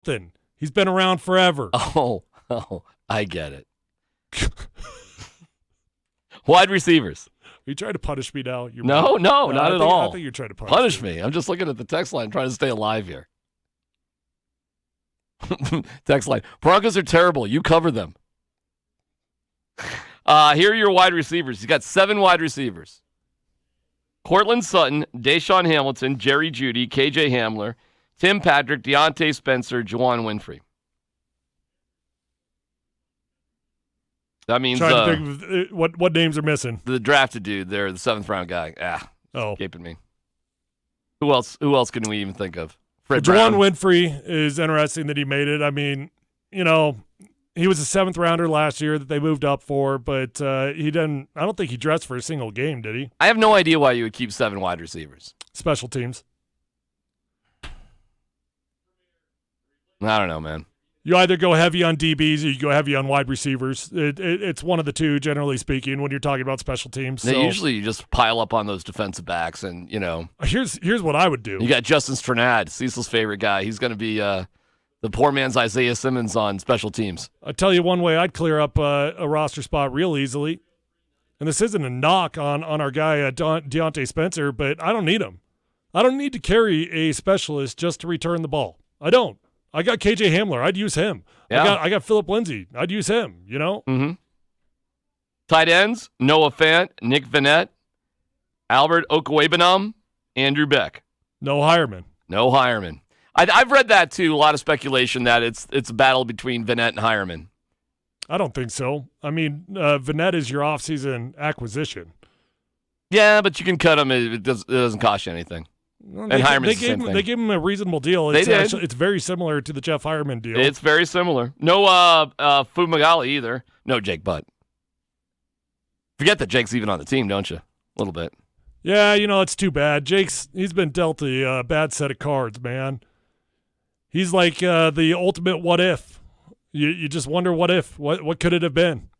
Then he's been around forever. Oh, I get it. Wide receivers. Are you trying to punish me now? No, not at all. I think you're trying to punish me. I'm just looking at the text line trying to stay alive here. Text line. Broncos are terrible. You cover them. Here are your wide receivers. He's got 7 wide receivers. Cortland Sutton, Deshaun Hamilton, Jerry Jeudy, KJ Hamler, Tim Patrick, Deontay Spencer, Juwan Winfrey. That means trying to think of what names are missing. The drafted dude there, the 7th round guy. Escaping me. Who else can we even think of? Juwan Winfrey is interesting that he made it. I mean, he was a 7th rounder last year that they moved up for, but he didn't. I don't think he dressed for a single game, did he? I have no idea why you would keep 7 wide receivers. Special teams. I don't know, man. You either go heavy on DBs or you go heavy on wide receivers. It's one of the two, generally speaking, when you're talking about special teams. So. Usually you just pile up on those defensive backs and, Here's what I would do. You got Justin Strnad, Cecil's favorite guy. He's going to be the poor man's Isaiah Simmons on special teams. I'll tell you one way I'd clear up a roster spot real easily. And this isn't a knock on our guy, Deontay Spencer, but I don't need him. I don't need to carry a specialist just to return the ball. I don't. I got KJ Hamler. I'd use him. Yeah. I got Phillip Lindsay. I'd use him, Mm-hmm. Tight ends, Noah Fant, Nick Vannett, Albert Okwuegbunam, Andrew Beck. No Hireman. I've read that, too. A lot of speculation that it's a battle between Vannett and Hireman. I don't think so. I mean, Vannett is your offseason acquisition. Yeah, but you can cut him. It doesn't cost you anything. Well, and Hireman's the same thing. They gave him a reasonable deal. It's very similar to the Jeff Hireman deal. It's very similar. No Fumagalli either. No Jake Butt. Forget that Jake's even on the team, don't you? A little bit. Yeah, it's too bad. He's been dealt a bad set of cards, man. He's like the ultimate what if. You just wonder what if. What could it have been?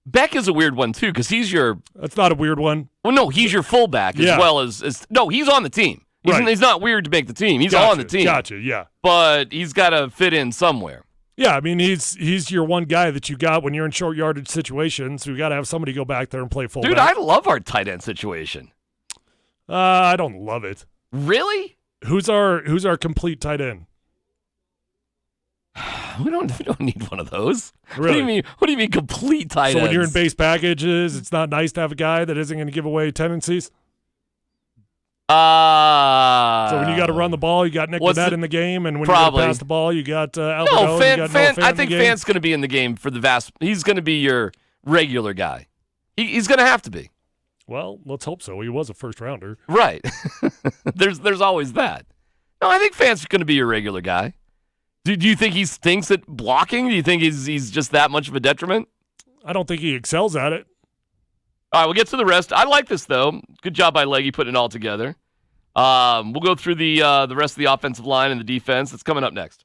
Beck is a weird one, too, because he's your... That's not a weird one. Well, no, he's your fullback as well as... No, he's on the team. He's not weird to make the team. He's on the team. Gotcha, yeah. But he's got to fit in somewhere. Yeah, I mean, he's your one guy that you got when you're in short yardage situations. So you got to have somebody go back there and play fullback. Dude, I love our tight end situation. I don't love it. Really? Who's our complete tight end? We don't need one of those. Really? What do you mean complete tight ends? So when you're in base packages, it's not nice to have a guy that isn't going to give away tendencies? So when you got to run the ball, you got Nick Vannett in the game, and when you got to pass the ball, you got Albert O. I think Fant's going to be in the game for the vast. He's going to be your regular guy. He's going to have to be. Well, let's hope so. He was a first rounder, right? There's always that. No, I think Fant's going to be your regular guy. Do you think he stinks at blocking? Do you think he's just that much of a detriment? I don't think he excels at it. All right, we'll get to the rest. I like this, though. Good job by Leggy putting it all together. We'll go through the rest of the offensive line and the defense. That's coming up next.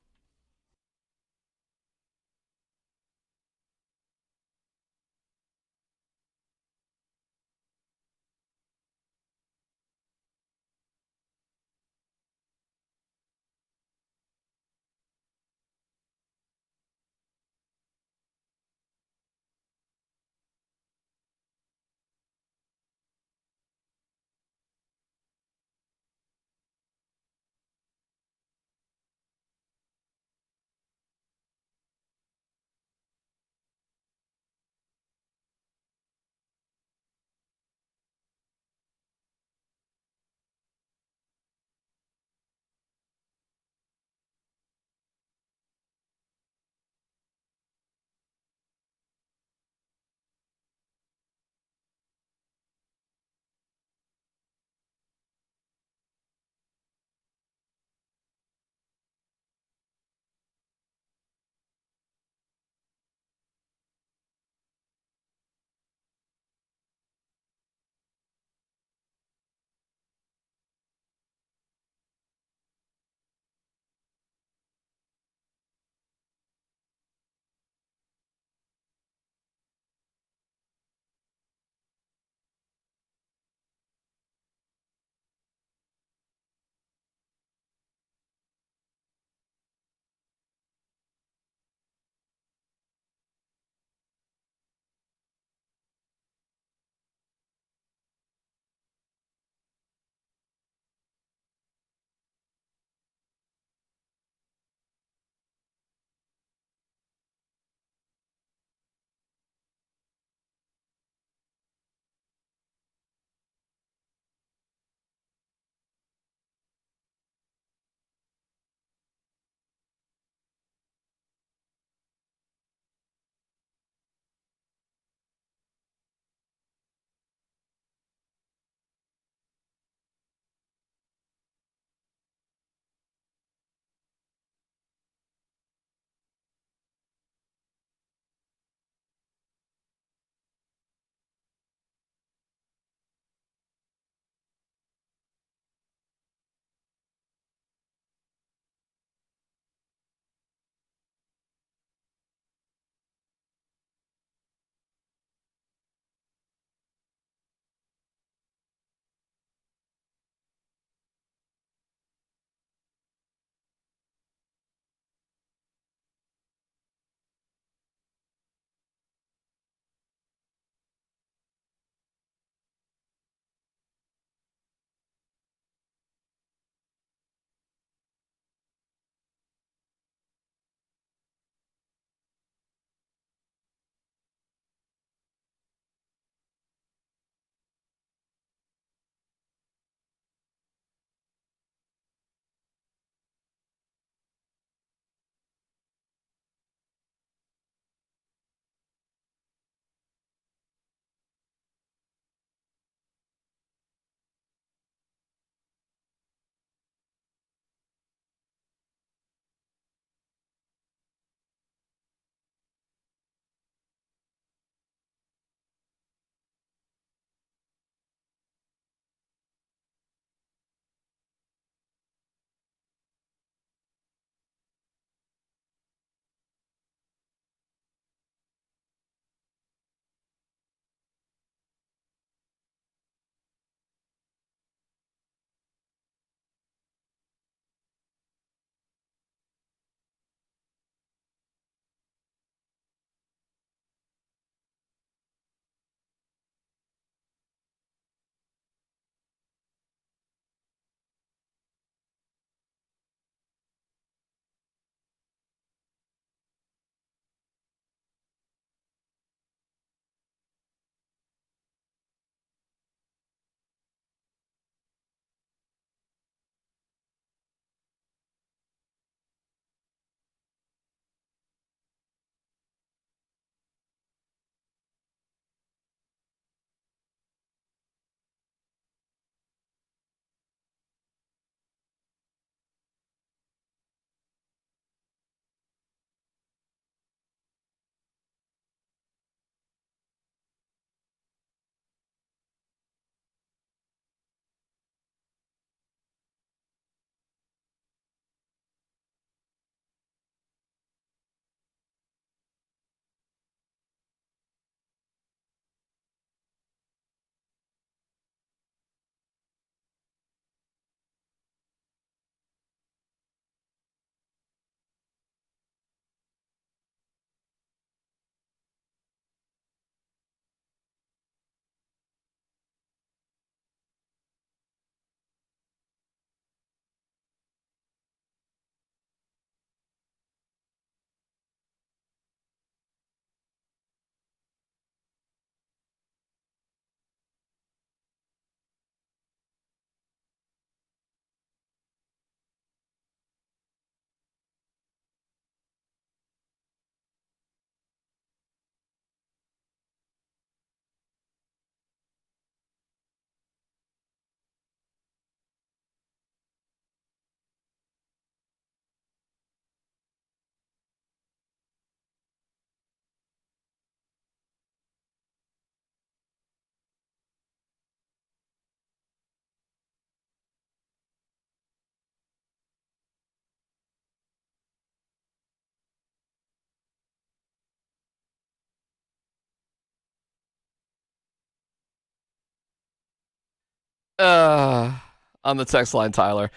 On the text line, Tyler.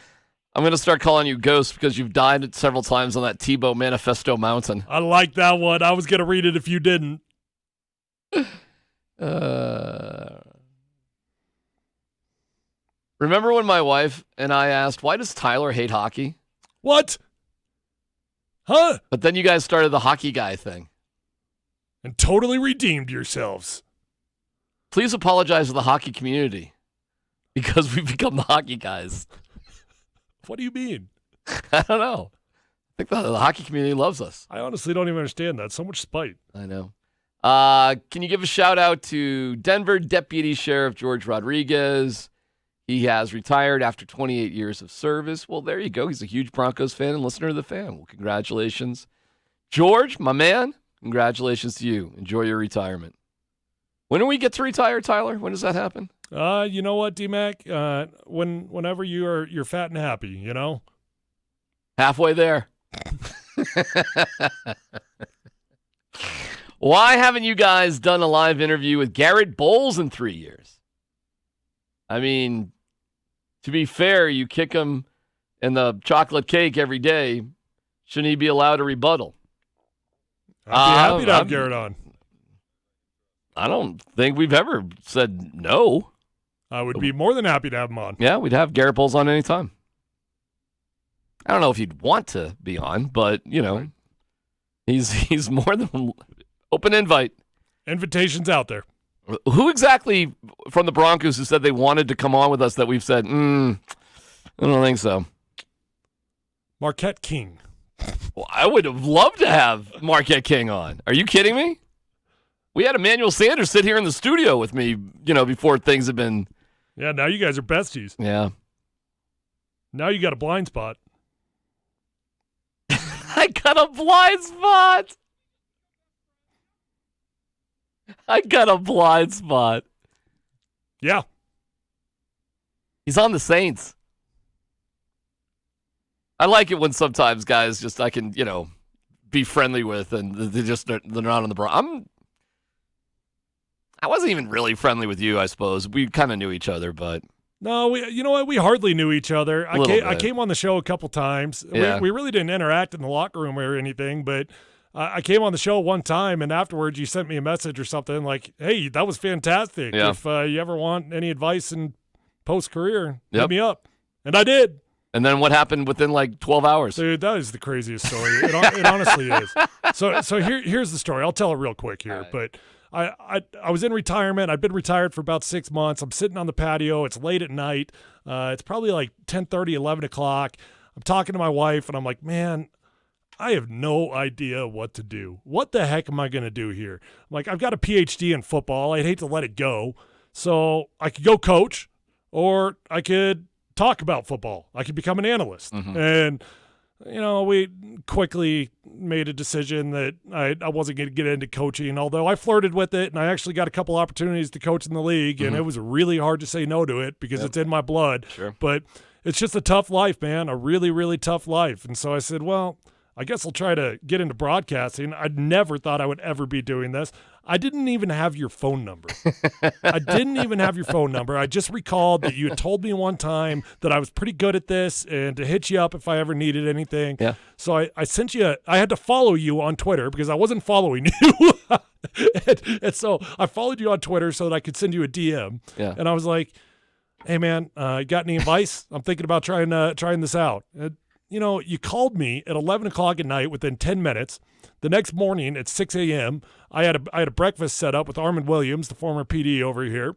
I'm going to start calling you Ghost because you've died several times on that Tebow Manifesto Mountain. I like that one. I was going to read it if you didn't. Remember when my wife and I asked, why does Tyler hate hockey? What? Huh? But then you guys started the hockey guy thing. And totally redeemed yourselves. Please apologize to the hockey community because we've become the hockey guys. What do you mean? I don't know. I think the hockey community loves us. I honestly don't even understand that. So much spite. I know. Can you give a shout out to Denver Deputy Sheriff George Rodriguez? He has retired after 28 years of service. Well, there you go. He's a huge Broncos fan and listener to the fan. Well, congratulations. George, my man, congratulations to you. Enjoy your retirement. When do we get to retire, Tyler? When does that happen? You know what, DMac? Whenever you're fat and happy, you know? Halfway there. Why haven't you guys done a live interview with Garrett Bowles in 3 years? I mean, to be fair, you kick him in the chocolate cake every day. Shouldn't he be allowed a rebuttal? I'd be happy to have Garrett on. I don't think we've ever said no. I would be more than happy to have him on. Yeah, we'd have Garrett Bowles on anytime. I don't know if he'd want to be on, but, you know, he's more than open invite. Invitation's out there. Who exactly from the Broncos who said they wanted to come on with us that we've said, I don't think so? Marquette King. Well, I would have loved to have Marquette King on. Are you kidding me? We had Emmanuel Sanders sit here in the studio with me, you know, before things have been. Yeah, now you guys are besties. Yeah. Now you got a blind spot. I got a blind spot. I got a blind spot. Yeah. He's on the Saints. I like it when sometimes guys just I can, you know, be friendly with and they're not on the Broncos. I wasn't even really friendly with you, I suppose. We kind of knew each other, but no, you know what? We hardly knew each other. I came on the show a couple times. Yeah. We really didn't interact in the locker room or anything, but I came on the show one time, and afterwards you sent me a message or something like, hey, that was fantastic. Yeah. If you ever want any advice in post-career, Yep. hit me up. And I did. And then what happened within like 12 hours? Dude, that is the craziest story. It honestly is. So here's the story. I'll tell it real quick here, but I was in retirement. I've been retired for about 6 months. I'm sitting on the patio. It's late at night. It's probably like 10:30, 11 o'clock. I'm talking to my wife, and I'm like, man, I have no idea what to do. What the heck am I going to do here? I'm like, I've got a PhD in football. I'd hate to let it go. So I could go coach, or I could talk about football. I could become an analyst. Mm-hmm. And you know, we quickly made a decision that I wasn't going to get into coaching, although I flirted with it, and I actually got a couple opportunities to coach in the league, and it was really hard to say no to it because it's in my blood. Sure. But it's just a tough life, man, a really, really tough life. And so I said, well, I guess I'll try to get into broadcasting. I never thought I would ever be doing this. I didn't even have your phone number. I just recalled that you had told me one time that I was pretty good at this and to hit you up if I ever needed anything. Yeah. So I sent you I had to follow you on Twitter because I wasn't following you. and so I followed you on Twitter so that I could send you a DM. Yeah. And I was like, hey, man, got any advice? I'm thinking about trying this out. You know, you called me at 11 o'clock at night within 10 minutes. The next morning at 6 a.m., I had a breakfast set up with Armin Williams, the former PD over here,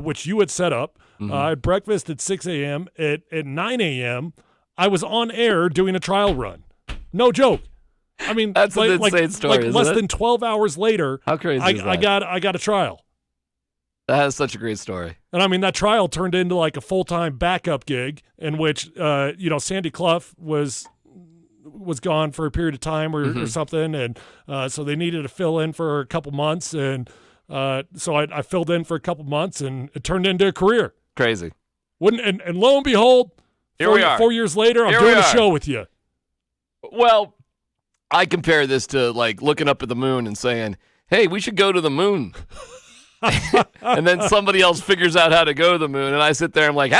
which you had set up. I had breakfast at 6 a.m. At 9 a.m., I was on air doing a trial run. No joke. I mean, that's an insane story, isn't less it? than 12 hours later, how crazy is that? I got a trial. That is such a great story. And I mean, that trial turned into like a full-time backup gig in which, Sandy Clough was gone for a period of time or something. And so they needed to fill in for a couple months. And so I filled in for a couple months and it turned into a career. Crazy. And lo and behold, here we are. 4 years later, I'm doing a show with you. Well, I compare this to like looking up at the moon and saying, hey, we should go to the moon. And then somebody else figures out how to go to the moon, and I sit there and I'm like,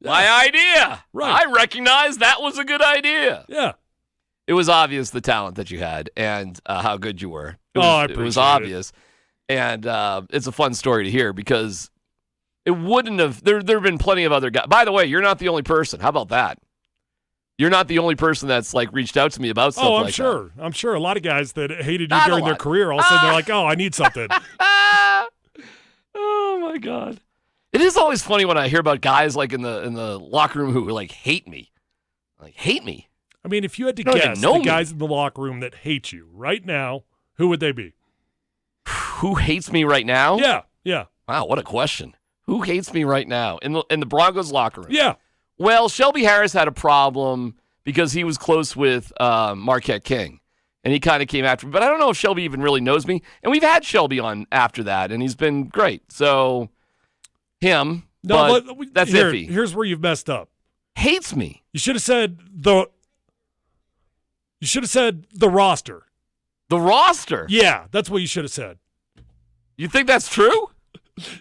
my idea. Right. I recognize that was a good idea. Yeah. It was obvious the talent that you had and how good you were. I It was appreciate obvious. And it's a fun story to hear because it wouldn't have – there have been plenty of other guys. By the way, you're not the only person. How about that? You're not the only person that's like reached out to me about stuff like that. I'm sure a lot of guys that hated you Not a during their lot. career, all of a sudden they're like, oh, I need something. Oh, my God. It is always funny when I hear about guys like in the locker room who like hate me. Like, hate me. I mean, if you had to don't even guess know the me. guys in the locker room that hate you right now, who would they be? Who hates me right now? Yeah. Wow, what a question. Who hates me right now in the Broncos locker room? Yeah. Well, Shelby Harris had a problem because he was close with Marquette King, and he kind of came after me. But I don't know if Shelby even really knows me. And we've had Shelby on after that, and he's been great. So No, but that's here, iffy. Here's where you've messed up. Hates me. You should have said the roster. The roster. Yeah, that's what you should have said. You think that's true?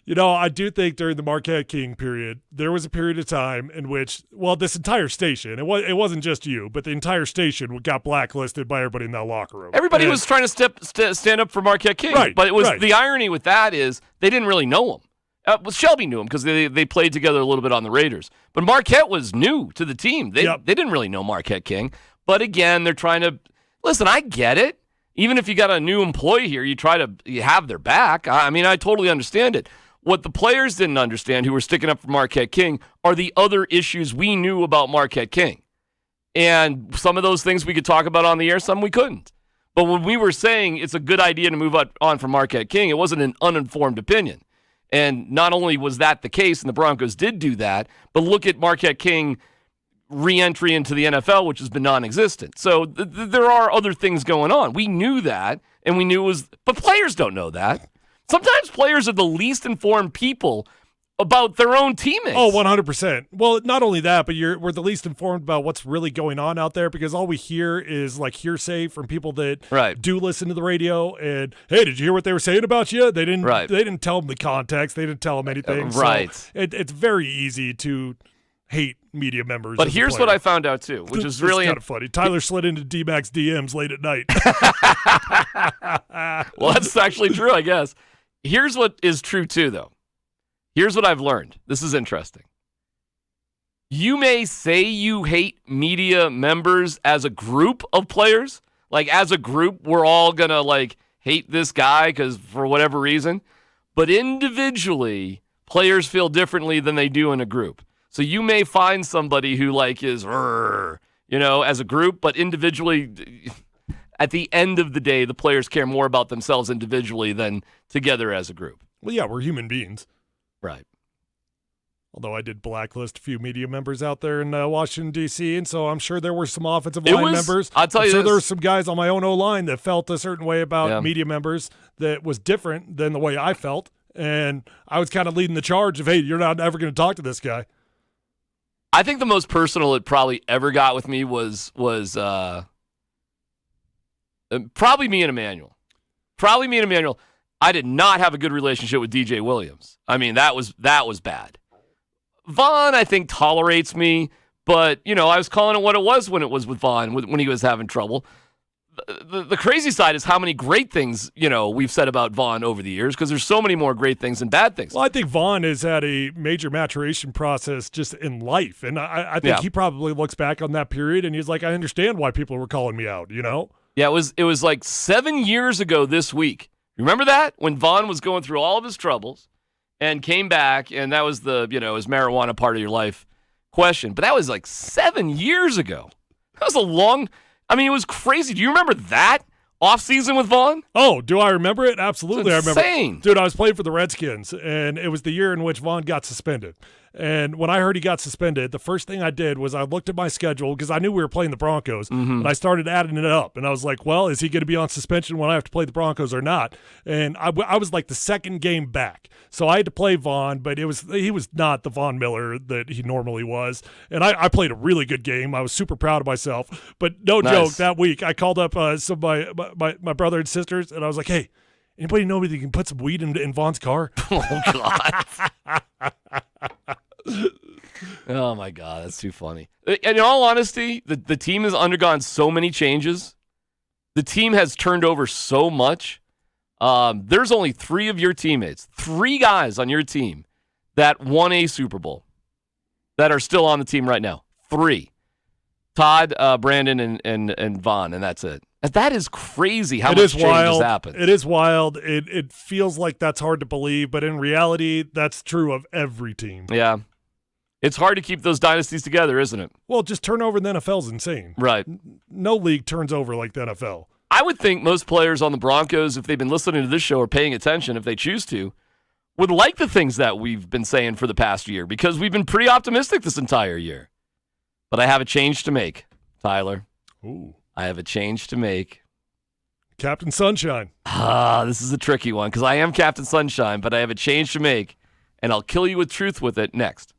You know, I do think during the Marquette King period, there was a period of time in which, well, this entire station, it wasn't just you, but the entire station got blacklisted by everybody in that locker room. Everybody was trying to stand up for Marquette King. Right, But it was right. the irony with that is they didn't really know him. Well, Shelby knew him because they played together a little bit on the Raiders. But Marquette was new to the team. They didn't really know Marquette King. But again, they're trying to – listen, I get it. Even if you got a new employee here, you have their back. I mean, I totally understand it. What the players didn't understand who were sticking up for Marquette King are the other issues we knew about Marquette King. And some of those things we could talk about on the air, some we couldn't. But when we were saying it's a good idea to move on from Marquette King, it wasn't an uninformed opinion. And not only was that the case, and the Broncos did do that, but look at Marquette King re-entry into the NFL, which has been non-existent. So there are other things going on. We knew that, and we knew it was, but players don't know that. Sometimes players are the least informed people about their own teammates. Oh, 100%. Well, not only that, but we're the least informed about what's really going on out there because all we hear is like hearsay from people that do listen to the radio. And hey, did you hear what they were saying about you? They didn't. Right. They didn't tell them the context. They didn't tell them anything. Right. So it's very easy to hate media members. But here's what I found out too, which is really kind of funny. Tyler slid into DMac's DMs late at night. Well, that's actually true, I guess. Here's what is true too, though. Here's what I've learned. This is interesting. You may say you hate media members as a group of players. Like, as a group, we're all going to, like, hate this guy because for whatever reason. But individually, players feel differently than they do in a group. So you may find somebody who, like, is, as a group, but individually, at the end of the day, the players care more about themselves individually than together as a group. Well, yeah, we're human beings. Right. Although I did blacklist a few media members out there in Washington, D.C., and so I'm sure there were some offensive line members. I'll tell you this. There were this. some guys on my own O-line that felt a certain way about media members that was different than the way I felt, and I was kind of leading the charge of, hey, you're not ever going to talk to this guy. I think the most personal it probably ever got with me was probably me and Emmanuel. I did not have a good relationship with DJ Williams. I mean, that was bad. Vaughn, I think, tolerates me, but, I was calling it what it was when it was with Vaughn, when he was having trouble. The crazy side is how many great things, we've said about Vaughn over the years, because there's so many more great things than bad things. Well, I think Vaughn has had a major maturation process just in life, and I think he probably looks back on that period, and he's like, I understand why people were calling me out, Yeah, it was like 7 years ago this week. Remember that? When Vaughn was going through all of his troubles and came back, and that was is marijuana part of your life question. But that was like 7 years ago. That was it was crazy. Do you remember that offseason with Vaughn? Oh, do I remember it? Absolutely, I remember. Insane. Dude, I was playing for the Redskins, and it was the year in which Vaughn got suspended. And when I heard he got suspended, the first thing I did was I looked at my schedule because I knew we were playing the Broncos, and I started adding it up. And I was like, well, is he going to be on suspension when I have to play the Broncos or not? And I was like the second game back. So I had to play Vaughn, but he was not the Von Miller that he normally was. And I played a really good game. I was super proud of myself. But no joke, that week I called up some of my brother and sisters, and I was like, hey, Anybody know that you can put some weed in Vaughn's car? Oh, God. Oh, my God. That's too funny. And in all honesty, the team has undergone so many changes. The team has turned over so much. There's only 3 of your teammates, 3 guys on your team that won a Super Bowl that are still on the team right now. 3. Todd, Brandon, and Vaughn, and that's it. That is crazy how much change has happened. It is wild. It feels like that's hard to believe, but in reality, that's true of every team. Yeah. It's hard to keep those dynasties together, isn't it? Well, just turnover in the NFL is insane. Right. No league turns over like the NFL. I would think most players on the Broncos, if they've been listening to this show or paying attention, if they choose to, would like the things that we've been saying for the past year because we've been pretty optimistic this entire year. But I have a change to make, Tyler. Ooh. I have a change to make. Captain Sunshine. This is a tricky one because I am Captain Sunshine, but I have a change to make, and I'll kill you with truth with it next.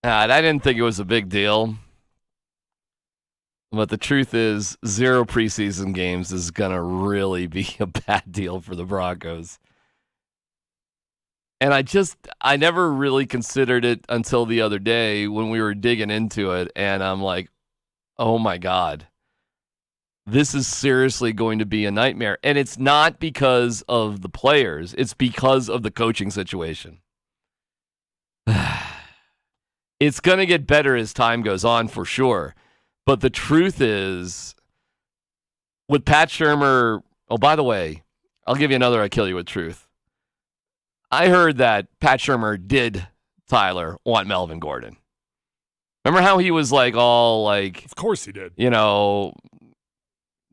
I didn't think it was a big deal. But the truth is, 0 preseason games is going to really be a bad deal for the Broncos. And I never really considered it until the other day when we were digging into it. And I'm like, oh my God, this is seriously going to be a nightmare. And it's not because of the players. It's because of the coaching situation. It's going to get better as time goes on for sure. But the truth is, with Pat Shurmur, oh, by the way, I'll give you another I kill you with truth. I heard that Pat Shurmur did, Tyler, want Melvin Gordon. Remember how he was like all like... Of course he did. You know,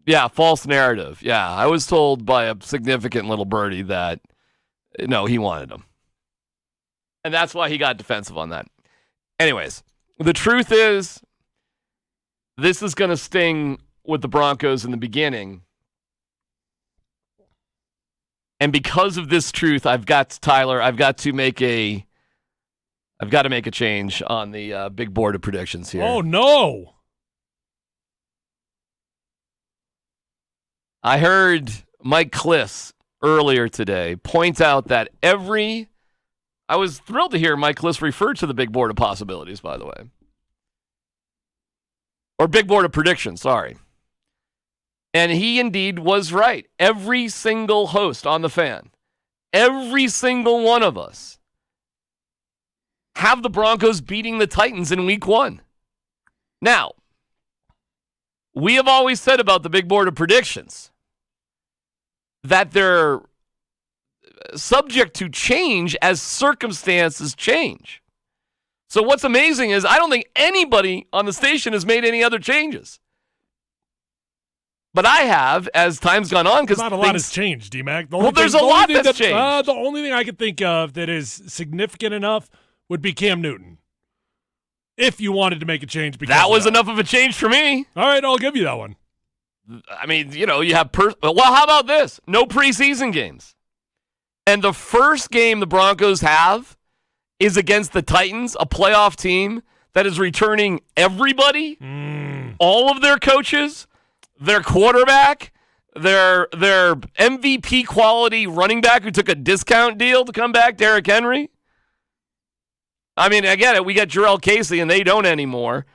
yeah, false narrative. Yeah, I was told by a significant little birdie that, no, he wanted him. And that's why he got defensive on that. Anyways, the truth is, this is going to sting with the Broncos in the beginning. And because of this truth, I've got to make a change on the big board of predictions here. Oh, no. I heard Mike Kliss earlier today point out that I was thrilled to hear Mike Kliss refer to the big board of possibilities, by the way. Or big board of predictions, sorry. And he indeed was right. Every single host on The Fan, every single one of us, have the Broncos beating the Titans in week 1. Now, we have always said about the big board of predictions that they're subject to change as circumstances change. So what's amazing is I don't think anybody on the station has made any other changes. But I have, as time's gone on, because not a lot has changed, DMac. There's a lot that's changed. The only thing I can think of that is significant enough would be Cam Newton. If you wanted to make a change, because that was enough of a change for me. All right, I'll give you that one. I mean, you know, you have well, how about this? No preseason games. And the first game the Broncos have is against the Titans, a playoff team that is returning everybody, all of their coaches, their quarterback, their MVP quality running back who took a discount deal to come back, Derrick Henry. I mean, I get it. We got Jarrell Casey, and they don't anymore.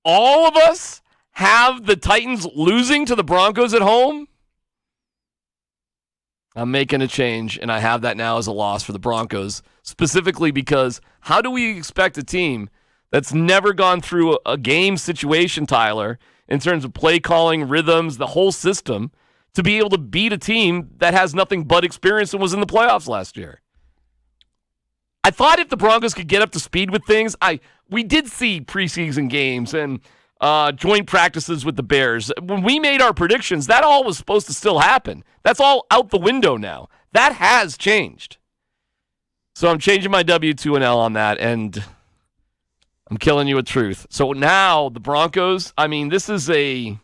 All of us have the Titans losing to the Broncos at home. I'm making a change, and I have that now as a loss for the Broncos, specifically because how do we expect a team that's never gone through a game situation, Tyler, in terms of play calling, rhythms, the whole system, to be able to beat a team that has nothing but experience and was in the playoffs last year? I thought if the Broncos could get up to speed with things, we did see preseason games and joint practices with the Bears. When we made our predictions, that all was supposed to still happen. That's all out the window now. That has changed. So I'm changing my W to an L on that, and I'm killing you with truth. So now the Broncos, I mean, this is a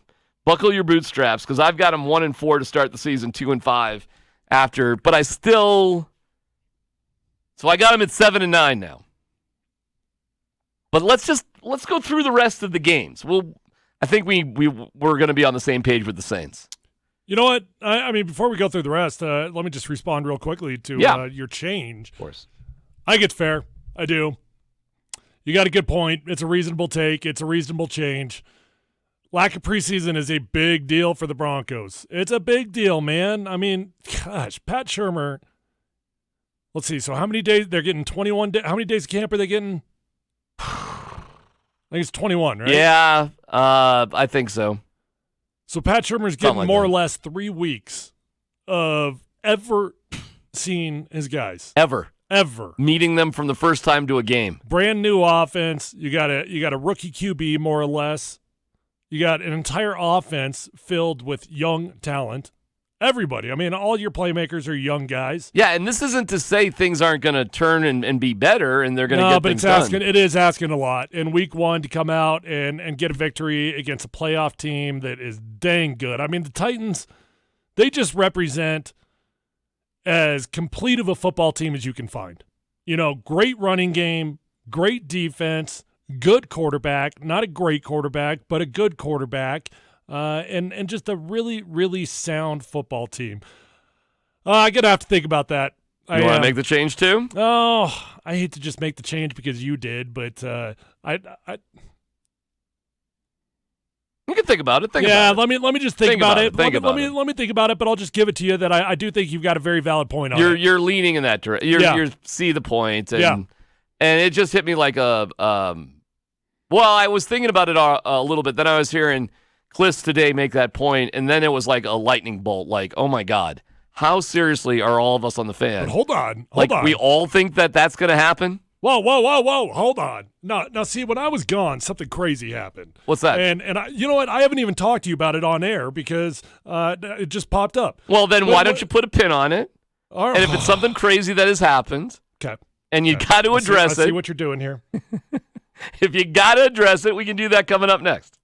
buckle your bootstraps, because I've got them 1-4 to start the season, 2-5 after, but I got them at 7-9 now. But let's go through the rest of the games. I think we're going to be on the same page with the Saints. You know what? I mean, before we go through the rest, let me just respond real quickly to your change. Of course. I think it's fair. I do. You got a good point. It's a reasonable take. It's a reasonable change. Lack of preseason is a big deal for the Broncos. It's a big deal, man. I mean, gosh, Pat Shurmur. Let's see. So how many days? They're getting 21 days. How many days of camp are they getting? I think it's 21, right? Yeah, I think so. So Pat Shurmur's getting more or less 3 weeks of ever seeing his guys. Ever. Meeting them from the first time to a game. Brand new offense. You got a rookie QB, more or less. You got an entire offense filled with young talent. Everybody. I mean, all your playmakers are young guys. Yeah, and this isn't to say things aren't going to turn and be better and they're going to get things done. It is asking a lot. In week 1 to come out and get a victory against a playoff team that is dang good. I mean, the Titans, they just represent as complete of a football team as you can find. You know, great running game, great defense, good quarterback, not a great quarterback, but a good quarterback, and just a really, really sound football team. I'm going to have to think about that. You want to make the change too? Oh, I hate to just make the change because you did, but you can think about it. Let me just think about it. Let me think about it, but I'll just give it to you that I do think you've got a very valid point on it. You're leaning in that direction. You see the point, and it just hit me like a. Well, I was thinking about it a little bit. Then I was hearing Cliss today make that point, and then it was like a lightning bolt. Like, oh my God, how seriously are all of us on the fan? But hold on. We all think that that's going to happen. Whoa! Hold on. Now, see, when I was gone, something crazy happened. What's that? And you know what? I haven't even talked to you about it on air because it just popped up. Well, then why don't you put a pin on it? And if it's something crazy that has happened, okay, and you got to address it. I see what you're doing here. If you got to address it, we can do that coming up next.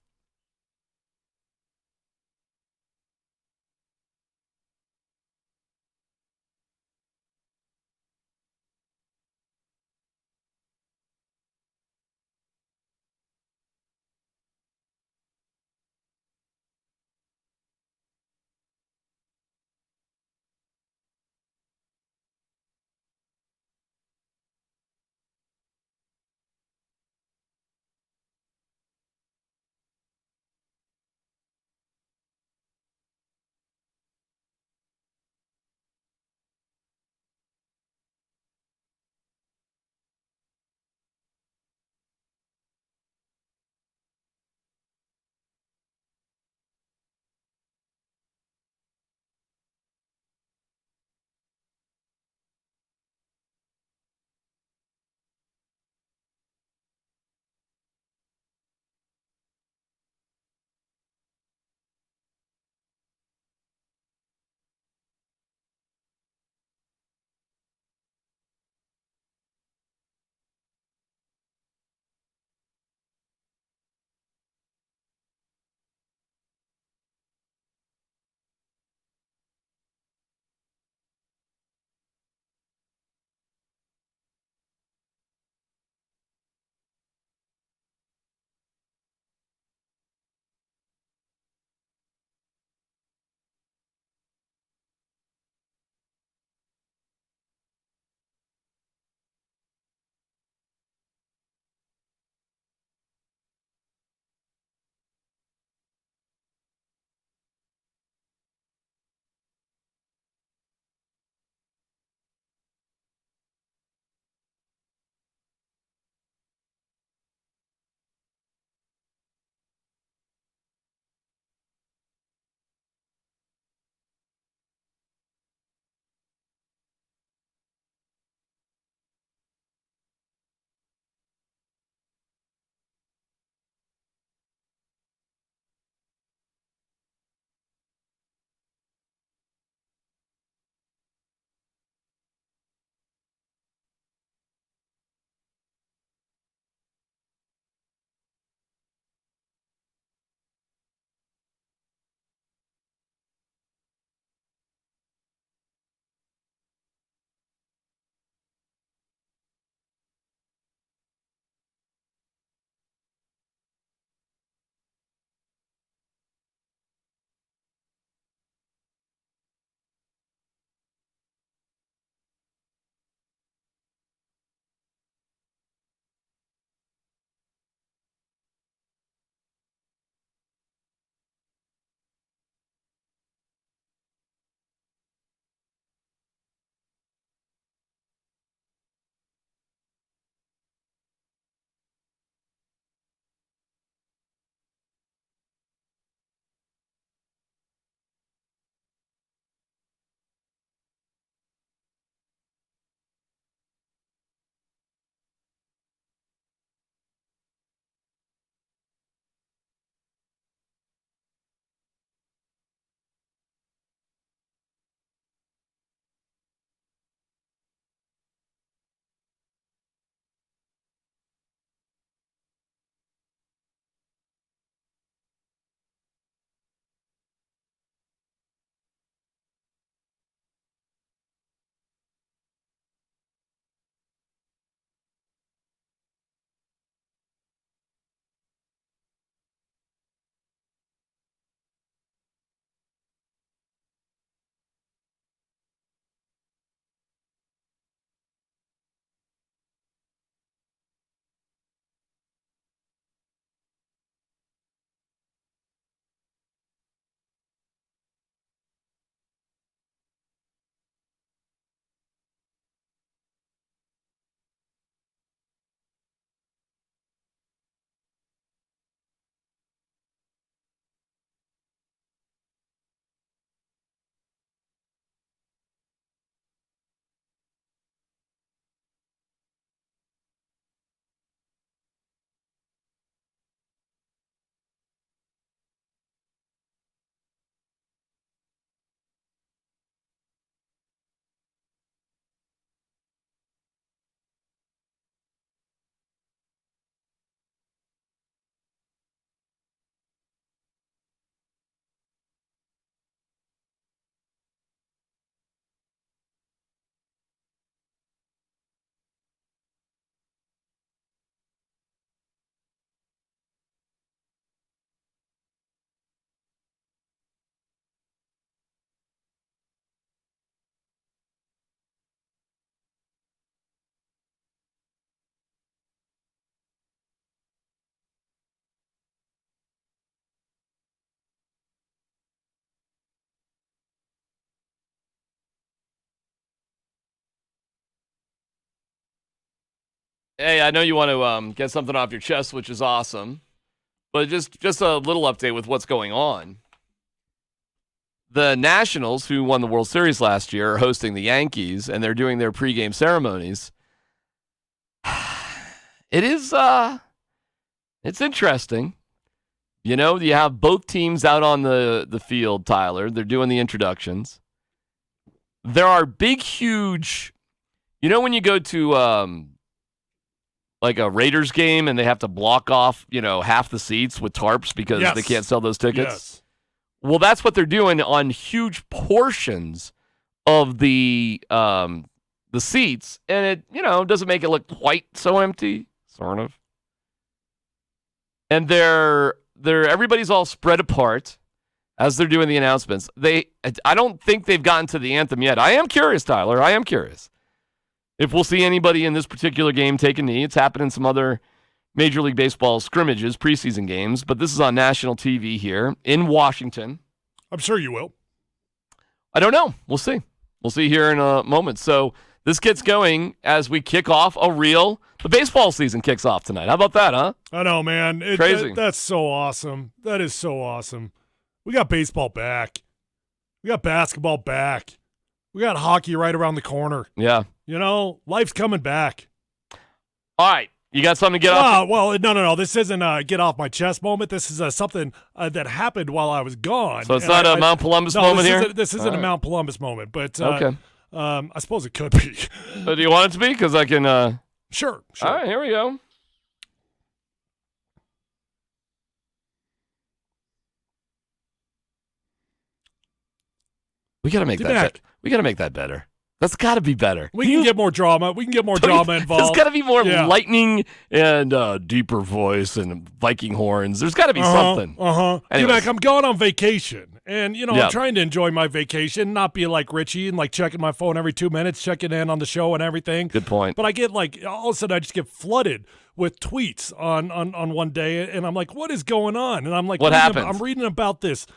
Hey, I know you want to get something off your chest, which is awesome. But just a little update with what's going on. The Nationals, who won the World Series last year, are hosting the Yankees, and they're doing their pregame ceremonies. It's interesting. You know, you have both teams out on the field, Tyler. They're doing the introductions. There are big, huge... You know when you go to like a Raiders game and they have to block off, half the seats with tarps because they can't sell those tickets? Yes. Well, that's what they're doing on huge portions of the seats, and it doesn't make it look quite so empty, sort of. And everybody's all spread apart as they're doing the announcements. I don't think they've gotten to the anthem yet. I am curious, Tyler. I am curious if we'll see anybody in this particular game take a knee. It's happened in some other Major League Baseball scrimmages, preseason games, but this is on national TV here in Washington. I'm sure you will. I don't know. We'll see. We'll see here in a moment. So this gets going as we kick off the baseball season kicks off tonight. How about that, huh? I know, man. Crazy. That's so awesome. That is so awesome. We got baseball back. We got basketball back. We got hockey right around the corner. Yeah. Life's coming back. All right. You got something to get off? Well, no. This isn't a get off my chest moment. This is something that happened while I was gone. So it's not a Mount Columbus moment here? This isn't a Mount Columbus moment, but okay. I suppose it could be. Do you want it to be? Because I can... Sure. All right, here we go. We got to make that. We got to make that better. That's got to be better. We can get more drama. We can get more drama involved. There's got to be more lightning and deeper voice and Viking horns. There's got to be something. DMac, I'm going on vacation, and I'm trying to enjoy my vacation, not be like Richie and like checking my phone every 2 minutes, checking in on the show and everything. Good point. But I get all of a sudden I just get flooded with tweets on one day, and I'm like, what is going on? And I'm like, what happened? I'm reading about this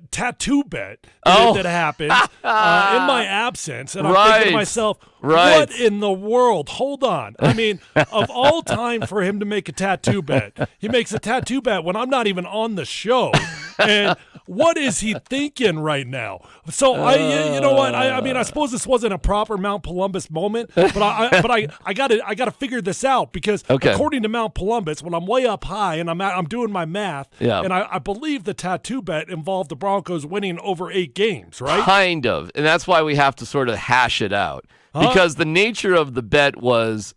tattoo bet that happened in my absence. And I'm thinking to myself, what in the world? Hold on. I mean, of all time for him to make a tattoo bet, he makes a tattoo bet when I'm not even on the show. And what is he thinking right now? So you know what? I mean, I suppose this wasn't a proper Mount Polumbus moment, but I gotta figure this out because according to Mount Polumbus, when I'm way up high and I'm doing my math, and I believe the tattoo bet involved the Broncos winning over 8 games, right? Kind of, and that's why we have to sort of hash it out because the nature of the bet was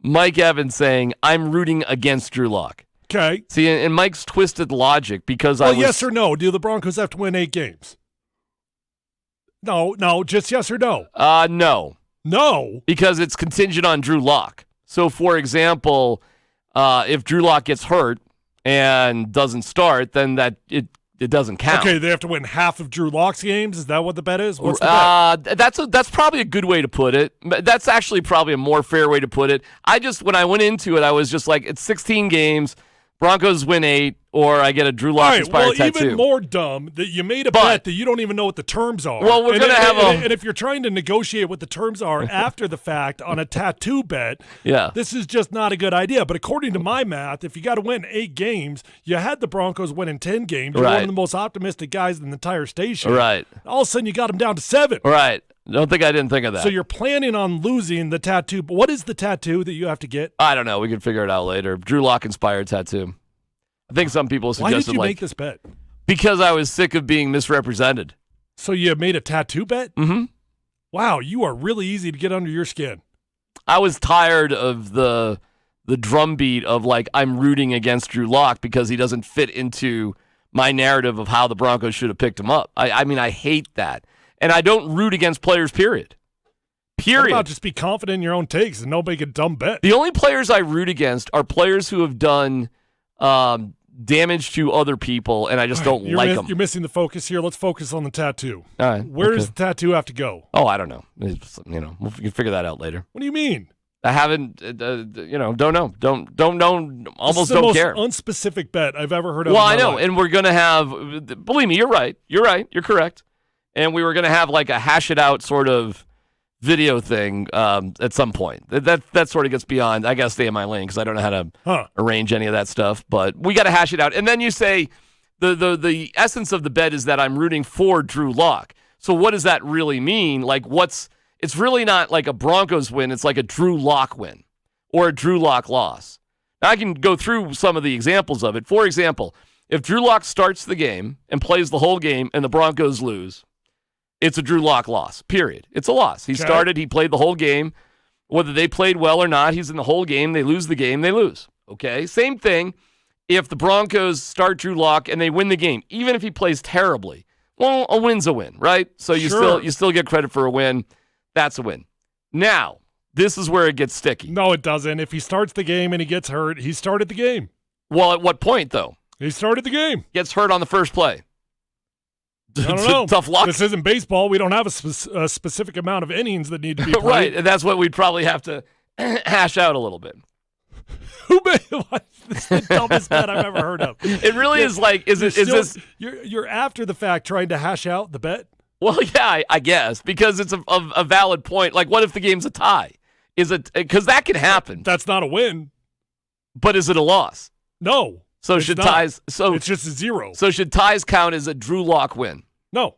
Mike Evans saying, "I'm rooting against Drew Lock." Okay. See, in Mike's twisted logic, because yes or no? Do the Broncos have to win 8 games? No, just yes or no. No. No? Because it's contingent on Drew Lock. So, for example, if Drew Lock gets hurt and doesn't start, then it doesn't count. Okay, they have to win half of Drew Lock's games? Is that what the bet is? What's the bet? That's probably a good way to put it. That's actually probably a more fair way to put it. When I went into it, I was just like, it's 16 games. Broncos win 8, or I get a Drew Lock inspired tattoo. Even more dumb that you made a bet that you don't even know what the terms are. Well, we're going to have and if you're trying to negotiate what the terms are after the fact on a tattoo bet, this is just not a good idea. But according to my math, if you got to win 8 games, you had the Broncos winning 10 games. You're one of the most optimistic guys in the entire station. Right. All of a sudden, you got them down to 7. Right. Don't think I didn't think of that. So you're planning on losing the tattoo. But what is the tattoo that you have to get? I don't know. We can figure it out later. Drew Lock inspired tattoo. I think some people suggested. Why did you make this bet? Because I was sick of being misrepresented. So you made a tattoo bet? Mm-hmm. Wow, you are really easy to get under your skin. I was tired of the drumbeat of I'm rooting against Drew Lock because he doesn't fit into my narrative of how the Broncos should have picked him up. I mean, I hate that. And I don't root against players, period. What about just be confident in your own takes and don't make a dumb bet? The only players I root against are players who have done damage to other people, and I just don't like them. You're missing the focus here. Let's focus on the tattoo. All right. Where does the tattoo have to go? Oh, I don't know. We can figure that out later. What do you mean? I haven't, don't know. Don't almost don't care. This is the most unspecific bet I've ever heard of. Well, I know, and we're going to have, believe me, you're right. You're correct. And we were going to have a hash it out sort of video thing at some point. That sort of gets beyond. I got to stay in my lane because I don't know how to arrange any of that stuff. But we got to hash it out. And then you say the essence of the bet is that I'm rooting for Drew Lock. So what does that really mean? Like, it's really not like a Broncos win. It's like a Drew Lock win or a Drew Lock loss. Now, I can go through some of the examples of it. For example, if Drew Lock starts the game and plays the whole game and the Broncos lose, it's a Drew Lock loss, period. It's a loss. He started, he played the whole game. Whether they played well or not, he's in the whole game. They lose the game, they lose. Okay? Same thing if the Broncos start Drew Lock and they win the game, even if he plays terribly. Well, a win's a win, right? So you still get credit for a win. That's a win. Now, this is where it gets sticky. No, it doesn't. If he starts the game and he gets hurt, he started the game. Well, at what point, though? He started the game. Gets hurt on the first play. I don't know. Tough luck. This isn't baseball. We don't have a specific amount of innings that need to be played. Right, and that's what we'd probably have to hash out a little bit. This is the dumbest bet I've ever heard of. It really is like, is this? You're after the fact trying to hash out the bet? Well, yeah, I guess, because it's a valid point. Like, what if the game's a tie? Is it, because that can happen. That's not a win. But is it a loss? No. So should ties? So it's just a zero. So should ties count as a Drew Lock win? No.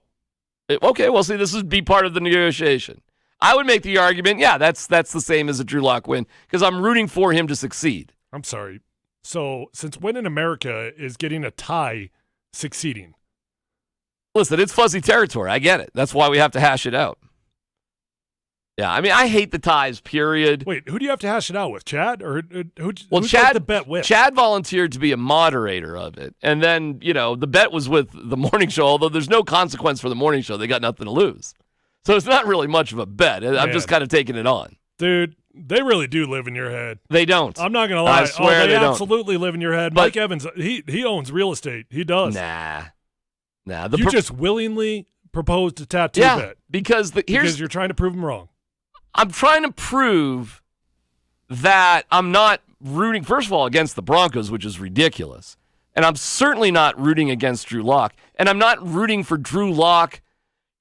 Okay, well, see, this would be part of the negotiation. I would make the argument, yeah, that's the same as a Drew Lock win because I'm rooting for him to succeed. I'm sorry. So since when in America is getting a tie succeeding? Listen, it's fuzzy territory. I get it. That's why we have to hash it out. Yeah, I mean, I hate the ties, period. Wait, who do you have to hash it out with, Chad? Or who's Chad, the bet with? Chad volunteered to be a moderator of it. And then, the bet was with the morning show, although there's no consequence for the morning show. They got nothing to lose. So it's not really much of a bet. I'm just kind of taking it on. Dude, they really do live in your head. They don't. I'm not going to lie. I swear they don't. absolutely live in your head. Mike Evans, he owns real estate. He does. Nah. You just willingly proposed a tattoo bet. Because you're trying to prove him wrong. I'm trying to prove that I'm not rooting, first of all, against the Broncos, which is ridiculous. And I'm certainly not rooting against Drew Lock. And I'm not rooting for Drew Lock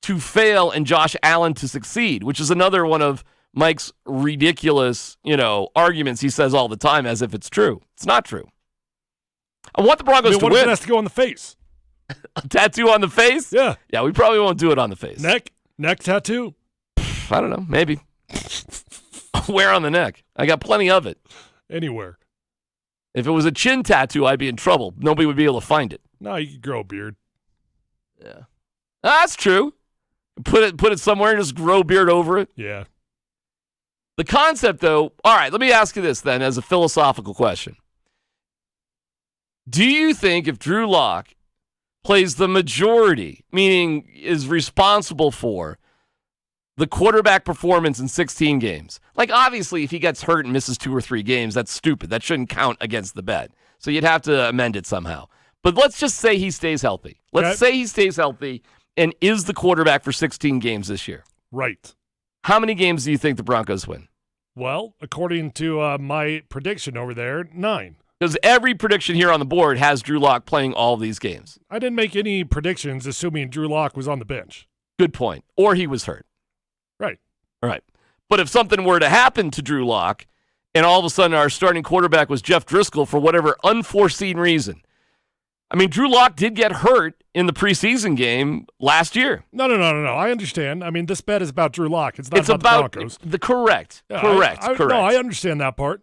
to fail and Josh Allen to succeed, which is another one of Mike's ridiculous, arguments he says all the time as if it's true. It's not true. I want the Broncos to what win. If it has to go on the face? A tattoo on the face? Yeah. Yeah, we probably won't do it on the face. Neck tattoo? I don't know. Maybe. Where on the neck? I got plenty of it. Anywhere. If it was a chin tattoo, I'd be in trouble. Nobody would be able to find it. No, you could grow a beard. Yeah. That's true. Put it somewhere and just grow a beard over it. Yeah. The concept, though, all right, let me ask you this then as a philosophical question. Do you think if Drew Lock plays the majority, meaning is responsible for the quarterback performance in 16 games, like obviously if he gets hurt and misses 2 or 3 games, that's stupid. That shouldn't count against the bet. So you'd have to amend it somehow. But let's just say he stays healthy. Let's say he stays healthy and is the quarterback for 16 games this year. Right. How many games do you think the Broncos win? Well, according to my prediction over there, 9. Because every prediction here on the board has Drew Lock playing all of these games. I didn't make any predictions assuming Drew Lock was on the bench. Good point. Or he was hurt. Right. All right. But if something were to happen to Drew Lock and all of a sudden our starting quarterback was Jeff Driscoll for whatever unforeseen reason, I mean, Drew Lock did get hurt in the preseason game last year. No. I understand. I mean, this bet is about Drew Lock. It's not about the Broncos. Correct. Correct. No, I understand that part.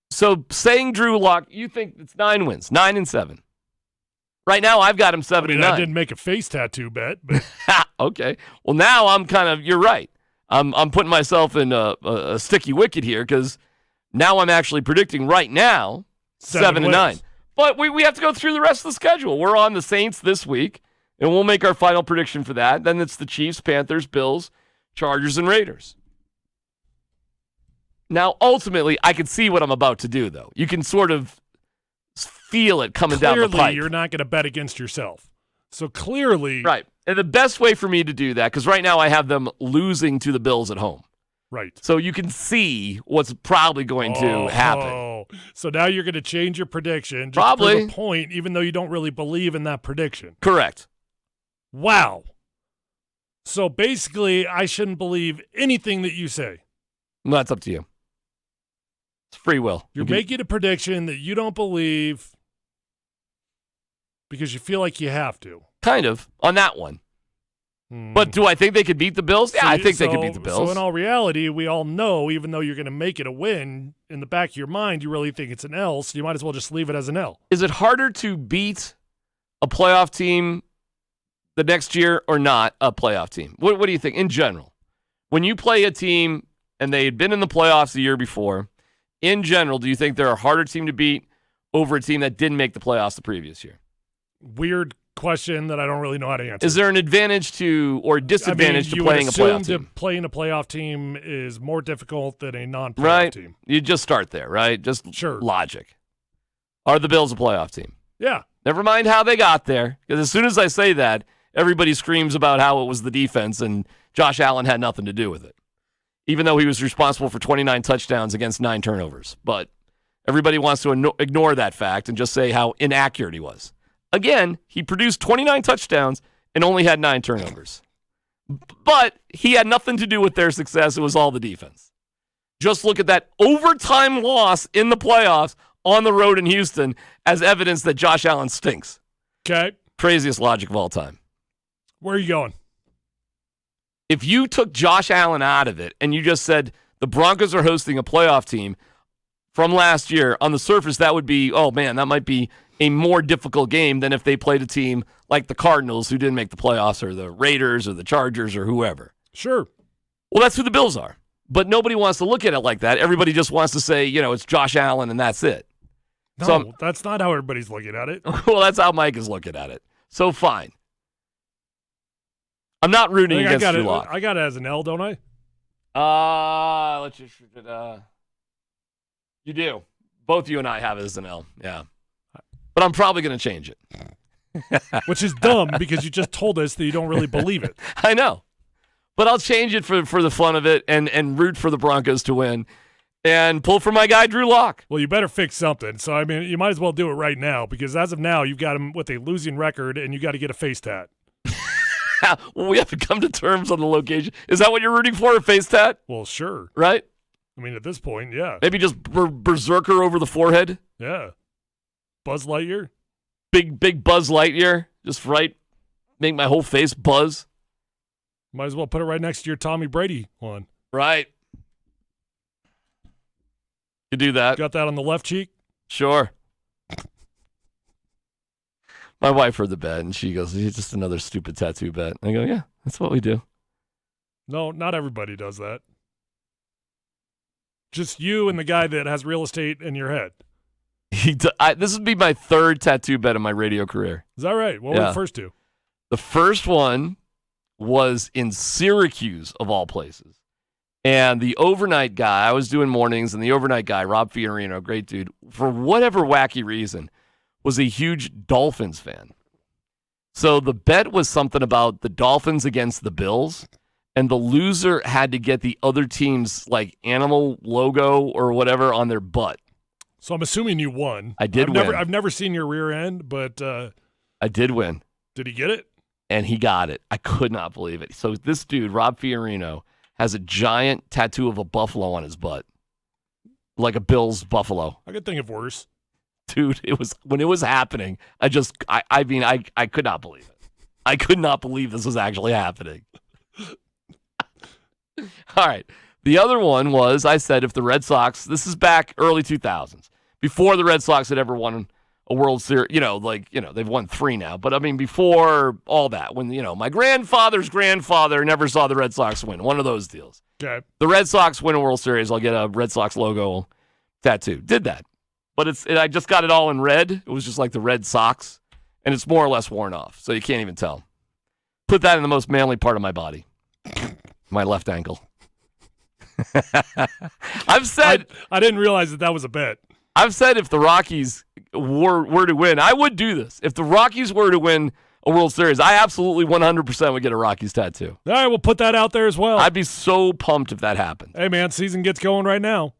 So saying Drew Lock, you think it's 9 wins, 9-7. Right now, I've got him 7-9. I didn't make a face tattoo bet, but okay. Well, now I'm you're right. I'm putting myself in a sticky wicket here because now I'm actually predicting right now 7-9. But we have to go through the rest of the schedule. We're on the Saints this week, and we'll make our final prediction for that. Then it's the Chiefs, Panthers, Bills, Chargers, and Raiders. Now, ultimately, I can see what I'm about to do, though. You can sort of feel it coming down the pipe. Clearly, you're not going to bet against yourself. So clearly... Right. And the best way for me to do that, because right now I have them losing to the Bills at home. Right. So you can see what's probably going to happen. So now you're going to change your prediction. Just probably. To prove a point, even though you don't really believe in that prediction. Correct. Wow. So basically, I shouldn't believe anything that you say. Well, that's up to you. It's free will. You're making a prediction that you don't believe because you feel like you have to. Kind of, on that one. But do I think they could beat the Bills? Yeah, I think they could beat the Bills. So in all reality, we all know, even though you're going to make it a win, in the back of your mind, you really think it's an L, so you might as well just leave it as an L. Is it harder to beat a playoff team the next year or not a playoff team? What do you think in general? When you play a team and they had been in the playoffs the year before, in general, do you think they're a harder team to beat over a team that didn't make the playoffs the previous year? Weird question that I don't really know how to answer. Is there an advantage to or disadvantage to playing a playoff team? Playing a playoff team is more difficult than a non-playoff team. You just start there, right? Just sure. Logic. Are the Bills a playoff team? Yeah. Never mind how they got there, because as soon as I say that, everybody screams about how it was the defense and Josh Allen had nothing to do with it, even though he was responsible for 29 touchdowns against 9 turnovers. But everybody wants to ignore that fact and just say how inaccurate he was. Again, he produced 29 touchdowns and only had 9 turnovers. But he had nothing to do with their success. It was all the defense. Just look at that overtime loss in the playoffs on the road in Houston as evidence that Josh Allen stinks. Okay. Craziest logic of all time. Where are you going? If you took Josh Allen out of it and you just said the Broncos are hosting a playoff team from last year, on the surface that would be, oh man, that might be a more difficult game than if they played a team like the Cardinals who didn't make the playoffs, or the Raiders or the Chargers or whoever. Sure. Well, that's who the Bills are. But nobody wants to look at it like that. Everybody just wants to say, it's Josh Allen and that's it. No, that's not how everybody's looking at it. Well, that's how Mike is looking at it. So fine. I'm not rooting against Drew Lock. I got it as an L, don't I? Let's just you do. Both you and I have it as an L. Yeah. But I'm probably going to change it. Which is dumb because you just told us that you don't really believe it. I know. But I'll change it for the fun of it and root for the Broncos to win and pull for my guy, Drew Lock. Well, you better fix something. So, I mean, you might as well do it right now because as of now, you've got him with a losing record and you got to get a face tat. Well, we have to come to terms on the location. Is that what you're rooting for, a face tat? Well, sure. Right? I mean, at this point, yeah. Maybe just berserker over the forehead? Yeah. Buzz Lightyear? Big Buzz Lightyear. Just right. Make my whole face buzz. Might as well put it right next to your Tommy Brady one. Right. You do that. Got that on the left cheek? Sure. My wife heard the bet, and she goes, it's just another stupid tattoo bet. I go, yeah, that's what we do. No, not everybody does that. Just you and the guy that has real estate in your head. This would be my 3rd tattoo bet in my radio career. Is that right? What were the first 2? The first one was in Syracuse, of all places. And the overnight guy, I was doing mornings, and the overnight guy, Rob Fiorino, great dude, for whatever wacky reason, was a huge Dolphins fan. So the bet was something about the Dolphins against the Bills, and the loser had to get the other team's animal logo or whatever on their butt. So I'm assuming you won. I did win. I've never seen your rear end, but I did win. Did he get it? And he got it. I could not believe it. So this dude, Rob Fiorino, has a giant tattoo of a buffalo on his butt, like a Bills buffalo. I could think of worse. Dude, when it was happening, I could not believe it. I could not believe this was actually happening. All right. The other one was, I said, if the Red Sox, this is back early 2000s, before the Red Sox had ever won a World Series, they've won 3 now, but I mean, before all that, when, my grandfather's grandfather never saw the Red Sox win, one of those deals. Okay. The Red Sox win a World Series, I'll get a Red Sox logo tattoo. Did that. But I just got it all in red. It was just like the Red Sox, and it's more or less worn off, so you can't even tell. Put that in the most manly part of my body, my left ankle. I've said I didn't realize that was a bet. I've said if the Rockies were to win, I would do this. If the Rockies were to win a World Series, I absolutely 100% would get a Rockies tattoo. All right, we'll put that out there as well. I'd be so pumped if that happened. Hey, man, season gets going right now.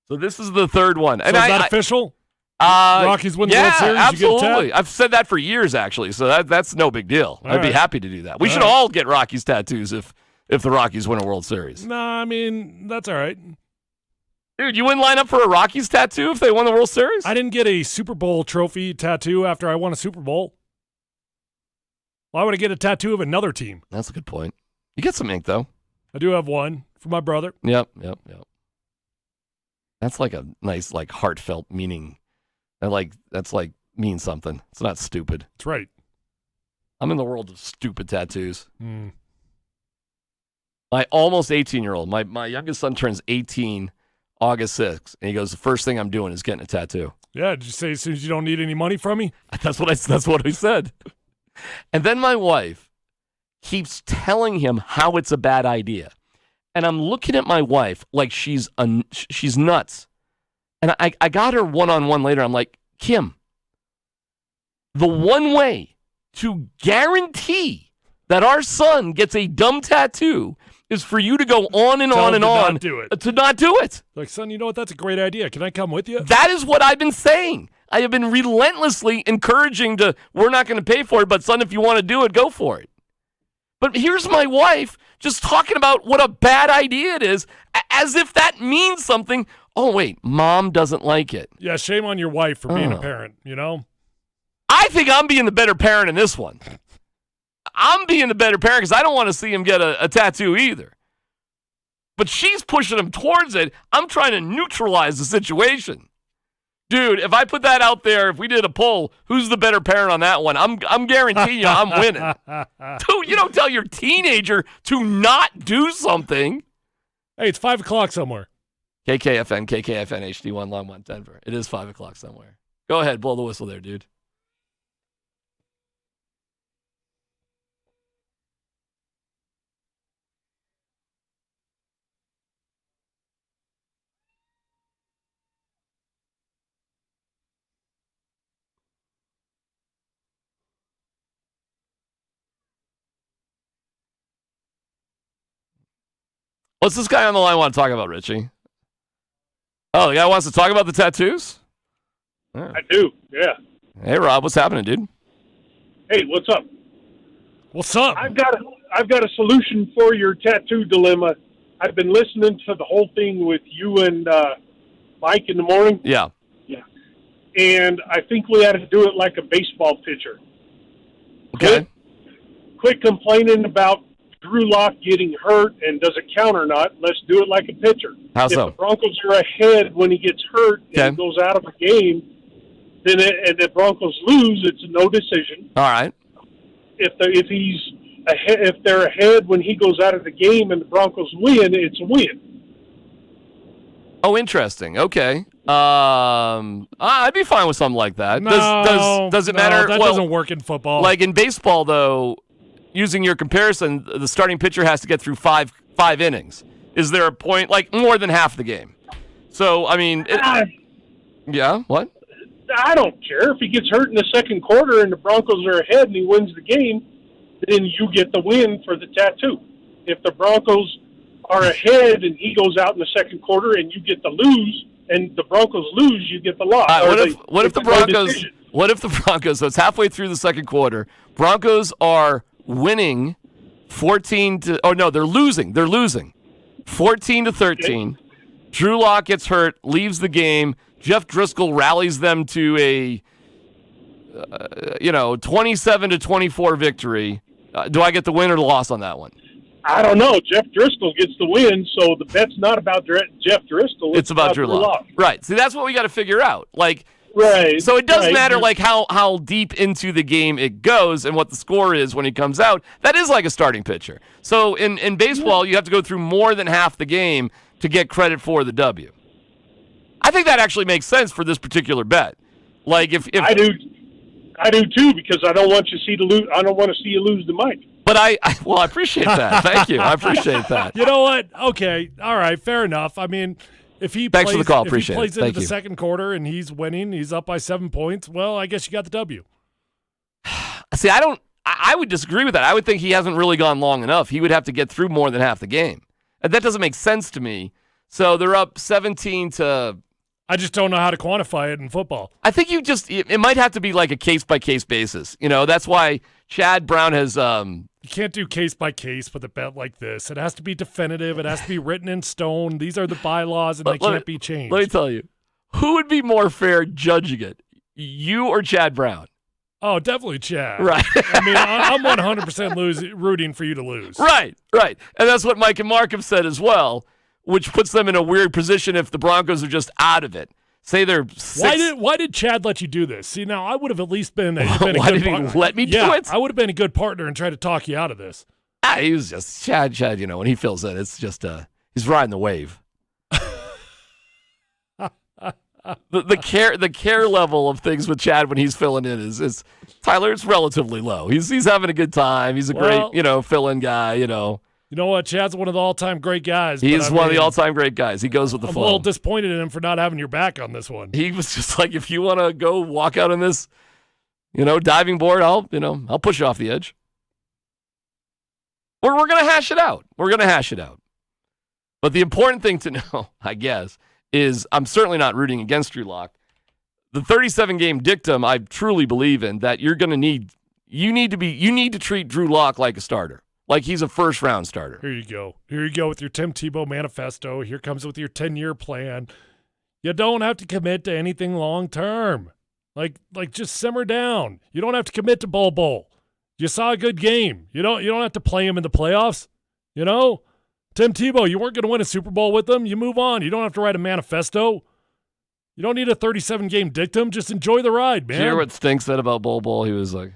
So this is the 3rd one. So is that official? Rockies win the World Series, absolutely. you get a tat? I've said that for years, actually, so that's no big deal. I'd be happy to do that. We should all get Rockies tattoos if the Rockies win a World Series. Nah, I mean, that's all right. Dude, you wouldn't line up for a Rockies tattoo if they won the World Series? I didn't get a Super Bowl trophy tattoo after I won a Super Bowl. Why would I get a tattoo of another team? That's a good point. You get some ink, though. I do have one for my brother. Yep. That's like a nice, like, heartfelt meaning. That's like means something. It's not stupid. That's right. I'm in the world of stupid tattoos. Mm. My almost 18-year-old, my youngest son turns 18 August 6th, and he goes, the first thing I'm doing is getting a tattoo. Yeah, did you say as soon as you don't need any money from me? That's what I said. And then my wife keeps telling him how it's a bad idea. And I'm looking at my wife like she's nuts. And I got her one-on-one later. I'm like, Kim, the one way to guarantee that our son gets a dumb tattoo is for you to go on and on and on to not do it. Like, son, you know what? That's a great idea. Can I come with you? That is what I've been saying. I have been relentlessly encouraging we're not going to pay for it, but son, if you want to do it, go for it. But here's my wife just talking about what a bad idea it is, as if that means something. Oh, wait, mom doesn't like it. Yeah, shame on your wife for being a parent, you know? I think I'm being the better parent in this one. I'm being the better parent because I don't want to see him get a tattoo either. But she's pushing him towards it. I'm trying to neutralize the situation. Dude, if I put that out there, if we did a poll, who's the better parent on that one? I'm guaranteeing you I'm winning. Dude, you don't tell your teenager to not do something. Hey, it's 5 o'clock somewhere. KKFN HD1 Longmont, Denver. It is 5 o'clock somewhere. Go ahead, blow the whistle there, dude. What's this guy on the line want to talk about, Richie? Oh, the guy wants to talk about the tattoos? Yeah. I do, yeah. Hey, Rob, what's happening, dude? Hey, what's up? What's up? I've got a solution for your tattoo dilemma. I've been listening to the whole thing with you and Mike in the morning. Yeah. Yeah. And I think we ought to do it like a baseball pitcher. Okay. Quit complaining about Drew Lock getting hurt and does it count or not. Let's do it like a pitcher. How if so? The Broncos are ahead when he gets hurt and goes out of a game, then and the Broncos lose, it's a no decision. All right. If they're ahead when he goes out of the game and the Broncos win, it's a win. Oh, interesting. Okay. I'd be fine with something like that. Does it matter? That doesn't work in football. Like in baseball, though, using your comparison, the starting pitcher has to get through five innings. Is there a point, like more than half the game? So, I mean, yeah, what? I don't care. If he gets hurt in the second quarter and the Broncos are ahead and he wins the game, then you get the win for the tattoo. If the Broncos are ahead and he goes out in the second quarter and you get the lose, and the Broncos lose, you get the loss. What if the Broncos, so it's halfway through the second quarter, Broncos are winning 14 to, oh no, they're losing 14 to 13. Okay. Drew Lock gets hurt, leaves the game. Jeff Driscoll rallies them to a 27 to 24 victory. Do I get the win or the loss on that one? I don't know. Jeff Driscoll gets the win, so the bet's not about Jeff Driscoll. It's about Drew Lock. Right. See, that's what we got to figure out. Like, right. So it does matter, like how deep into the game it goes and what the score is when he comes out. That is like a starting pitcher. So in baseball, you have to go through more than half the game to get credit for the W. I think that actually makes sense for this particular bet. Like if I do too, because I don't want you to see you lose to Mike. But I appreciate that. Thank you. I appreciate that. You know what? Okay. All right. Fair enough. I mean, if he Thanks for the call. If appreciate he plays it. into the second quarter and he's winning, he's up by 7 points, well, I guess you got the W. See, I would disagree with that. I would think he hasn't really gone long enough. He would have to get through more than half the game. And that doesn't make sense to me. So they're up 17 to I just don't know how to quantify it in football. I think it might have to be like a case-by-case basis. That's why Chad Brown has You can't do case by case with a bet like this. It has to be definitive. It has to be written in stone. These are the bylaws, and they can't be changed. Let me tell you, who would be more fair judging it, you or Chad Brown? Oh, definitely Chad. Right. I mean, I'm 100% rooting for you to lose. Right. And that's what Mike and Mark have said as well, which puts them in a weird position if the Broncos are just out of it. Say they're six. Why did Chad let you do this? See, now I would have at least been a Why good did he partner. let me do it? I would have been a good partner and tried to talk you out of this. He was just Chad, when he feels it, it's just he's riding the wave. The care level of things with Chad when he's filling in is Tyler, it's relatively low. He's having a good time. He's a great, fill-in guy, You know what? Chad's one of the all-time great guys. He's one of the all-time great guys. He goes with the flow. I'm a little disappointed in him for not having your back on this one. He was just like, if you want to go walk out on this, diving board, I'll push you off the edge. We're going to hash it out. But the important thing to know, I guess, is I'm certainly not rooting against Drew Lock. The 37-game dictum I truly believe in that you need to treat Drew Lock like a starter. Like he's a first-round starter. Here you go with your Tim Tebow manifesto. Here comes with your 10-year plan. You don't have to commit to anything long-term. Like just simmer down. You don't have to commit to Bowl. You saw a good game. You don't have to play him in the playoffs. Tim Tebow, you weren't going to win a Super Bowl with him. You move on. You don't have to write a manifesto. You don't need a 37-game dictum. Just enjoy the ride, man. Did you hear what Stink said about Bowl? He was like,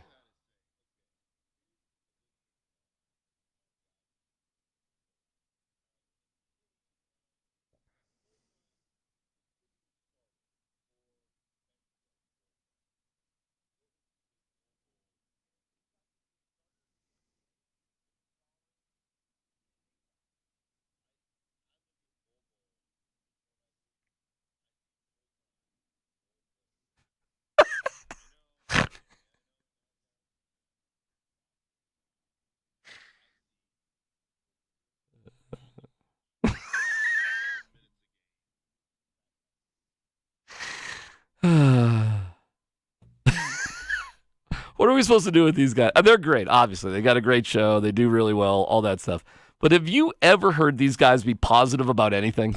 what are we supposed to do with these guys? They're great, obviously. They got a great show. They do really well, all that stuff. But have you ever heard these guys be positive about anything?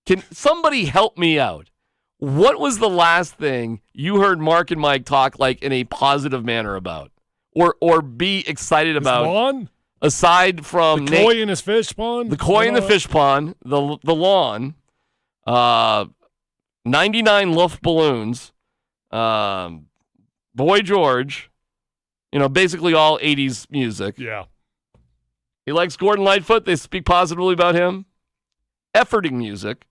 Can somebody help me out? What was the last thing you heard Mark and Mike talk like in a positive manner about? Or be excited about? Lawn? Aside from the koi in his fish pond? The koi in the fish pond, the lawn, 99 Luft balloons, Boy George, basically all 80s music. Yeah. He likes Gordon Lightfoot. They speak positively about him. Efforting music.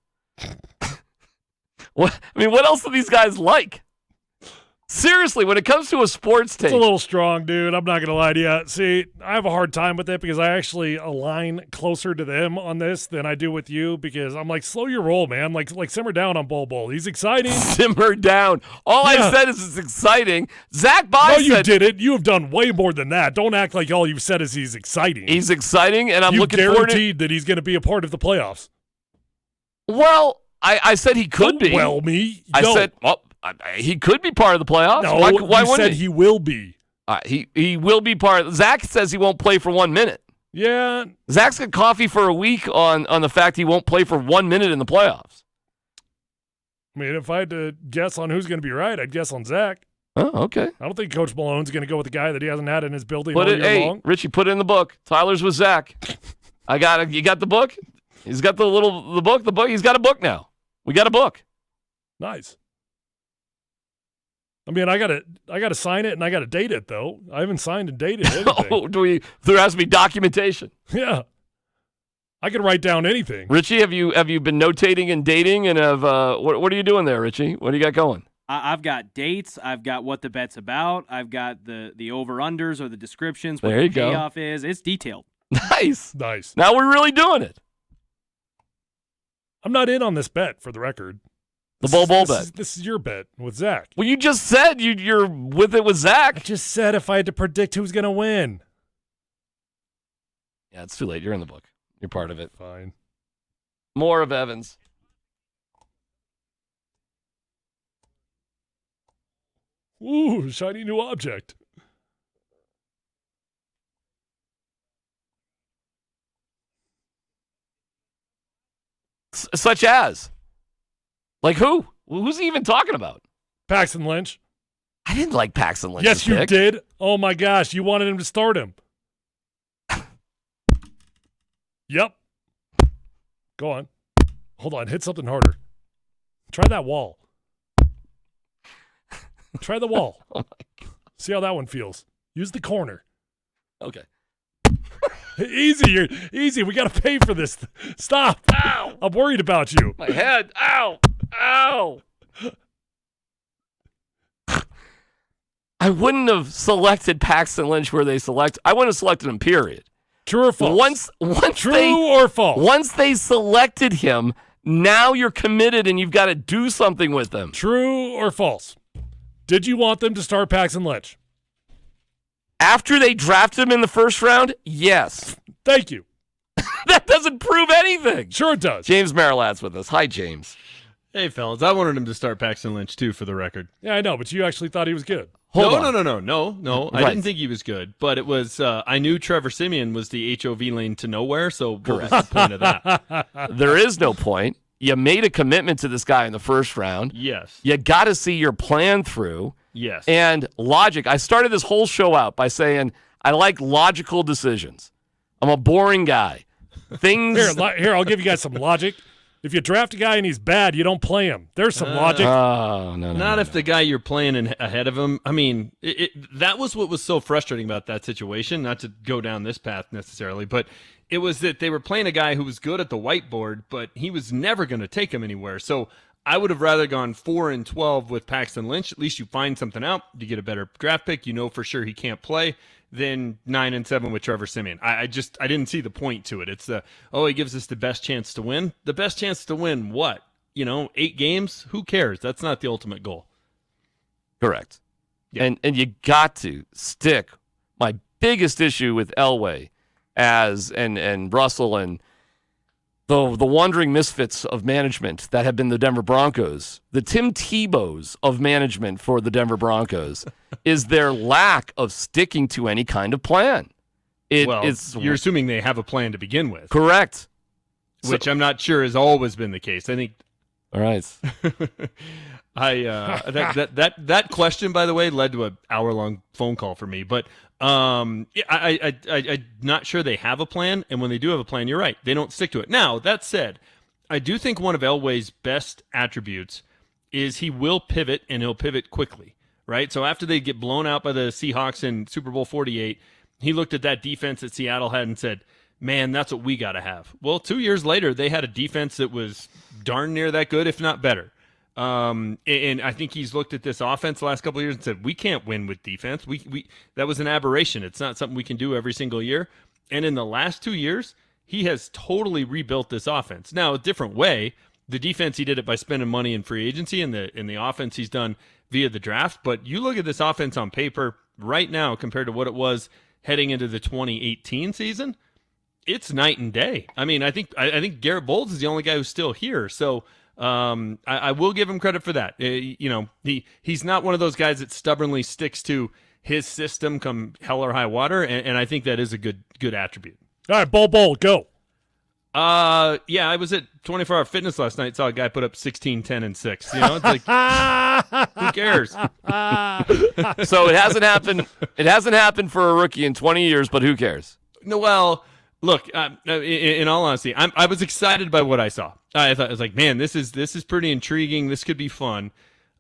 What else do these guys like? Seriously, when it comes to a sports take. It's a little strong, dude. I'm not going to lie to you. See, I have a hard time with it because I actually align closer to them on this than I do with you because I'm like, slow your roll, man. Like simmer down on Bowl. He's exciting. Simmer down. All I said is it's exciting. Zach By said. No, you didn't. You have done way more than that. Don't act like all you've said is he's exciting. He's exciting, and I'm looking forward to. You guaranteed that he's going to be a part of the playoffs. Well, I said he could be. Well, me. I said, he could be part of the playoffs. No, why you wouldn't said he will be. He will be part. Zach says he won't play for 1 minute. Yeah. Zach's got coffee for a week on the fact he won't play for 1 minute in the playoffs. I mean, if I had to guess on who's going to be right, I'd guess on Zach. Oh, okay. I don't think Coach Malone's going to go with the guy that he hasn't had in his building all year long. Richie, put it in the book. Tyler's with Zach. You got the book? He's got the book. He's got a book now. We got a book. Nice. I mean, I gotta sign it and I gotta date it though. I haven't signed and dated anything. There has to be documentation. Yeah, I can write down anything. Richie, have you been notating and dating? And what are you doing there, Richie? What do you got going? I've got dates. I've got what the bet's about. I've got the over-unders or the descriptions. What there you the payoff is. It's detailed. Nice. Now we're really doing it. I'm not in on this bet, for the record. The Bowl bet. This is your bet with Zach. Well, you just said you're with it with Zach. I just said if I had to predict who's going to win. Yeah, it's too late. You're in the book. You're part of it. Fine. More of Evans. Ooh, shiny new object. Such as? Like who? Who's he even talking about? Paxton Lynch. I didn't like Paxton Lynch. Yes, you did. Oh, my gosh. You wanted him to start him. Yep. Go on. Hold on. Hit something harder. Try that wall. Try the wall. Oh my God. See how that one feels. Use the corner. Okay. Easy. Easy. We got to pay for this. Stop. Ow. I'm worried about you. My head. Ow. Ow. I wouldn't have selected Paxton Lynch where they select. I wouldn't have selected him, period. True or false? Or false? Once they selected him, now you're committed and you've got to do something with him. True or false? Did you want them to start Paxton Lynch? After they drafted him in the first round, yes. Thank you. That doesn't prove anything. Sure it does. James Marilat's with us. Hi, James. Hey, fellas. I wanted him to start Paxton Lynch, too, for the record. Yeah, I know, but you actually thought he was good. No. I didn't think he was good, but it was. I knew Trevor Siemian was the HOV lane to nowhere, so what was the point of that? There is no point. You made a commitment to this guy in the first round. Yes. You got to see your plan through. Yes. And logic. I started this whole show out by saying I like logical decisions. I'm a boring guy. Things. Here, I'll give you guys some logic. If you draft a guy and he's bad, you don't play him. There's some logic. Oh, no. Not if the guy you're playing ahead of him. I mean, that was what was so frustrating about that situation. Not to go down this path necessarily, but it was that they were playing a guy who was good at the whiteboard, but he was never going to take him anywhere. So I would have rather gone 4-12 with Paxton Lynch. At least you find something out. You get a better draft pick. You know for sure he can't play. Than 9-7 with Trevor Siemian. I didn't see the point to it. It's he gives us the best chance to win. The best chance to win what? 8 games? Who cares? That's not the ultimate goal. Correct. Yeah. And you got to stick. My biggest issue with Elway and Russell and the wandering misfits of management that have been the Denver Broncos, the Tim Tebows of management for the Denver Broncos, is their lack of sticking to any kind of plan. You're assuming they have a plan to begin with. Correct. Which I'm not sure has always been the case. I think. All right. That question, by the way, led to an hour-long phone call for me. But I'm not sure they have a plan, and when they do have a plan, you're right, they don't stick to it. Now, that said, I do think one of Elway's best attributes is he will pivot, and he'll pivot quickly, right? So after they get blown out by the Seahawks in Super Bowl 48, he looked at that defense that Seattle had and said, man, that's what we got to have. Well, 2 years later, they had a defense that was darn near that good, if not better. And I think he's looked at this offense the last couple of years and said, we can't win with defense. We that was an aberration. It's not something we can do every single year. And in the last 2 years, he has totally rebuilt this offense. Now, a different way. The defense, he did it by spending money in free agency, and the offense he's done via the draft. But you look at this offense on paper right now compared to what it was heading into the 2018 season, it's night and day. I mean, I think Garrett Bowles is the only guy who's still here. So I will give him credit for that. He's not one of those guys that stubbornly sticks to his system come hell or high water, and I think that is a good attribute. All right, Bowl, go. Yeah, I was at 24 Hour Fitness last night. Saw a guy put up 16, 10, and 6. It's like, who cares? So it hasn't happened. It hasn't happened for a rookie in 20 years, but who cares? No, well, look. In all honesty, I was excited by what I saw. I was like, man, this is pretty intriguing. This could be fun.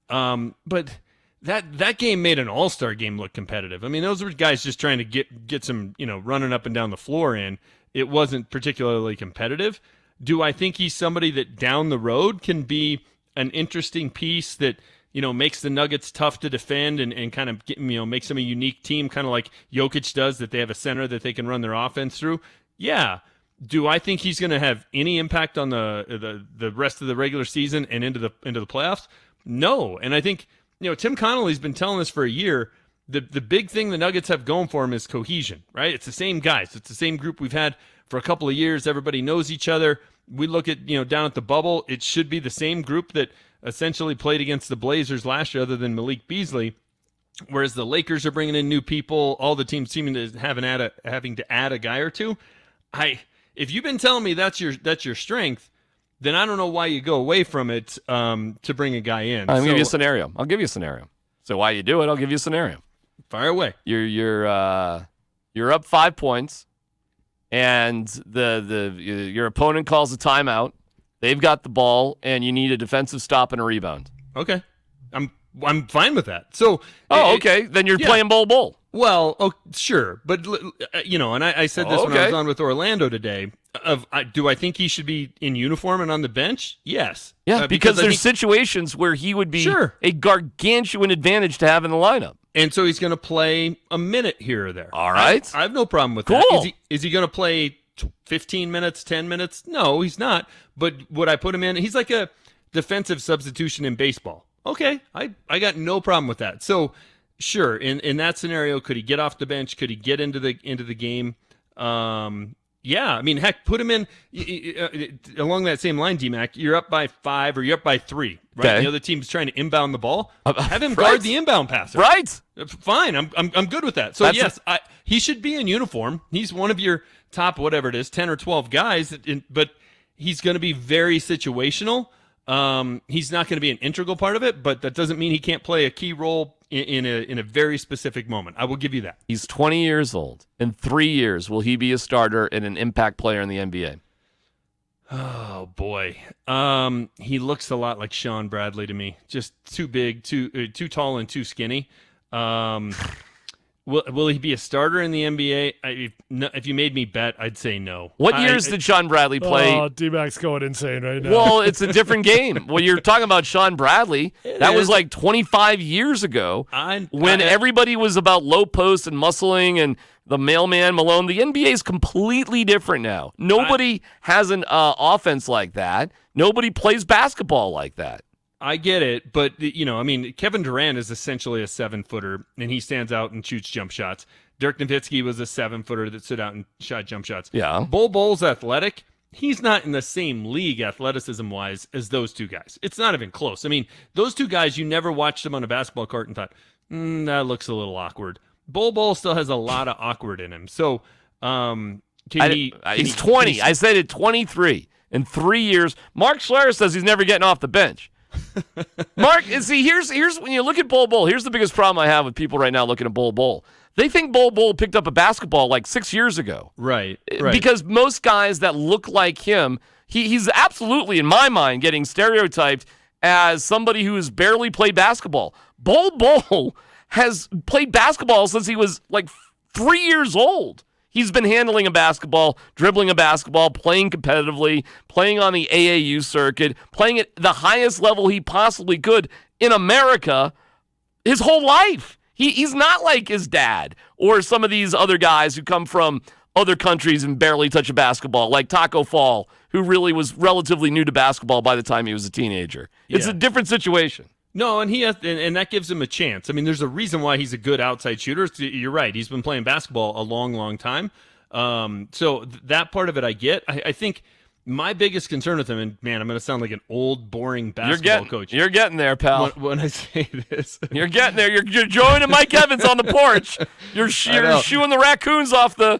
But that game made an all-star game look competitive. I mean, those were guys just trying to get some, running up and down the floor in. It wasn't particularly competitive. Do I think he's somebody that down the road can be an interesting piece that, makes the Nuggets tough to defend and kind of makes them a unique team, kind of like Jokic does, that they have a center that they can run their offense through? Yeah. Do I think he's going to have any impact on the rest of the regular season and into the playoffs? No. And I think, Tim Connolly's been telling us for a year. The big thing the Nuggets have going for them is cohesion, right? It's the same guys. It's the same group we've had for a couple of years. Everybody knows each other. We look at, down at the bubble, it should be the same group that essentially played against the Blazers last year other than Malik Beasley. whereas the Lakers are bringing in new people, all the teams seeming to having to add a guy or two. If you've been telling me that's your strength, then I don't know why you go away from it to bring a guy in. I'll give you a scenario. So why you do it, I'll give you a scenario. Fire away. You're up 5 points, and your opponent calls a timeout. They've got the ball, and you need a defensive stop and a rebound. Okay, I'm fine with that. So, okay, then you're playing bull. Well, sure, but and I said this when I was on with Orlando today. Do I think he should be in uniform and on the bench? Yes. Yeah, because there's situations where he would be a gargantuan advantage to have in the lineup. And so he's going to play a minute here or there. All right. I have no problem with that. Is he going to play 15 minutes, 10 minutes? No, he's not. But would I put him in? He's like a defensive substitution in baseball. Okay, I got no problem with that. So, sure, in that scenario, could he get off the bench? Could he get into the game? Yeah, I mean, heck, put him in along that same line, DMac. You're up by 5 or you're up by 3, right? Okay. The other team's trying to inbound the ball. Have him guard the inbound passer. Right. Fine, I'm good with that. So, he should be in uniform. He's one of your top, whatever it is, 10 or 12 guys, but he's going to be very situational. He's not going to be an integral part of it, but that doesn't mean he can't play a key role in a very specific moment. I will give you that. He's 20 years old. In 3 years, will he be a starter and an impact player in the NBA? Oh, boy. He looks a lot like Sean Bradley to me. Just too big, too tall, and too skinny. Will he be a starter in the NBA? If you made me bet, I'd say no. What years did Sean Bradley play? Oh, D-Mac's going insane right now. Well, it's a different game. Well, you're talking about Sean Bradley. That was like 25 years ago when everybody was about low post and muscling and the mailman Malone. The NBA is completely different now. Nobody has an offense like that. Nobody plays basketball like that. I get it, but, Kevin Durant is essentially a 7-footer, and he stands out and shoots jump shots. Dirk Nowitzki was a 7-footer that stood out and shot jump shots. Yeah. Bull's athletic. He's not in the same league athleticism-wise as those two guys. It's not even close. I mean, those two guys, you never watched them on a basketball court and thought, that looks a little awkward. Bull still has a lot of awkward in him. So, he's 20. I said at 23 in 3 years. Mark Schlereth says he's never getting off the bench. Mark, see, here's when you look at Bull. Here's the biggest problem I have with people right now looking at Bull. They think Bull picked up a basketball like 6 years ago. Right. Because most guys that look like him, he's absolutely, in my mind, getting stereotyped as somebody who has barely played basketball. Bull has played basketball since he was like 3 years old. He's been handling a basketball, dribbling a basketball, playing competitively, playing on the AAU circuit, playing at the highest level he possibly could in America his whole life. He's not like his dad or some of these other guys who come from other countries and barely touch a basketball, like Taco Fall, who really was relatively new to basketball by the time he was a teenager. It's a different situation. No, and and that gives him a chance. I mean, there's a reason why he's a good outside shooter. You're right. He's been playing basketball a long, long time. So that part of it I get. I think my biggest concern with him, and man, I'm going to sound like an old, boring basketball coach. You're getting there, pal. When I say this. You're getting there. You're joining Mike Evans on the porch. You're shooing the raccoons off the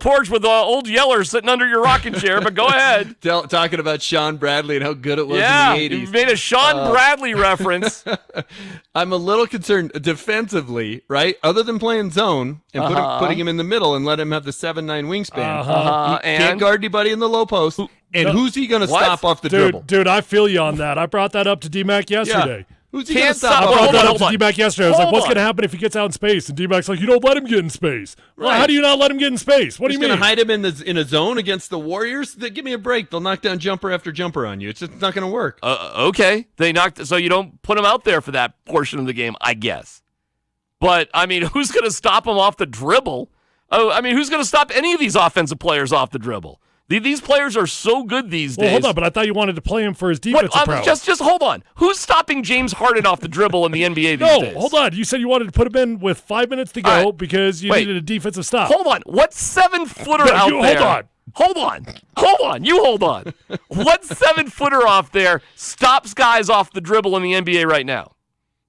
porch with old Yeller sitting under your rocking chair, but go ahead. Talking about Sean Bradley and how good it was in the 80s. You made a Sean Bradley reference. I'm a little concerned defensively, right? Other than playing zone and putting him in the middle and let him have the 7'9" wingspan. He can't guard anybody in the low post. Who's he going to stop off the dribble? Dude, I feel you on that. I brought that up to DMac yesterday. Yeah. Who's he going to stop? I brought that up to DMac yesterday. I was like, what's going to happen if he gets out in space? And DMac's like, you don't let him get in space. Right. Well, how do you not let him get in space? What do you mean? Going to hide him in a zone against the Warriors? Give me a break. They'll knock down jumper after jumper on you. It's just not going to work. Okay. So you don't put him out there for that portion of the game, I guess. But, I mean, who's going to stop him off the dribble? Who's going to stop any of these offensive players off the dribble? These players are so good these days. Well, hold on, but I thought you wanted to play him for his defensive prowess. Just hold on. Who's stopping James Harden off the dribble in the NBA these days? No, hold on. You said you wanted to put him in with 5 minutes to go because you needed a defensive stop. Hold on. What 7-footer out there? Hold on. You hold on. What 7-footer off there stops guys off the dribble in the NBA right now?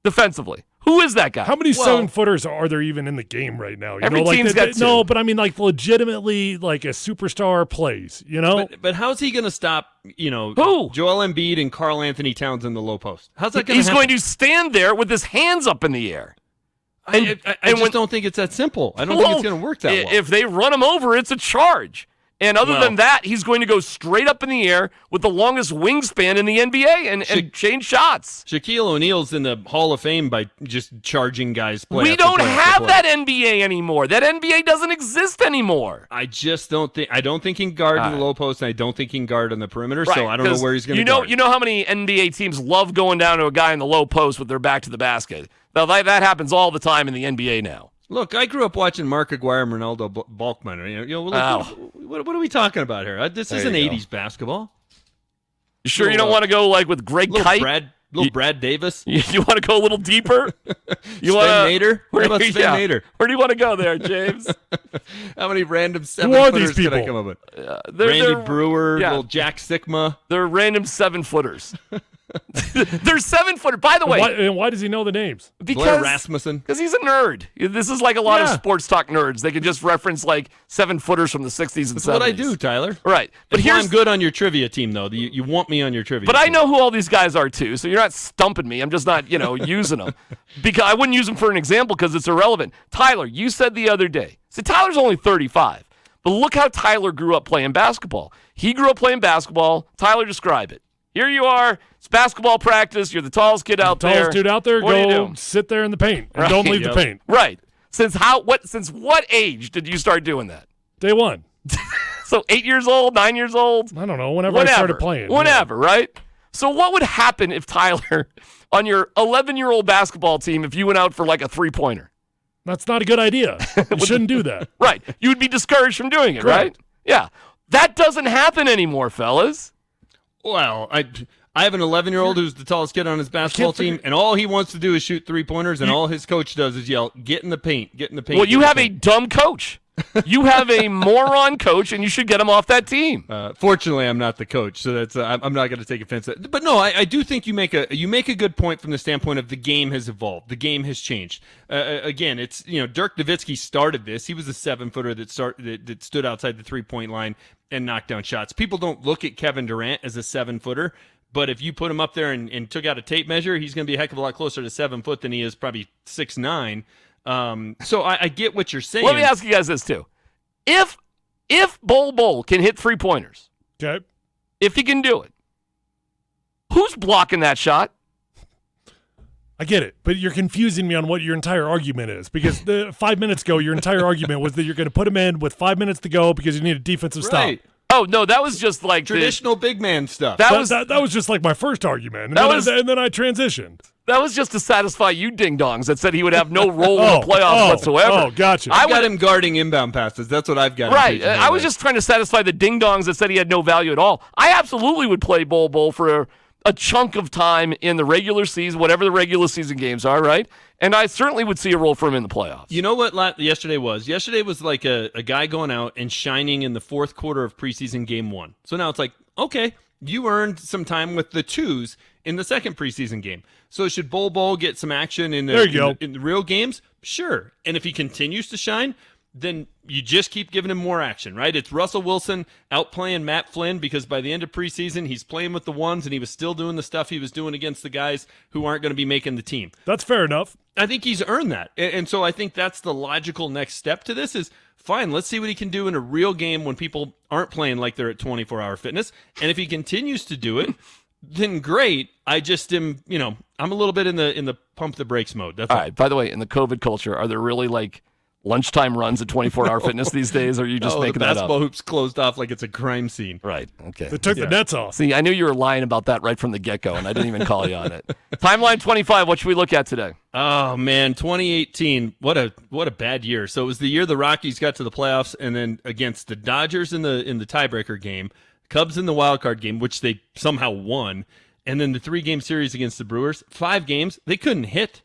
Defensively. Who is that guy? How many 7-footers are there even in the game right now? Every team's got two. No, but I mean, like, legitimately, like, a superstar plays, you know? But how's he going to stop, Who? Joel Embiid and Karl Anthony Towns in the low post? How's that going to He's happen? going to stand there with his hands up in the air. I just don't think it's that simple. I don't think it's going to work that well. If they run him over, it's a charge. And other than that, he's going to go straight up in the air with the longest wingspan in the NBA and change shots. Shaquille O'Neal's in the Hall of Fame by just charging guys. We don't have that NBA anymore. That NBA doesn't exist anymore. I just don't think. I don't think he can guard in the low post, and I don't think he can guard on the perimeter. Right, so I don't know where he's going to guard. You know how many NBA teams love going down to a guy in the low post with their back to the basket. Now that happens all the time in the NBA now. Look, I grew up watching Mark Aguirre and Ronaldo Balkman. What are we talking about here? This isn't 80s basketball. You sure you don't want to go like with Greg Kite? Brad Davis. You want to go a little deeper? Sven Nader? What about Sven Nader? Where do you want to go there, James? How many random 7-footers can I come up with? Randy Brewer, little Jack Sikma. They're random 7-footers. They're 7-footer. By the way, and why does he know the names? Blair Rasmussen. Because he's a nerd. This is like a lot of sports talk nerds. They can just reference like 7-footers from the 60s and 70s. That's what I do, Tyler. Right. But I'm good on your trivia team, though. You want me on your trivia But team. I know who all these guys are, too, so you're not stumping me. I'm just not, using them. Because I wouldn't use them for an example because it's irrelevant. Tyler, you said the other day. See, Tyler's only 35. But look how Tyler grew up playing basketball. He grew up playing basketball. Tyler, describe it. Here you are. It's basketball practice. You're the tallest kid out there. Tallest dude out there. What Go sit there in the paint and don't leave the paint. Right. Since what age did you start doing that? Day one. So 8 years old, 9 years old? I don't know. Whenever I started playing. Whenever, right? So what would happen if Tyler, on your 11-year-old basketball team, if you went out for like a three-pointer? That's not a good idea. You shouldn't do that. Right. You would be discouraged from doing it, right? Yeah. That doesn't happen anymore, fellas. Well, I have an 11-year-old who's the tallest kid on his basketball team, and all he wants to do is shoot three-pointers, and all his coach does is yell, get in the paint, get in the paint. Well, you have a dumb coach. You have a moron coach, and you should get him off that team. Fortunately, I'm not the coach, so that's I'm not going to take offense to that. But no, I do think you make a good point from the standpoint of the game has evolved. The game has changed. Again, it's Dirk Nowitzki started this. He was a 7-footer that stood outside the 3-point line and knocked down shots. People don't look at Kevin Durant as a 7-footer, but if you put him up there and took out a tape measure, he's going to be a heck of a lot closer to 7 foot than he is probably 6'9". So I get what you're saying. Let me ask you guys this too: if Bol can hit 3-pointers, okay, if he can do it, who's blocking that shot? I get it, but you're confusing me on what your entire argument is, because 5 minutes ago, your entire argument was that you're going to put him in with 5 minutes to go because you need a defensive stop. Oh, no, that was just like traditional big man stuff. That was just like my first argument, and then I transitioned. That was just to satisfy you ding-dongs that said he would have no role in the playoffs whatsoever. Oh, gotcha. I got him guarding inbound passes. That's what I've got. Right. I was just trying to satisfy the ding-dongs that said he had no value at all. I absolutely would play Bol for a chunk of time in the regular season, whatever the regular season games are, right? And I certainly would see a role for him in the playoffs. You know what yesterday was? Yesterday was like a guy going out and shining in the fourth quarter of preseason game 1. So now it's like, okay, you earned some time with the twos in the second preseason game. So should Bol get some action in the real games? Sure. And if he continues to shine, then you just keep giving him more action, right? It's Russell Wilson outplaying Matt Flynn because by the end of preseason, he's playing with the ones and he was still doing the stuff he was doing against the guys who aren't going to be making the team. That's fair enough. I think he's earned that. And so I think that's the logical next step to this is, fine, let's see what he can do in a real game when people aren't playing like they're at 24-hour fitness. And if he continues to do it, then great. I just am, I'm a little bit in the pump the brakes mode. That's all right. By the way, in the COVID culture, are there really like lunchtime runs at 24-hour fitness these days, or are you just making that up? The basketball hoop's closed off like it's a crime scene. Right. Okay. They took the nets off. See, I knew you were lying about that right from the get-go, and I didn't even call you on it. Timeline 25, what should we look at today? Oh, man, 2018, what a bad year. So it was the year the Rockies got to the playoffs, and then against the Dodgers in the tiebreaker game, Cubs in the wild card game, which they somehow won, and then the 3-game series against the Brewers. 5 games, they couldn't hit.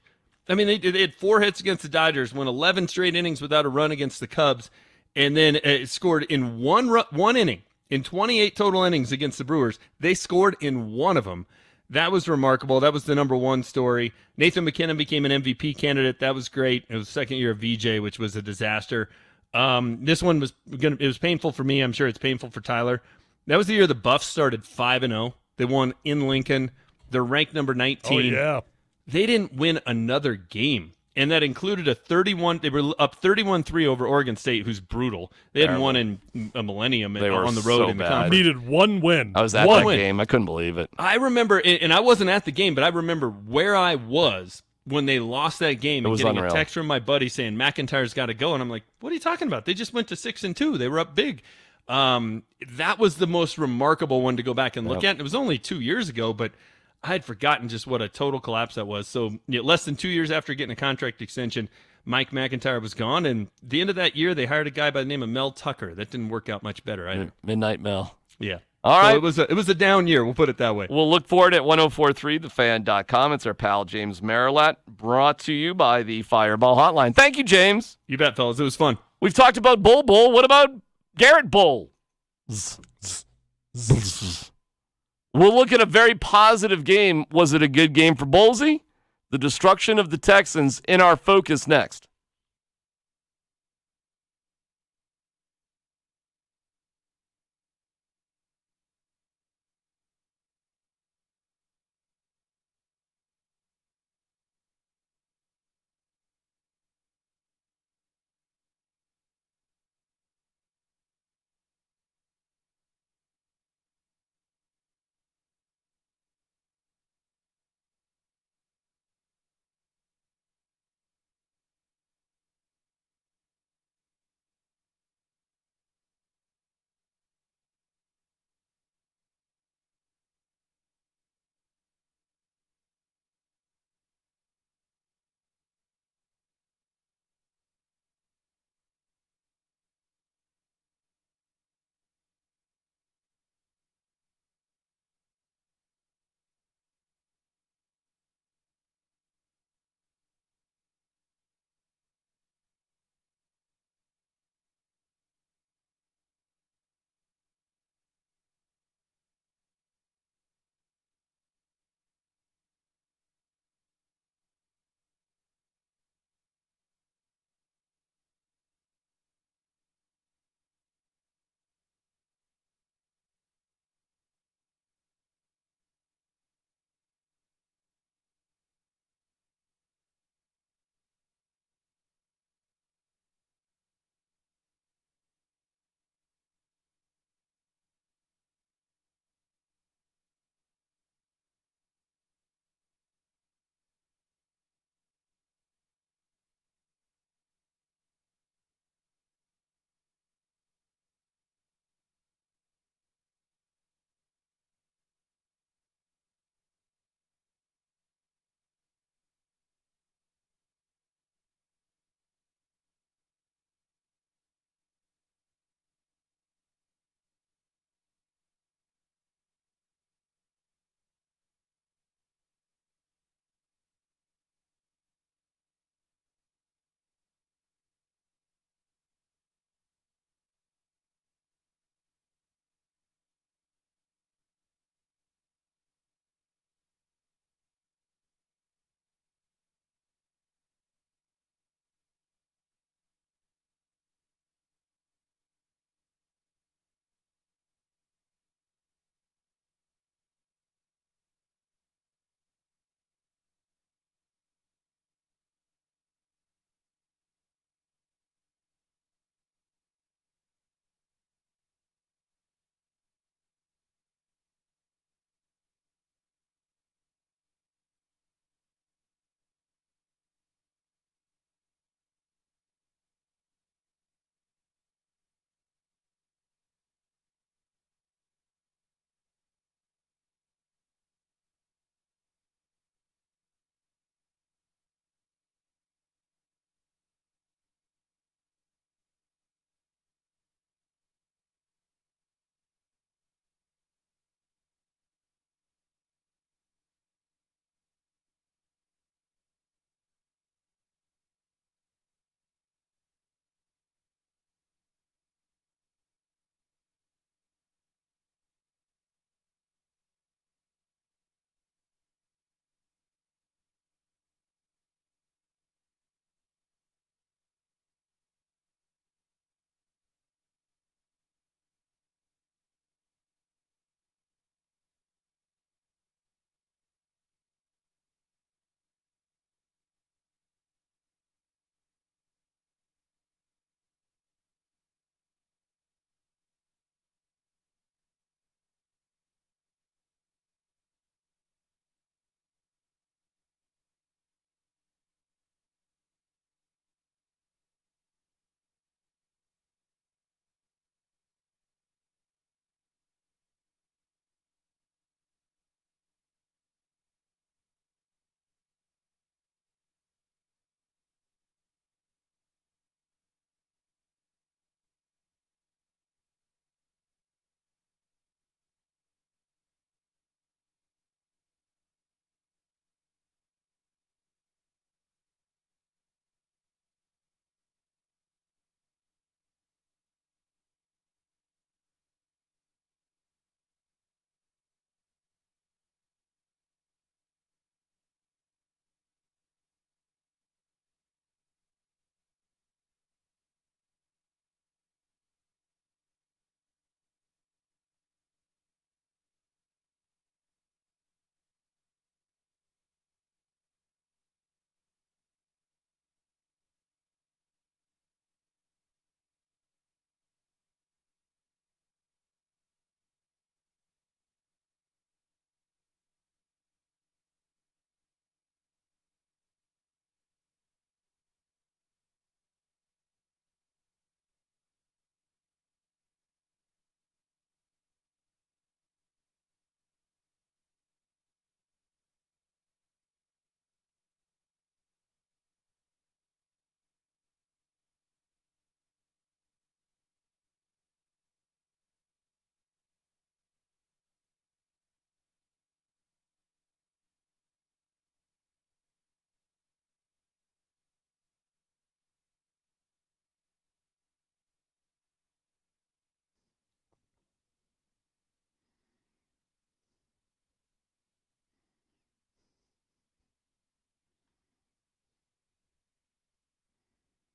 I mean, they had 4 hits against the Dodgers, went 11 straight innings without a run against the Cubs, and then scored in one inning. In 28 total innings against the Brewers, they scored in one of them. That was remarkable. That was the number one story. Nathan McKinnon became an MVP candidate. That was great. It was the second year of VJ, which was a disaster. This one it was painful for me. I'm sure it's painful for Tyler. That was the year the Buffs started 5-0. They won in Lincoln. They're ranked number 19. Oh, yeah. They didn't win another game. And that included they were up 31-3 over Oregon State, who's brutal. They hadn't won in a millennium They were on the road so in the bad. conference. Needed one win. I was at that game. I couldn't believe it. I remember, and I wasn't at the game, but I remember where I was when they lost that game and getting unreal. a text from my buddy saying McIntyre's got to go. And I'm like, what are you talking about? They just went to 6-2. They were up big. That was the most remarkable one to go back and look at. It was only 2 years ago, but I had forgotten just what a total collapse that was. So less than 2 years after getting a contract extension, Mike McIntyre was gone. And at the end of that year, they hired a guy by the name of Mel Tucker. That didn't work out much better either. Midnight Mel. Yeah. All right. It was a down year. We'll put it that way. We'll look for it at 1043thefan.com. It's our pal James Marilat, brought to you by the Fireball Hotline. Thank you, James. You bet, fellas. It was fun. We've talked about Bull. What about Garrett Bull? We'll look at a very positive game. Was it a good game for Bullsy? The destruction of the Texans in our focus next.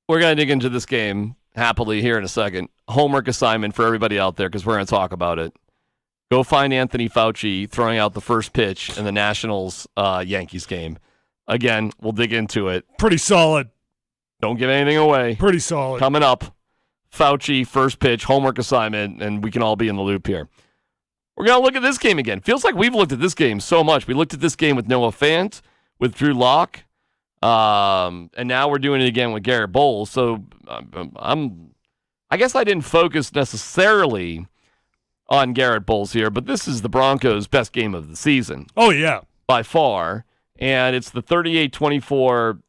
We're going to dig into this game happily here in a second. Homework assignment for everybody out there because we're going to talk about it. Go find Anthony Fauci throwing out the first pitch in the Nationals-Yankees game. Again, we'll dig into it. Pretty solid. Don't give anything away. Pretty solid. Coming up, Fauci, first pitch, homework assignment, and we can all be in the loop here. We're going to look at this game again. Feels like we've looked at this game so much. We looked at this game with Noah Fant, with Drew Lock, and now we're doing it again with Garrett Bowles. So I guess I didn't focus necessarily on Garrett Bowles here, but this is the Broncos' best game of the season. Oh, yeah. By far. And it's the 38-24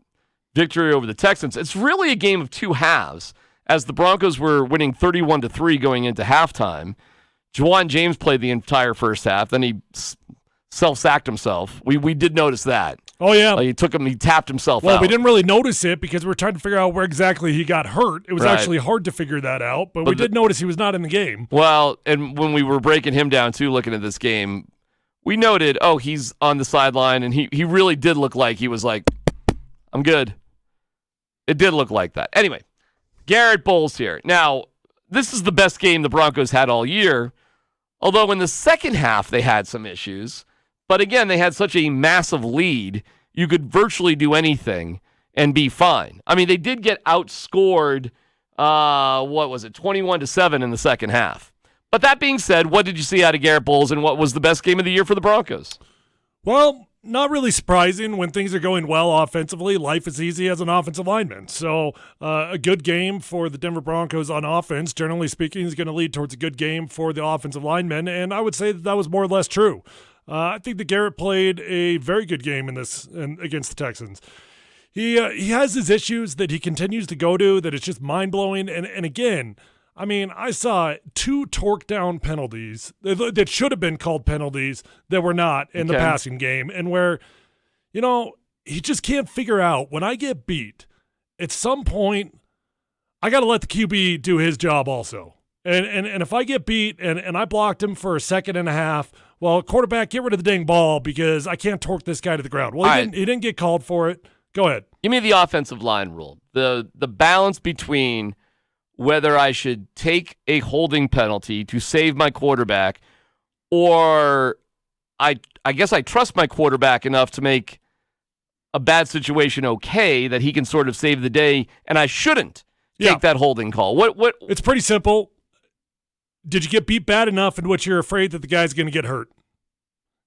victory over the Texans. It's really a game of two halves, as the Broncos were winning 31-3 going into halftime. Juwan James played the entire first half. Then he self-sacked himself. We did notice that. Oh, yeah. He tapped himself out. Well, we didn't really notice it because we were trying to figure out where exactly he got hurt. It was actually hard to figure that out, but we did notice he was not in the game. Well, and when we were breaking him down, too, looking at this game, we noted, he's on the sideline, and he really did look like he was like, I'm good. It did look like that. Anyway, Garrett Bowles here. Now, this is the best game the Broncos had all year, although in the second half they had some issues. But again, they had such a massive lead, you could virtually do anything and be fine. I mean, they did get outscored, 21-7 in the second half. But that being said, what did you see out of Garrett Bowles, and what was the best game of the year for the Broncos? Well, not really surprising. When things are going well offensively, life is easy as an offensive lineman. So a good game for the Denver Broncos on offense, generally speaking, is going to lead towards a good game for the offensive linemen, and I would say that was more or less true. I think that Garrett played a very good game against the Texans. He has his issues that he continues to go to that it's just mind-blowing. And again, I mean, I saw 2 torque down penalties that should have been called penalties that were not in the passing game, and where, he just can't figure out when I get beat, at some point, I got to let the QB do his job also. And if I get beat and I blocked him for a second and a half, well, quarterback, get rid of the dang ball because I can't torque this guy to the ground. Well, he didn't get called for it. Go ahead. Give me the offensive line rule. The balance between whether I should take a holding penalty to save my quarterback, or I guess I trust my quarterback enough to make a bad situation okay, that he can sort of save the day, and I shouldn't take that holding call. What? It's pretty simple. Did you get beat bad enough in which you're afraid that the guy's going to get hurt?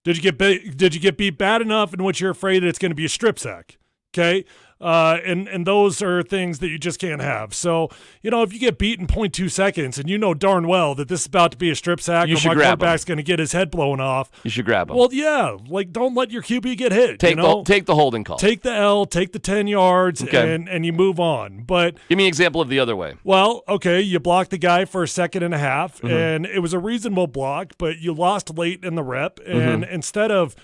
Did you get beat bad enough in which you're afraid that it's going to be a strip sack? Okay? And those are things that you just can't have. So, if you get beat in 0.2 seconds and you know darn well that this is about to be a strip sack or my quarterback's going to get his head blown off. You should grab him. Well, yeah. Don't let your QB get hit. Take the holding call. Take the L, take the 10 yards, and you move on. But give me an example of the other way. Well, okay, you blocked the guy for a second and a half, and it was a reasonable block, but you lost late in the rep, and instead of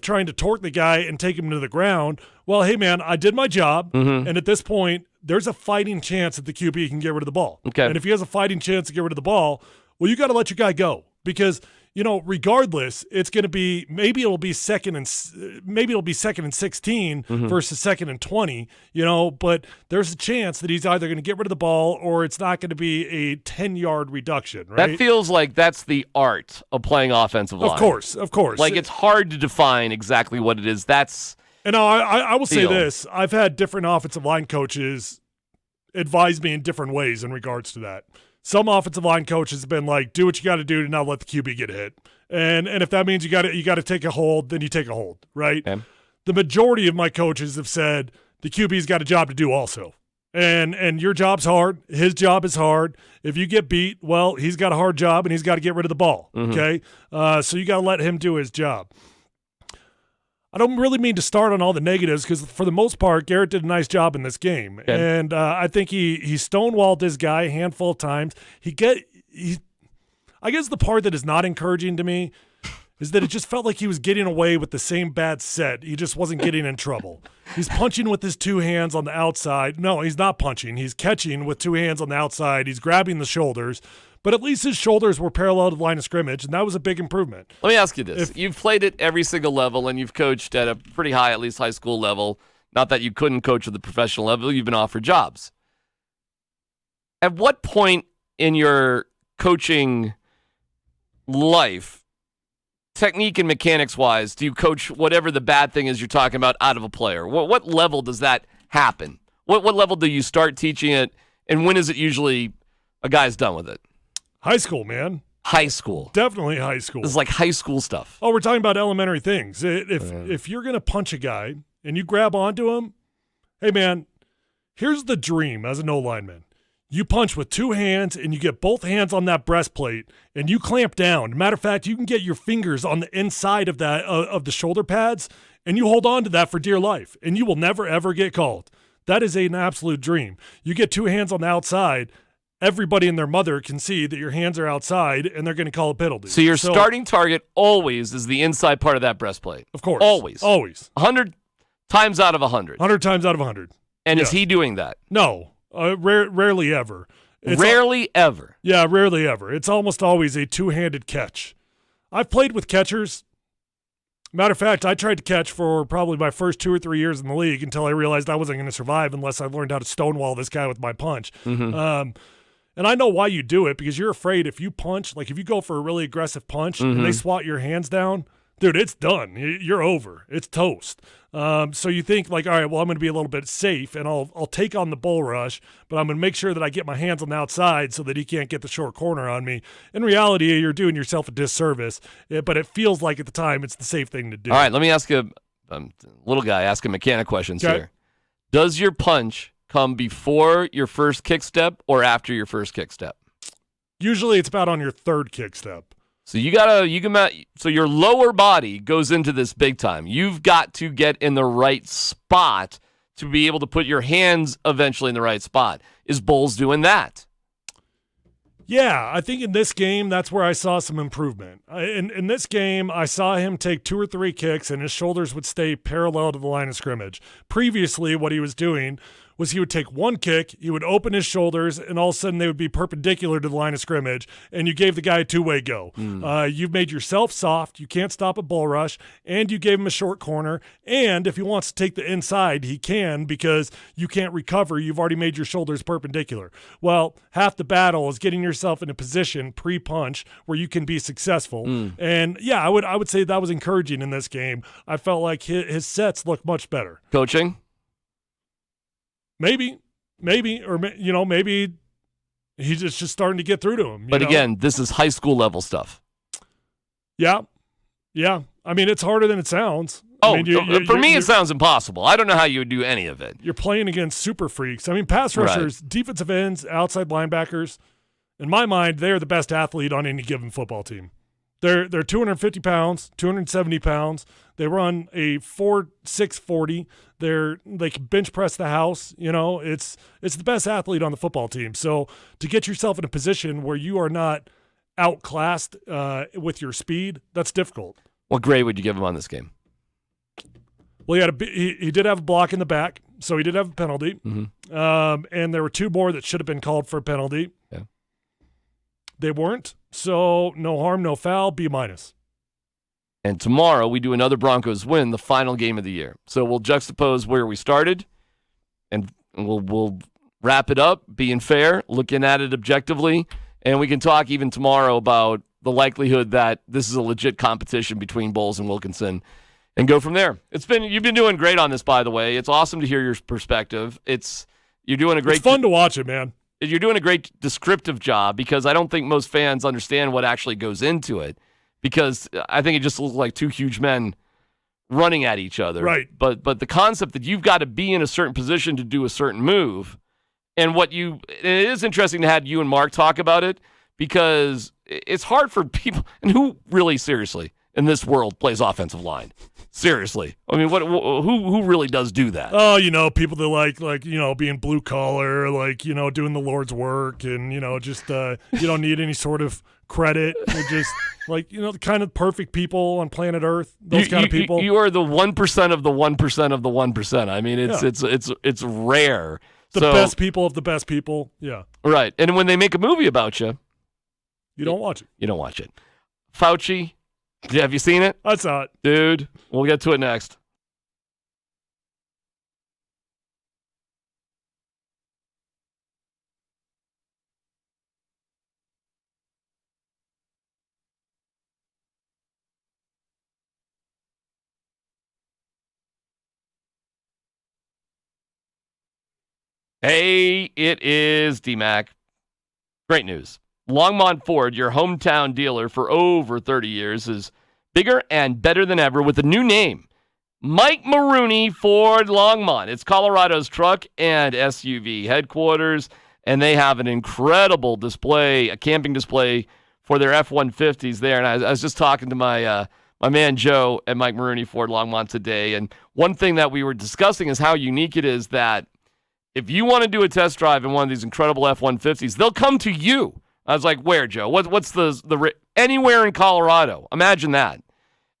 trying to torque the guy and take him to the ground, well, hey, man, I did my job, and at this point, there's a fighting chance that the QB can get rid of the ball. Okay. And if he has a fighting chance to get rid of the ball, well, you got to let your guy go because, regardless, it's going to be maybe it'll be second and 16 versus second and 20, but there's a chance that he's either going to get rid of the ball or it's not going to be a 10-yard reduction, right? That feels like that's the art of playing offensive line. Of course. Like it's hard to define exactly what it is. And I will say this. I've had different offensive line coaches advise me in different ways in regards to that. Some offensive line coaches have been like, do what you got to do to not let the QB get hit. And if that means you got to take a hold, then you take a hold, right? Okay. The majority of my coaches have said the QB's got a job to do also. And your job's hard. His job is hard. If you get beat, well, he's got a hard job and he's got to get rid of the ball, okay? So you got to let him do his job. I don't really mean to start on all the negatives because for the most part, Garrett did a nice job in this game. Okay. And I think he stonewalled this guy a handful of times. I guess the part that is not encouraging to me is that it just felt like he was getting away with the same bad set. He just wasn't getting in trouble. He's punching with his 2 hands on the outside. No, he's not punching. He's catching with 2 hands on the outside. He's grabbing the shoulders. But at least his shoulders were parallel to the line of scrimmage, and that was a big improvement. Let me ask you this. You've played at every single level, and you've coached at a pretty high, at least high school level. Not that you couldn't coach at the professional level. You've been offered jobs. At what point in your coaching life, technique and mechanics-wise, do you coach whatever the bad thing is you're talking about out of a player? What level does that happen? What level do you start teaching it, and when is it usually a guy's done with it? High school, man. High school. Definitely high school. This is like high school stuff. Oh, we're talking about elementary things. If you're going to punch a guy and you grab onto him, hey, man, here's the dream as an O-lineman. You punch with two hands and you get both hands on that breastplate and you clamp down. Matter of fact, you can get your fingers on the inside of that of the shoulder pads and you hold on to that for dear life and you will never, ever get called. That is an absolute dream. You get two hands on the outside, everybody and their mother can see that your hands are outside and they're going to call a penalty. So your starting target always is the inside part of that breastplate. Of course. Always. 100 times out of 100. 100 times out of 100. And Yeah. is he doing that? No. Rarely ever. Rarely ever. Yeah, rarely ever. It's almost always a two-handed catch. I've played with catchers. Matter of fact, I tried to catch for probably my first 2 or 3 years in the league until I realized I wasn't going to survive unless I learned how to stonewall this guy with my punch. Mm-hmm. And I know why you do it, because you're afraid if you punch, like if you go for a really aggressive punch and they swat your hands down, dude, it's done. You're over. It's toast. So you think like, all right, well, I'm going to be a little bit safe and I'll take on the bull rush, but I'm going to make sure that I get my hands on the outside so that he can't get the short corner on me. In reality, you're doing yourself a disservice, but it feels like at the time it's the safe thing to do. All right, let me ask a little guy asking mechanic questions Okay. here. Does your punch come before your first kick step or after your first kick step? Usually it's about on your third kick step. So so your lower body goes into this big time. You've got to get in the right spot to be able to put your hands eventually in the right spot. Is Bowles doing that? Yeah, I think in this game, that's where I saw some improvement. In this game, I saw him take 2 or 3 kicks and his shoulders would stay parallel to the line of scrimmage. Previously, what he was doing was he would take one kick, he would open his shoulders, and all of a sudden they would be perpendicular to the line of scrimmage, and you gave the guy a two-way go. You've made yourself soft, you can't stop a bull rush, and you gave him a short corner, and if he wants to take the inside, he can because you can't recover. You've already made your shoulders perpendicular. Well, half the battle is getting yourself in a position pre-punch where you can be successful. And, yeah, I would say that was encouraging in this game. I felt like his sets looked much better. Coaching? Maybe, or maybe he's just starting to get through to him. But again, this is high school level stuff. Yeah. I mean, it's harder than it sounds. Oh, I mean, for me, it sounds impossible. I don't know how you would do any of it. You're playing against super freaks. I mean, pass rushers, defensive ends, outside linebackers. In my mind, they're the best athlete on any given football team. They're 250 pounds, 270 pounds. They run a 4.6 40. They can bench press the house. It's the best athlete on the football team. So to get yourself in a position where you are not outclassed with your speed, that's difficult. What grade would you give him on this game? Well, he did have a block in the back, so he did have a penalty. And there were 2 more that should have been called for a penalty. Yeah. They weren't. So no harm, no foul, B-. And tomorrow we do another Broncos win, the final game of the year. So we'll juxtapose where we started, and we'll wrap it up, being fair, looking at it objectively, and we can talk even tomorrow about the likelihood that this is a legit competition between Bowles and Wilkinson, and go from there. You've been doing great on this, by the way. It's awesome to hear your perspective. You're doing a great. It's fun to watch it, man. You're doing a great descriptive job because I don't think most fans understand what actually goes into it, because I think it just looks like 2 huge men running at each other. Right. But the concept that you've got to be in a certain position to do a certain move, and it is interesting to have you and Mark talk about it, because it's hard for people, and who really seriously in this world plays offensive line? Seriously. I mean, who really does do that? Oh, people that like being blue collar, doing the Lord's work, and just you don't need any sort of credit. You're just the kind of perfect people on planet Earth. Those kind of people. You are the 1% of the 1% of the 1%. I mean, it's rare. The best people of the best people. Yeah. Right. And when they make a movie about you, you don't watch it. You don't watch it. Fauci, have you seen it? I saw it. Dude, we'll get to it next. Hey, it is DMac. Great news. Longmont Ford, your hometown dealer for over 30 years, is bigger and better than ever with a new name. Mike Maroney Ford Longmont. It's Colorado's truck and SUV headquarters, and they have an incredible display, a camping display for their F-150s there. And I was just talking to my man Joe at Mike Maroney Ford Longmont today, and one thing that we were discussing is how unique it is that if you want to do a test drive in one of these incredible F-150s, they'll come to you. I was like, where, Joe? What's the anywhere in Colorado? Imagine that.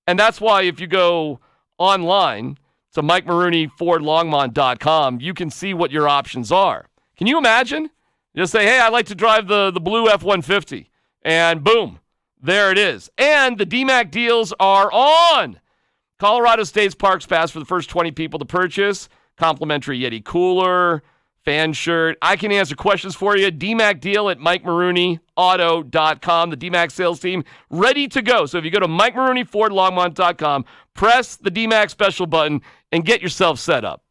And that's why if you go online to MikeMaroneyFordLongmont.com, you can see what your options are. Can you imagine? Just say, hey, I'd like to drive the blue F-150. And boom, there it is. And the DMac deals are on. Colorado State's Parks Pass for the first 20 people to purchase. Complimentary Yeti cooler, fan shirt. I can answer questions for you. DMac deal at MikeMaroneyAuto.com. The DMac sales team ready to go. So if you go to MikeMaroneyFordLongmont.com, press the DMac special button and get yourself set up.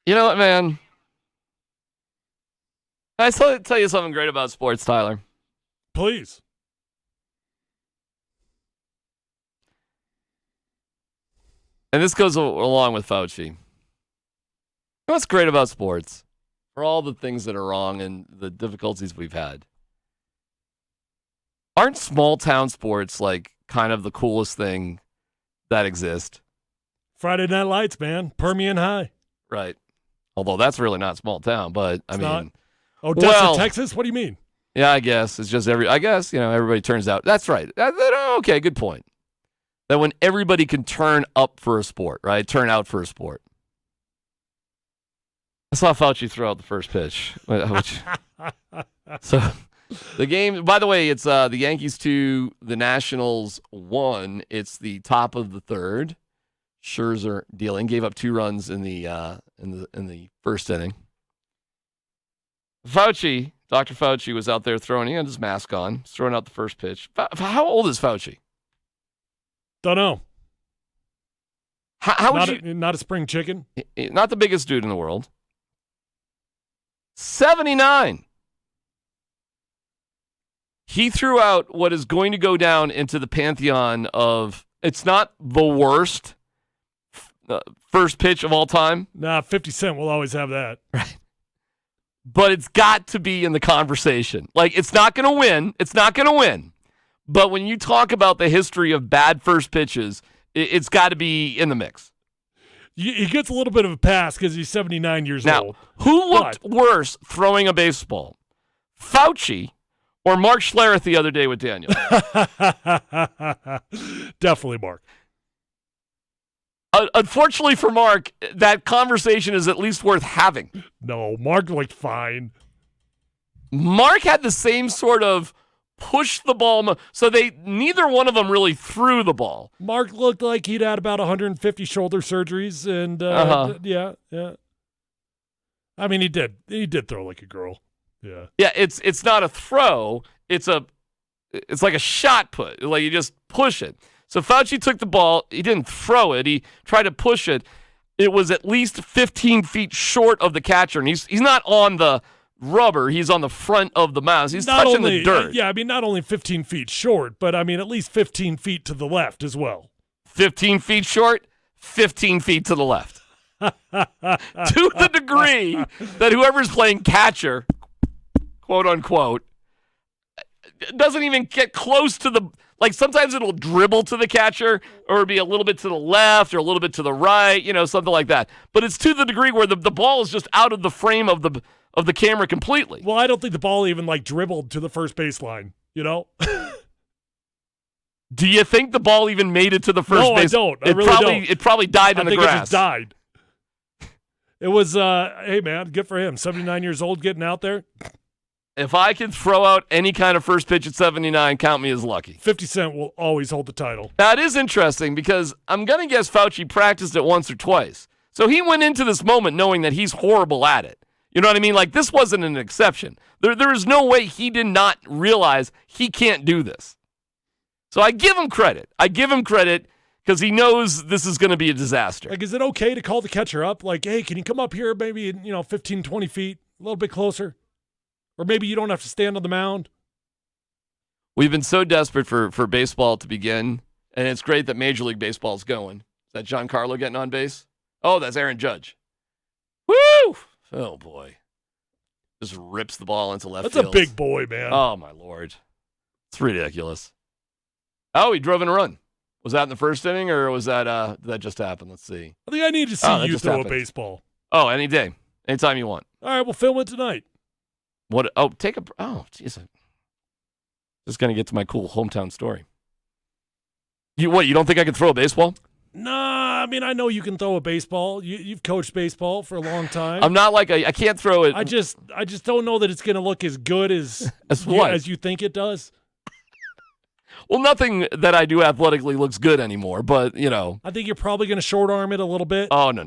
You know what, man? Can I tell you something great about sports, Tyler? Please. And this goes along with Fauci. You know what's great about sports? For all the things that are wrong and the difficulties we've had. Aren't small town sports like kind of the coolest thing that exists? Friday Night Lights, man. Permian High. Right. Although that's really not small town, but I mean. Not. Odessa, Texas? What do you mean? Yeah, I guess. It's just everybody turns out. That's right. Okay, good point. That when everybody can turn up for a sport, right? Turn out for a sport. I saw Fauci throw out the first pitch. So the game, by the way, it's the Yankees 2, the Nationals 1. It's the top of the third. Scherzer dealing, gave up 2 runs in the first inning. Dr. Fauci was out there throwing. He had his mask on, throwing out the first pitch. How old is Fauci? Don't know. How would you? Not a spring chicken. Not the biggest dude in the world. 79. He threw out what is going to go down into the pantheon of. It's not the worst first pitch of all time. Nah, 50 Cent will always have that. Right. But it's got to be in the conversation. Like, it's not going to win. It's not going to win. But when you talk about the history of bad first pitches, it's got to be in the mix. He gets a little bit of a pass because he's 79 years now, old. Who looked worse throwing a baseball? Fauci or Mark Schlereth the other day with Daniel? Definitely Mark. Unfortunately for Mark, that conversation is at least worth having. No, Mark looked fine. Mark had the same sort of push the ball. So neither one of them really threw the ball. Mark looked like he'd had about 150 shoulder surgeries, and yeah. I mean, he did throw like a girl. Yeah. Yeah, it's not a throw. It's like a shot put. Like you just push it. So Fauci took the ball. He didn't throw it. He tried to push it. It was at least 15 feet short of the catcher, and he's not on the rubber. He's on the front of the mound. He's not touching the dirt. Yeah, I mean, not only 15 feet short, but I mean at least 15 feet to the left as well. 15 feet short, 15 feet to the left. To the degree that whoever's playing catcher, quote unquote, doesn't even get close to the. Like sometimes it'll dribble to the catcher or be a little bit to the left or a little bit to the right, something like that. But it's to the degree where the ball is just out of the frame of the camera completely. Well, I don't think the ball even dribbled to the first baseline, Do you think the ball even made it to the first base? No, I don't. I really don't. It probably died in the grass. I think it just died. It was, hey, man, good for him. 79 years old getting out there. If I could throw out any kind of first pitch at 79, count me as lucky. 50 Cent will always hold the title. Now, it is interesting because I'm going to guess Fauci practiced it once or twice. So he went into this moment knowing that he's horrible at it. You know what I mean? Like, this wasn't an exception. There is no way he did not realize he can't do this. So I give him credit. Because he knows this is going to be a disaster. Like, is it okay to call the catcher up? Like, hey, can you come up here maybe, 15, 20 feet, a little bit closer? Or maybe you don't have to stand on the mound. We've been so desperate for baseball to begin, and it's great that Major League Baseball is going. Is that Giancarlo getting on base? Oh, that's Aaron Judge. Woo! Oh, boy. Just rips the ball into left field. That's a big boy, man. Oh, my Lord. It's ridiculous. Oh, he drove in a run. Was that in the first inning, or was that did that just happen? Let's see. I think I need to see you throw a baseball. Oh, any day. Anytime you want. All right, we'll film it tonight. What? Oh, jeez. Just going to get to my cool hometown story. You don't think I can throw a baseball? Nah, I mean, I know you can throw a baseball. You've coached baseball for a long time. I'm not like I can't throw it. I just don't know that it's going to look as good as you think it does. Well, nothing that I do athletically looks good anymore, but, I think you're probably going to short arm it a little bit. Oh, no.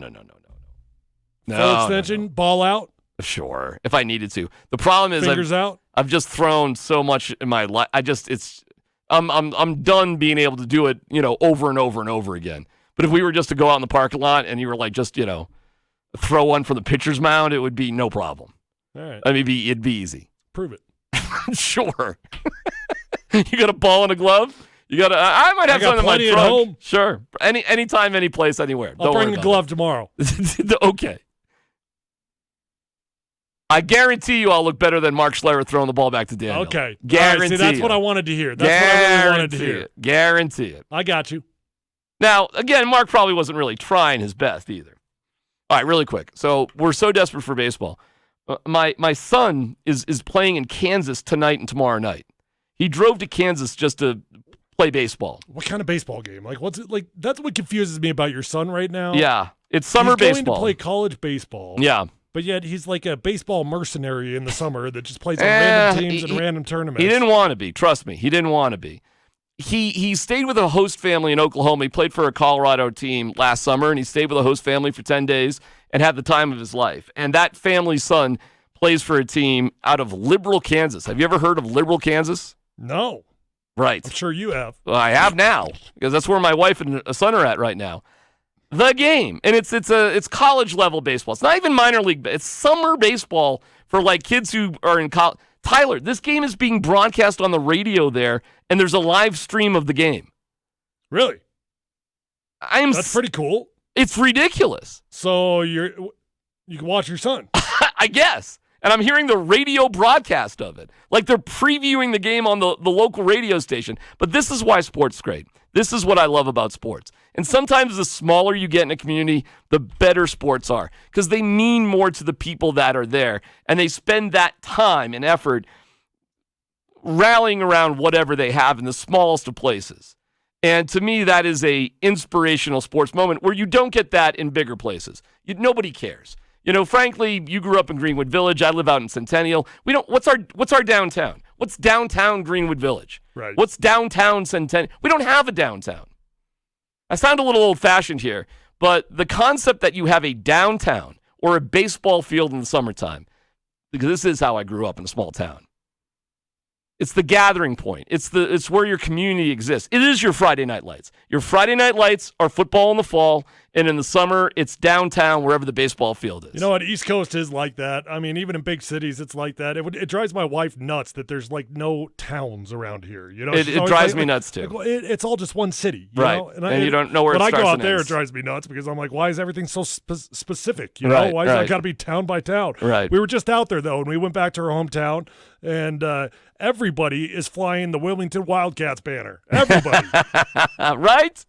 Full extension, ball out. Sure, if I needed to. The problem is fingers out. I've just thrown so much in my life. I'm done being able to do it, over and over and over again. But if we were just to go out in the parking lot and you were like just, throw one from the pitcher's mound, it would be no problem. All right. I mean, it'd be easy. Prove it. Sure. You got a ball and a glove? You got I might have something in my plenty trunk. at home. Sure. Anytime, any place, anywhere. I'll Don't bring worry a about glove tomorrow. it. Okay. I guarantee you I'll look better than Mark Schlereth throwing the ball back to Daniel. Okay. Guarantee All right, see, that's you. what I wanted to hear. That's what I really wanted to hear. It. Guarantee it. I got you. Now, again, Mark probably wasn't really trying his best either. All right, really quick. So we're so desperate for baseball. My son is playing in Kansas tonight and tomorrow night. He drove to Kansas just to play baseball. What kind of baseball game? Like, what's it like? That's what confuses me about your son right now. Yeah, it's summer he's baseball. going to play college baseball. Yeah. But yet he's like a baseball mercenary in the summer that just plays on random teams and random tournaments. He didn't want to be. Trust me, he didn't want to be. He stayed with a host family in Oklahoma. He played for a Colorado team last summer, and he stayed with a host family for 10 days and had the time of his life. And that family's son plays for a team out of Liberal, Kansas. Have you ever heard of Liberal, Kansas? No. Right. I'm sure you have. Well, I have now, because that's where my wife and a son are at right now. The game, and it's college level baseball. It's not even minor league. It's summer baseball for like kids who are in college. Tyler, this game is being broadcast on the radio there, and there's a live stream of the game. Really? That's pretty cool. It's ridiculous. So you can watch your son. I guess. And I'm hearing the radio broadcast of it. Like they're previewing the game on the local radio station. But this is why sports is great. This is what I love about sports. And sometimes the smaller you get in a community, the better sports are. Because they mean more to the people that are there. And they spend that time and effort rallying around whatever they have in the smallest of places. And to me, that is a inspirational sports moment where you don't get that in bigger places. Nobody cares. You know, frankly, you grew up in Greenwood Village. I live out in Centennial. We don't. What's our downtown? What's downtown Greenwood Village? Right. What's downtown Centennial? We don't have a downtown. I sound a little old-fashioned here, but the concept that you have a downtown or a baseball field in the summertime, because this is how I grew up in a small town. It's the gathering point. It's where your community exists. It is your Friday night lights. Your Friday night lights are football in the fall, and in the summer, it's downtown wherever the baseball field is. You know what? East Coast is like that. I mean, even in big cities, it's like that. It drives my wife nuts that there's like no towns around here. You know, it drives me nuts too. It's all just one city, you right? know? And you don't know where. When it I starts go out and there, ends. it drives me nuts because I'm like, why is everything so specific? You know, Right, why is right. it got to be town by town? Right. We were just out there though, and we went back to our hometown, and everybody is flying the Wilmington Wildcats banner. Everybody, right?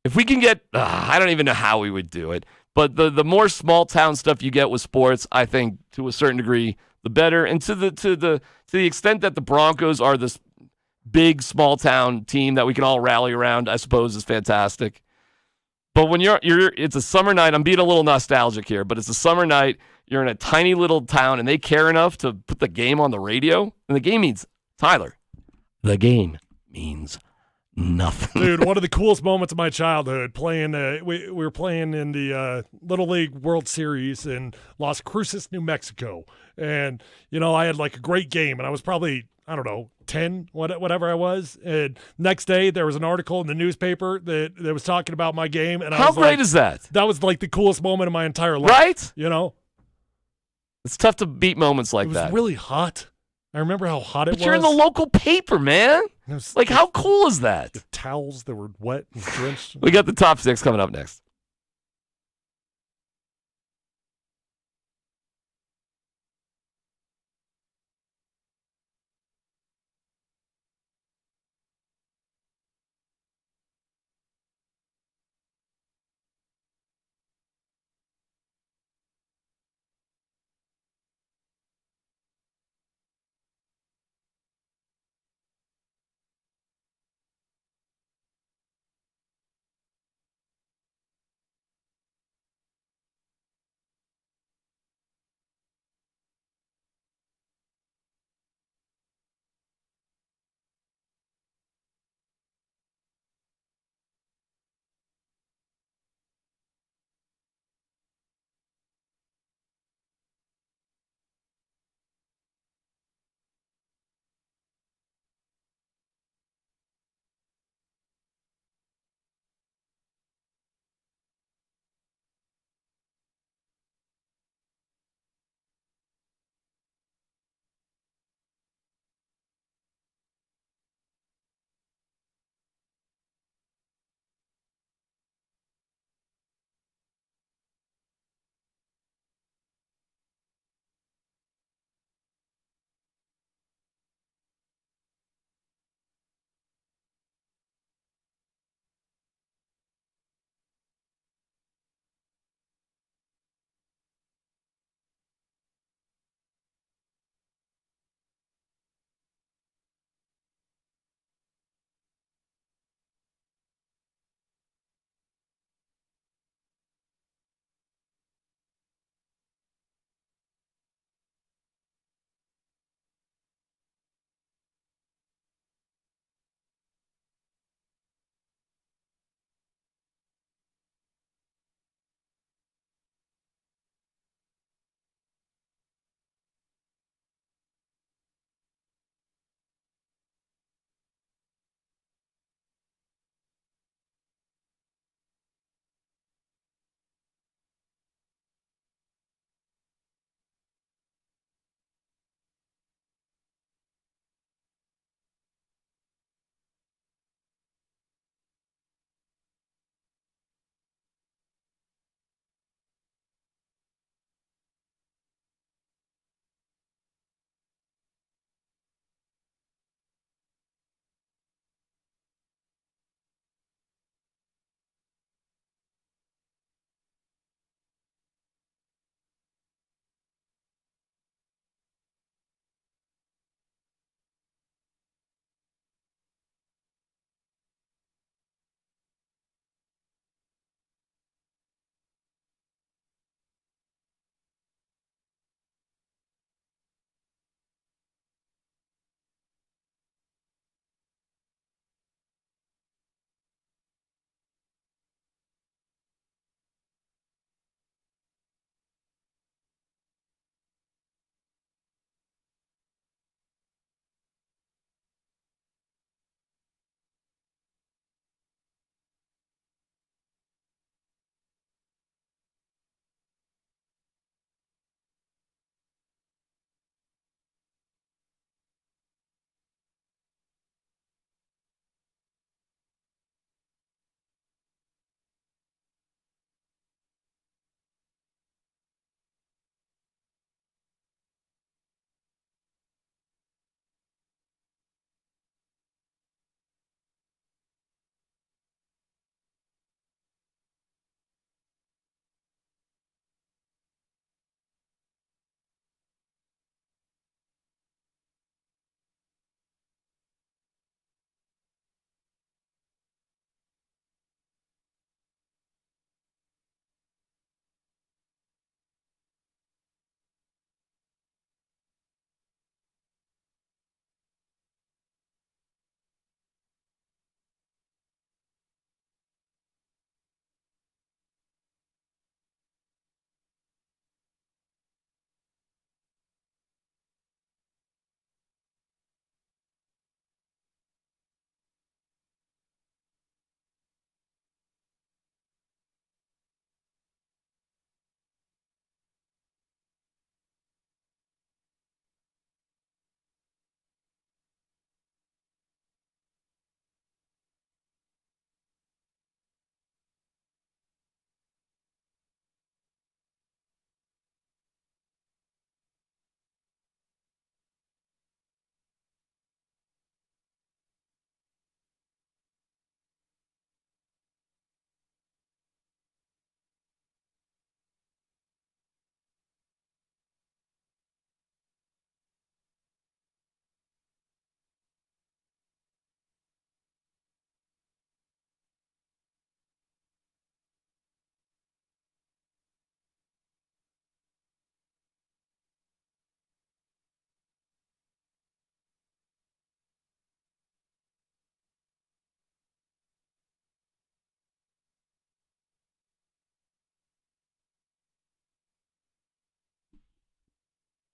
If we can get, I don't even know how we would do it, but the more small town stuff you get with sports, I think to a certain degree, the better. And to the extent that the Broncos are this big small town team that we can all rally around, I suppose is fantastic. But when it's a summer night. I'm being a little nostalgic here, but it's a summer night. You're in a tiny little town, and they care enough to put the game on the radio. And the game means, Tyler, the game means nothing. dude. One of the coolest moments of my childhood playing. We were playing in the Little League World Series in Las Cruces, New Mexico, and you know I had like a great game, and I was probably 10, whatever I was. And next day there was an article in the newspaper that was talking about my game, and How great is that? That was like the coolest moment of my entire life, Right? You know, it's tough to beat moments like it was that. really hot. I remember how hot it was. But you're in the local paper, man. It was Like, how cool is that? the towels that were wet and drenched. We got the top 6 coming up next.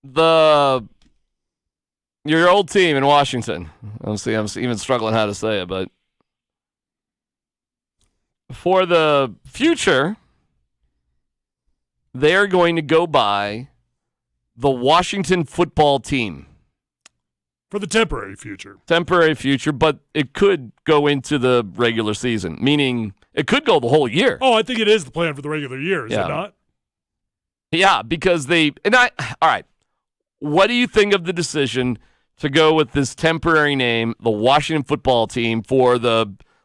your old team in Washington. I'm even struggling how to say it, but for the future, they're going to go by the Washington football team. For the temporary future. Temporary future, but it could go into the regular season, meaning it could go the whole year. Oh, I think it is the plan for the regular year, is it not? Yeah, because all right. What do you think of the decision to go with this temporary name, the Washington football team,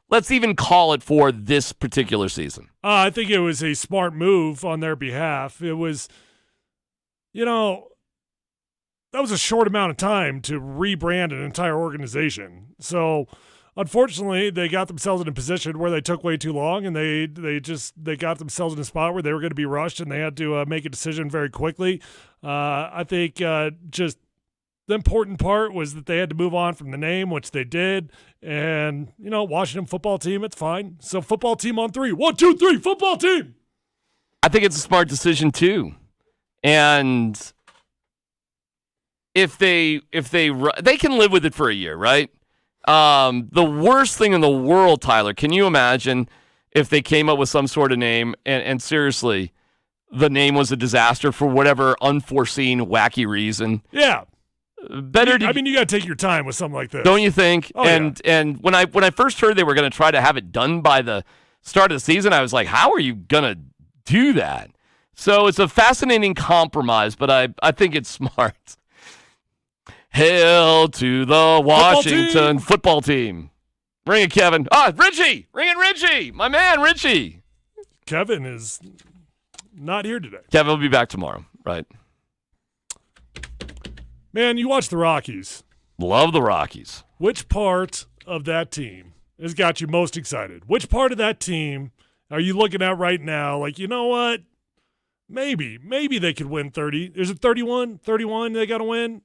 let's even call it for this particular season? I think it was a smart move on their behalf. It was, that was a short amount of time to rebrand an entire organization. So, unfortunately, they got themselves in a position where they took way too long, and they got themselves in a spot where they were going to be rushed, and they had to make a decision very quickly. I think just the important part was that they had to move on from the name, which they did. And, Washington football team, it's fine. So football team on 3. 1, 2, 3, football team. I think it's a smart decision too. And if they can live with it for a year, right? The worst thing in the world, Tyler, can you imagine if they came up with some sort of name and seriously, the name was a disaster for whatever unforeseen, wacky reason? Yeah. You got to take your time with something like this. Don't you think? Oh, and when I first heard they were going to try to have it done by the start of the season, I was like, how are you going to do that? So it's a fascinating compromise, but I think it's smart. Hail to the Washington football team. Ring it, Kevin. Richie! Ring it, Richie! My man, Richie! Kevin is not here today. Kevin will be back tomorrow, right? Man, you watch the Rockies. Love the Rockies. Which part of that team has got you most excited? Which part of that team are you looking at right now? Like, you know what? Maybe they could win 30. Is it 31? 31 they got to win?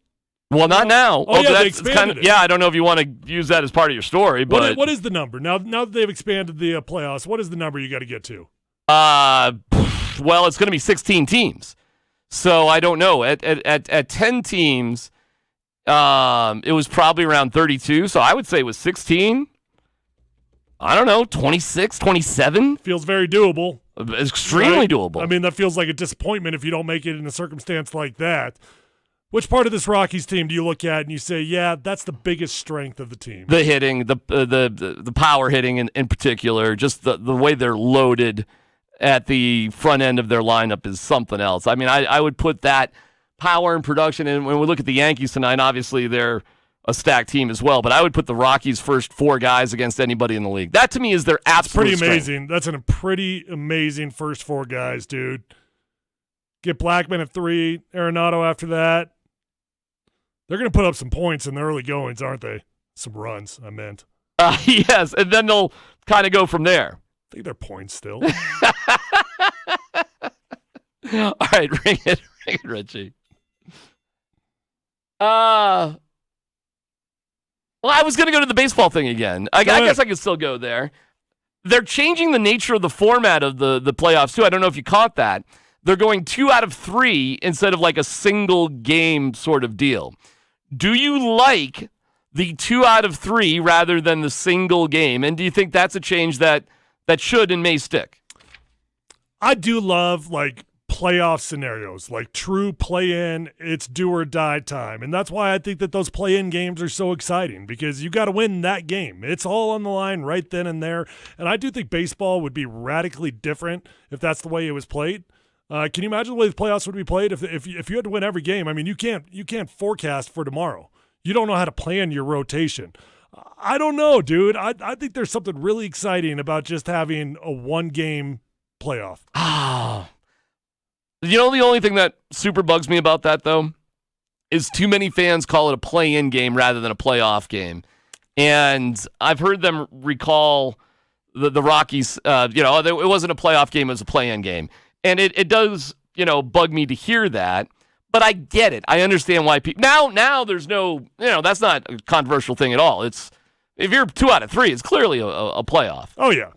Well, not now. They expanded it. Yeah, I don't know if you want to use that as part of your story, but what is the number? Now that they've expanded the playoffs, what is the number you got to get to? Well, it's going to be 16 teams. So I don't know. At 10 teams, it was probably around 32. So I would say it was 16. I don't know, 26, 27? Feels very doable. Extremely doable. I mean, that feels like a disappointment if you don't make it in a circumstance like that. Which part of this Rockies team do you look at and you say, yeah, that's the biggest strength of the team? The hitting, the power hitting in particular, just the way they're loaded at the front end of their lineup is something else. I mean, I would put that power and production, and when we look at the Yankees tonight, obviously they're a stacked team as well, but I would put the Rockies' first 4 guys against anybody in the league. That to me is their absolute pretty amazing. strength. That's a pretty amazing first 4 guys, dude. Get Blackman at 3, Arenado after that. They're going to put up some points in the early goings, aren't they? Some runs, I meant. Yes, and then they'll kind of go from there. I think they're points still. All right, ring it, Richie. Well, I was going to go to the baseball thing again. I guess I could still go there. They're changing the nature of the format of the playoffs, too. I don't know if you caught that. They're going 2 out of 3 instead of like a single game sort of deal. Do you like the 2 out of 3 rather than the single game? And do you think that's a change that should and may stick? I do love like playoff scenarios, like true play-in, it's do or die time. And that's why I think that those play-in games are so exciting, because you got to win that game. It's all on the line right then and there. And I do think baseball would be radically different if that's the way it was played. Can you imagine the way the playoffs would be played if you had to win every game? I mean, you can't forecast for tomorrow. You don't know how to plan your rotation. I don't know, dude. I think there's something really exciting about just having a 1-game playoff. You know, the only thing that super bugs me about that, though, is too many fans call it a play-in game rather than a playoff game. And I've heard them recall the Rockies, it wasn't a playoff game, it was a play-in game. And it does, bug me to hear that. But I get it. I understand why people... Now there's no... that's not a controversial thing at all. It's... If you're 2 out of 3, it's clearly a playoff. Oh, yeah.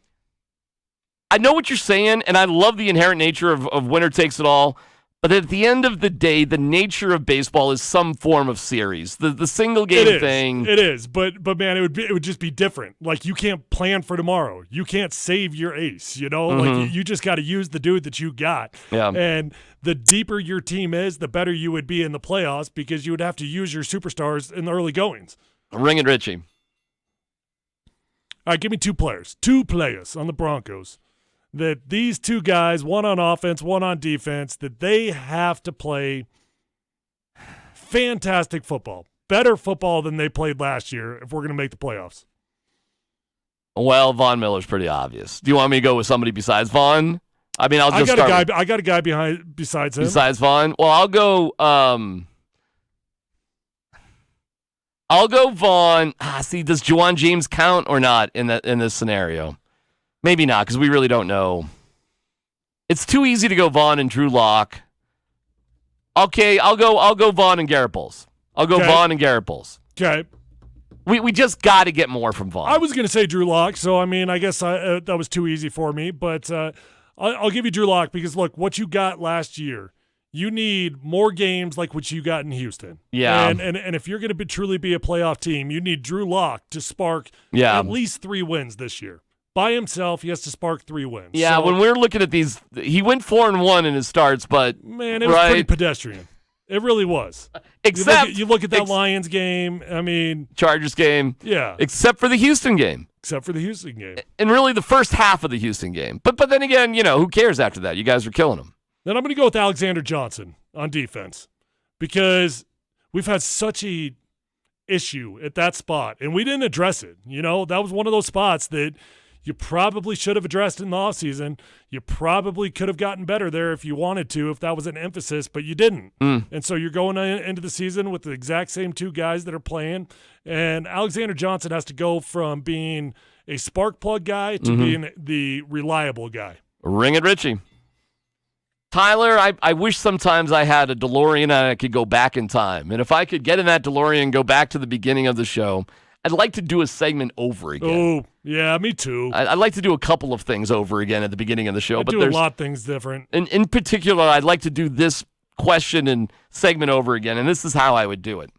I know what you're saying, and I love the inherent nature of winner takes it all. But at the end of the day, the nature of baseball is some form of series. The single game thing. It is, but man, it would just be different. Like, you can't plan for tomorrow. You can't save your ace. Like you just got to use the dude that you got. Yeah. And the deeper your team is, the better you would be in the playoffs because you would have to use your superstars in the early goings. Ring it, Richie. All right, give me two players on the Broncos. That these two guys, one on offense, one on defense, that they have to play fantastic football, better football than they played last year if we're going to make the playoffs. Well, Von Miller's pretty obvious. Do you want me to go with somebody besides Von? I mean, I got a guy besides him. Besides Von? Well, I'll go Von. See, does Juwan James count or not in this scenario? Maybe not, because we really don't know. It's too easy to go Vaughn and Drew Lock. Okay, I'll go Vaughn and Garrett Bowles. Vaughn and Garrett Bowles. Okay. We just got to get more from Vaughn. I was going to say Drew Lock, so I mean, I guess that was too easy for me, but I'll give you Drew Lock because, look, what you got last year, you need more games like what you got in Houston. Yeah. And if you're going to truly be a playoff team, you need Drew Lock to spark at least 3 wins this year. By himself, he has to spark 3 wins. Yeah, so, when we're looking at these, he went 4-1 in his starts, but man, it was pretty pedestrian. It really was. Except you look at that Lions game. I mean, Chargers game. Yeah. Except for the Houston game. And really the first half of the Houston game. But then again, who cares after that? You guys are killing them. Then I'm going to go with Alexander Johnson on defense because we've had such a issue at that spot, and we didn't address it. That was one of those spots that you probably should have addressed in the offseason. You probably could have gotten better there if you wanted to, if that was an emphasis, but you didn't. And so you're going into the season with the exact same 2 guys that are playing, and Alexander Johnson has to go from being a spark plug guy to being the reliable guy. Ring it, Richie. Tyler, I wish sometimes I had a DeLorean and I could go back in time. And if I could get in that DeLorean and go back to the beginning of the show, I'd like to do a segment over again. Oh, yeah, me too. I'd like to do a couple of things over again at the beginning of the show. But there's a lot of things different. In particular, I'd like to do this question and segment over again, and this is how I would do it.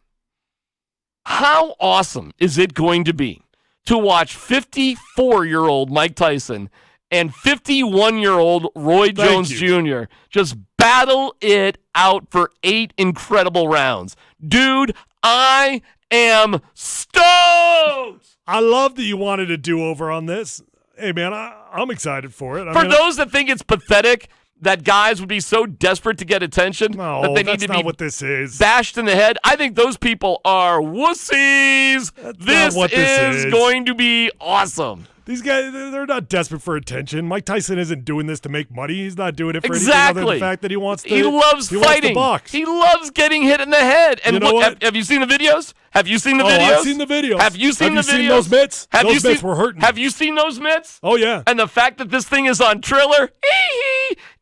How awesome is it going to be to watch 54-year-old Mike Tyson and 51-year-old Roy Jones Jr. just battle it out for 8 incredible rounds? Dude, I am stoked! I love that you wanted a do-over on this. Hey, man, I'm excited for it. For those that think it's pathetic that guys would be so desperate to get attention that they need to be what this is. Bashed in the head, I think those people are wussies. This is going to be awesome. These guys, they're not desperate for attention. Mike Tyson isn't doing this to make money. He's not doing it for anything other than the fact that he loves fighting. Box. He loves getting hit in the head. And look, have you seen the videos? Have you seen the videos? I've seen the videos. Have you seen the videos? Seen those mitts? Those mitts were hurting. Have you seen those mitts? Oh, yeah. And the fact that this thing is on Triller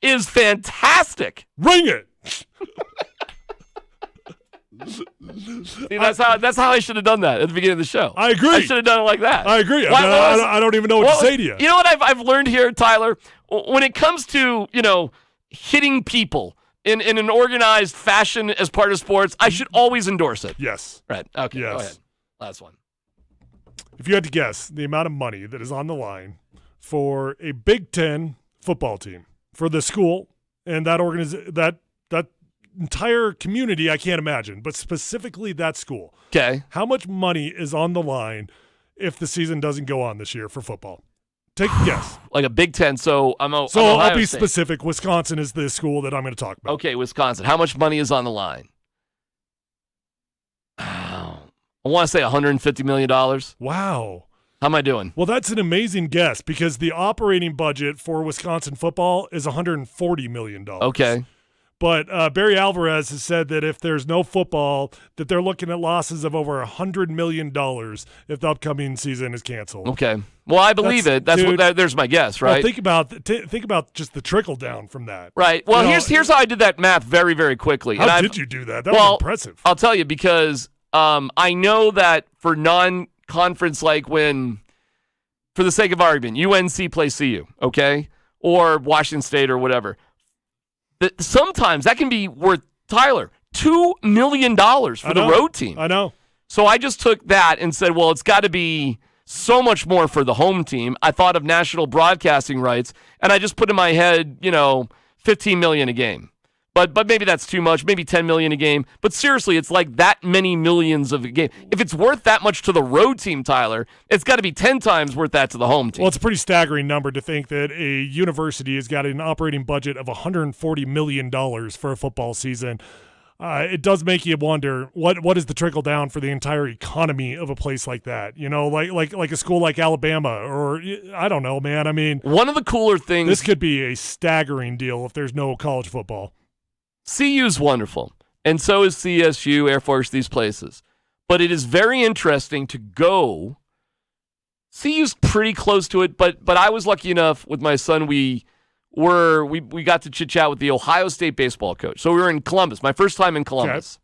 is fantastic. Ring it. See, that's how I should have done that at the beginning of the show. I agree. I should have done it like that. I agree. I don't even know what to say to you. You know what I've learned here, Tyler? When it comes to, hitting people in an organized fashion as part of sports, I should always endorse it. Yes. Right. Okay. Yes. Go ahead. Last one. If you had to guess the amount of money that is on the line for a Big Ten football team, for the school and that entire community, I can't imagine, but specifically that school. Okay. How much money is on the line if the season doesn't go on this year for football? Take a guess. Like a Big Ten. I'll be specific. Wisconsin is the school that I'm going to talk about. Okay, Wisconsin. How much money is on the line? I want to say $150 million. Wow. How am I doing? Well, that's an amazing guess because the operating budget for Wisconsin football is $140 million. Okay. But Barry Alvarez has said that if there's no football, that they're looking at losses of over $100 million if the upcoming season is canceled. Okay. Well, I believe it. There's my guess, right? Well, think about just the trickle down from that. Right. Well, here's how I did that math very, very quickly. How did you do that? That was impressive. I'll tell you because I know that for non-conference, like when, for the sake of argument, UNC plays CU, okay, or Washington State or whatever. sometimes that can be worth, Tyler, $2 million for the road team. I know. So I just took that and said, well, it's got to be so much more for the home team. I thought of national broadcasting rights, and I just put in my head, $15 million a game. But maybe that's too much, maybe $10 million a game. But seriously, it's like that many millions of a game. If it's worth that much to the road team, Tyler, it's got to be 10 times worth that to the home team. Well, it's a pretty staggering number to think that a university has got an operating budget of $140 million for a football season. It does make you wonder what is the trickle down for the entire economy of a place like that? Like a school like Alabama, or I don't know, man. I mean, one of the cooler things. This could be a staggering deal if there's no college football. CU's wonderful, and so is CSU, Air Force, these places. But it is very interesting to go. CU's pretty close to it, but I was lucky enough with my son. We got to chit chat with the Ohio State baseball coach. So we were in Columbus, my first time in Columbus.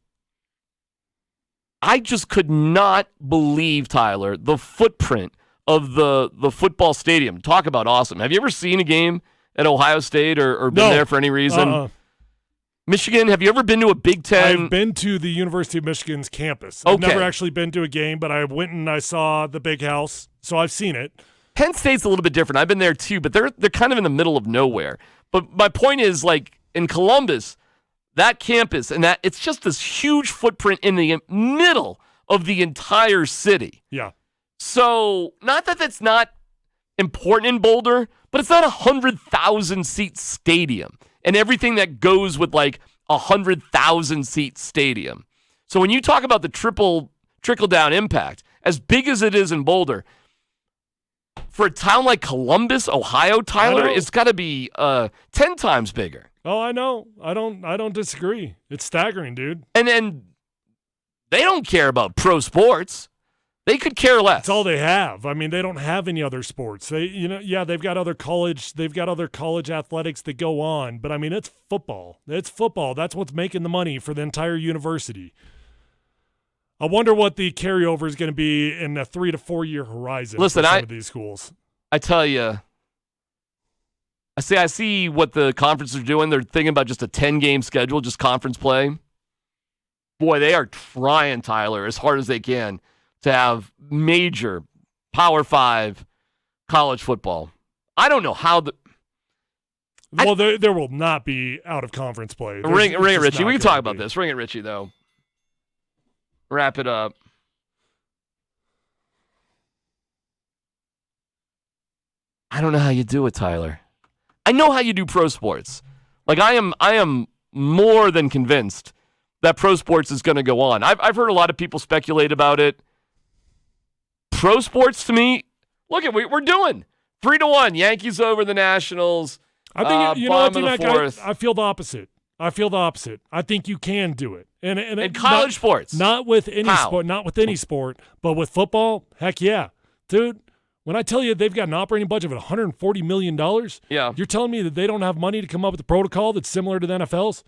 Okay. I just could not believe, Tyler, the footprint of the football stadium. Talk about awesome. Have you ever seen a game at Ohio State or been there for any reason? Michigan, have you ever been to a Big Ten? I've been to the University of Michigan's campus. I've never actually been to a game, but I went and I saw the big house, so I've seen it. Penn State's a little bit different. I've been there too, but they're kind of in the middle of nowhere. But my point is, like in Columbus, that campus and that it's just this huge footprint in the middle of the entire city. Yeah. So not that that's not important in Boulder, but it's not 100,000 seat stadium and everything that goes with like 100,000 seat stadium. So when you talk about the trickle down impact, as big as it is in Boulder, for a town like Columbus, Ohio, Tyler, it's got to be 10 times bigger. Oh, I know. I don't disagree. It's staggering, dude. And then they don't care about pro sports. They could care less. That's all they have. I mean, they don't have any other sports. They've got other college athletics that go on, but I mean, it's football. It's football. That's what's making the money for the entire university. I wonder what the carryover is going to be in a 3 to 4 year horizon for some of these schools. I tell you, I see what the conferences are doing. They're thinking about just a 10-game schedule, just conference play. Boy, they are trying, Tyler, as hard as they can to have major Power 5 college football. I don't know how there will not be out-of-conference play. Ring it, Richie. We can talk about this. Ring it, Richie, though. Wrap it up. I don't know how you do it, Tyler. I know how you do pro sports. Like I am more than convinced that pro sports is going to go on. I've heard a lot of people speculate about it. Pro sports, to me, look at we're doing 3-1. Yankees over the Nationals. I think you know what, DMac, I feel the opposite. I think you can do it. And college sports. Not with any sport, but with football, heck yeah. Dude, when I tell you they've got an operating budget of $140 million, you're telling me that they don't have money to come up with a protocol that's similar to the NFL's?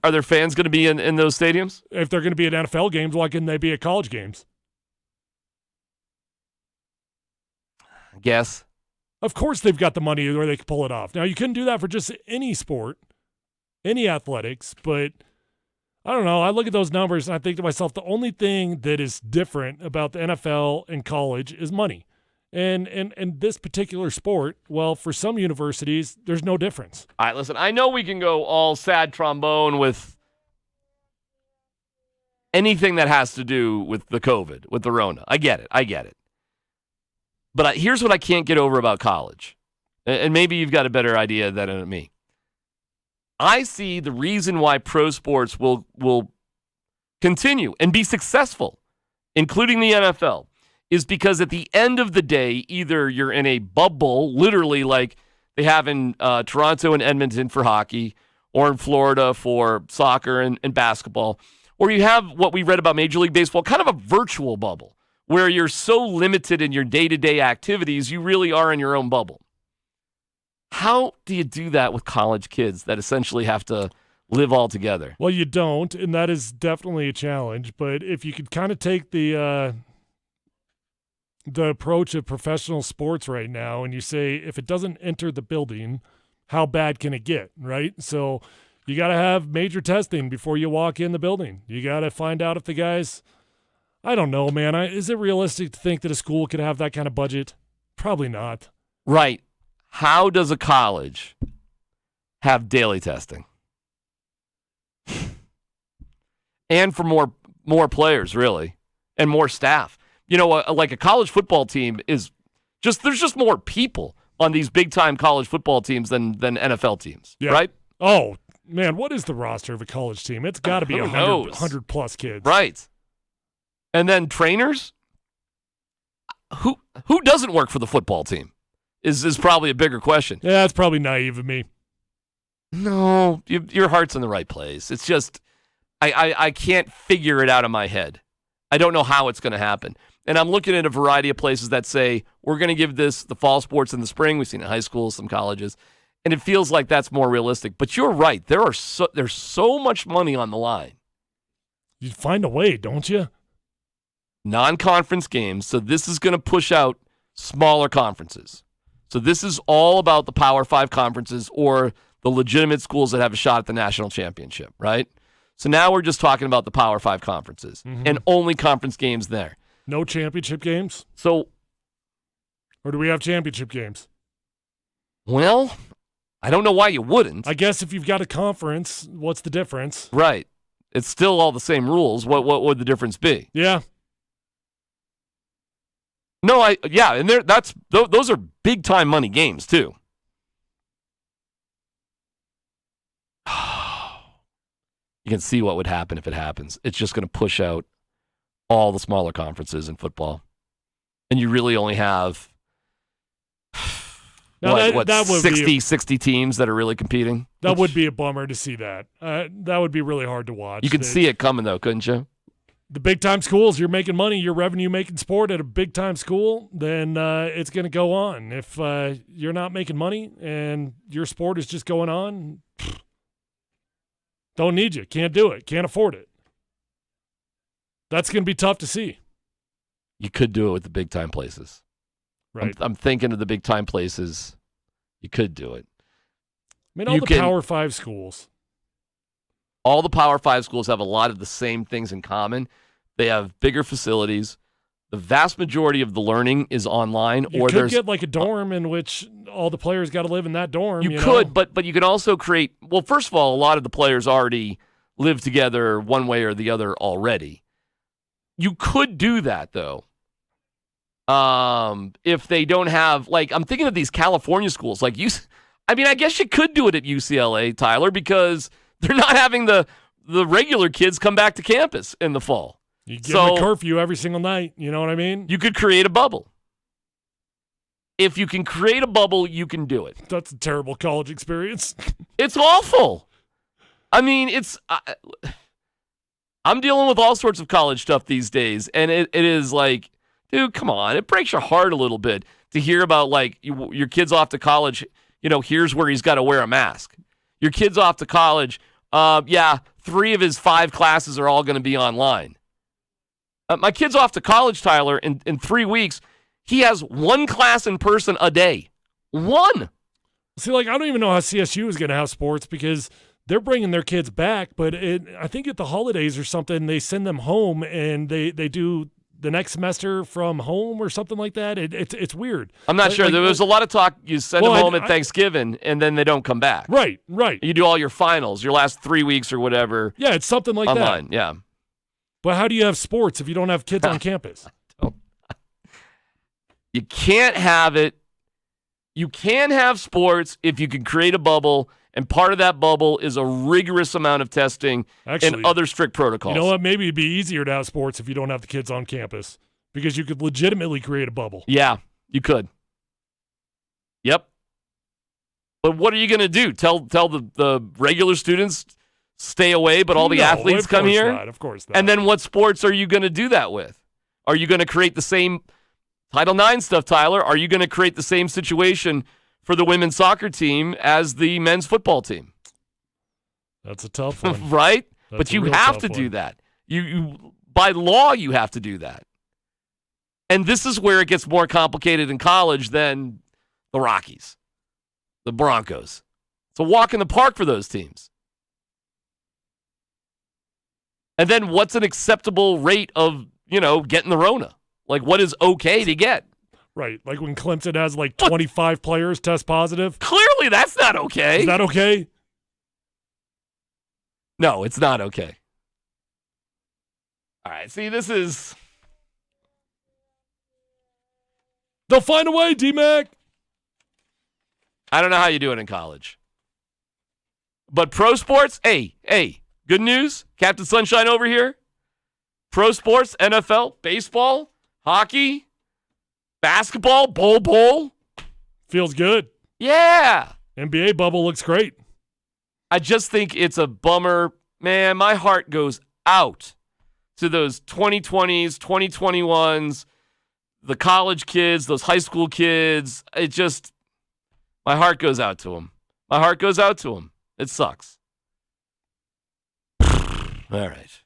Are there fans going to be in those stadiums? If they're going to be at NFL games, why couldn't they be at college games? I guess. Of course they've got the money where they can pull it off. Now, you couldn't do that for just any sport, any athletics, but I don't know. I look at those numbers and I think to myself, the only thing that is different about the NFL and college is money. And this particular sport, well, for some universities, there's no difference. All right, listen, I know we can go all sad trombone with anything that has to do with the COVID, with the Rona. I get it. But here's what I can't get over about college. And maybe you've got a better idea than me. I see the reason why pro sports will continue and be successful, including the NFL, is because at the end of the day, either you're in a bubble, literally like they have in Toronto and Edmonton for hockey, or in Florida for soccer and basketball, or you have what we read about Major League Baseball, kind of a virtual bubble, where you're so limited in your day-to-day activities, you really are in your own bubble. How do you do that with college kids that essentially have to live all together? Well, you don't, and that is definitely a challenge. But if you could kind of take the approach of professional sports right now, and you say if it doesn't enter the building, how bad can it get, right? So you got to have major testing before you walk in the building. You got to find out if the guys, I don't know, man. Is it realistic to think that a school could have that kind of budget? Probably not. Right. How does a college have daily testing? And for more players, really, and more staff. You know, like a college football team is there's just more people on these big-time college football teams than NFL teams, right? Oh, man, what is the roster of a college team? It's got to be 100-plus kids. Right. And then trainers? Who doesn't work for the football team is probably a bigger question. Yeah, that's probably naive of me. No, your heart's in the right place. It's just I can't figure it out in my head. I don't know how it's going to happen. And I'm looking at a variety of places that say, we're going to give this the fall sports in the spring. We've seen it in high schools, some colleges. And it feels like that's more realistic. But you're right. There's so much money on the line. You find a way, don't you? Non-conference games. So this is going to push out smaller conferences. So this is all about the Power 5 conferences or the legitimate schools that have a shot at the national championship, right? So now we're just talking about the Power 5 conferences and only conference games there. No championship games? So, or do we have championship games? Well, I don't know why you wouldn't. I guess if you've got a conference, what's the difference? Right. It's still all the same rules. What would the difference be? Yeah. No, and those are big time money games too. You can see what would happen if it happens. It's just going to push out all the smaller conferences in football. And you really only have that would 60 teams that are really competing? That would be a bummer to see that. That would be really hard to watch. You could see it coming, though, couldn't you? The big-time schools, you're making money, you're revenue-making sport at a big-time school, then it's going to go on. If you're not making money and your sport is just going on, don't need you. Can't do it. Can't afford it. That's going to be tough to see. You could do it with the big-time places. Right. I'm thinking of the big-time places. You could do it. I mean, all the Power 5 schools. All the Power 5 schools have a lot of the same things in common. They have bigger facilities. The vast majority of the learning is online. You could get like a dorm in which all the players got to live in that dorm. You could, but you can also create. Well, first of all, a lot of the players already live together one way or the other already. You could do that though. If they don't have, like, I'm thinking of these California schools, like I guess you could do it at UCLA, Tyler, because they're not having the regular kids come back to campus in the fall. You give them a curfew every single night. You know what I mean? You could create a bubble. If you can create a bubble, you can do it. That's a terrible college experience. It's awful. I mean, I'm dealing with all sorts of college stuff these days, and it is like, dude, come on. It breaks your heart a little bit to hear about, like, your kid's off to college, here's where he's got to wear a mask. Your kid's off to college, 3 of his 5 classes are all going to be online. My kid's off to college, Tyler, in 3 weeks. He has 1 class in person a day. 1. See, like, I don't even know how CSU is going to have sports because they're bringing their kids back, but I think at the holidays or something, they send them home and they do the next semester from home or something like that. It's weird. I'm not sure. There was a lot of talk. You send them home at Thanksgiving, and then they don't come back. Right. You do all your finals, your last 3 weeks or whatever. Yeah, it's something like online, that. Yeah. But how do you have sports if you don't have kids on campus? You can't have it. You can have sports if you can create a bubble, and part of that bubble is a rigorous amount of testing and other strict protocols. You know what? Maybe it'd be easier to have sports if you don't have the kids on campus because you could legitimately create a bubble. Yeah, you could. Yep. But what are you going to do? Tell the regular students stay away, but all the athletes come here? Of course not. And then what sports are you going to do that with? Are you going to create the same Title IX stuff, Tyler? Are you going to create the same situation for the women's soccer team as the men's football team? That's a tough one. Right? But you have to do that. You by law, you have to do that. And this is where it gets more complicated in college than the Rockies, the Broncos, It's a walk in the park for those teams. And then what's an acceptable rate of, getting the Rona? Like, what is okay to get? Right. Like when Clemson has like 25 players test positive. Clearly, that's not okay. Is that okay? No, it's not okay. All right. See, this is. They'll find a way, DMac. I don't know how you do it in college. But pro sports, hey, good news. Captain Sunshine over here. Pro sports, NFL, baseball, hockey, basketball, bowl. Feels good. Yeah. NBA bubble looks great. I just think it's a bummer. Man, my heart goes out to those 2020s, 2021s, the college kids, those high school kids. My heart goes out to them. It sucks. All right.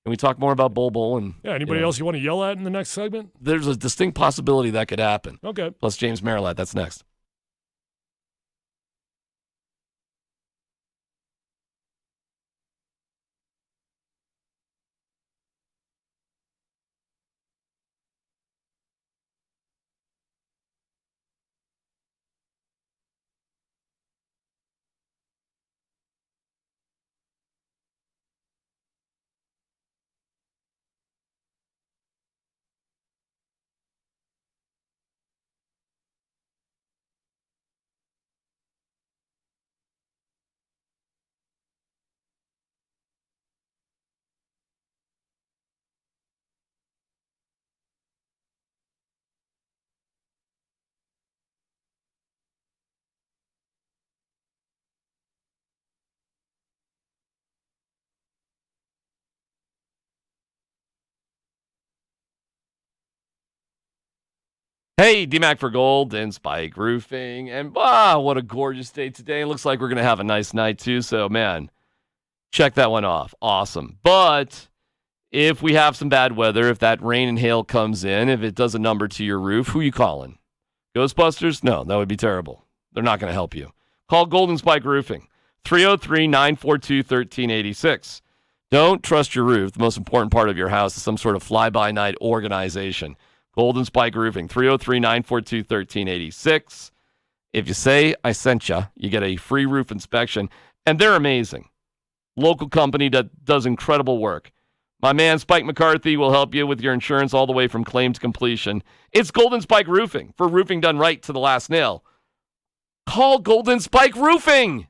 Can we talk more about Bowl and anybody else you want to yell at in the next segment? There's a distinct possibility that could happen. Okay. Plus James Marilat. That's next. Hey, DMac for Gold and Spike Roofing. And what a gorgeous day today. It looks like we're going to have a nice night too. So, man, check that one off. Awesome. But if we have some bad weather, if that rain and hail comes in, if it does a number to your roof, who are you calling? Ghostbusters? No, that would be terrible. They're not going to help you. Call Golden Spike Roofing, 303-942-1386. Don't trust your roof. The most important part of your house is some sort of fly-by-night organization. Golden Spike Roofing, 303-942-1386. If you say I sent you, you get a free roof inspection, and they're amazing. Local company that does incredible work. My man Spike McCarthy will help you with your insurance all the way from claim to completion. It's Golden Spike Roofing for roofing done right to the last nail. Call Golden Spike Roofing.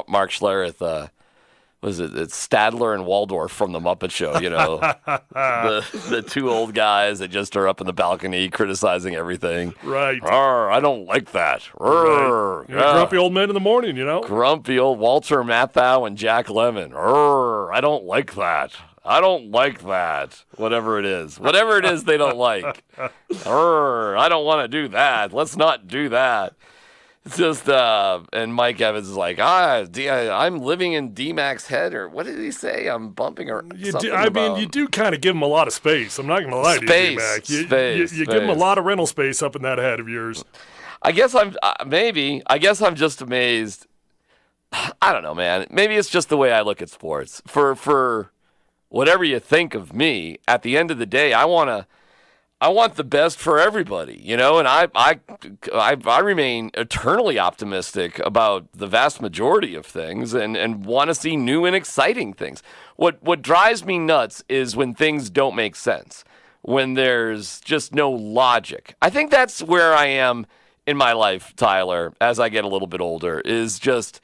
Mark Schlereth, was it's Stadler and Waldorf from the Muppet Show, the two old guys that just are up in the balcony criticizing everything. Right. I don't like that. Right. Grumpy old men in the morning, Grumpy old Walter Matthau and Jack Lemmon. I don't like that. I don't like that. Whatever it is they don't like. I don't want to do that. Let's not do that. It's just, and Mike Evans is like, I'm living in DMac's head, or what did he say? I'm bumping or something. You do kind of give him a lot of space. I'm not going to lie to you, DMac. You give him a lot of rental space up in that head of yours. I guess I'm just amazed. I don't know, man. Maybe it's just the way I look at sports. For whatever you think of me, at the end of the day, I want the best for everybody, and I remain eternally optimistic about the vast majority of things and want to see new and exciting things. What drives me nuts is when things don't make sense, when there's just no logic. I think that's where I am in my life, Tyler, as I get a little bit older, is just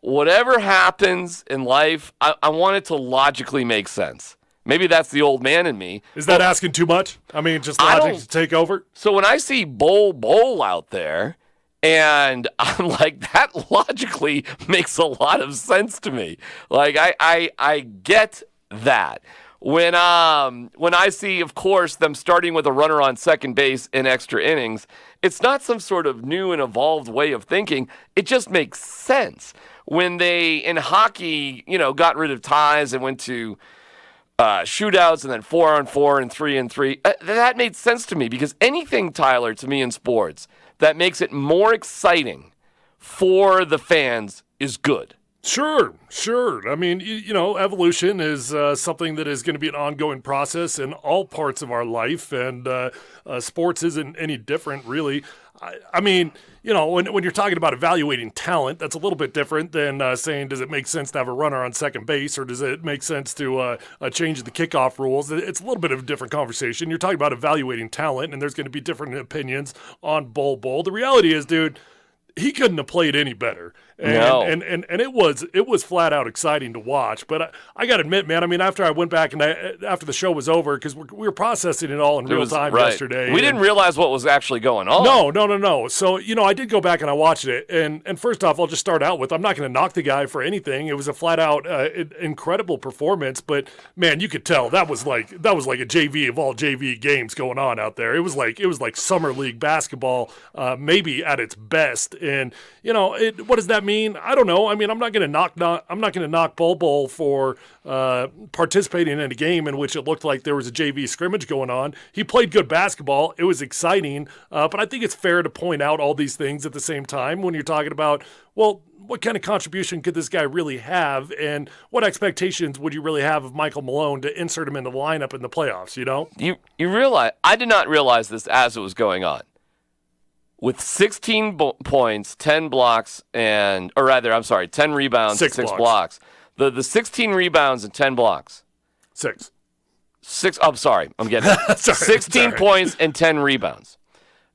whatever happens in life, I want it to logically make sense. Maybe that's the old man in me. Is that asking too much? I mean, just logic to take over? So when I see bowl out there, and I'm like, that logically makes a lot of sense to me. Like, I get that. When I see, of course, them starting with a runner on second base in extra innings, it's not some sort of new and evolved way of thinking. It just makes sense. When they, in hockey, got rid of ties and went to shootouts and then 4-on-4 and 3-on-3. That made sense to me because anything, Tyler, to me in sports that makes it more exciting for the fans is good. Sure. I mean, evolution is something that is going to be an ongoing process in all parts of our life, and sports isn't any different, really. I mean, when you're talking about evaluating talent, that's a little bit different than saying, does it make sense to have a runner on second base, or does it make sense to change the kickoff rules? It's a little bit of a different conversation. You're talking about evaluating talent, and there's going to be different opinions on Bull. The reality is, dude, he couldn't have played any better. And it was flat out exciting to watch. But I got to admit, man, I mean, after I went back and after the show was over, because we were processing it all in real time yesterday. We didn't realize what was actually going on. No. So, I did go back and I watched it. And first off, I'll just start out with, I'm not going to knock the guy for anything. It was a flat out incredible performance. But, man, you could tell that was like a JV of all JV games going on out there. It was like summer league basketball, maybe at its best. And, what does that mean? I don't know. I mean, I'm not going to knock Bull for participating in a game in which it looked like there was a JV scrimmage going on. He played good basketball. It was exciting. But I think it's fair to point out all these things at the same time when you're talking about, well, what kind of contribution could this guy really have, and what expectations would you really have of Michael Malone to insert him in the lineup in the playoffs, You realize, I did not realize this as it was going on. With 16 points, 10 blocks, 10 rebounds, 6 blocks. The 16 rebounds and 10 blocks. Six. I'm sorry. I'm getting it. 16 points and 10 rebounds.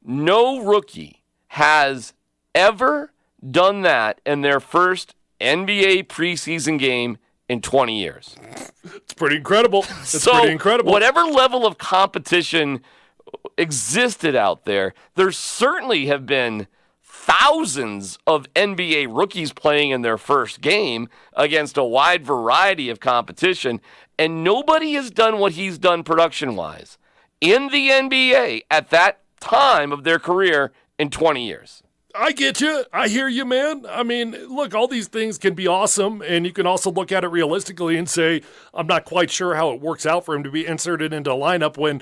No rookie has ever done that in their first NBA preseason game in 20 years. It's pretty incredible. Pretty incredible. Whatever level of competition existed out there certainly have been thousands of NBA rookies playing in their first game against a wide variety of competition, and nobody has done what he's done production-wise in the NBA at that time of their career in 20 years. I get you. I hear you, man. I mean, look, all these things can be awesome, and you can also look at it realistically and say, I'm not quite sure how it works out for him to be inserted into a lineup when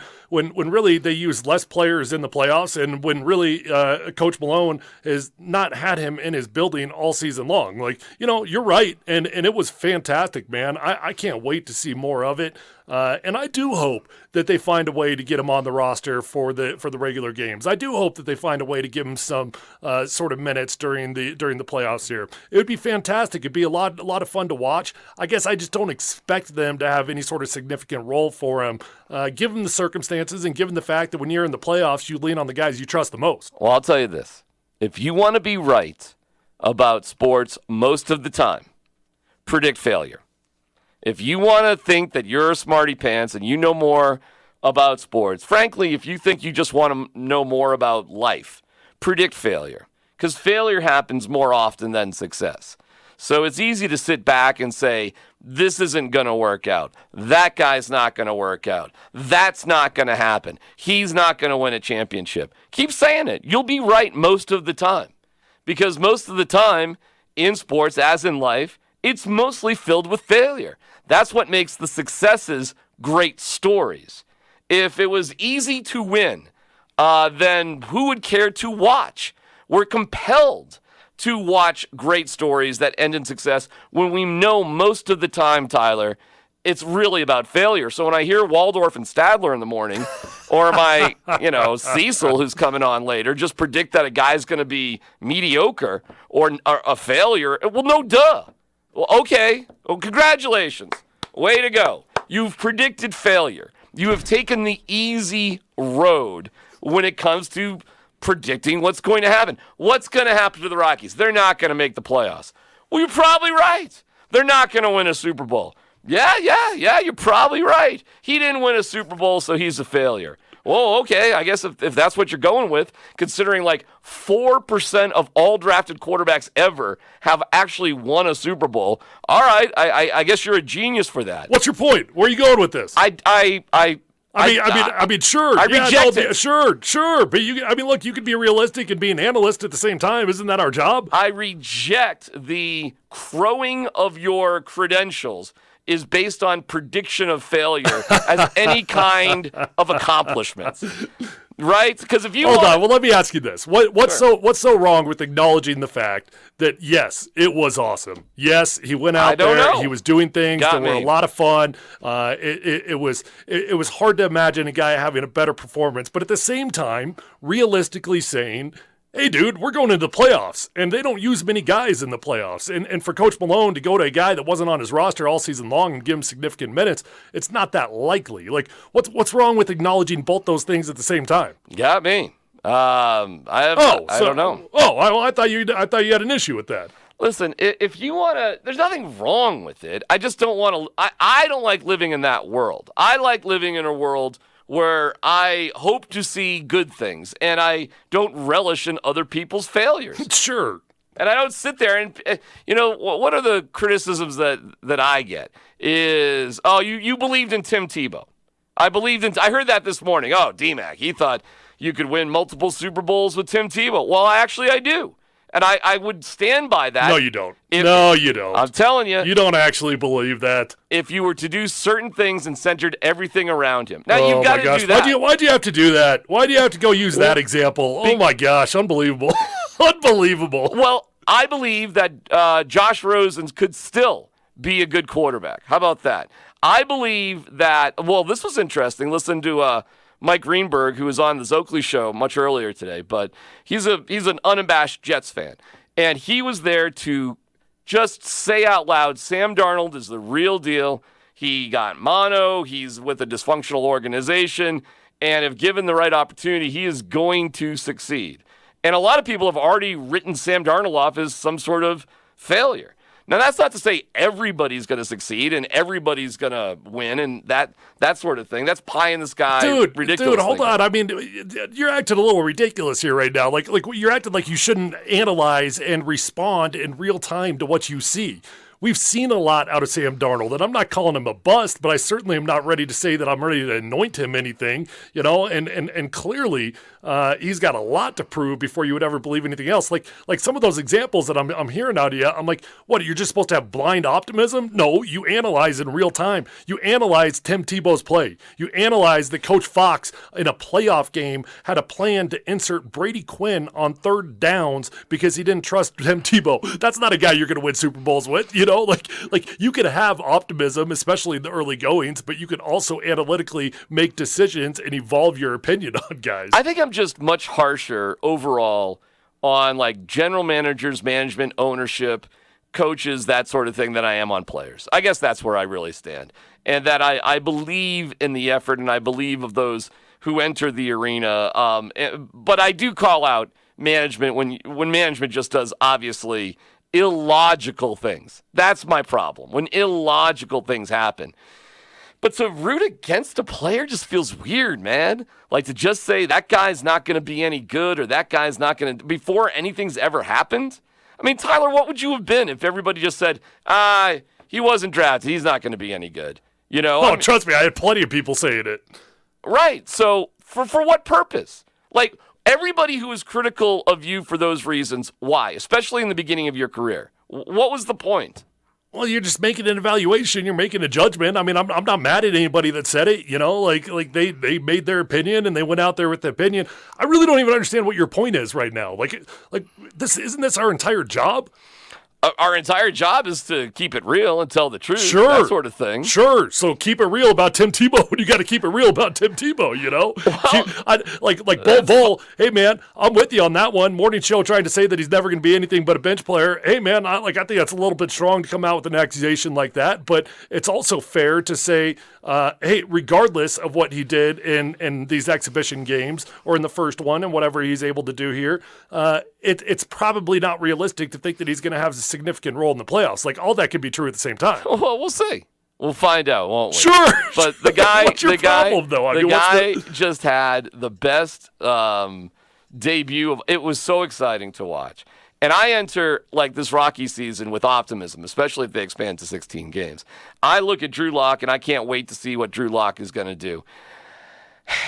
really they use less players in the playoffs, and when really Coach Malone has not had him in his building all season long. Like, you're right, and it was fantastic, man. I can't wait to see more of it. And I do hope that they find a way to get him on the roster for the regular games. I do hope that they find a way to give him some sort of minutes during the playoffs here. It would be fantastic. It'd be a lot of fun to watch. I guess I just don't expect them to have any sort of significant role for him, given the circumstances and given the fact that when you're in the playoffs, you lean on the guys you trust the most. Well, I'll tell you this. If you want to be right about sports most of the time. Predict failure. If you want to think that you're a smarty pants and you know more about sports, frankly, if you think you just want to know more about life, predict failure. Because failure happens more often than success. So it's easy to sit back and say, this isn't going to work out. That guy's not going to work out. That's not going to happen. He's not going to win a championship. Keep saying it. You'll be right most of the time. Because most of the time in sports, as in life, it's mostly filled with failure. That's what makes the successes great stories. If it was easy to win, then who would care to watch? We're compelled to watch great stories that end in success when we know most of the time, Tyler, it's really about failure. So when I hear Waldorf and Stadler in the morning, or my, Cecil who's coming on later, just predict that a guy's going to be mediocre or a failure, well, no duh. Well, okay. Well, congratulations. Way to go. You've predicted failure. You have taken the easy road when it comes to predicting what's going to happen. What's going to happen to the Rockies? They're not going to make the playoffs. Well, you're probably right. They're not going to win a Super Bowl. Yeah, you're probably right. He didn't win a Super Bowl, so he's a failure. Well, okay, I guess if that's what you're going with, considering like 4% of all drafted quarterbacks ever have actually won a Super Bowl, all right, I guess you're a genius for that. What's your point? Where are you going with this? I mean, sure. I reject it. Sure. But look, you could be realistic and be an analyst at the same time. Isn't that our job? I reject the crowing of your credentials is based on prediction of failure as any kind of accomplishments. Right? Because if you hold on, well, let me ask you this: what's so wrong with acknowledging the fact that yes, it was awesome. Yes, he went out there, he was doing things that were a lot of fun. It was hard to imagine a guy having a better performance, but at the same time, realistically saying, hey, dude, we're going into the playoffs, and they don't use many guys in the playoffs. And for Coach Malone to go to a guy that wasn't on his roster all season long and give him significant minutes, it's not that likely. Like, what's wrong with acknowledging both those things at the same time? Got me. I don't know. I thought you had an issue with that. Listen, if you want to, there's nothing wrong with it. I just don't want to. I don't like living in that world. I like living in a world where I hope to see good things, and I don't relish in other people's failures. Sure. And I don't sit there and, what are the criticisms that I get is, you believed in Tim Tebow. I heard that this morning. Oh, DMac, he thought you could win multiple Super Bowls with Tim Tebow. Well, actually I do. And I would stand by that. No, you don't. No, you don't. I'm telling you. You don't actually believe that. If you were to do certain things and centered everything around him. Now, you've got to do that. Why do you have to do that? Why do you have to go use that example? Oh, my gosh. Unbelievable. Unbelievable. Well, I believe that Josh Rosen could still be a good quarterback. How about that? I believe that, well, this was interesting. Listen to Mike Greenberg, who was on the Stokley show much earlier today, but he's an unabashed Jets fan. And he was there to just say out loud, Sam Darnold is the real deal. He got mono. He's with a dysfunctional organization. And if given the right opportunity, he is going to succeed. And a lot of people have already written Sam Darnold off as some sort of failure. Now, that's not to say everybody's going to succeed and everybody's going to win and that sort of thing. That's pie in the sky, ridiculous. Dude, hold on. I mean, you're acting a little ridiculous here right now. Like you're acting like you shouldn't analyze and respond in real time to what you see. We've seen a lot out of Sam Darnold, and I'm not calling him a bust, but I certainly am not ready to say that I'm ready to anoint him anything, and clearly he's got a lot to prove before you would ever believe anything else. Like some of those examples that I'm hearing out of you, I'm like, what, you're just supposed to have blind optimism? No, you analyze in real time. You analyze Tim Tebow's play. You analyze that Coach Fox in a playoff game had a plan to insert Brady Quinn on third downs because he didn't trust Tim Tebow. That's not a guy you're going to win Super Bowls with, Like you could have optimism, especially in the early goings, but you can also analytically make decisions and evolve your opinion on guys. I think I'm just much harsher overall on like general managers, management, ownership, coaches, that sort of thing than I am on players. I guess that's where I really stand. And that I believe in the effort and I believe of those who enter the arena. But I do call out management when management just does obviously illogical things. That's my problem. When illogical things happen. But to root against a player just feels weird, man. Like to just say that guy's not going to be any good or that guy's not going to, before anything's ever happened. I mean, Tyler, what would you have been if everybody just said, he wasn't drafted, he's not going to be any good? You know? Oh, trust me, I had plenty of people saying it. Right. So for what purpose? Like everybody who is critical of you for those reasons, why? Especially in the beginning of your career. What was the point? Well, you're just making an evaluation. You're making a judgment. I mean, I'm not mad at anybody that said it. You know, like they made their opinion and they went out there with the opinion. I really don't even understand what your point is right now. Like this isn't this our entire job? Our entire job is to keep it real and tell the truth. Sure. That sort of thing. Sure. So keep it real about Tim Tebow. You got to keep it real about Tim Tebow, you know? Well, Bull, hey, man, I'm with you on that one. Morning Show trying to say that he's never going to be anything but a bench player. Hey, man, I think that's a little bit strong to come out with an accusation like that. But it's also fair to say, hey, regardless of what he did in these exhibition games or in the first one and whatever he's able to do here, it's probably not realistic to think that he's going to have a significant role in the playoffs. Like, all that could be true at the same time. Well, we'll see. We'll find out, won't we? Sure. But the guy, what's your problem, though? I mean, guy just had the best debut of. It was so exciting to watch. And I enter like this Rocky season with optimism, especially if they expand to 16 games. I look at Drew Lock, and I can't wait to see what Drew Lock is going to do.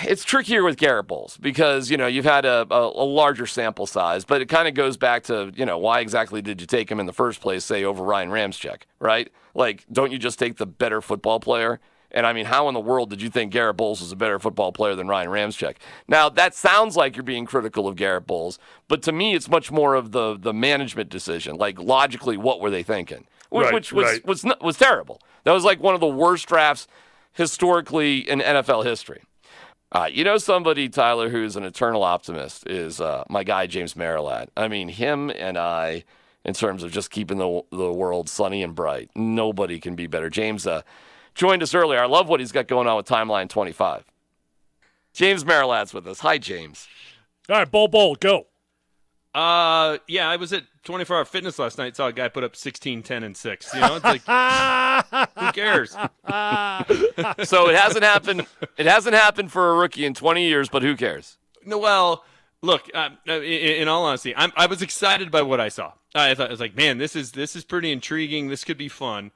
It's trickier with Garrett Bowles because, you know, you've had a larger sample size, but it kind of goes back to, you know, why exactly did you take him in the first place, say, over Ryan Ramczyk, right? Like, don't you just take the better football player? And, I mean, how in the world did you think Garrett Bowles was a better football player than Ryan Ramczyk? Now, that sounds like you're being critical of Garrett Bowles, but to me, it's much more of the management decision. Like, logically, what were they thinking? Which was terrible. That was like one of the worst drafts historically in NFL history. You know somebody, Tyler, who's an eternal optimist is my guy, James Marilat. I mean, him and I, in terms of just keeping the world sunny and bright, nobody can be better. James joined us earlier. I love what he's got going on with Timeline 25. James Marilat's with us. Hi, James. All right, Bull, go. Yeah, I was at 24 Hour Fitness last night. Saw a guy put up 16, 10, and 6. You know, it's like, who cares? So it hasn't happened. It hasn't happened for a rookie in 20 years, but who cares? No, well, look. In all honesty, I was excited by what I saw. I was like, man, this is pretty intriguing. This could be fun.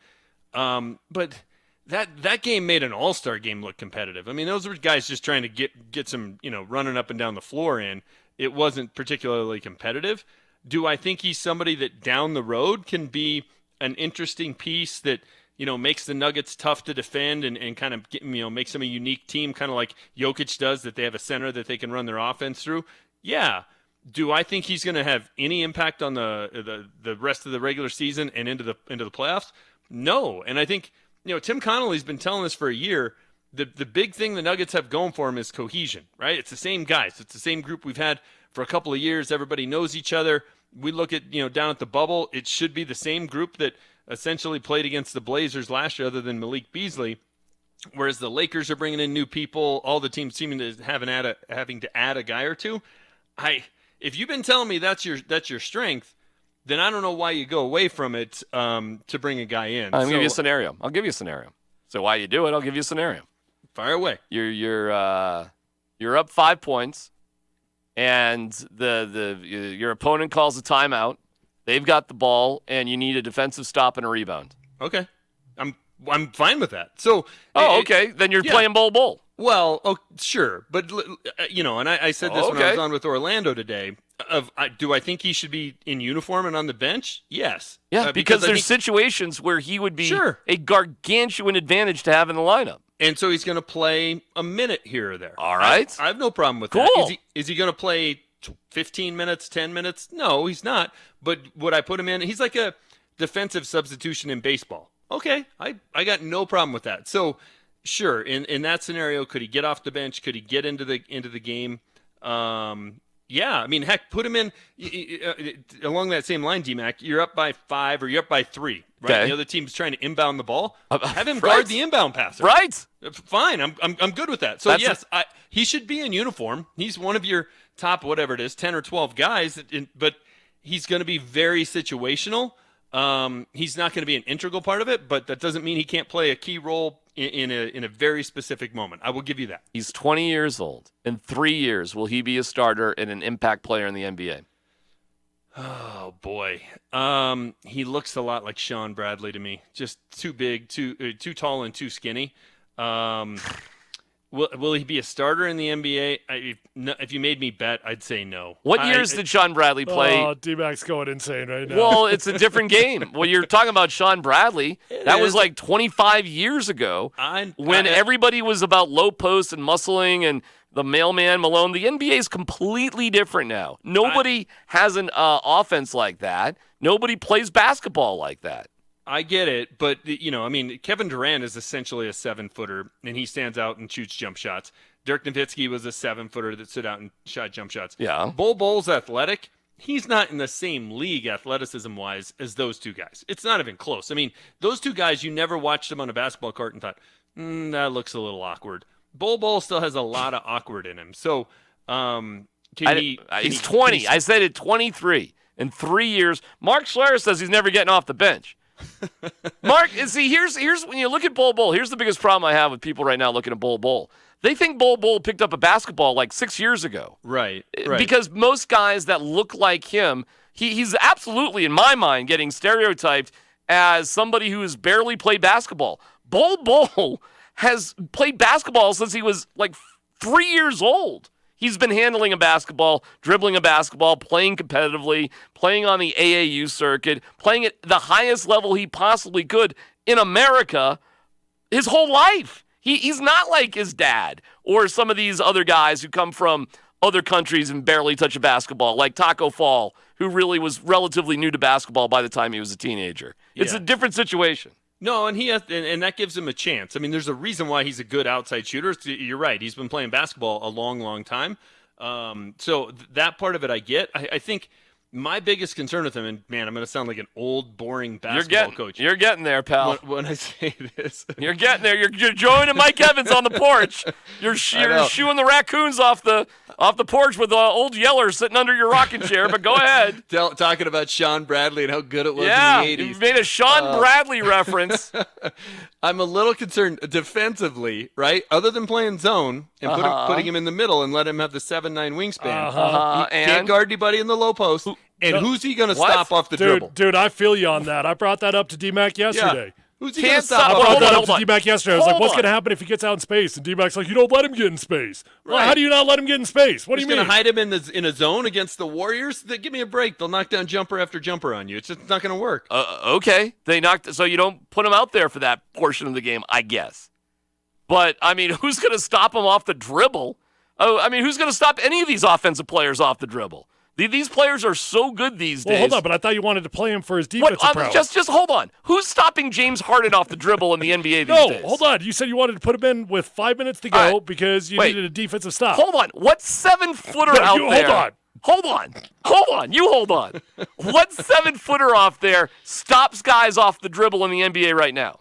But that game made an all-star game look competitive. I mean, those were guys just trying to get some, you know, running up and down the floor in. It wasn't particularly competitive. Do I think he's somebody that down the road can be an interesting piece that, you know, makes the Nuggets tough to defend and kind of, makes them a unique team, kind of like Jokic does, that they have a center that they can run their offense through? Yeah. Do I think he's going to have any impact on the rest of the regular season and into the playoffs? No. And I think, you know, Tim Connolly's been telling us for a year. The big thing the Nuggets have going for them is cohesion, right? It's the same guys. It's the same group we've had for a couple of years. Everybody knows each other. We look at, you know, down at the bubble, it should be the same group that essentially played against the Blazers last year other than Malik Beasley, whereas the Lakers are bringing in new people, all the teams seeming to having to add a guy or two. If you've been telling me that's your strength, then I don't know why you go away from it to bring a guy in. I'll give you a scenario. So why you do it, I'll give you a scenario. Fire away. You're up 5 points, and your opponent calls a timeout. They've got the ball, and you need a defensive stop and a rebound. Okay, I'm fine with that. So okay, then you're playing bull. Well, sure, but you know, and I said this when I was on with Orlando today. Do I think he should be in uniform and on the bench? Yes. Yeah, because there's situations where he would be a gargantuan advantage to have in the lineup. And so he's going to play a minute here or there. All right. I have no problem with that. Is he going to play 15 minutes, 10 minutes? No, he's not. But would I put him in? He's like a defensive substitution in baseball. Okay, I got no problem with that. So, sure, in that scenario, could he get off the bench? Could he get into the game? Yeah, I mean, heck, put him in along that same line, DMac. You're up by 5 or you're up by 3, right? Okay. The other team's trying to inbound the ball. Have him guard the inbound passer. Right. Fine, I'm good with that. So, yes, he should be in uniform. He's one of your top whatever it is, 10 or 12 guys, but he's going to be very situational. He's not going to be an integral part of it, but that doesn't mean he can't play a key role in a very specific moment. I will give you that. He's 20 years old. In 3 years, will he be a starter and an impact player in the NBA? Oh, boy. He looks a lot like Sean Bradley to me. Just too big, too tall, and too skinny. Will he be a starter in the NBA? If you made me bet, I'd say no. What years did Sean Bradley play? Oh, DMac's going insane right now. Well, it's a different game. Well, you're talking about Sean Bradley. That was like 25 years ago when everybody was about low post and muscling and the mailman Malone. The NBA is completely different now. Nobody has an offense like that. Nobody plays basketball like that. I get it, but, Kevin Durant is essentially a 7-footer, and he stands out and shoots jump shots. Dirk Nowitzki was a 7-footer that stood out and shot jump shots. Yeah. Bull's athletic. He's not in the same league athleticism-wise as those two guys. It's not even close. I mean, those two guys, you never watched them on a basketball court and thought, that looks a little awkward. Bull still has a lot of awkward in him. So, he's 20. I said at 23. In 3 years. Mark Schlereth says he's never getting off the bench. Mark, see, here's when you look at Bull. Here's the biggest problem I have with people right now looking at Bull. They think Bull picked up a basketball like 6 years ago. Right. Because most guys that look like him, he's absolutely, in my mind, getting stereotyped as somebody who has barely played basketball. Bull has played basketball since he was like 3 years old. He's been handling a basketball, dribbling a basketball, playing competitively, playing on the AAU circuit, playing at the highest level he possibly could in America his whole life. He's not like his dad or some of these other guys who come from other countries and barely touch a basketball, like Taco Fall, who really was relatively new to basketball by the time he was a teenager. It's a different situation. No, and and that gives him a chance. I mean, there's a reason why he's a good outside shooter. You're right. He's been playing basketball a long, long time. So that part of it I get. I think my biggest concern with him, and man, I'm going to sound like an old, boring basketball coach. You're getting there, pal. When I say this. You're getting there. You're joining Mike Evans on the porch. You're shooing the raccoons off the porch with old Yeller sitting under your rocking chair, but go ahead. Talking about Sean Bradley and how good it was in the 80s. You made a Sean Bradley reference. I'm a little concerned defensively, right? Other than playing zone and putting him in the middle and let him have the 7'9" wingspan. He can't guard anybody in the low post. Who's he going to stop off the dribble? Dude, I feel you on that. I brought that up to DMac yesterday. Yeah. Who's he going to stop? I brought that up to DMac yesterday. I was like, what's going to happen if he gets out in space? And DMac's like, you don't let him get in space. Right. Well, how do you not let him get in space? What do you mean? He's going to hide him in a zone against the Warriors? Give me a break. They'll knock down jumper after jumper on you. It's just not going to work. Okay. So you don't put him out there for that portion of the game, I guess. But, I mean, who's going to stop him off the dribble? Who's going to stop any of these offensive players off the dribble? These players are so good these days. Well, hold on, but I thought you wanted to play him for his defensive prowess. Just hold on. Who's stopping James Harden off the dribble in the NBA these days? No, hold on. You said you wanted to put him in with 5 minutes to go because you needed a defensive stop. Hold on. What 7-footer out there? Hold on. You hold on. What 7-footer off there stops guys off the dribble in the NBA right now?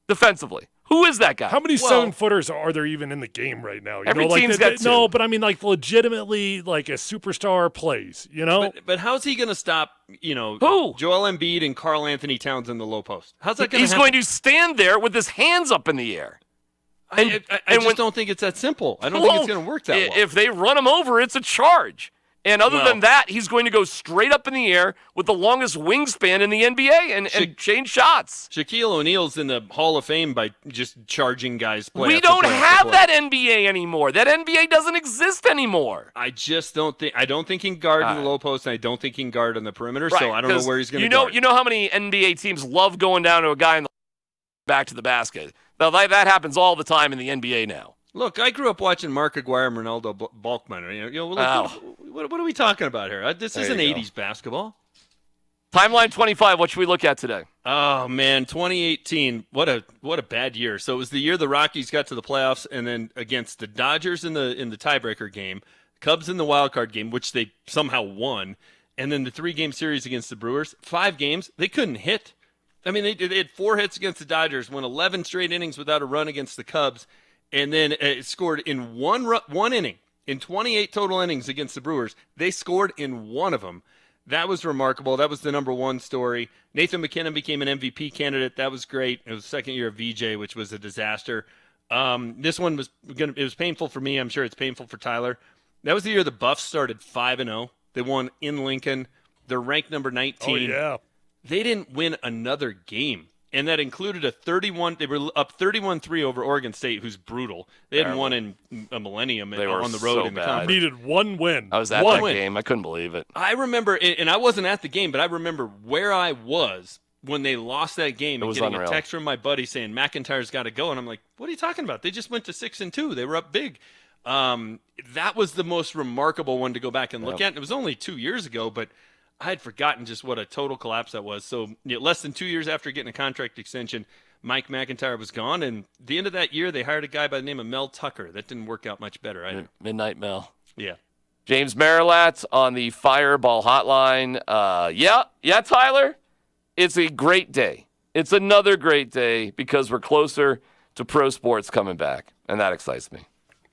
Defensively. Who is that guy? How many 7-footers are there even in the game right now? Every team's got two. No, but I mean, like, legitimately, like, a superstar plays, you know? But how's he going to stop, who? Joel Embiid and Karl Anthony Towns in the low post? How's that going to happen? He's going to stand there with his hands up in the air. I just don't think it's that simple. I don't think it's going to work that well. If they run him over, it's a charge. And other than that, he's going to go straight up in the air with the longest wingspan in the NBA and change shots. Shaquille O'Neal's in the Hall of Fame by just charging guys. We don't have that NBA anymore. That NBA doesn't exist anymore. I just don't think. I don't think he can guard in the low post, and I don't think he can guard on the perimeter. Right, so I don't know where he's going to go. guard. You know how many NBA teams love going down to a guy in the back to the basket. Now that happens all the time in the NBA now. Look, I grew up watching Mark Aguirre and Ronaldo Balkman. What are we talking about here? This isn't 80s basketball. Timeline 25, what should we look at today? Oh, man, 2018, what a bad year. So it was the year the Rockies got to the playoffs, and then against the Dodgers in the tiebreaker game, Cubs in the wild card game, which they somehow won, and then the 3-game series against the Brewers. 5 games, they couldn't hit. I mean, they had 4 hits against the Dodgers, won 11 straight innings without a run against the Cubs, and then it scored in one inning In 28 total innings against the Brewers, they scored in one of them. That was remarkable. That was the number one story. Nathan McKinnon became an MVP candidate. That was great. It was the second year of VJ, which was a disaster. This one it was painful for me. I'm sure it's painful for Tyler. That was the year the Buffs started 5-0. They won in Lincoln. They're ranked number 19. Oh, yeah. They didn't win another game. And that included they were up 31-3 over Oregon State, who's brutal. They hadn't won in a millennium on the road so in the bad. conference. Needed one win. I was at one that game. I couldn't believe it. I remember, and I wasn't at the game, but I remember where I was when they lost that game and getting unreal. A text from my buddy saying McIntyre's got to go. And I'm like, what are you talking about? They just went to 6-2. They were up big. That was the most remarkable one to go back and look at. It was only 2 years ago, but I had forgotten just what a total collapse that was. So less than 2 years after getting a contract extension, Mike McIntyre was gone. And at the end of that year, they hired a guy by the name of Mel Tucker. That didn't work out much better either. Midnight Mel. Yeah. James Marilat on the Fireball Hotline. Yeah, Tyler, it's a great day. It's another great day because we're closer to pro sports coming back, and that excites me.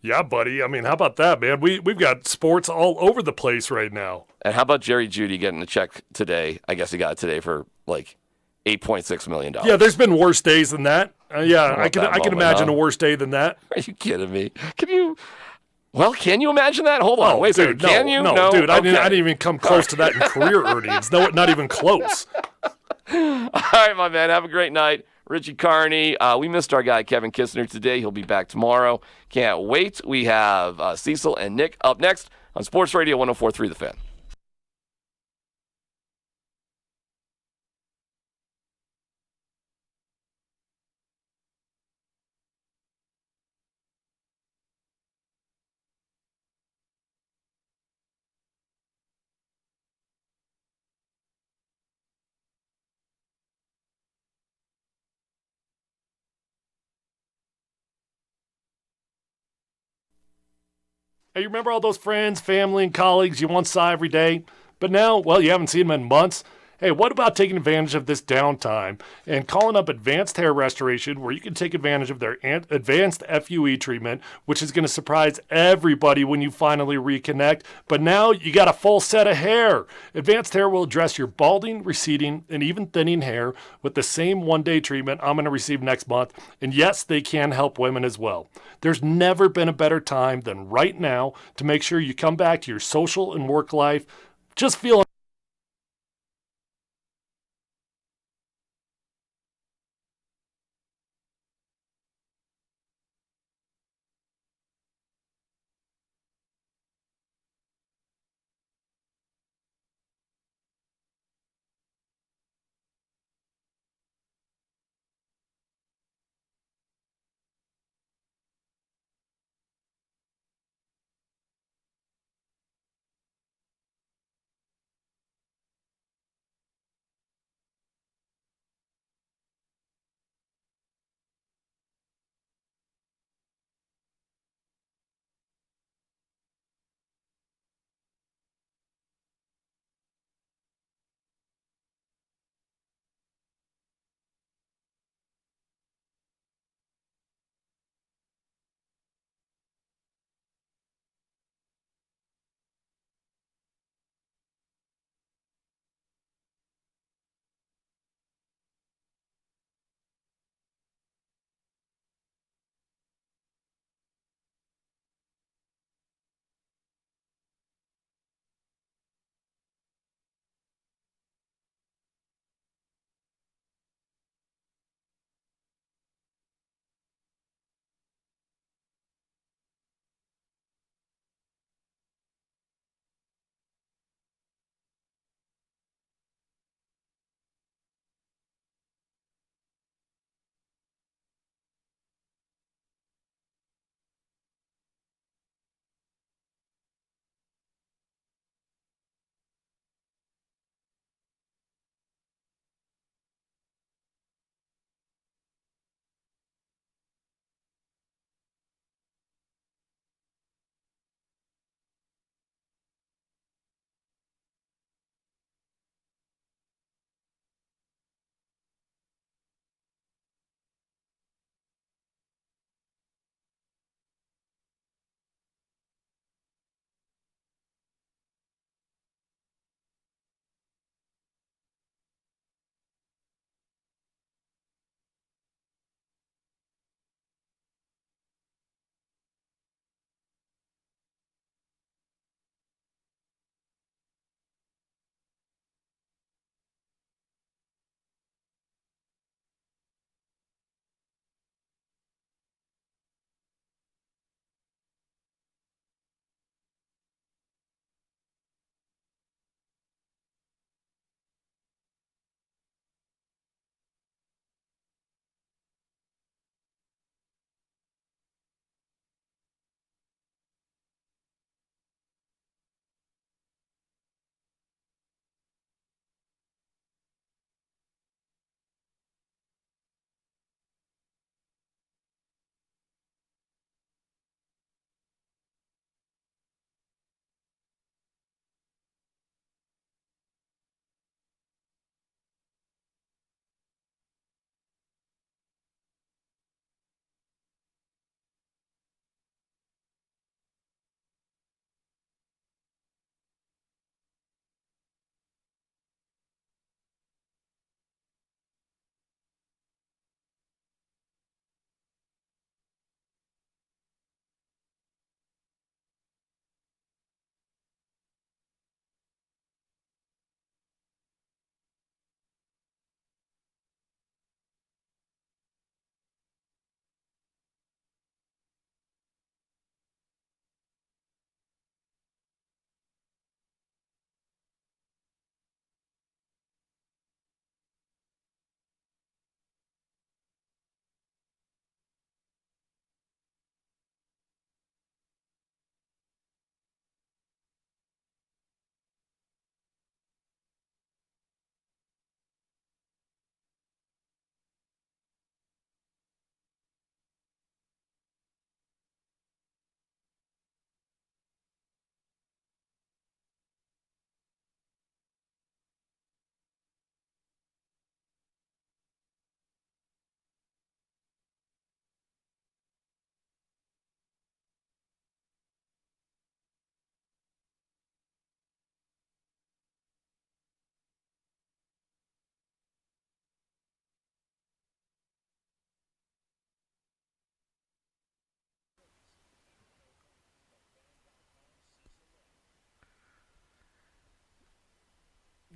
Yeah, buddy. I mean, how about that, man? We've got sports all over the place right now. And how about Jerry Jeudy getting a check today? I guess he got it today for like $8.6 million. Yeah, there's been worse days than that. I can imagine a worse day than that. Are you kidding me? Can you imagine that? Hold on. Wait a second. Can you? No, dude. Okay. I didn't even come close to that in career earnings. No, not even close. All right, my man. Have a great night. Richie Carney. We missed our guy, Kevin Kistner, today. He'll be back tomorrow. Can't wait. We have Cecil and Nick up next on Sports Radio 104.3 The Fan. Hey, you remember all those friends, family, and colleagues you once saw every day? But now, well, you haven't seen them in months. Hey, what about taking advantage of this downtime and calling up Advanced Hair Restoration, where you can take advantage of their advanced FUE treatment, which is going to surprise everybody when you finally reconnect. But now you got a full set of hair. Advanced Hair will address your balding, receding, and even thinning hair with the same one-day treatment I'm going to receive next month. And yes, they can help women as well. There's never been a better time than right now to make sure you come back to your social and work life just feeling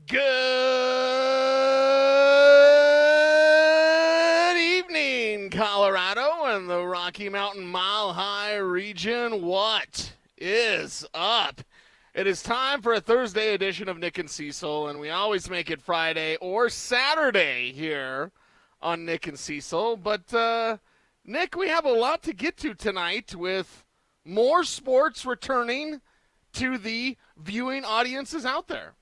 Good evening, Colorado and the Rocky Mountain Mile High region. What is up? It is time for a Thursday edition of Nick and Cecil, and we always make it Friday or Saturday here on Nick and Cecil. But, Nick, we have a lot to get to tonight with more sports returning to the viewing audiences out there.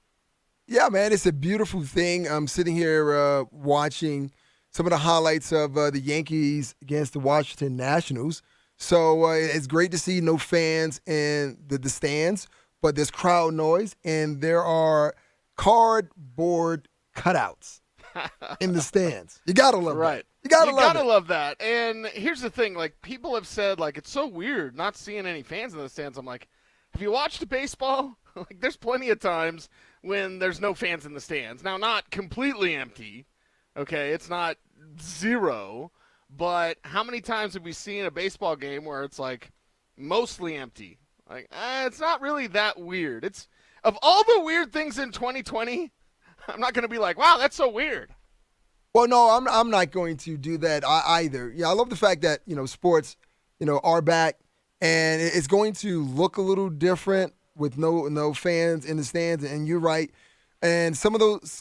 Yeah, man, it's a beautiful thing. I'm sitting here watching some of the highlights of the Yankees against the Washington Nationals. So it's great to see no fans in the stands, but there's crowd noise, and there are cardboard cutouts in the stands. You got to love that. You gotta love that. And here's the thing, like, people have said, like, it's so weird not seeing any fans in the stands. I'm like, have you watched baseball? Like, there's plenty of times when there's no fans in the stands. Now, not completely empty, okay? It's not zero, but how many times have we seen a baseball game where it's, like, mostly empty? Like, it's not really that weird. It's, of all the weird things in 2020, I'm not going to be like, wow, that's so weird. Well, no, I'm not going to do that either. Yeah, I love the fact that, sports, are back, and it's going to look a little different with no fans in the stands, and you're right. And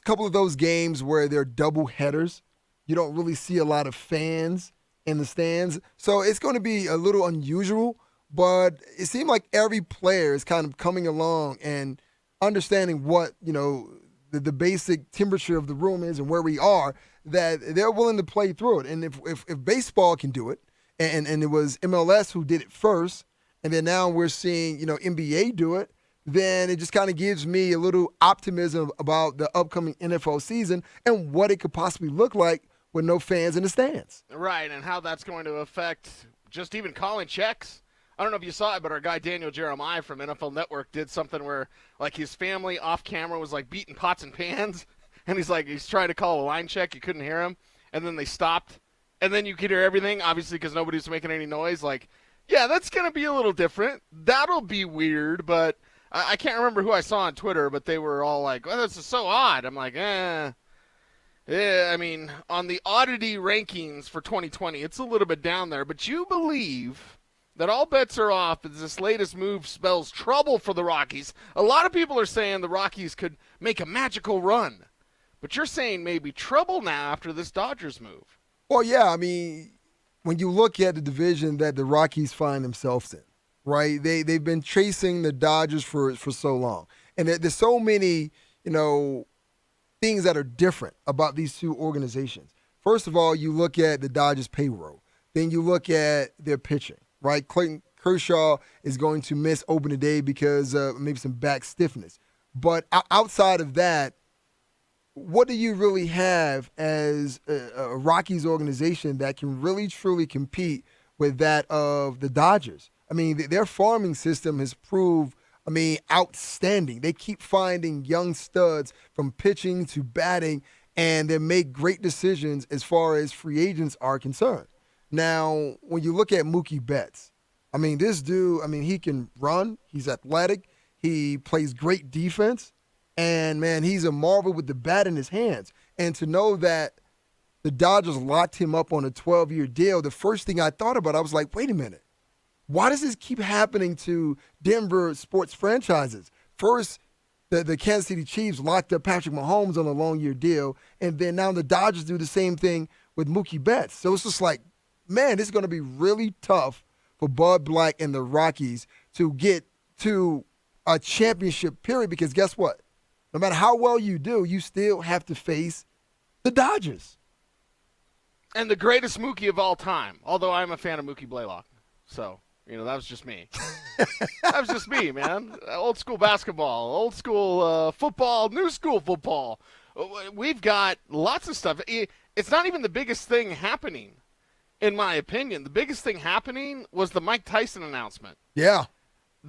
couple of those games where they're double headers, you don't really see a lot of fans in the stands. So it's going to be a little unusual, but it seemed like every player is kind of coming along and understanding what, the basic temperature of the room is and where we are, that they're willing to play through it. And if baseball can do it, and it was MLS who did it first, and then now we're seeing, NBA do it, then it just kind of gives me a little optimism about the upcoming NFL season and what it could possibly look like with no fans in the stands. Right, and how that's going to affect just even calling checks. I don't know if you saw it, but our guy Daniel Jeremiah from NFL Network did something where, like, his family off camera was, like, beating pots and pans, and he's trying to call a line check. You couldn't hear him, and then they stopped, and then you could hear everything, obviously, because nobody's making any noise. Like, yeah, that's going to be a little different. That'll be weird, but I can't remember who I saw on Twitter, but they were all like, well, this is so odd. I'm like, Yeah, I mean, on the oddity rankings for 2020, it's a little bit down there, but you believe that all bets are off as this latest move spells trouble for the Rockies. A lot of people are saying the Rockies could make a magical run, but you're saying maybe trouble now after this Dodgers move. Well, yeah, I mean, when you look at the division that the Rockies find themselves in, right? They've been chasing the Dodgers for so long. And there's so many, things that are different about these two organizations. First of all, you look at the Dodgers payroll. Then you look at their pitching, right? Clayton Kershaw is going to miss opening day because maybe some back stiffness. But outside of that, what do you really have as a Rockies organization that can really, truly compete with that of the Dodgers? I mean, their farming system has proved, outstanding. They keep finding young studs from pitching to batting, and they make great decisions as far as free agents are concerned. Now, when you look at Mookie Betts, this dude, he can run. He's athletic. He plays great defense. And, man, he's a marvel with the bat in his hands. And to know that the Dodgers locked him up on a 12-year deal, the first thing I thought about, I was like, wait a minute. Why does this keep happening to Denver sports franchises? First, the Kansas City Chiefs locked up Patrick Mahomes on a long-year deal, and then now the Dodgers do the same thing with Mookie Betts. So it's just like, man, this is going to be really tough for Bud Black and the Rockies to get to a championship period, because guess what? No matter how well you do, you still have to face the Dodgers. And the greatest Mookie of all time, although I'm a fan of Mookie Blaylock. So, that was just me. That was just me, man. Old school basketball, old school football, new school football. We've got lots of stuff. It's not even the biggest thing happening, in my opinion. The biggest thing happening was the Mike Tyson announcement. Yeah.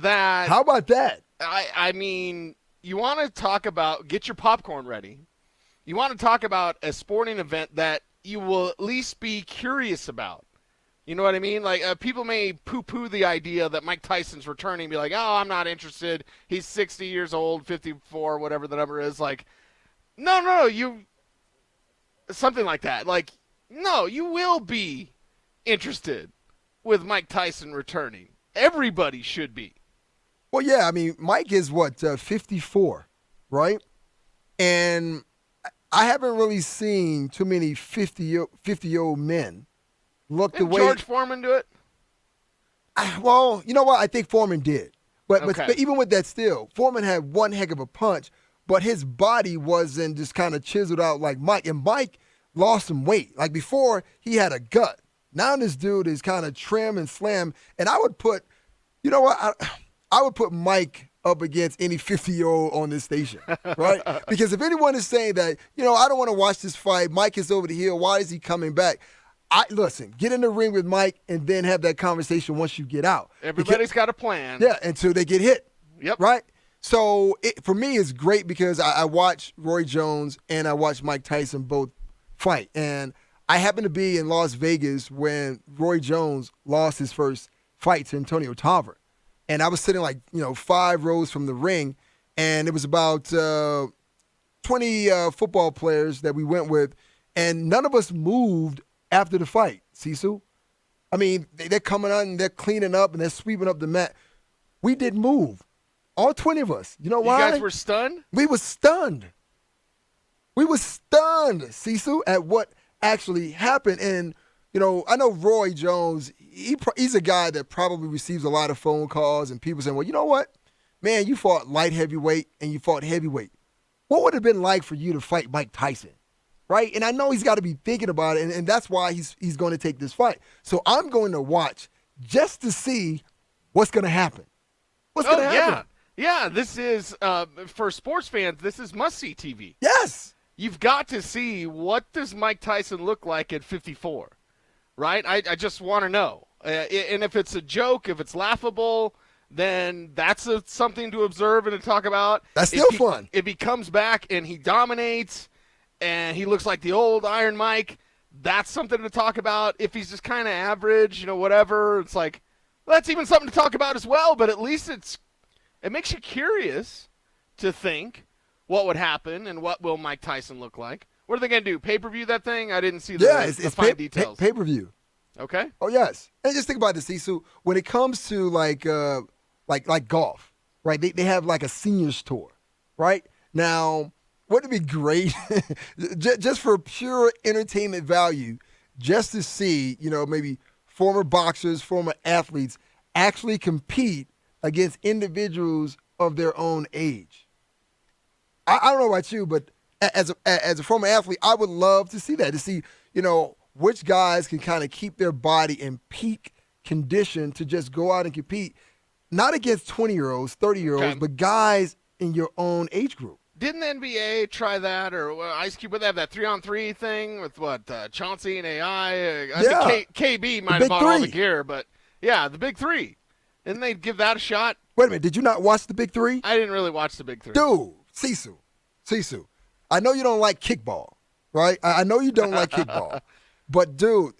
How about that? I mean, you want to talk about, get your popcorn ready. You want to talk about a sporting event that you will at least be curious about. You know what I mean? Like, people may poo-poo the idea that Mike Tyson's returning, be like, oh, I'm not interested. He's 60 years old, 54, whatever the number is. Like, No, something like that. Like, no, you will be interested with Mike Tyson returning. Everybody should be. Well, yeah, I mean, Mike is 54, right? And I haven't really seen too many 50-year-old men look the Didn't way. George Foreman do it? Well, you know what? I think Foreman did. But Okay. even with that still, Foreman had one heck of a punch, but his body wasn't just kind of chiseled out like Mike. And Mike lost some weight. Like before, he had a gut. Now this dude is kind of trim and slim. And I would put, you know what? I would put Mike up against any 50-year-old on this station, right? Because if anyone is saying that, I don't want to watch this fight, Mike is over the hill, why is he coming back? Listen, get in the ring with Mike and then have that conversation once you get out. Everybody's got a plan. Yeah, until they get hit. Yep. Right? So for me, it's great because I watch Roy Jones and I watch Mike Tyson both fight. And I happened to be in Las Vegas when Roy Jones lost his first fight to Antonio Tarver. And I was sitting 5 rows from the ring, and it was about 20 football players that we went with, and none of us moved after the fight, Cecil. I mean, they're coming on, and they're cleaning up, and they're sweeping up the mat. We didn't move. All 20 of us. You know why? You guys were stunned? We were stunned. We were stunned, Cecil, at what actually happened. And, I know Roy Jones, he's a guy that probably receives a lot of phone calls and people saying, well, you know what? Man, you fought light heavyweight and you fought heavyweight. What would it have been like for you to fight Mike Tyson? Right? And I know he's got to be thinking about it, and that's why he's going to take this fight. So I'm going to watch just to see what's going to happen. What's going to happen? Yeah, this is, for sports fans, this is must-see TV. Yes. You've got to see, what does Mike Tyson look like at 54? Right? I just want to know. And if it's a joke, if it's laughable, then that's something to observe and to talk about. That's still fun. If he comes back and he dominates and he looks like the old Iron Mike, that's something to talk about. If he's just kind of average, whatever, it's like, well, that's even something to talk about as well, but at least it makes you curious to think what would happen and what will Mike Tyson look like. What are they going to do? Pay-per-view that thing? I didn't see the fine details. Pay-per-view. Okay. Oh, yes. And just think about this, Cecil. When it comes to like golf, right, they have like a seniors tour, right? Now, wouldn't it be great just for pure entertainment value just to see, maybe former boxers, former athletes actually compete against individuals of their own age? I don't know about you, but as a former athlete, I would love to see that, to see, which guys can kind of keep their body in peak condition to just go out and compete, not against 20-year-olds, 30-year-olds, but guys in your own age group. Didn't the NBA try that, or Ice Cube? Would they have that 3-on-3 thing with Chauncey and AI? I think KB might have bought all the gear, but yeah, the Big Three. Didn't they give that a shot? Wait a minute, did you not watch the Big Three? I didn't really watch the Big Three. Dude, Cecil, I know you don't like kickball, right? I know you don't like kickball. But, dude,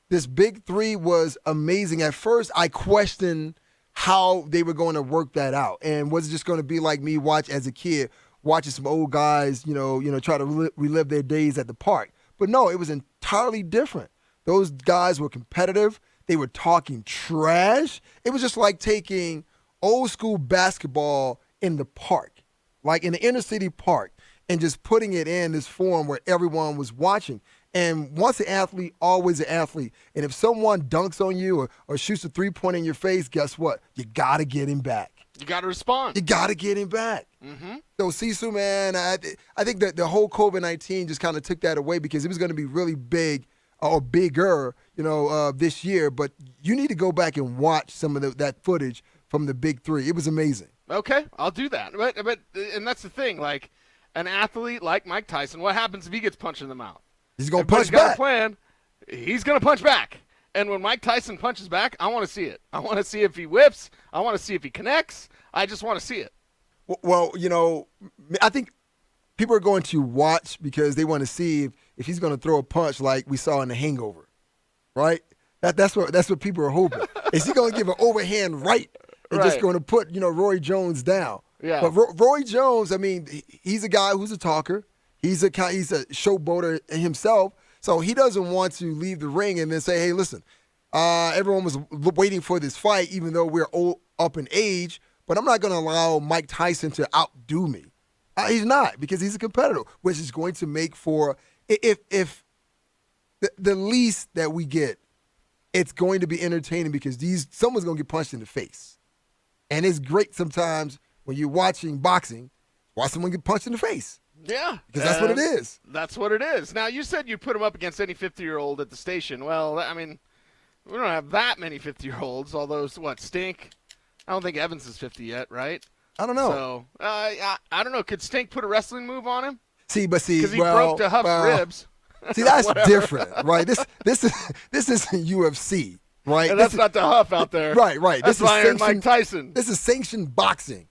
this Big Three was amazing. At first, I questioned how they were going to work that out. And was it just going to be like me as a kid, watching some old guys, try to relive their days at the park? But no, it was entirely different. Those guys were competitive. They were talking trash. It was just like taking old school basketball in the park, like in the inner city park, and just putting it in this form where everyone was watching. And once an athlete, always an athlete. And if someone dunks on you or shoots a three-pointer in your face, guess what? You got to get him back. You got to respond. You got to get him back. Mm-hmm. So, Cecil, man, I think that the whole COVID-19 just kind of took that away because it was going to be really big or bigger, this year. But you need to go back and watch some of that footage from the Big Three. It was amazing. Okay, I'll do that. But and that's the thing, like an athlete like Mike Tyson, what happens if he gets punched in the mouth? He's going to punch back. Got a plan. He's going to punch back. And when Mike Tyson punches back, I want to see it. I want to see if he whips. I want to see if he connects. I just want to see it. Well, I think people are going to watch because they want to see if he's going to throw a punch like we saw in The Hangover, right? That's what people are hoping. Is he going to give an overhand right and just going to put Roy Jones down? Yeah. But Roy Jones, I mean, he's a guy who's a talker. He's a showboater himself, so he doesn't want to leave the ring and then say, "Hey, listen, everyone was waiting for this fight, even though we're old, up in age, but I'm not going to allow Mike Tyson to outdo me." He's not, because he's a competitor, which is going to make for if the least that we get, it's going to be entertaining because someone's going to get punched in the face, and it's great sometimes when you're watching boxing, watch someone get punched in the face. Yeah. Because that's what it is. That's what it is. Now, you said you put him up against any 50-year-old at the station. Well, I mean, we don't have that many 50-year-olds, although, Stink? I don't think Evans is 50 yet, right? I don't know. So, I don't know. Could Stink put a wrestling move on him? Because he broke to Huff's ribs. See, that's different, right? This isn't UFC, right? And that's not the Huff out there. Right. That's Iron Mike Tyson. This is sanctioned boxing.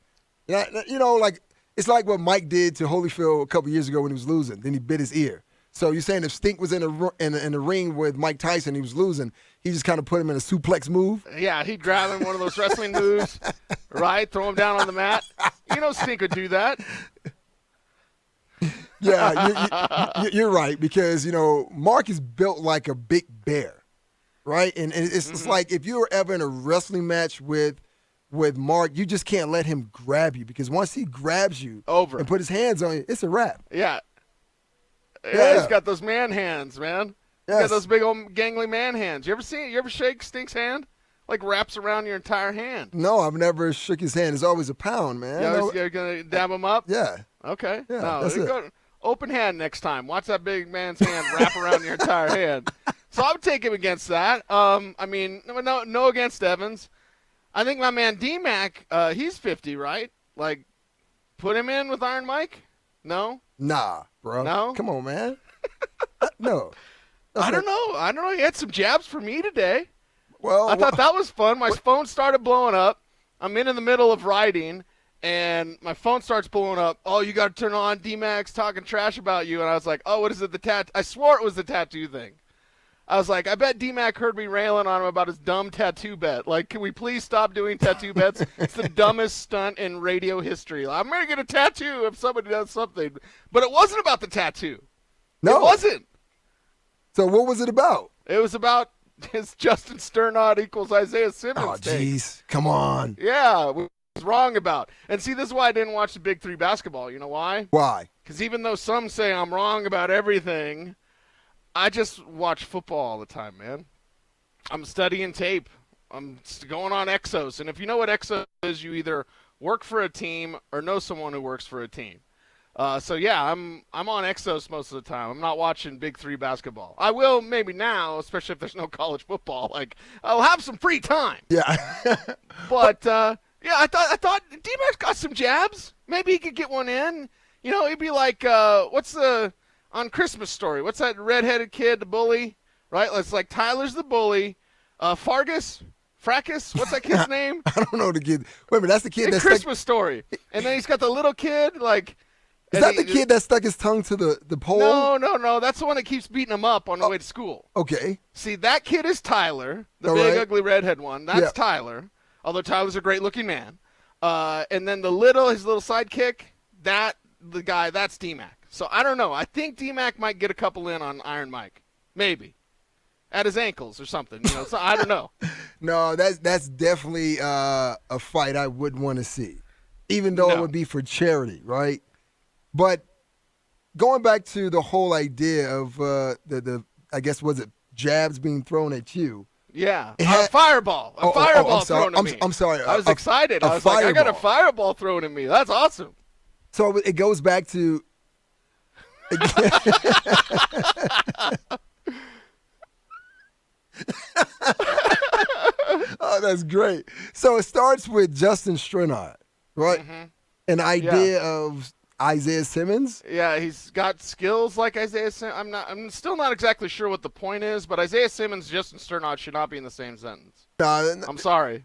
It's like what Mike did to Holyfield a couple years ago when he was losing. Then he bit his ear. So you're saying if Stink was in the ring with Mike Tyson, he was losing, he just kind of put him in a suplex move? Yeah, he'd grab him one of those wrestling moves, right? Throw him down on the mat. Stink would do that. Yeah, you're right, because, Mark is built like a big bear, right? And it's like if you were ever in a wrestling match with Mark, you just can't let him grab you, because once he grabs you and put his hands on you, it's a wrap. Yeah, he's got those man hands, man. He's got those big old gangly man hands. You ever shake Stink's hand? Like wraps around your entire hand. No, I've never shook his hand. It's always a pound, man. You're going to dab him up? Yeah. Okay. Yeah, no, that's it. Open hand next time. Watch that big man's hand wrap around your entire hand. So I would take him against that. No against Evans. I think my man DMac, he's 50, right? Like, put him in with Iron Mike? No? Nah, bro. No? Come on, man. No. I don't know. He had some jabs for me today. Well, I thought that was fun. My phone started blowing up. I'm in the middle of writing, and my phone starts blowing up. Oh, you got to turn on DMac talking trash about you. And I was like, oh, what is it? The tattoo? I swore it was the tattoo thing. I was like, I bet DMac heard me railing on him about his dumb tattoo bet. Like, can we please stop doing tattoo bets? It's the dumbest stunt in radio history. I'm going to get a tattoo if somebody does something. But it wasn't about the tattoo. No. It wasn't. So what was it about? It was about his Justin Sternod equals Isaiah Simmons. Oh, jeez. Come on. Yeah, we was wrong about. And see, this is why I didn't watch the Big Three basketball. You know why? Why? Because even though some say I'm wrong about everything, I just watch football all the time, man. I'm studying tape. I'm going on Exos. And if you know what Exos is, you either work for a team or know someone who works for a team. So yeah, I'm on Exos most of the time. I'm not watching Big Three basketball. I will maybe now, especially if there's no college football. Like, I'll have some free time. Yeah. But yeah, I thought D-Mac's got some jabs. Maybe he could get one in. He'd be like, on Christmas Story? What's that redheaded kid, the bully? Right? It's like Tyler's the bully. Fracas? What's that kid's name? I don't know the kid. Wait a minute, that's the kid that's Christmas Story. And then he's got the little kid, like. Is that the kid that stuck his tongue to the pole? No. That's the one that keeps beating him up on the way to school. Okay. See, that kid is Tyler, the All big, right. ugly redhead one. That's Tyler, although Tyler's a great-looking man. And then his little sidekick, that's DMac. So I don't know. I think DMac might get a couple in on Iron Mike. Maybe. At his ankles or something. So I don't know. No, that's definitely a fight I wouldn't want to see, even though it would be for charity, right? But going back to the whole idea of the I guess, was it jabs being thrown at you? Yeah. A fireball. A fireball thrown at me. I'm sorry. I was excited. I was like, I got a fireball thrown at me. That's awesome. So it goes back to oh, that's great. So it starts with Justin Sternod, right? Mm-hmm. An idea of Isaiah Simmons. Yeah, he's got skills like Isaiah Simmons. I'm still not exactly sure what the point is, but Isaiah Simmons, Justin Sternod should not be in the same sentence. I'm sorry.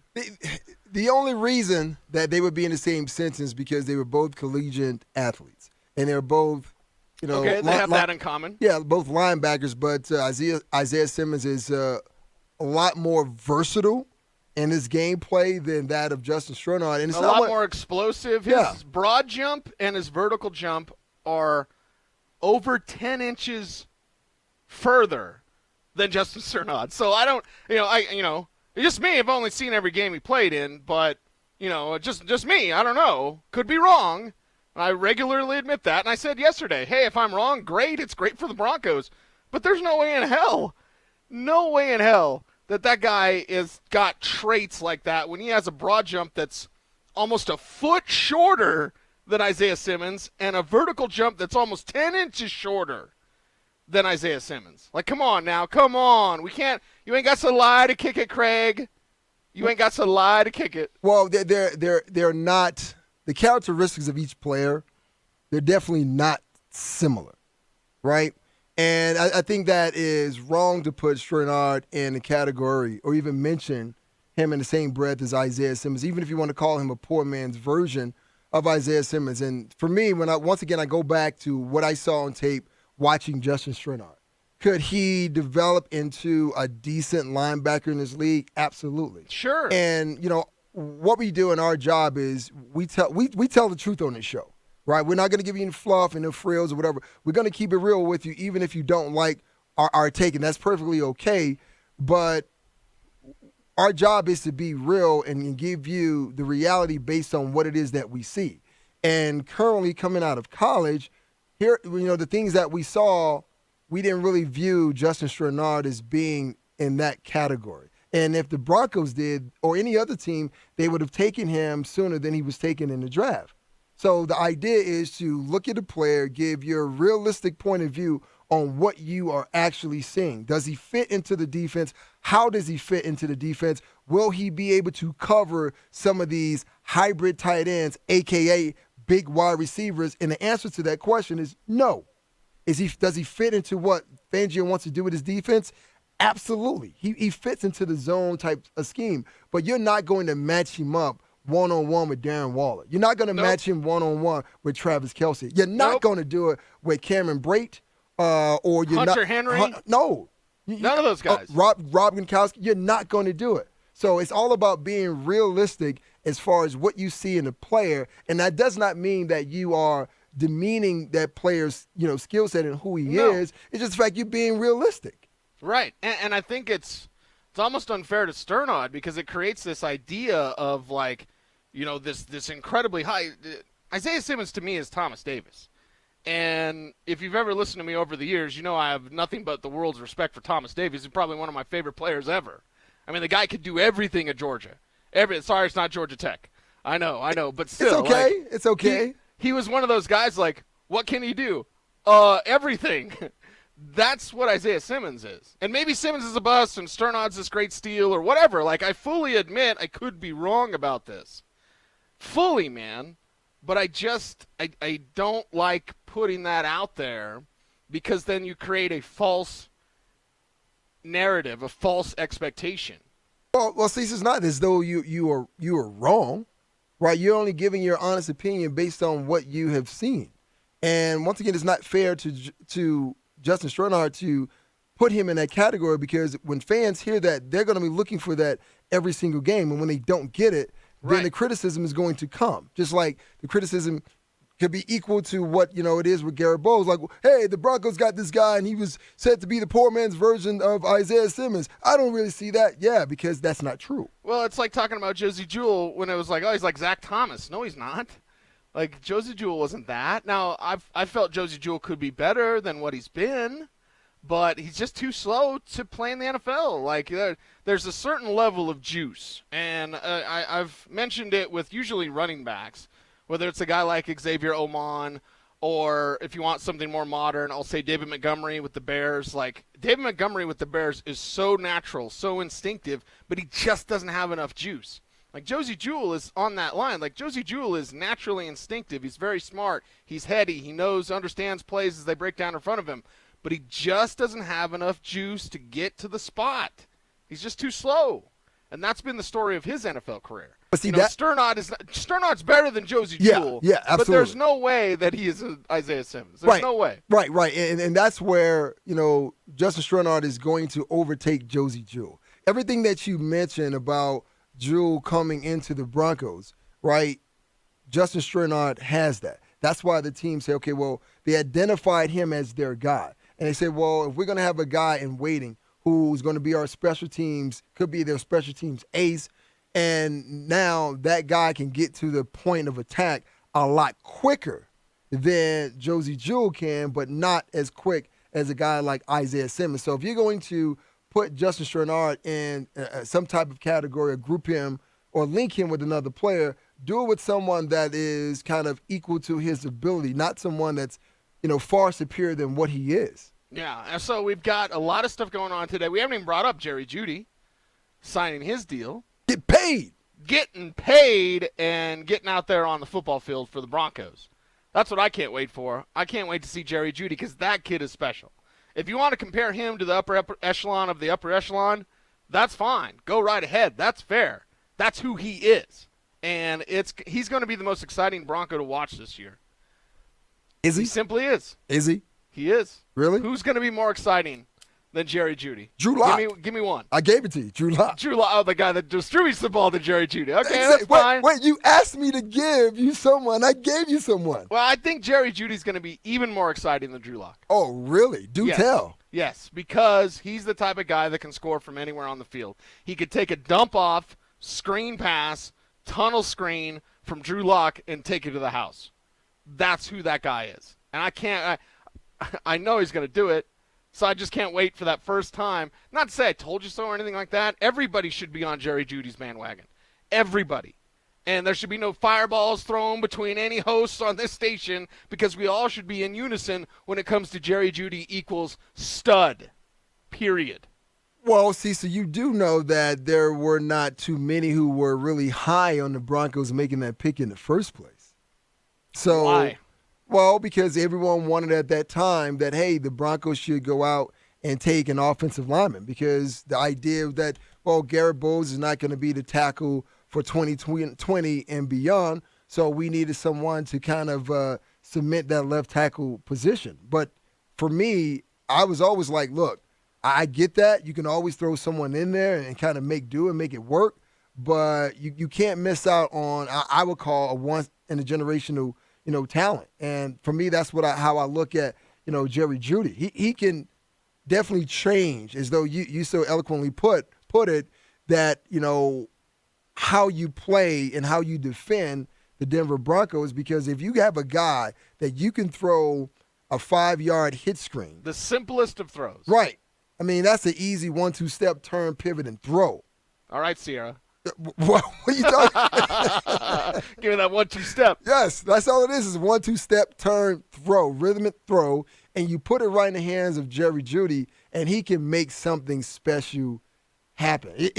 The only reason that they would be in the same sentence is because they were both collegiate athletes, and they're both, okay, they have that in common. Yeah, both linebackers, but Isaiah Simmons is a lot more versatile in his gameplay than that of Justin Sternod. And it's a lot more explosive. His broad jump and his vertical jump are over 10 inches further than Justin Strnad. So I don't, it's just me. I've only seen every game he played in, but, just me. I don't know. Could be wrong. I regularly admit that. And I said yesterday, hey, if I'm wrong, great. It's great for the Broncos. But there's no way in hell that guy is got traits like that when he has a broad jump that's almost a foot shorter than Isaiah Simmons and a vertical jump that's almost 10 inches shorter than Isaiah Simmons. Like, come on now. Come on. You ain't got to lie to kick it, Craig. You ain't got to lie to kick it. Well, they're not – the characteristics of each player, they're definitely not similar, right? And I think that is wrong to put Strnad in a category or even mention him in the same breath as Isaiah Simmons, even if you want to call him a poor man's version of Isaiah Simmons. And for me, once again I go back to what I saw on tape watching Justin Strnad, could he develop into a decent linebacker in this league? Absolutely. Sure. And, what we do in our job is we tell the truth on this show. Right, we're not going to give you any fluff and no frills or whatever. We're going to keep it real with you, even if you don't like our take, and that's perfectly okay. But our job is to be real and give you the reality based on what it is that we see. And currently, coming out of college, here, the things that we saw, we didn't really view Justin Strnad as being in that category. And if the Broncos did, or any other team, they would have taken him sooner than he was taken in the draft. So the idea is to look at a player, give your realistic point of view on what you are actually seeing. Does he fit into the defense? How does he fit into the defense? Will he be able to cover some of these hybrid tight ends, a.k.a. big wide receivers? And the answer to that question is no. Does he fit into what Fangio wants to do with his defense? Absolutely. He fits into the zone type of scheme, but you're not going to match him up one-on-one with Darren Waller. You're not going to match him one-on-one with Travis Kelce. You're not going to do it with Cameron Brate or you're Hunter Henry. No. None of those guys. Rob Gronkowski. You're not going to do it. So it's all about being realistic as far as what you see in a player, and that does not mean that you are demeaning that player's skill set and who he is. It's just the fact you're being realistic. Right, and I think it's almost unfair to Strnad because it creates this idea of this incredibly high. Isaiah Simmons to me is Thomas Davis, and if you've ever listened to me over the years, I have nothing but the world's respect for Thomas Davis. He's probably one of my favorite players ever. I mean, the guy could do everything at Georgia. Sorry, it's not Georgia Tech. I know, but still, it's okay. It's okay. He was one of those guys. What can he do? Everything. That's what Isaiah Simmons is. And maybe Simmons is a bust and Strnad's this great steal or whatever. I fully admit I could be wrong about this. Fully, man. But I don't like putting that out there because then you create a false narrative, a false expectation. Well, see, it's not as though you are wrong, right? You're only giving your honest opinion based on what you have seen. And once again, it's not fair to Justin Strnad to put him in that category because when fans hear that, they're going to be looking for that every single game. And when they don't get it, then the criticism is going to come. Just like the criticism could be equal to what, it is with Garrett Bowles. Like, hey, the Broncos got this guy and he was said to be the poor man's version of Isaiah Simmons. I don't really see that. Yeah, because that's not true. Well, it's like talking about Josie Jewell when it was he's like Zach Thomas. No, he's not. Josie Jewell wasn't that. Now, I felt Josie Jewell could be better than what he's been, but he's just too slow to play in the NFL. There's a certain level of juice, and I've mentioned it with usually running backs, whether it's a guy like Xavier Oman or if you want something more modern, I'll say David Montgomery with the Bears. David Montgomery with the Bears is so natural, so instinctive, but he just doesn't have enough juice. Josie Jewell is on that line. Josie Jewell is naturally instinctive. He's very smart. He's heady. He understands plays as they break down in front of him. But he just doesn't have enough juice to get to the spot. He's just too slow. And that's been the story of his NFL career. But see, Sternad's better than Josie Jewell. Yeah, absolutely. But there's no way that he is Isaiah Simmons. There's no way. Right. And that's where, Justin Strnad is going to overtake Josie Jewell. Everything that you mentioned about Jewell coming into the Broncos, right? Justin Strnad has that. That's why the team say, okay, well, they identified him as their guy. And they said, well, if we're going to have a guy in waiting who's going to be our special teams, could be their special teams ace, and now that guy can get to the point of attack a lot quicker than Josie Jewell can, but not as quick as a guy like Isaiah Simmons. So if you're going to put Justin Strnad in some type of category or group him or link him with another player, do it with someone that is kind of equal to his ability, not someone that's, far superior than what he is. Yeah, and so we've got a lot of stuff going on today. We haven't even brought up Jerry Jeudy signing his deal. Get paid. Getting paid and getting out there on the football field for the Broncos. That's what I can't wait for. I can't wait to see Jerry Jeudy because that kid is special. If you want to compare him to the upper echelon of the upper echelon, that's fine. Go right ahead. That's fair. That's who he is. And he's going to be the most exciting Bronco to watch this year. Is he? He simply is. Is he? He is. Really? Who's going to be more exciting than Jerry Jeudy? Drew Lock. Give me one. I gave it to you, Drew Lock. Drew Lock, the guy that distributes the ball to Jerry Jeudy. Okay, that's fine. Wait, you asked me to give you someone. I gave you someone. Well, I think Jerry Judy's going to be even more exciting than Drew Lock. Oh, really? Do tell. Yes, because he's the type of guy that can score from anywhere on the field. He could take a dump off, screen pass, tunnel screen from Drew Lock and take it to the house. That's who that guy is. And I know he's going to do it. So I just can't wait for that first time. Not to say I told you so or anything like that. Everybody should be on Jerry Judy's bandwagon. Everybody. And there should be no fireballs thrown between any hosts on this station because we all should be in unison when it comes to Jerry Jeudy equals stud. Period. Well, see, so you do know that there were not too many who were really high on the Broncos making that pick in the first place. So why? Well, because everyone wanted at that time that, hey, the Broncos should go out and take an offensive lineman because the idea that, well, Garrett Bowles is not going to be the tackle for 2020 and beyond, so we needed someone to kind of cement that left tackle position. But for me, I was always like, look, I get that. You can always throw someone in there and kind of make do and make it work, but you can't miss out on, I would call, a once-in-a-generational talent. And for me, that's how I look at, Jerry Jeudy. He can definitely change, as though you so eloquently put it, that, how you play and how you defend the Denver Broncos, because if you have a guy that you can throw a 5-yard hit screen. The simplest of throws. Right. I mean, that's an easy 1-2 step, turn, pivot, and throw. All right, Sierra. What are you talking? Give me that 1-2 step. Yes, that's all it is 1-2 step, turn, throw, rhythmic throw, and you put it right in the hands of Jerry Jeudy, and he can make something special happen.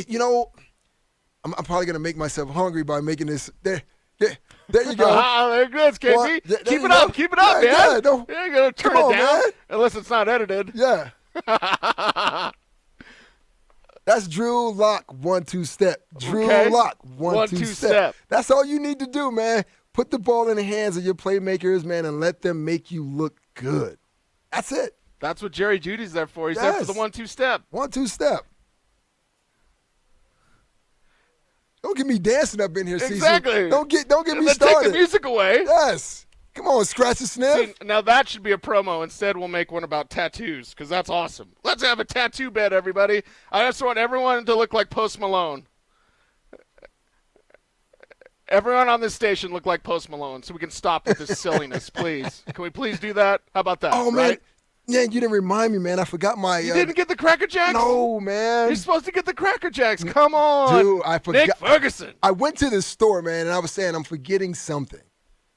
I'm probably going to make myself hungry by making this. There you go. There it goes, KP. Well, keep it up, man. Yeah, You're going to turn it down man. unless it's not edited. Yeah. That's Drew Lock 1-2 step. Drew Lock 1-2 step. That's all you need to do, man. Put the ball in the hands of your playmakers, man, and let them make you look good. That's it. That's what Jerry Judy's there for. He's there for the 1-2 step. 1-2 step. Don't get me dancing up in here, exactly. Cecil. Don't get me started. Take the music away. Yes. Come on, scratch and sniff. See, now that should be a promo. Instead, we'll make one about tattoos because that's awesome. Let's have a tattoo bed, everybody. I just want everyone to look like Post Malone. Everyone on this station look like Post Malone so we can stop with this silliness, please. Can we please do that? How about that? Oh, man. Right? Yeah, you didn't remind me, man. I forgot my... You didn't get the Cracker Jacks? No, man. You're supposed to get the Cracker Jacks. Come on. Dude, I forgot. Nick Ferguson. I went to the store, man, and I was saying I'm forgetting something.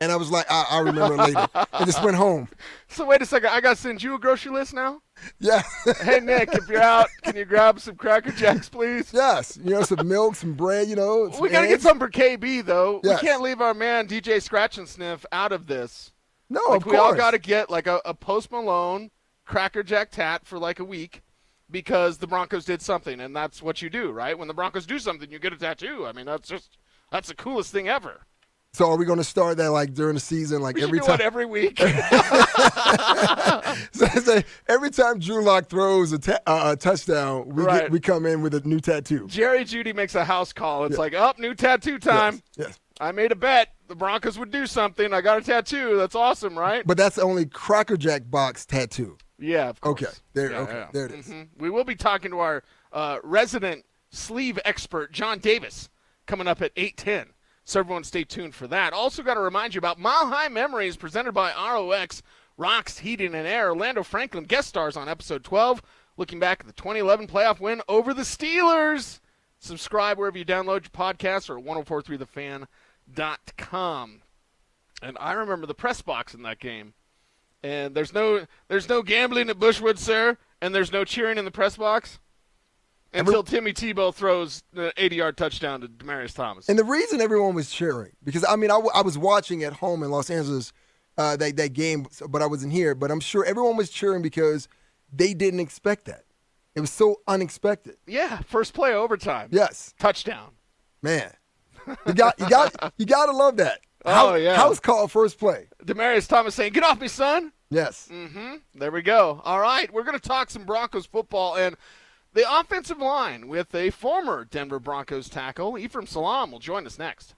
And I was like, I'll remember later. I just went home. So wait a second. I got to send you a grocery list now? Yeah. Hey, Nick, if you're out, can you grab some Cracker Jacks, please? Yes. Some milk, some bread, We got to get some for KB, though. Yes. We can't leave our man DJ Scratch and Sniff out of this. No, of course. We all got to get like a Post Malone Cracker Jack tat for like a week because the Broncos did something, and that's what you do, right? When the Broncos do something, you get a tattoo. I mean, that's the coolest thing ever. So are we going to start that like during the season, like every time? We should do it every week. So every time Drew Lock throws a touchdown, we come in with a new tattoo. Jerry Jeudy makes a house call. It's like, new tattoo time. Yes. I made a bet. the Broncos would do something. I got a tattoo. That's awesome, right? But that's the only Cracker Jack box tattoo. Yeah, of course. Okay, there. Yeah, okay, yeah. there it is. We will be talking to our resident sleeve expert, John Davis, coming up at 8:10. So everyone stay tuned for that. Also got to remind you about Mile High Memories presented by ROX, Rocks Heating and Air. Orlando Franklin guest stars on episode 12, looking back at the 2011 playoff win over the Steelers. Subscribe wherever you download your podcast or at 1043thefan.com. And I remember the press box in that game. And there's no gambling at Bushwood, sir, and there's no cheering in the press box until Timmy Tebow throws the 80-yard touchdown to Demaryius Thomas. And the reason everyone was cheering, because, I mean, I was watching at home in Los Angeles that game, but I wasn't here. But I'm sure everyone was cheering because they didn't expect that. It was so unexpected. Yeah, first play of overtime. Yes. Touchdown. Man. You got to love that. Yeah. House call first play. Demaryius Thomas saying, "Get off me, son." Yes. There we go. All right, we're going to talk some Broncos football and the offensive line with a former Denver Broncos tackle. Ephraim Salaam will join us next.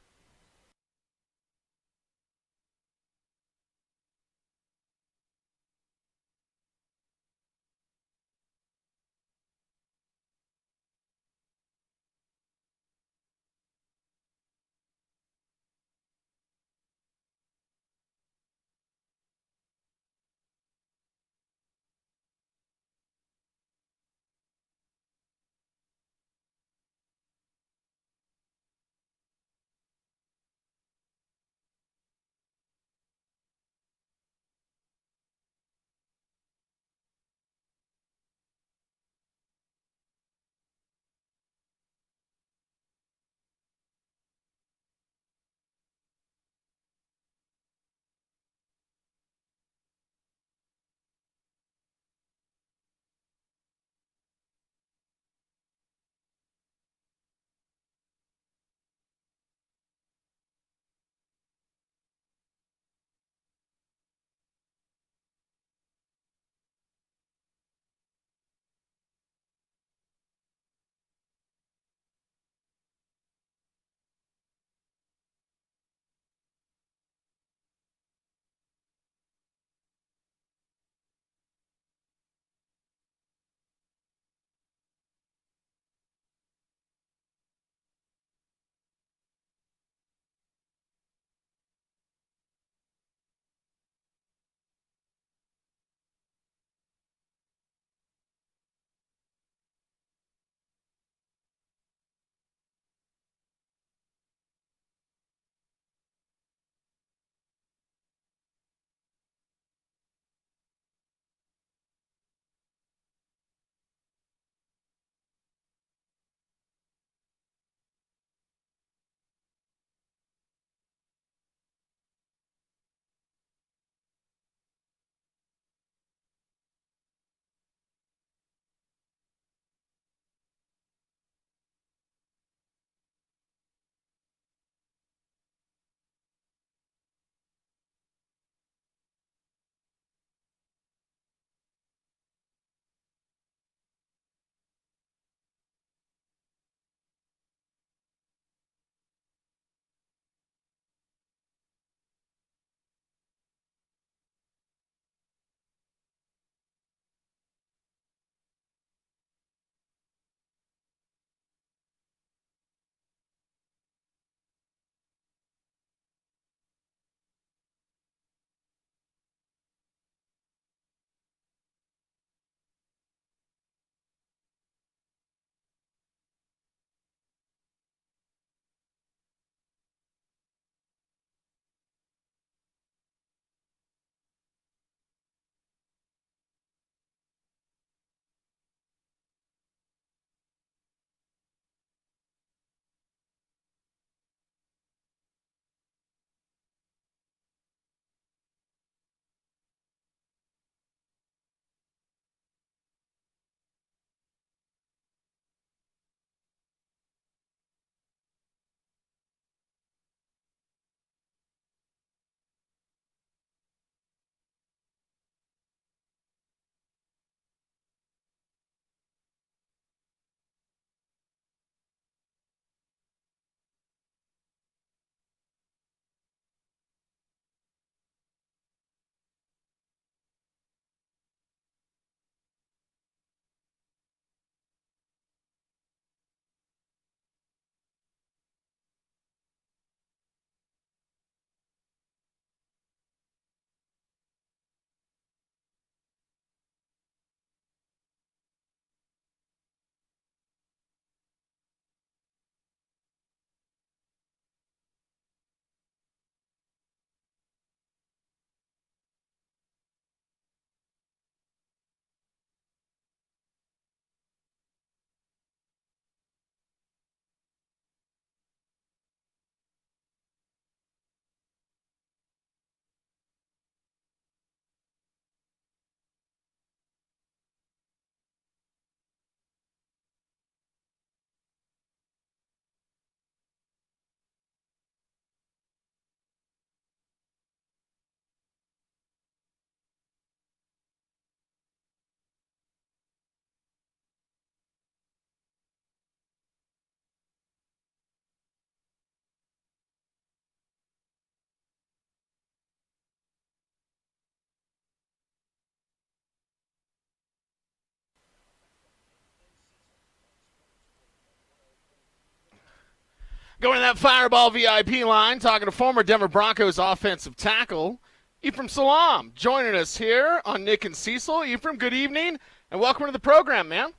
Going to that Fireball VIP line, talking to former Denver Broncos offensive tackle, Ephraim Salaam, joining us here on Nick and Cecil. Ephraim, good evening, and welcome to the program, man.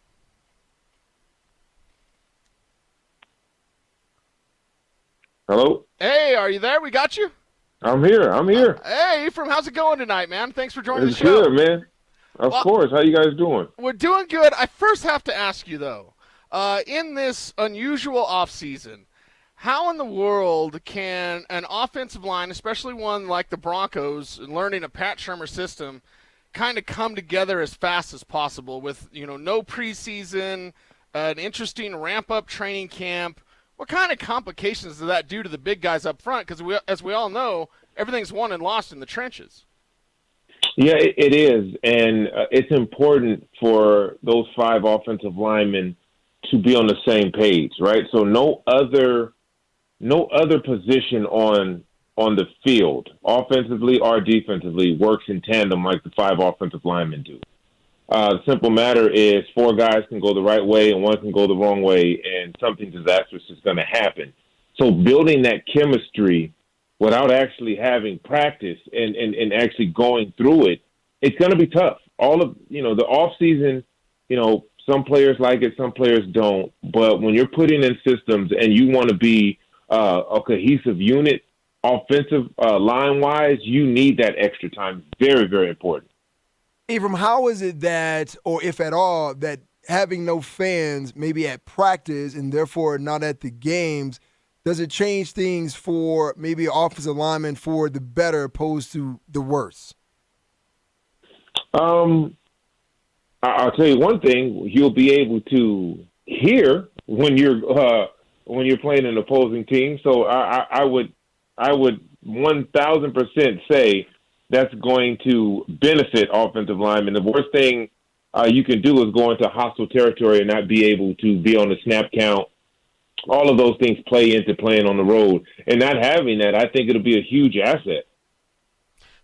Hello? Hey, are you there? We got you? I'm here. Hey, Ephraim, how's it going tonight, man? Thanks for joining It's the show. good, man. Of course. How you guys doing? We're doing good. I first have to ask you, though, in this unusual offseason, how in the world can an offensive line, especially one like the Broncos, learning a Pat Shurmur system, kind of come together as fast as possible with, no preseason, an interesting ramp-up training camp? What kind of complications does that do to the big guys up front? Because as we all know, everything's won and lost in the trenches. Yeah, it is. And it's important for those 5 offensive linemen to be on the same page, right? So no other position on the field, offensively or defensively, works in tandem like the 5 offensive linemen do. The simple matter is 4 guys can go the right way and 1 can go the wrong way, and something disastrous is going to happen. So building that chemistry without actually having practice and actually going through it, it's going to be tough. All of, the off season, some players like it, some players don't. But when you're putting in systems and you want to be a cohesive unit, offensive line-wise, you need that extra time. Very, very important. Ephraim, how is it that, or if at all, that having no fans maybe at practice and therefore not at the games, does it change things for maybe an offensive lineman for the better opposed to the worse? I'll tell you one thing: you'll be able to hear when you're playing an opposing team. So I would 1,000% say that's going to benefit offensive linemen. The worst thing you can do is go into hostile territory and not be able to be on the snap count. All of those things play into playing on the road. And not having that, I think it'll be a huge asset.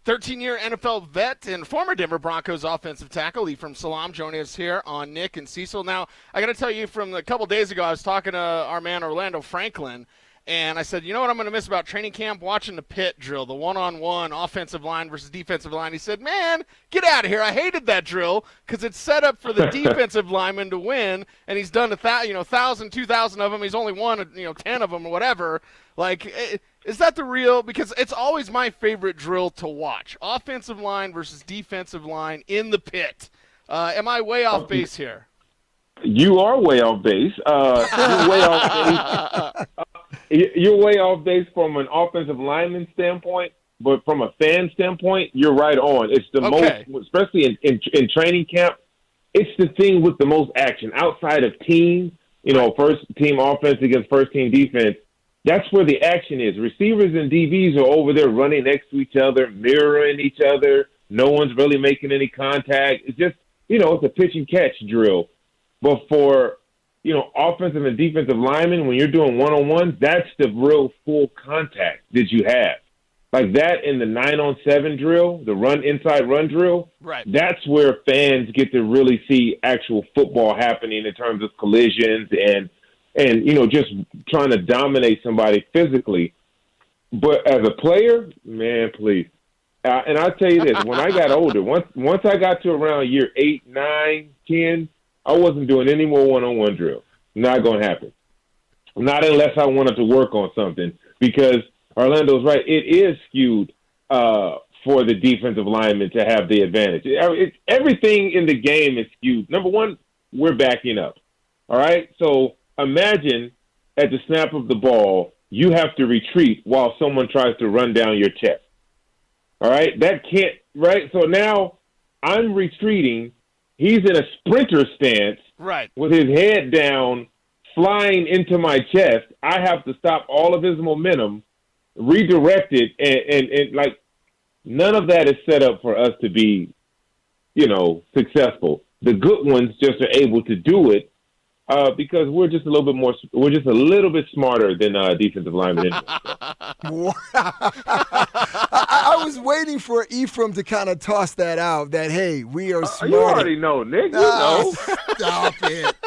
13-year NFL vet and former Denver Broncos offensive tackle Ephraim Salaam joining us here on Nick and Cecil. Now, I got to tell you, from a couple days ago, I was talking to our man Orlando Franklin, and I said, you know what I'm going to miss about training camp? Watching the pit drill, the one-on-one offensive line versus defensive line. He said, man, get out of here. I hated that drill because it's set up for the defensive lineman to win, and he's done 1,000, 2,000 of them. He's only won 10 of them or whatever. Like, is that the real? Because it's always my favorite drill to watch. Offensive line versus defensive line in the pit. Am I way off base here? You are way off base. You're way off base. You're way off base from an offensive lineman standpoint, but from a fan standpoint, you're right on. It's the most, especially in training camp, it's the thing with the most action outside of team. First team offense against first team defense. That's where the action is. Receivers and DBs are over there running next to each other, mirroring each other. No one's really making any contact. It's just, it's a pitch and catch drill. But for, offensive and defensive linemen, when you're doing one-on-ones, that's the real full contact that you have. Like that in the 9-on-7 drill, the inside run drill, right? That's where fans get to really see actual football happening in terms of collisions and just trying to dominate somebody physically. But as a player, man, please. And I'll tell you this, when I got older, once I got to around year 8, 9, 10, I wasn't doing any more one-on-one drills. Not going to happen. Not unless I wanted to work on something, because Orlando's right. It is skewed for the defensive lineman to have the advantage. Everything in the game is skewed. Number one, we're backing up. All right? So imagine at the snap of the ball, you have to retreat while someone tries to run down your chest. All right? That can't, right? So now I'm retreating. He's in a sprinter stance, right, with his head down, flying into my chest. I have to stop all of his momentum, redirect it, and like, none of that is set up for us to be, successful. The good ones just are able to do it because we're just a little bit smarter than defensive linemen. I I was waiting for Ephraim to kind of toss that out. That hey, we are smart. You already know, Nick. You know.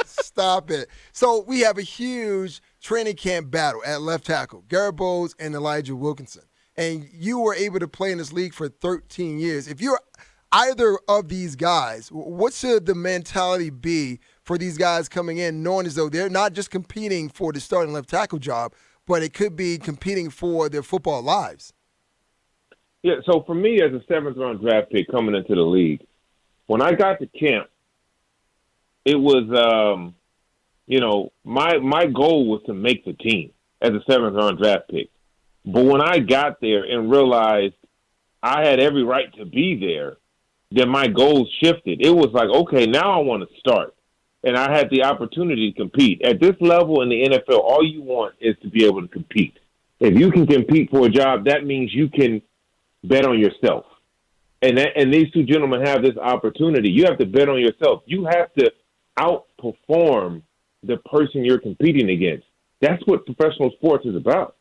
Stop it. So we have a huge training camp battle at left tackle, Garrett Bowles and Elijah Wilkinson. And you were able to play in this league for 13 years. If you're either of these guys, what should the mentality be for these guys coming in, knowing as though they're not just competing for the starting left tackle job, but it could be competing for their football lives? Yeah, so for me as a seventh-round draft pick coming into the league, when I got to camp, it was, my goal was to make the team as a seventh-round draft pick. But when I got there and realized I had every right to be there, then my goals shifted. It was like, okay, now I want to start. And I had the opportunity to compete. At this level in the NFL, all you want is to be able to compete. If you can compete for a job, that means you can bet on yourself. And these two gentlemen have this opportunity. You have to bet on yourself. You have to outperform the person you're competing against. That's what professional sports is about,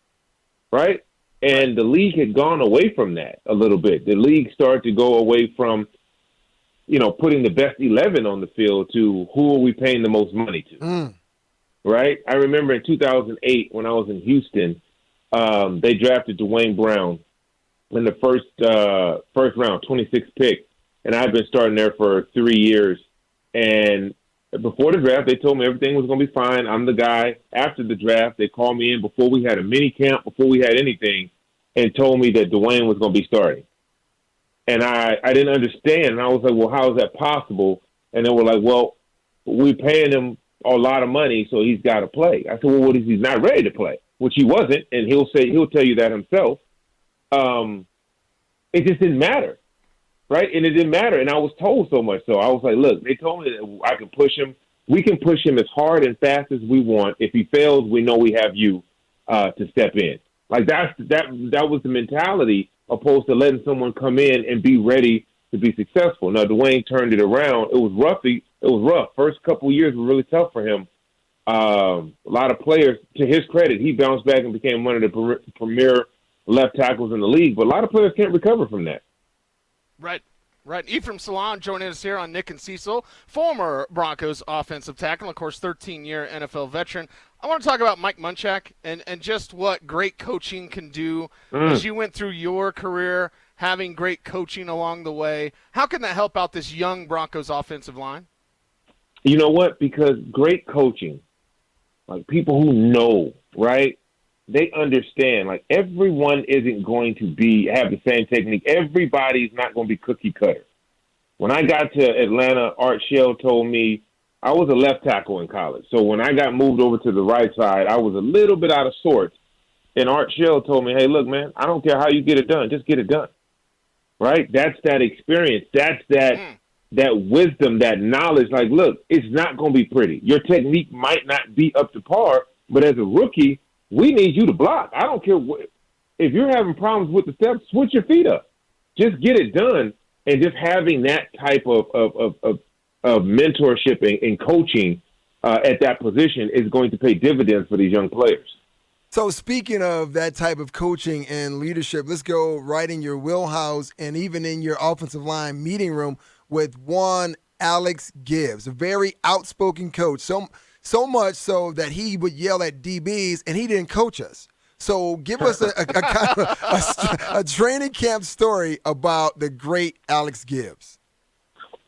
right? And the league had gone away from that a little bit. The league started to go away from, putting the best 11 on the field to who are we paying the most money to, right? I remember in 2008 when I was in Houston, they drafted Dwayne Brown in the first round, 26th pick, and I've been starting there for 3 years. And before the draft, they told me everything was going to be fine. I'm the guy. After the draft, they called me in before we had a mini camp, before we had anything, and told me that Dwayne was going to be starting. And I didn't understand. And I was like, well, how is that possible? And they were like, well, we're paying him a lot of money, so he's got to play. I said, well, what if he's not ready to play? Which he wasn't, and he'll tell you that himself. It just didn't matter, right? And it didn't matter. And I was told so much so. I was like, look, they told me that I can push him. We can push him as hard and fast as we want. If he fails, we know we have you to step in. Like that was the mentality, opposed to letting someone come in and be ready to be successful. Now, Dwayne turned it around. It was rough. First couple of years were really tough for him. A lot of players, to his credit, he bounced back and became one of the premier left tackles in the league. But a lot of players can't recover from that. Right. Ephraim Salaam joining us here on Nick and Cecil, former Broncos offensive tackle, of course, 13-year NFL veteran. I want to talk about Mike Munchak and just what great coaching can do as you went through your career, having great coaching along the way. How can that help out this young Broncos offensive line? You know what? Because great coaching, like people who know, right? They understand, like everyone isn't going to have the same technique. Everybody's not going to be cookie cutter. When I got to Atlanta, Art Shell told me I was a left tackle in college. So when I got moved over to the right side, I was a little bit out of sorts. And Art Shell told me, hey, look, man, I don't care how you get it done. Just get it done. Right? That's that experience. That's that wisdom, that knowledge. Like, look, it's not going to be pretty. Your technique might not be up to par, but as a rookie, we need you to block. I don't care if you're having problems with the steps, switch your feet up. Just get it done. And just having that type of mentorship and coaching at that position is going to pay dividends for these young players. So speaking of that type of coaching and leadership, let's go right in your wheelhouse and even in your offensive line meeting room with one Alex Gibbs, a very outspoken coach. So much so that he would yell at DBs, and he didn't coach us. So give us a kind of a training camp story about the great Alex Gibbs.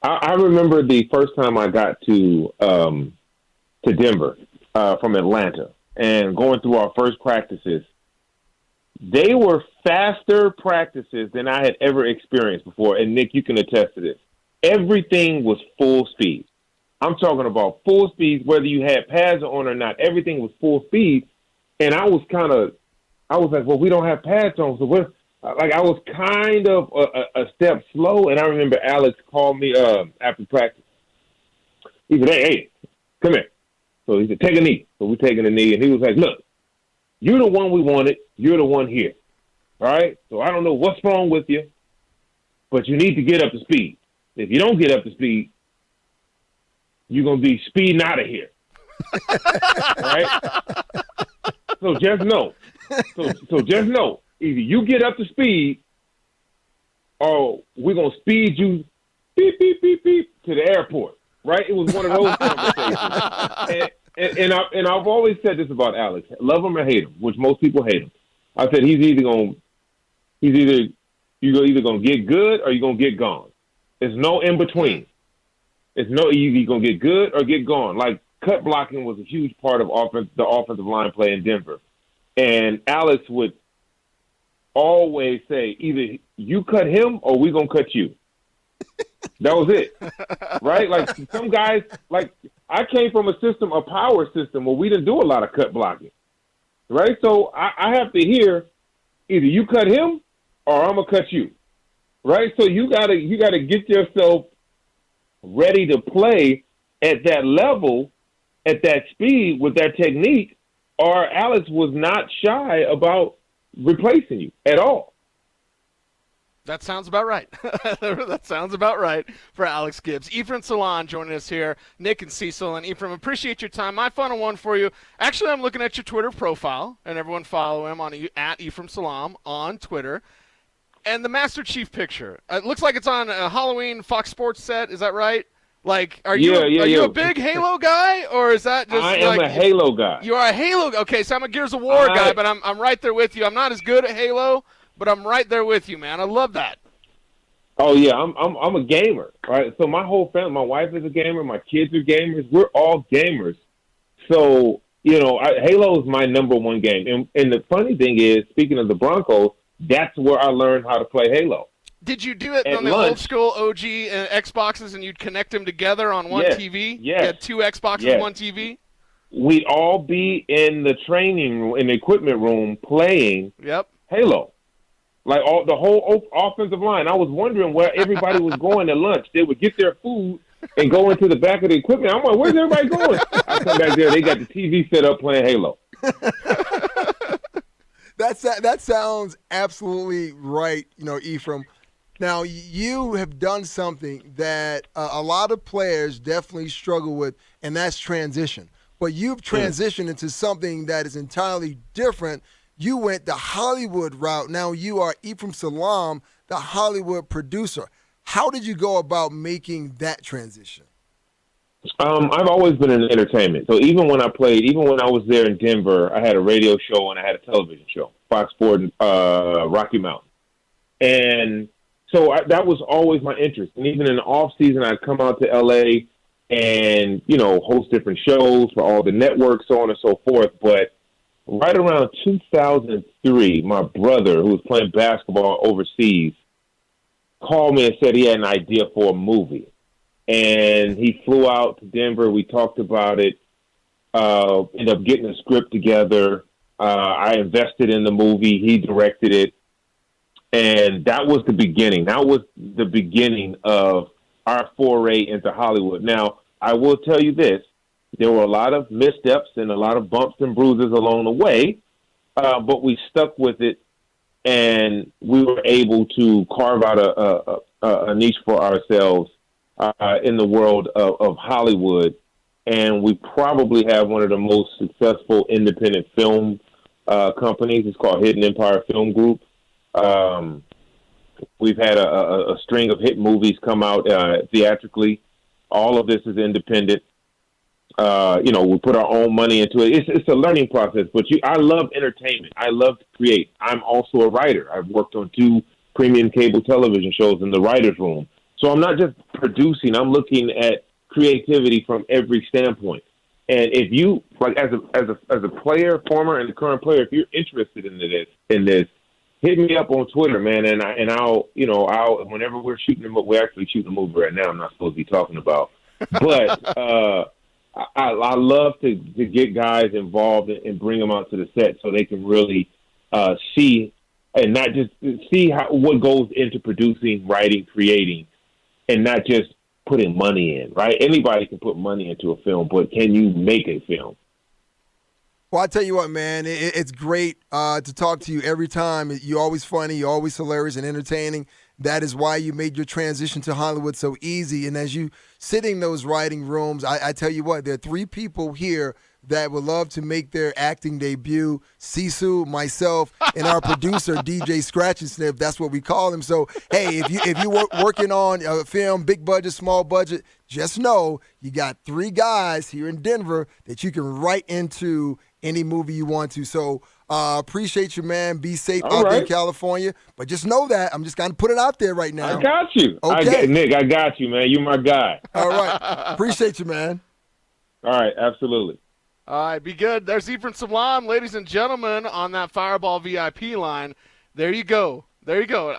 I remember the first time I got to Denver from Atlanta and going through our first practices. They were faster practices than I had ever experienced before. And, Nick, you can attest to this. Everything was full speed. I'm talking about full speed, whether you had pads on or not. Everything was full speed. And I was like, well, we don't have pads on. So I was kind of a step slow. And I remember Alex called me after practice. He said, hey, come here. So he said, take a knee. So we're taking a knee. And he was like, look, you're the one we wanted. You're the one here. All right? So I don't know what's wrong with you, but you need to get up to speed. If you don't get up to speed, you're going to be speeding out of here. Right? So just know. So just know. Either you get up to speed oh, we're going to speed you beep, beep, beep, beep to the airport, right? It was one of those conversations. And I've always said this about Alex: love him or hate him, which most people hate him. I said you're either gonna get good or you're gonna get gone. There's no in between. It's no you're gonna get good or get gone. Like cut blocking was a huge part of the offensive line play in Denver, and Alex would always say either you cut him or we gonna cut you. That was it, right? Like some guys, like I came from a power system where we didn't do a lot of cut blocking, right? So I have to hear either you cut him or I'm gonna cut you, right? So you gotta get yourself ready to play at that level, at that speed with that technique, or Alex was not shy about replacing you at all. That sounds about right. That sounds about right for Alex Gibbs. Ephraim Salon joining us here, Nick and Cecil. And Ephraim, appreciate your time. My final one for you. Actually, I'm looking at your Twitter profile, and everyone follow him at Ephraim Salam on Twitter. And the Master Chief picture. It looks like it's on a Halloween Fox Sports set. Is that right? Like, are you a big Halo guy, or is that just I am a Halo guy. You are a Halo. Okay, so I'm a Gears of War guy, but I'm right there with you. I'm not as good at Halo, but I'm right there with you, man. I love that. Oh yeah, I'm a gamer, right? So my whole family, my wife is a gamer, my kids are gamers. We're all gamers. So Halo is my number one game. And the funny thing is, speaking of the Broncos, that's where I learned how to play Halo. Did you do it at on the lunch. old school OG Xboxes, and you'd connect them together on one TV? Yes. You had two Xboxes, one TV? We'd all be in the training room, in the equipment room, playing Halo. Like the whole offensive line. I was wondering where everybody was going at lunch. They would get their food and go into the back of the equipment. I'm like, where's everybody going? I come back there. They got the TV set up playing Halo. That sounds absolutely right, Ephraim. Now, you have done something that a lot of players definitely struggle with, and that's transition. But you've transitioned into something that is entirely different. You went the Hollywood route. Now you are Ephraim Salam, the Hollywood producer. How did you go about making that transition? I've always been in entertainment. So even when I was there in Denver, I had a radio show and I had a television show, Fox Sports, Rocky Mountain. And so that was always my interest. And even in the off season, I'd come out to LA and, host different shows for all the networks, so on and so forth. But right around 2003, my brother, who was playing basketball overseas, called me and said he had an idea for a movie. And he flew out to Denver. We talked about it, ended up getting a script together. I invested in the movie. He directed it. And that was the beginning. That was the beginning of our foray into Hollywood. Now, I will tell you this. There were a lot of missteps and a lot of bumps and bruises along the way, but we stuck with it, and we were able to carve out a niche for ourselves in the world of Hollywood. And we probably have one of the most successful independent film companies. It's called Hidden Empire Film Group. We've had a string of hit movies come out theatrically. All of this is independent. We put our own money into it. It's a learning process, but I love entertainment. I love to create. I'm also a writer. I've worked on 2 premium cable television shows in the writer's room. So I'm not just producing. I'm looking at creativity from every standpoint. And if you, like, as a player, former and current player, if you're interested in this, hit me up on Twitter, man, and I'll whenever we're actually shooting a movie right now. I'm not supposed to be talking about, but I love to get guys involved and bring them out to the set so they can really see and not just see what goes into producing, writing, creating, and not just putting money in. Right? Anybody can put money into a film, but can you make a film? Well, I tell you what, man, it's great to talk to you every time. You're always funny. You're always hilarious and entertaining. That is why you made your transition to Hollywood so easy. And as you sit in those writing rooms, I tell you what, there are 3 people here that would love to make their acting debut. Sisu, myself, and our producer DJ Scratch and Sniff. That's what we call him. So hey, if you working on a film, big budget, small budget, just know you got 3 guys here in Denver that you can write into any movie you want to. So appreciate you, man. Be safe out there in California. But just know that. I'm just going to put it out there right now. I got you. Okay. Nick, I got you, man. You're my guy. All right. Appreciate you, man. All right, absolutely. All right, be good. There's Ephraim Salam, ladies and gentlemen, on that Fireball VIP line. There you go. There you go.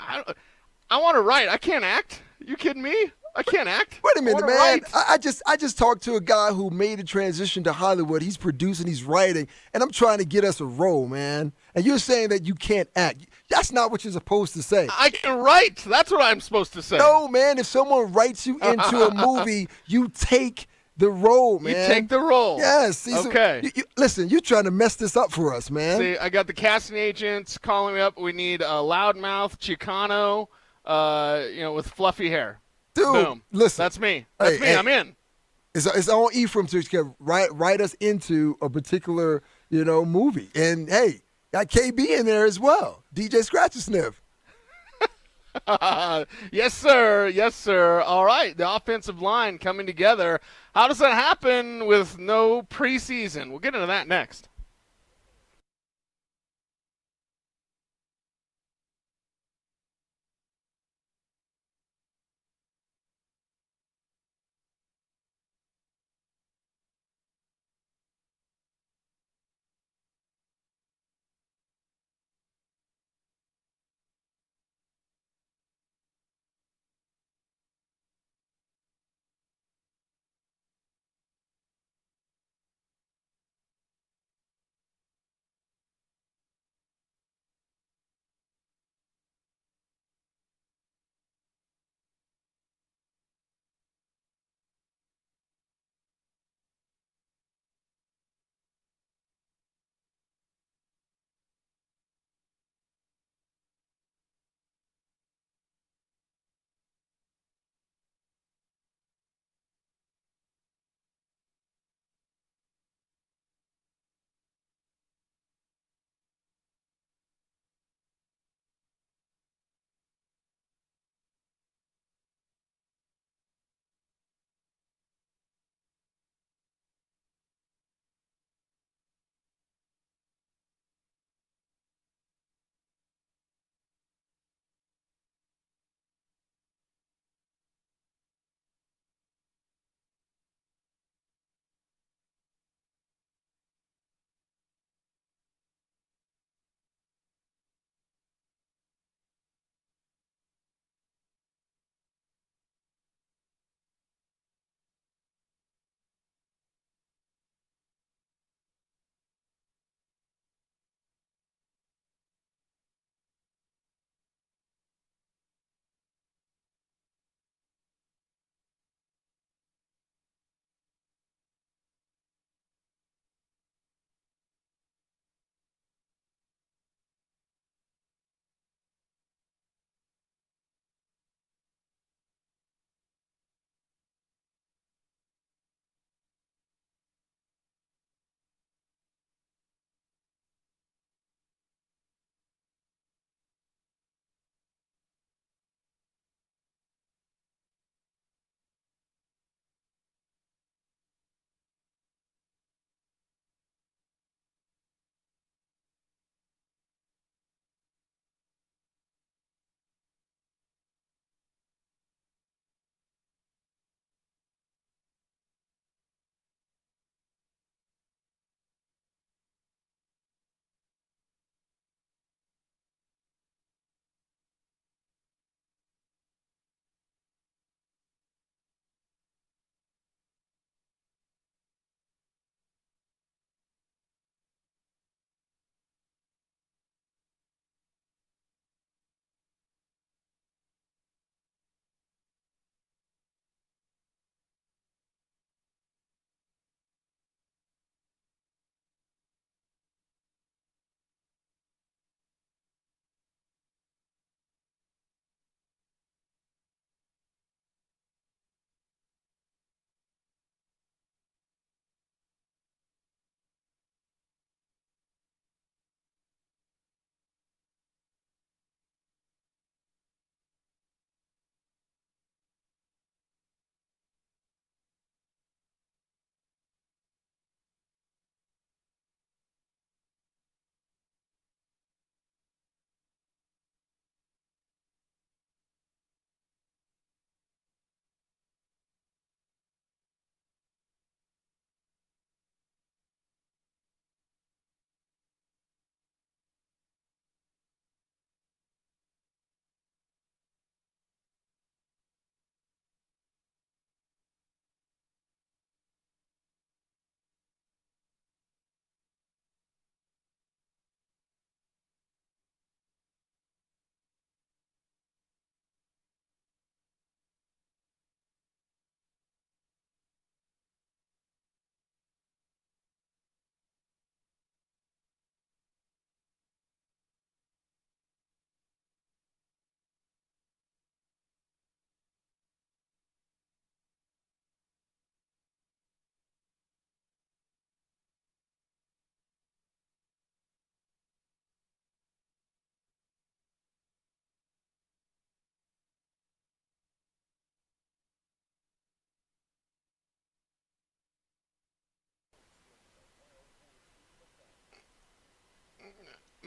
I want to write. I can't act. You kidding me? I can't act. Wait a minute, man. Write. I just talked to a guy who made a transition to Hollywood. He's producing, he's writing, and I'm trying to get us a role, man. And you're saying that you can't act. That's not what you're supposed to say. I can write. That's what I'm supposed to say. No, man. If someone writes you into a movie, you take the role, man. You take the role. Yes. See, okay. So listen, you're trying to mess this up for us, man. See, I got the casting agents calling me up. We need a loudmouth Chicano, with fluffy hair. Dude, boom. Listen. That's me. That's me. Hey, I'm in. It's on Ephraim to write us into a particular, movie. And, hey, got KB in there as well. DJ Scratch and Sniff. Yes, sir. Yes, sir. All right. The offensive line coming together. How does that happen with no preseason? We'll get into that next.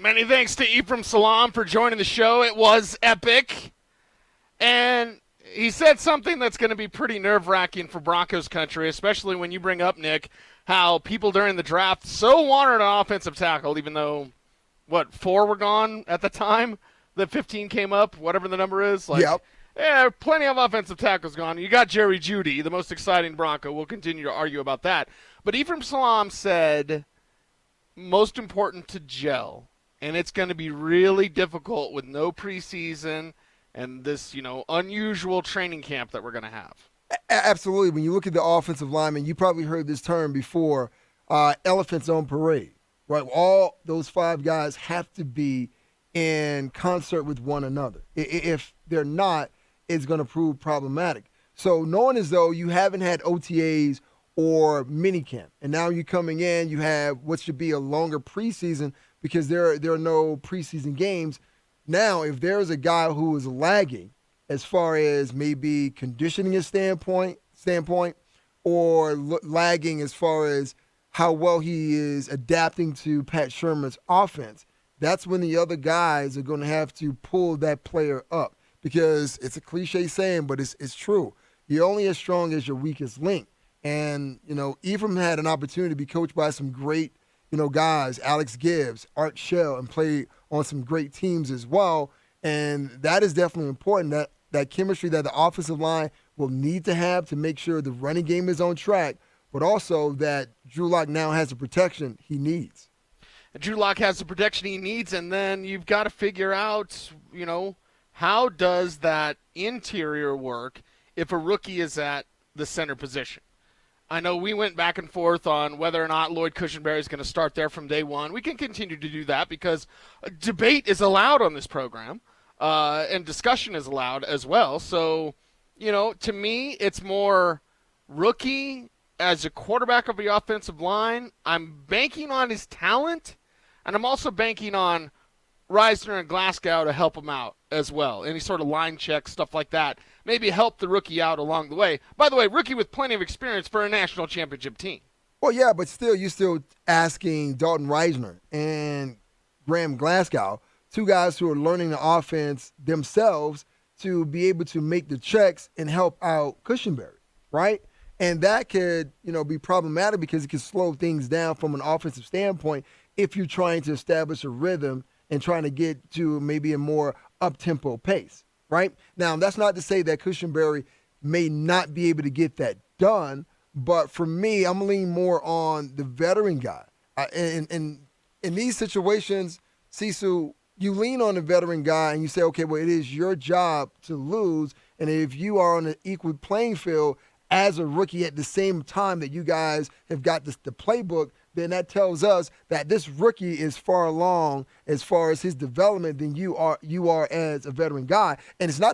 Many thanks to Ephraim Salaam for joining the show. It was epic. And he said something that's going to be pretty nerve-wracking for Broncos country, especially when you bring up, Nick, how people during the draft so wanted an offensive tackle, even though, 4 were gone at the time that 15 came up, whatever the number is. Yep. Yeah, plenty of offensive tackles gone. You got Jerry Jeudy, the most exciting Bronco. We'll continue to argue about that. But Ephraim Salaam said, most important to gel. And it's going to be really difficult with no preseason and this, unusual training camp that we're going to have. Absolutely. When you look at the offensive lineman, you probably heard this term before, elephants on parade, right? All those 5 guys have to be in concert with one another. If they're not, it's going to prove problematic. So knowing as though you haven't had OTAs or minicamp, and now you're coming in, you have what should be a longer preseason because there are no preseason games. Now, if there's a guy who is lagging as far as maybe conditioning a standpoint, or lagging as far as how well he is adapting to Pat Shermer's offense, that's when the other guys are going to have to pull that player up, because it's a cliche saying, but it's true. You're only as strong as your weakest link. And, Ephraim had an opportunity to be coached by some great, guys, Alex Gibbs, Art Shell, and play on some great teams as well. And that is definitely important, that chemistry that the offensive line will need to have to make sure the running game is on track, but also that Drew Lock now has the protection he needs. Drew Lock has the protection he needs, and then you've got to figure out, how does that interior work if a rookie is at the center position? I know we went back and forth on whether or not Lloyd Cushenberry is going to start there from day one. We can continue to do that because debate is allowed on this program, and discussion is allowed as well. So, to me, it's more rookie as a quarterback of the offensive line. I'm banking on his talent, and I'm also banking on Reisner and Glasgow to help him out as well. Any sort of line check, stuff like that. Maybe help the rookie out along the way. By the way, rookie with plenty of experience for a national championship team. Well, yeah, but still, you're still asking Dalton Reisner and Graham Glasgow, 2 guys who are learning the offense themselves, to be able to make the checks and help out Cushenberry, right? And that could, be problematic because it could slow things down from an offensive standpoint if you're trying to establish a rhythm and trying to get to maybe a more up-tempo pace, right? Now, that's not to say that Cushenberry may not be able to get that done, but for me, I'm leaning more on the veteran guy. And in these situations, Sisu, you lean on the veteran guy and you say, okay, well, it is your job to lose, and if you are on an equal playing field as a rookie at the same time that you guys have got the playbook, then that tells us that this rookie is far along as far as his development than you are as a veteran guy. And it's not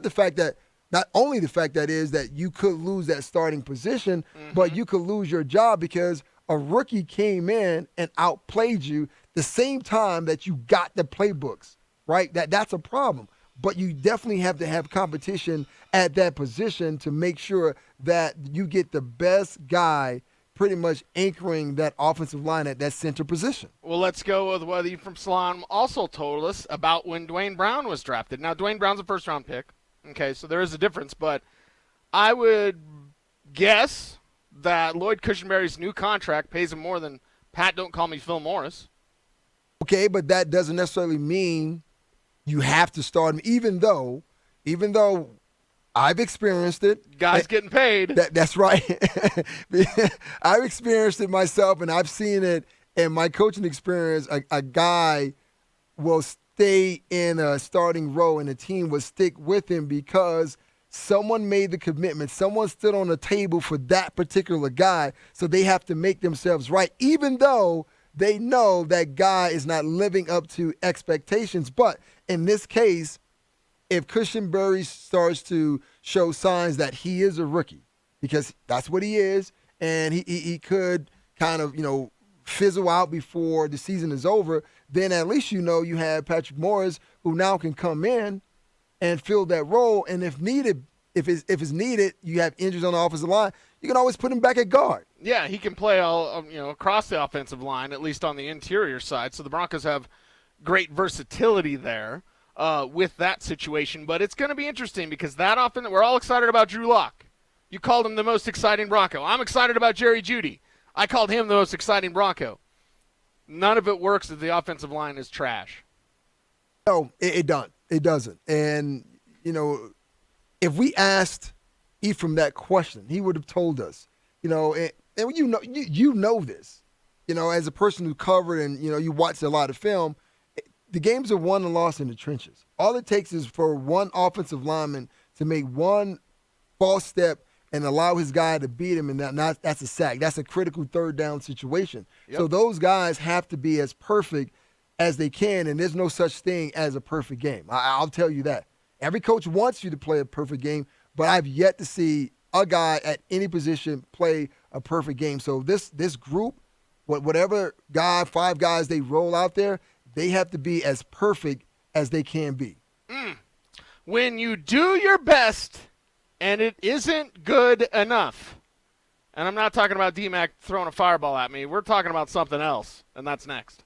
only the fact that is that you could lose that starting position, but you could lose your job because a rookie came in and outplayed you the same time that you got the playbooks, right? That's a problem. But you definitely have to have competition at that position to make sure that you get the best guy pretty much anchoring that offensive line at that center position. Well, let's go with what Ephraim Salaam also told us about when Dwayne Brown was drafted. Now, Dwayne Brown's a first-round pick. Okay, so there is a difference, but I would guess that Lloyd Cushenberry's new contract pays him more than Pat Don't Call Me Phil Morris. Okay, but that doesn't necessarily mean you have to start him, even though I've experienced it. Guys getting paid. That's right. I've experienced it myself, and I've seen it in my coaching experience. A guy will stay in a starting role, and the team will stick with him because someone made the commitment. Someone stood on the table for that particular guy, so they have to make themselves right, even though they know that guy is not living up to expectations. But in this case, if Cushenberry starts to show signs that he is a rookie, because that's what he is, and he could kind of, fizzle out before the season is over, then at least you have Patrick Morris, who now can come in and fill that role. And if needed, if it's needed, you have injuries on the offensive line, you can always put him back at guard. Yeah, he can play all across the offensive line, at least on the interior side. So the Broncos have great versatility there with that situation. But it's going to be interesting because that often we're all excited about Drew Lock. You called him the most exciting Bronco. I'm excited about Jerry Jeudy. I called him the most exciting Bronco. None of it works if the offensive line is trash. No, it doesn't. It doesn't. And, if we asked Ephraim that question, he would have told us, and you know this, as a person who covered and, you watched a lot of film, the games are won and lost in the trenches. All it takes is for one offensive lineman to make one false step and allow his guy to beat him, and that's a sack. That's a critical third down situation. Yep. So those guys have to be as perfect as they can, and there's no such thing as a perfect game. I'll tell you that. Every coach wants you to play a perfect game, but I've yet to see a guy at any position play a perfect game. So this group, whatever guy, 5 guys they roll out there, they have to be as perfect as they can be. When you do your best and it isn't good enough, and I'm not talking about DMac throwing a fireball at me, we're talking about something else, and that's next.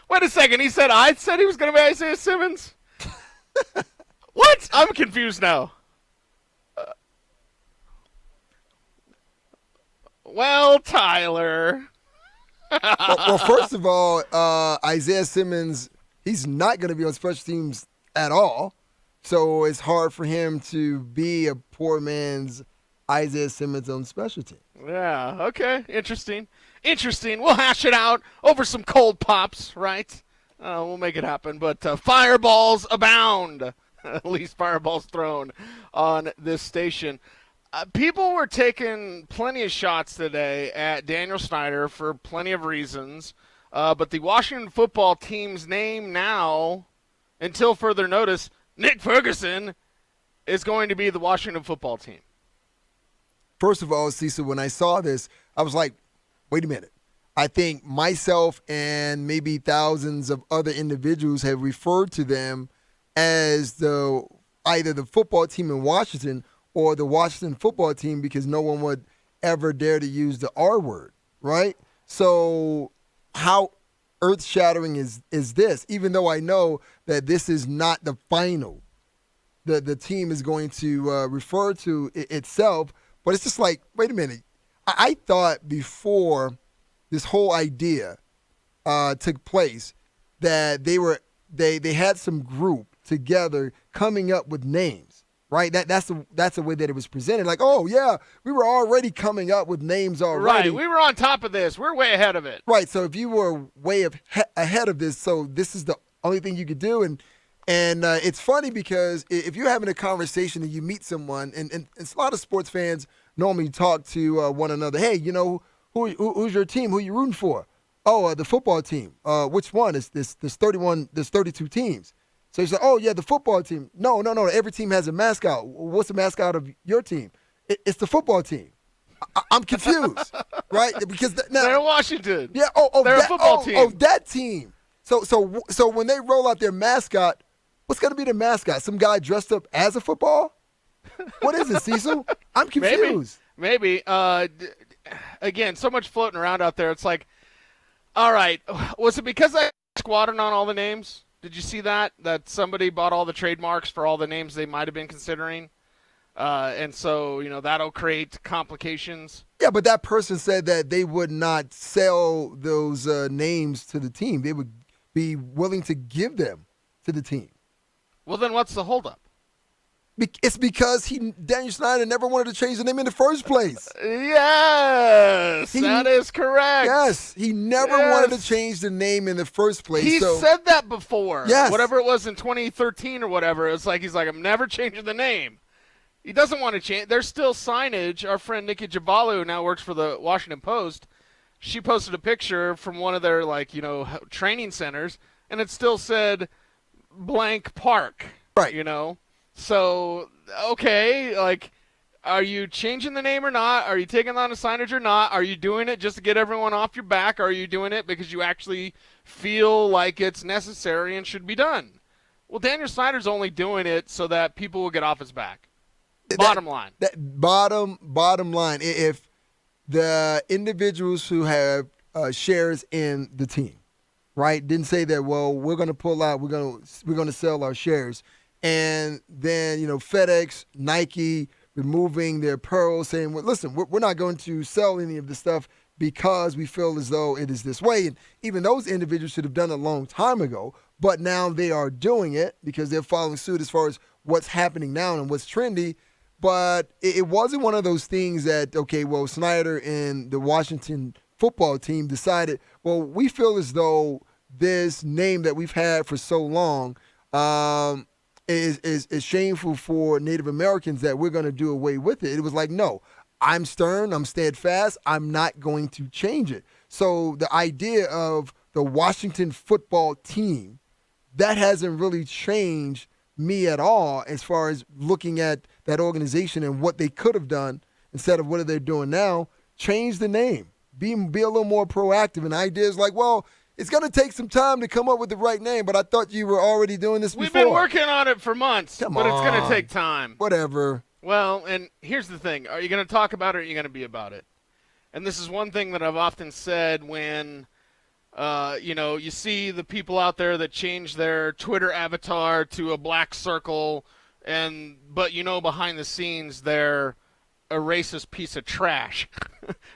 Wait a second. I said he was going to be Isaiah Simmons? What? I'm confused now. Well, Tyler. well, first of all, Isaiah Simmons, he's not going to be on special teams at all. So it's hard for him to be a poor man's Isaiah Simmons on special teams. Yeah, okay. Interesting. We'll hash it out over some cold pops, right? We'll make it happen. But fireballs abound. At least fireballs thrown on this station. People were taking plenty of shots today at Daniel Snyder for plenty of reasons. But the Washington football team's name now, until further notice, Nick Ferguson, is going to be the Washington football team. First of all, Cecil, when I saw this, I was like, wait a minute. I think myself and maybe thousands of other individuals have referred to them as either the football team in Washington or the Washington football team because no one would ever dare to use the R word, right? So how earth-shattering is this? Even though I know that this is not the final, the team is going to refer to itself, but it's just like, wait a minute. I thought before this whole idea took place that they had some group together coming up with names, right? That's the way that it was presented. Like, oh yeah, we were already coming up with names already. Right, we were on top of this. We're way ahead of it. Right. So if you were way ahead of this, so this is the only thing you could do, and it's funny because if you're having a conversation and you meet someone, and a lot of sports fans normally talk to one another. Hey, who's your team? Who you rooting for? Oh, the football team. Which one? Is this? There's 32 teams. So you say, oh yeah, the football team. No. Every team has a mascot. What's the mascot of your team? It's the football team. I'm confused, right? Because now they're in Washington. Yeah. They're a football team. Oh, that team. So when they roll out their mascot, what's going to be the mascot? Some guy dressed up as a football? What is it, Cecil? I'm confused. Maybe. Again, so much floating around out there. It's like, all right, was it because I squatted on all the names? Did you see that somebody bought all the trademarks for all the names they might have been considering? And so, that'll create complications. Yeah, but that person said that they would not sell those names to the team. They would be willing to give them to the team. Well, then what's the holdup? It's because Daniel Snyder never wanted to change the name in the first place. Yes, that is correct. Yes, he never wanted to change the name in the first place. He said that before. Yes. Whatever it was in 2013 or whatever. It's like he's like, I'm never changing the name. He doesn't want to change. There's still signage. Our friend Nikki Javalu, who now works for the Washington Post, she posted a picture from one of their training centers, and it still said blank park. Right. So, okay, are you changing the name or not? Are you taking on a signage or not? Are you doing it just to get everyone off your back? Or are you doing it because you actually feel like it's necessary and should be done? Well, Daniel Snyder's only doing it so that people will get off his back. Bottom line. Bottom line, if the individuals who have shares in the team, right, didn't say that, well, we're going to pull out, we're going to sell our shares. And then, FedEx, Nike removing their apparel, saying, well, listen, we're not going to sell any of this stuff because we feel as though it is this way. And even those individuals should have done it a long time ago, but now they are doing it because they're following suit as far as what's happening now and what's trendy. But it wasn't one of those things that, okay, well, Snyder and the Washington football team decided, well, we feel as though this name that we've had for so long is shameful for Native Americans that we're going to do away with it. It was like, no, I'm stern, I'm steadfast, I'm not going to change it. So the idea of the Washington football team, that hasn't really changed me at all as far as looking at that organization and what they could have done instead of what they're doing now. Change the name. Be a little more proactive. And ideas like, well, it's going to take some time to come up with the right name, but I thought you were already doing this before. We've been working on it for months, Come but on. It's going to take time. Whatever. Well, and here's the thing. Are you going to talk about it or are you going to be about it? And this is one thing that I've often said when You see the people out there that change their Twitter avatar to a black circle, but behind the scenes they're a racist piece of trash,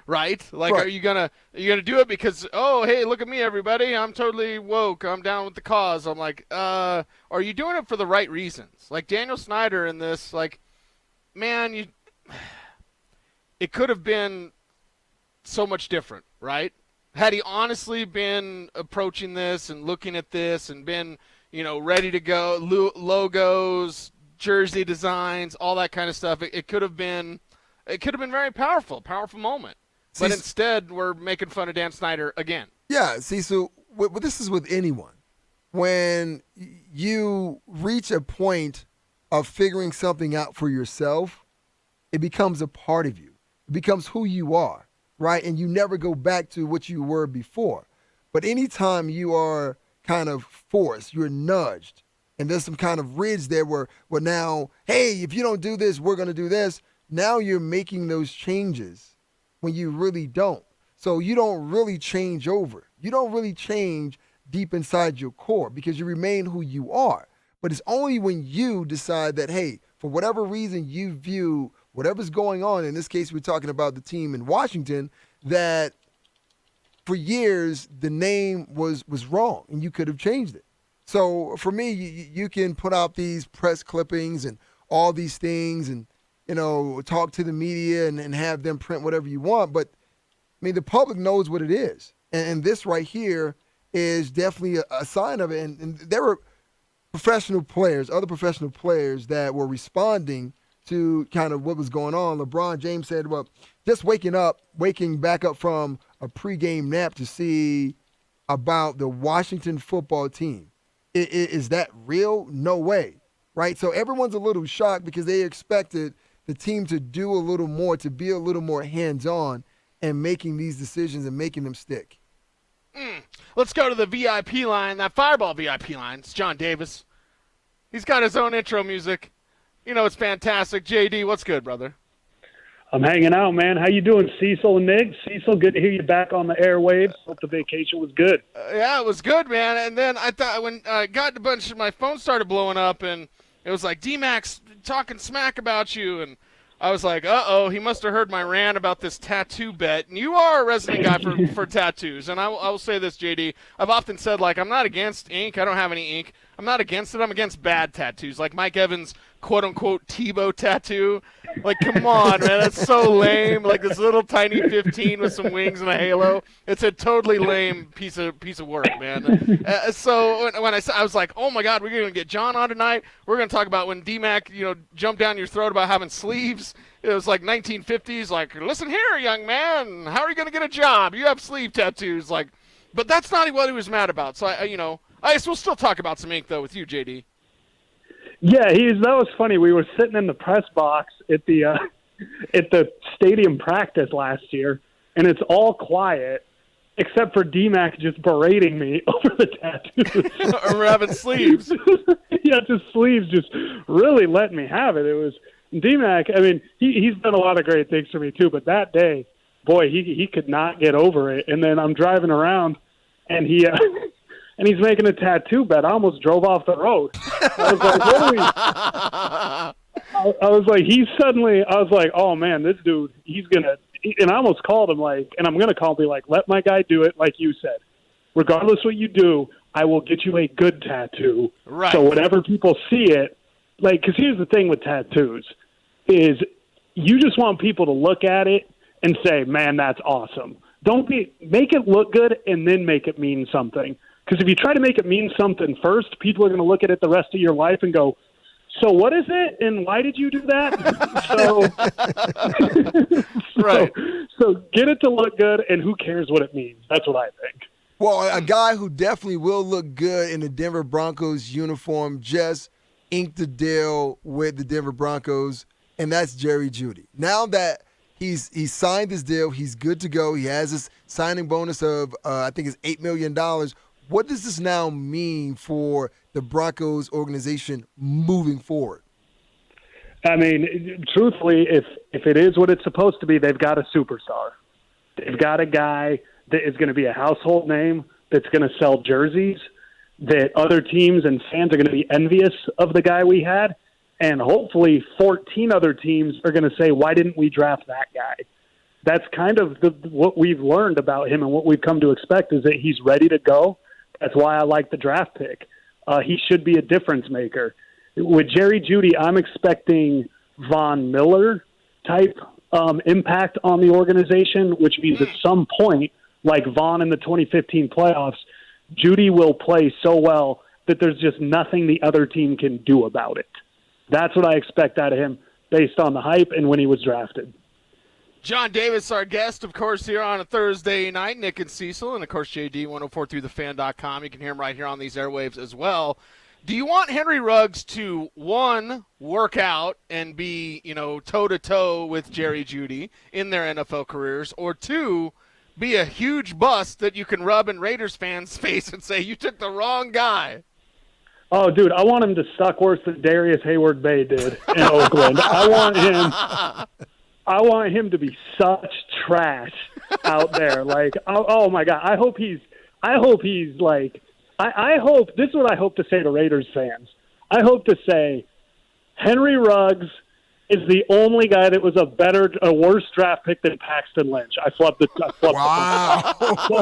right? Like, Right. are you gonna do it because, oh, hey, look at me, everybody, I'm totally woke, I'm down with the cause? I'm like, are you doing it for the right reasons? Like Daniel Snyder in this, like, man, it could have been so much different, right? Had he honestly been approaching this and looking at this and been, ready to go, logos, jersey designs, all that kind of stuff, it could have been very powerful moment. But instead, we're making fun of Dan Snyder again. Yeah, see, so this is with anyone. When you reach a point of figuring something out for yourself, it becomes a part of you. It becomes who you are, right? And you never go back to what you were before. But anytime you are kind of forced, you're nudged, and there's some kind of ridge there where now, hey, if you don't do this, we're going to do this. Now you're making those changes when you really don't. So you don't really change over. You don't really change deep inside your core because you remain who you are. But it's only when you decide that, hey, for whatever reason you view whatever's going on, in this case we're talking about the team in Washington, that for years the name was wrong and you could have changed it. So for me, you can put out these press clippings and all these things and, talk to the media and have them print whatever you want. But, I mean, the public knows what it is. And this right here is definitely a sign of it. And there were other professional players that were responding to kind of what was going on. LeBron James said, well, just waking back up from a pregame nap to see about the Washington football team. Is that real? No way, right? So everyone's a little shocked because they expected the team to do a little more, to be a little more hands-on and making these decisions and making them stick. Let's go to the VIP line, that Fireball VIP line. It's John Davis. He's got his own intro music. It's fantastic. JD, what's good, brother? I'm hanging out, man. How you doing, Cecil and Nick? Cecil, good to hear you back on the airwaves. Hope the vacation was good. Yeah, it was good, man. And then I thought when I got a bunch, my phone started blowing up, and it was like, DMac's talking smack about you, and I was like, uh-oh, he must have heard my rant about this tattoo bet. And you are a resident guy for tattoos. And I will say this, JD. I've often said, like, I'm not against ink. I don't have any ink. I'm not against it. I'm against bad tattoos. Like Mike Evans' quote-unquote Tebow tattoo. Like, come on, man. That's so lame. Like this little tiny 15 with some wings and a halo. It's a totally lame piece of work, man. So when I was like, oh, my God, we're going to get John on tonight. We're going to talk about when DMac, jumped down your throat about having sleeves. It was like 1950s. Like, listen here, young man. How are you going to get a job? You have sleeve tattoos. Like, but that's not what he was mad about. So, I guess we'll still talk about some ink, though, with you, JD. Yeah, that was funny. We were sitting in the press box at the stadium practice last year, and it's all quiet except for DMac just berating me over the tattoos. Or having sleeves. Yeah, just sleeves, just really letting me have it. It was DMac. I mean, he's done a lot of great things for me too, but that day, boy, he could not get over it. And then I'm driving around, and he's making a tattoo bet. I almost drove off the road. I was like, what are we? I was like, oh man, this dude, and I almost called him and I'm going to call him, be like, let my guy do it like you said. Regardless what you do, I will get you a good tattoo. Right. So whenever people see it, because here's the thing with tattoos, is you just want people to look at it and say, man, that's awesome. Make it look good and then make it mean something. Because if you try to make it mean something first, people are going to look at it the rest of your life and go, so what is it and why did you do that? Right. So get it to look good, and who cares what it means? That's what I think. Well, a guy who definitely will look good in the Denver Broncos uniform just inked the deal with the Denver Broncos, and that's Jerry Jeudy. Now that he's signed his deal, he's good to go. He has his signing bonus of, I think it's $8 million. What does this now mean for the Broncos organization moving forward? I mean, truthfully, if it is what it's supposed to be, they've got a superstar. They've got a guy that is going to be a household name that's going to sell jerseys, that other teams and fans are going to be envious of the guy we had, and hopefully 14 other teams are going to say, why didn't we draft that guy? That's kind of what we've learned about him and what we've come to expect is that he's ready to go. That's why I like the draft pick. He should be a difference maker. With Jerry Jeudy, I'm expecting Von Miller type impact on the organization, which means at some point, like Von in the 2015 playoffs, Jeudy will play so well that there's just nothing the other team can do about it. That's what I expect out of him based on the hype and when he was drafted. John Davis, our guest, of course, here on a Thursday night. Nick and Cecil, and, of course, JD, 1043thefan.com. You can hear him right here on these airwaves as well. Do you want Henry Ruggs to, one, work out and be, toe-to-toe with Jerry Jeudy in their NFL careers, or two, be a huge bust that you can rub in Raiders fans' face and say, you took the wrong guy? Oh, dude, I want him to suck worse than Darius Hayward-Bay did in Oakland. I want him to be such trash out there. Like, oh my God. I hope this is what I hope to say to Raiders fans. I hope to say Henry Ruggs is the only guy that was a worse draft pick than Paxton Lynch. I flubbed it. Wow. So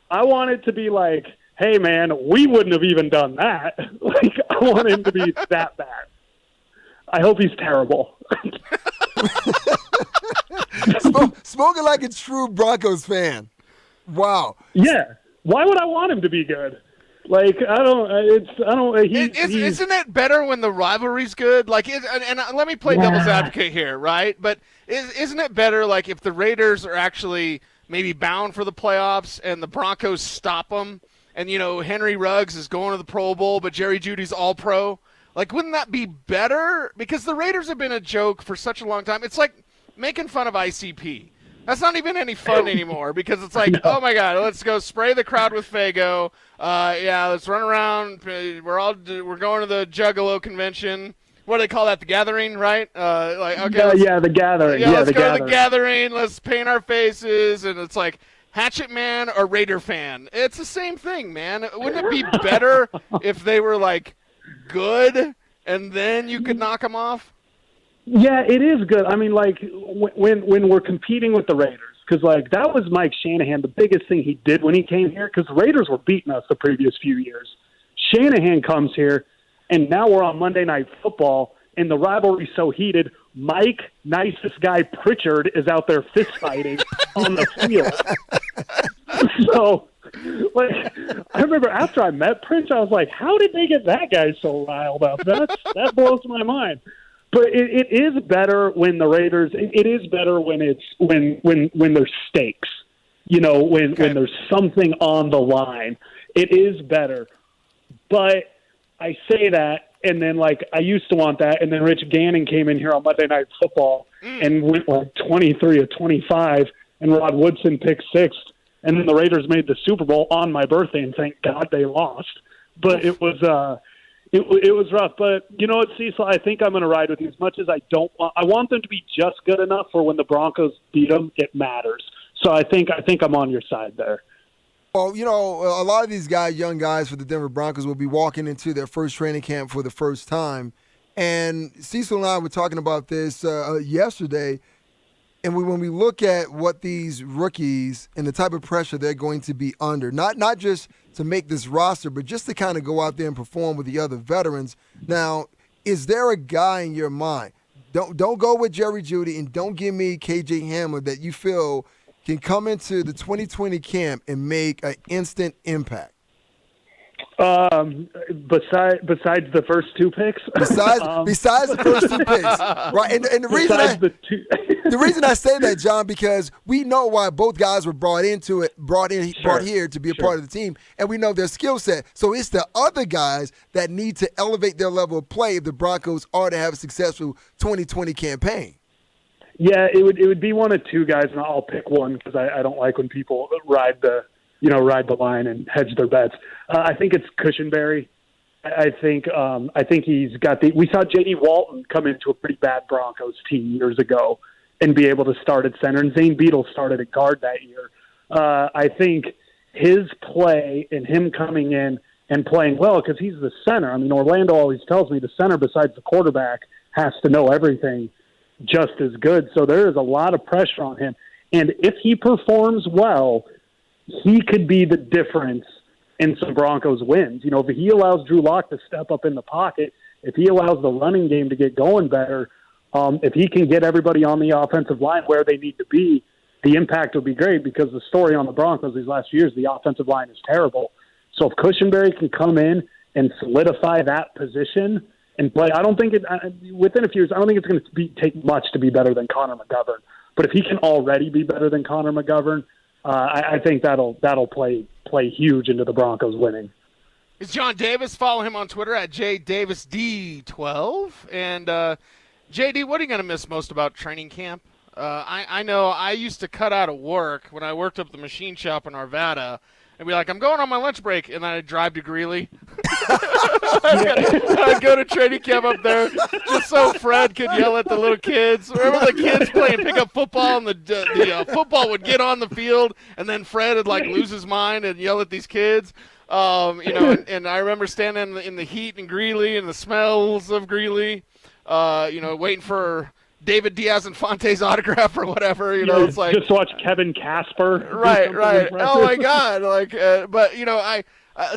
I want it to be like, hey man, we wouldn't have even done that. Like, I want him to be that bad. I hope he's terrible. Smoking like a true Broncos fan. Wow. Yeah. Why would I want him to be good? Like, Isn't it better when the rivalry's good? Like, and let me play devil's advocate here, right? But isn't it better, like, if the Raiders are actually maybe bound for the playoffs and the Broncos stop them, and Henry Ruggs is going to the Pro Bowl, but Jerry Jeudy's all pro? Like, wouldn't that be better? Because the Raiders have been a joke for such a long time. It's like making fun of ICP. That's not even any fun anymore because it's like, oh, my God, let's go spray the crowd with Faygo. Let's run around. We're going to the Juggalo convention. What do they call that? The Gathering, right? The Gathering. Let's go to the Gathering. Let's paint our faces. And it's like, Hatchet Man or Raider fan. It's the same thing, man. Wouldn't it be better if they were, like, good and then you could knock them off? Yeah, it is good. I mean, like, when we're competing with the Raiders, because, like, that was Mike Shanahan, the biggest thing he did when he came here, because the Raiders were beating us the previous few years. Shanahan comes here, and now we're on Monday Night Football, and the rivalry's so heated, Mike, nicest guy Pritchard, is out there fist-fighting on the field. So, like, I remember after I met Pritch, I was like, how did they get that guy so riled up? That blows my mind. But it is better when the Raiders. It is better when it's when there's stakes. When there's something on the line. It is better. But I say that, and then like I used to want that, and then Rich Gannon came in here on Monday Night Football and went like 23 of 25, and Rod Woodson picked sixth, and then the Raiders made the Super Bowl on my birthday, and thank God they lost. But it was. It was rough, but you know what, Cecil? I think I'm going to ride with you as much as I want them to be just good enough for when the Broncos beat them, it matters. So I think I'm on your side there. Well, a lot of these guys, young guys for the Denver Broncos, will be walking into their first training camp for the first time. And Cecil and I were talking about this yesterday. And when we look at what these rookies and the type of pressure they're going to be under, not just to make this roster, but just to kind of go out there and perform with the other veterans. Now, is there a guy in your mind? Don't go with Jerry Jeudy and don't give me KJ Hamler that you feel can come into the 2020 camp and make an instant impact. Besides the first two picks. Besides the first two picks, right? And the reason I say that, John, because we know why both guys were brought here to be a part of the team, and we know their skill set. So it's the other guys that need to elevate their level of play if the Broncos are to have a successful 2020 campaign. Yeah, it would be one of two guys, and I'll pick one because I don't like when people ride the line and hedge their bets. I think it's Cushenberry. I think he's got we saw J.D. Walton come into a pretty bad Broncos team years ago and be able to start at center, and Zane Beadle started at guard that year. I think his play and him coming in and playing well, because he's the center. I mean, Orlando always tells me the center besides the quarterback has to know everything just as good. So there is a lot of pressure on him. And if he performs well, he could be the difference in some Broncos wins. You know, if he allows Drew Lock to step up in the pocket, if he allows the running game to get going better, if he can get everybody on the offensive line where they need to be, the impact will be great, because the story on the Broncos these last years, the offensive line is terrible. So if Cushenberry can come in and solidify that position and play, I don't think within a few years, I don't think it's going to take much to be better than Connor McGovern. But if he can already be better than Connor McGovern, I think that'll play huge into the Broncos winning. It's John Davis. Follow him on Twitter at JDavisD12. And JD, what are you going to miss most about training camp? I know I used to cut out of work when I worked up the machine shop in Arvada and be like, I'm going on my lunch break, and then I'd drive to Greeley. I'd go to training camp up there just so Fred could yell at the little kids. Remember the kids playing pickup football, and the football would get on the field, and then Fred would like lose his mind and yell at these kids. And I remember standing in the heat in Greeley and the smells of Greeley, waiting for David Diaz-Infante's autograph or whatever. It's like just watch Kevin Casper. Right. Oh my God!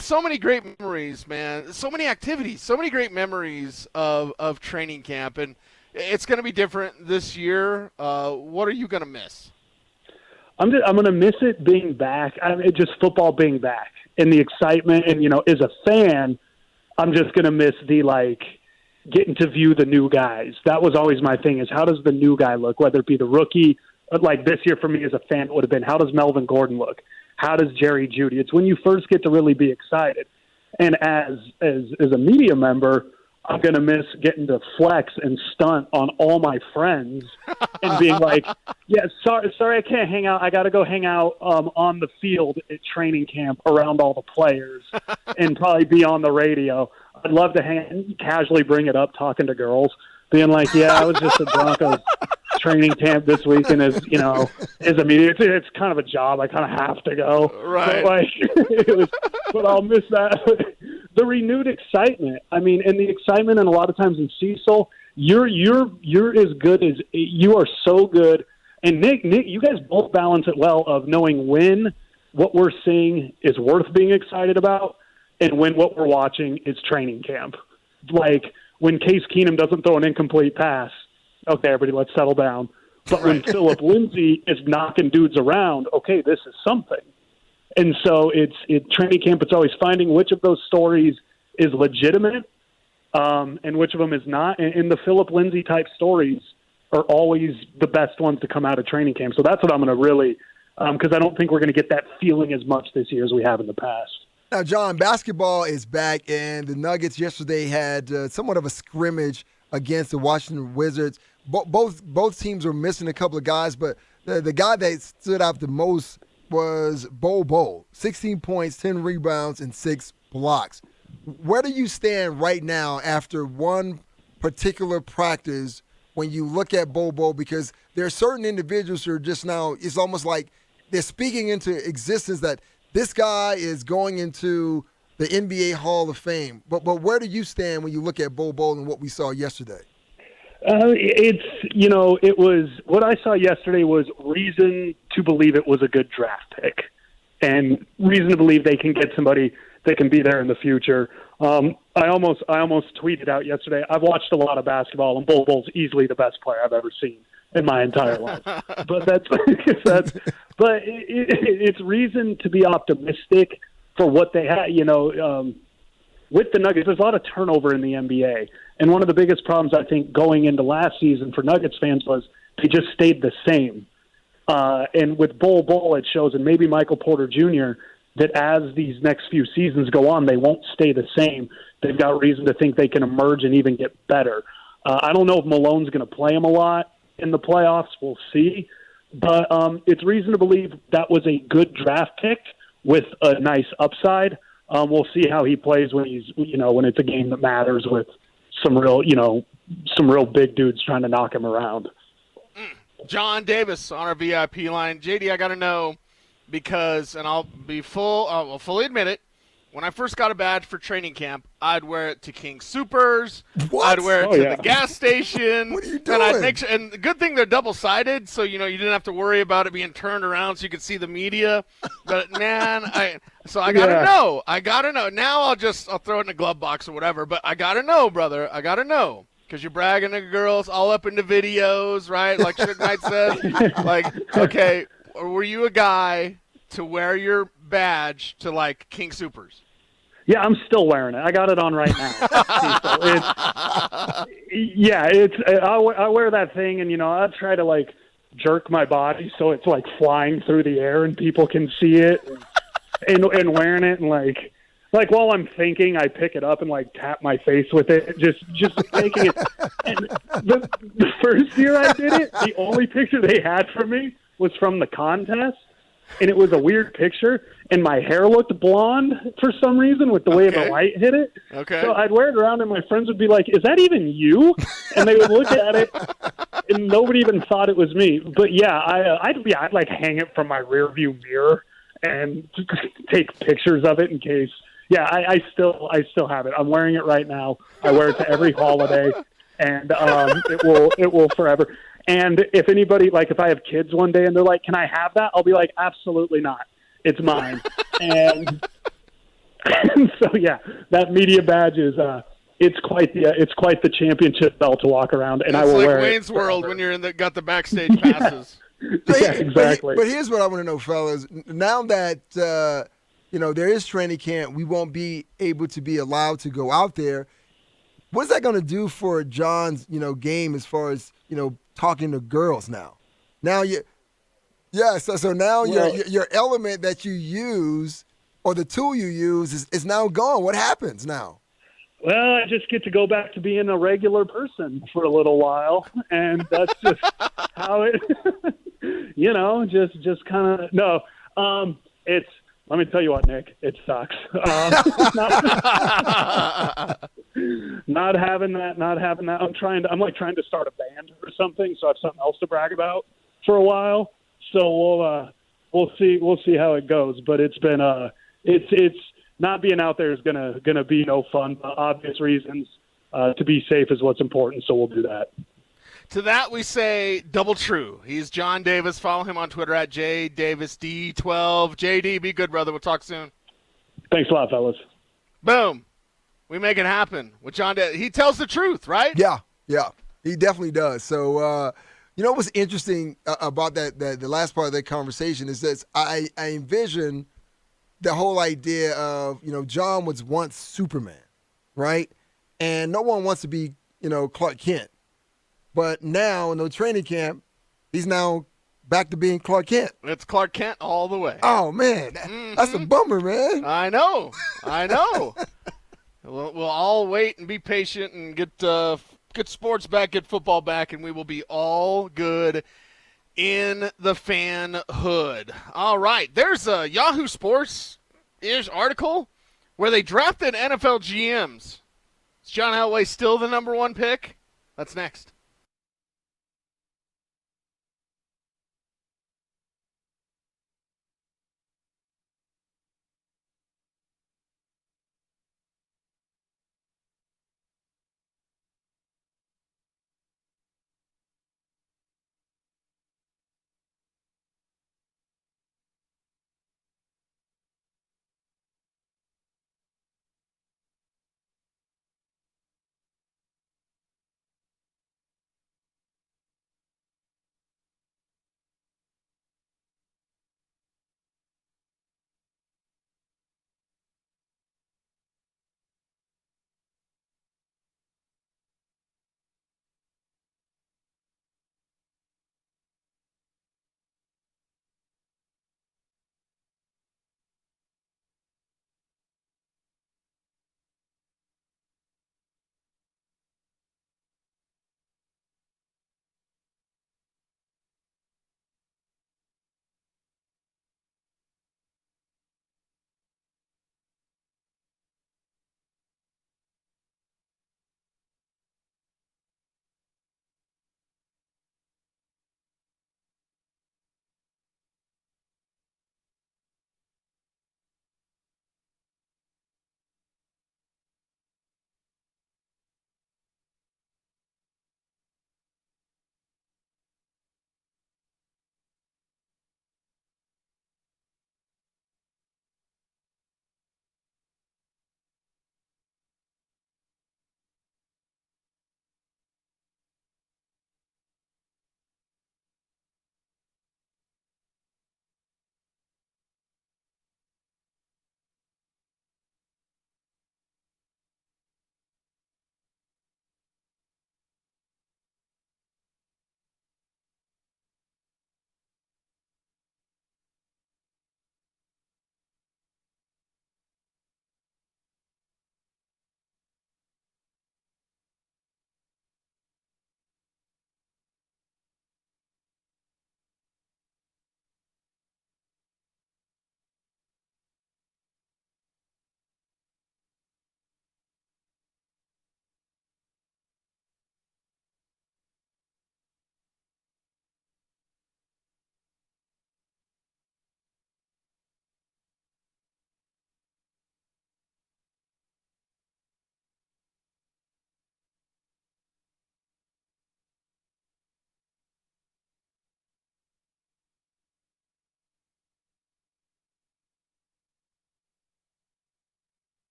So many great memories, man. So many activities, so many great memories of training camp, and it's going to be different this year. What are you going to miss? I'm going to miss it being back. Just football being back and the excitement. And as a fan, I'm just going to miss the getting to view the new guys. That was always my thing, is how does the new guy look, whether it be the rookie, like this year for me as a fan, it would have been, how does Melvin Gordon look? How does Jerry Jeudy? It's when you first get to really be excited. And as a media member, I'm going to miss getting to flex and stunt on all my friends and being like, yeah, sorry, I can't hang out. I got to go hang out on the field at training camp around all the players and probably be on the radio. I'd love to casually bring it up, talking to girls, being like, yeah, I was just at Broncos training camp this week, and as a media, it's kind of a job. I kind of have to go. Right. But I'll miss that. The renewed excitement. I mean, and the excitement, and a lot of times in Cecil, you're as good as you are. So good. And Nick, you guys both balance it well of knowing when what we're seeing is worth being excited about, and when what we're watching is training camp. Like when Case Keenum doesn't throw an incomplete pass, okay, everybody, let's settle down. But when Philip Lindsay is knocking dudes around, okay, this is something. And so it's training camp. It's always finding which of those stories is legitimate and which of them is not. And the Philip Lindsay type stories are always the best ones to come out of training camp. So that's what I'm going to really, because I don't think we're going to get that feeling as much this year as we have in the past. Now, John, basketball is back, and the Nuggets yesterday had somewhat of a scrimmage against the Washington Wizards. Both teams were missing a couple of guys, but the guy that stood out the most was Bol, 16 points, 10 rebounds, and 6 blocks. Where do you stand right now after one particular practice when you look at Bol? Because there are certain individuals who are just now, it's almost like they're speaking into existence that this guy is going into the NBA Hall of Fame. But where do you stand when you look at Bol and what we saw yesterday? It was what I saw yesterday was reason to believe it was a good draft pick, and reason to believe they can get somebody that can be there in the future. I almost tweeted out yesterday, I've watched a lot of basketball, and Bol's easily the best player I've ever seen in my entire life. But it's reason to be optimistic for what they had. With the Nuggets, there's a lot of turnover in the NBA. And one of the biggest problems, I think, going into last season for Nuggets fans was they just stayed the same. And with Bol, it shows, and maybe Michael Porter Jr., that as these next few seasons go on, they won't stay the same. They've got reason to think they can emerge and even get better. I don't know if Malone's going to play him a lot in the playoffs. We'll see. But it's reason to believe that was a good draft pick with a nice upside. We'll see how he plays when when it's a game that matters with some real big dudes trying to knock him around. John Davis on our VIP line. JD, I got to know, because, and I'll fully admit it, when I first got a badge for training camp, I'd wear it to King Soopers. What? I'd wear it to the gas station. What are you doing? And I'd make sure, and the good thing they're double-sided, so you didn't have to worry about it being turned around so you could see the media. But man, I gotta know. I gotta know. Now I'll throw it in a glove box or whatever. But I gotta know, brother. I gotta know. Because you're bragging to girls all up in the videos, right? Like Suge Knight said. Like, okay, were you a guy to wear your badge to, like, King Soopers? Yeah, I'm still wearing it. I got it on right now. I wear that thing, and, I try to, like, jerk my body so it's, like, flying through the air and people can see it and wearing it and, like while I'm thinking, I pick it up and like tap my face with it, just taking it. And the first year I did it, the only picture they had for me was from the contest, and it was a weird picture, and my hair looked blonde for some reason with the way the light hit it. Okay. So I'd wear it around, and my friends would be like, "Is that even you?" And they would look at it, and nobody even thought it was me. But yeah, I'd like hang it from my rear view mirror and take pictures of it in case. Yeah, I still have it. I'm wearing it right now. I wear it to every holiday, and it will forever. And if anybody, like if I have kids one day and they're like, "Can I have that?" I'll be like, "Absolutely not. It's mine." and so yeah, that media badge is it's quite the championship belt to walk around, and I will like wear it. Wayne's World when you're got the backstage passes. Yeah, exactly. But here's what I want to know, fellas. Now that there is training camp, we won't be able to be allowed to go out there. What's that going to do for John's, game as far as, talking to girls now? Now so now your element that you use or the tool you use is now gone. What happens now? Well, I just get to go back to being a regular person for a little while, and that's just how it, just kind of it's. Let me tell you what, Nick, it sucks. Not having that. I'm like trying to start a band or something, so I have something else to brag about for a while. So we'll see how it goes. But it's been it's not being out there is gonna be no fun for obvious reasons. To be safe is what's important, so we'll do that. To that we say double true. He's John Davis. Follow him on Twitter at JDavisD12. JD, be good, brother. We'll talk soon. Thanks a lot, fellas. Boom. We make it happen with John Davis. He tells the truth, right? Yeah, he definitely does. So, what's interesting about the last part of that conversation is that I envision the whole idea of, John was once Superman, right? And no one wants to be, Clark Kent. But now in the training camp, he's now back to being Clark Kent. It's Clark Kent all the way. Oh, man. That's a bummer, man. I know. We'll all wait and be patient and get sports back, get football back, and we will be all good in the fan hood. All right. There's a Yahoo Sports-ish article where they drafted NFL GMs. Is John Elway still the number one pick? That's next.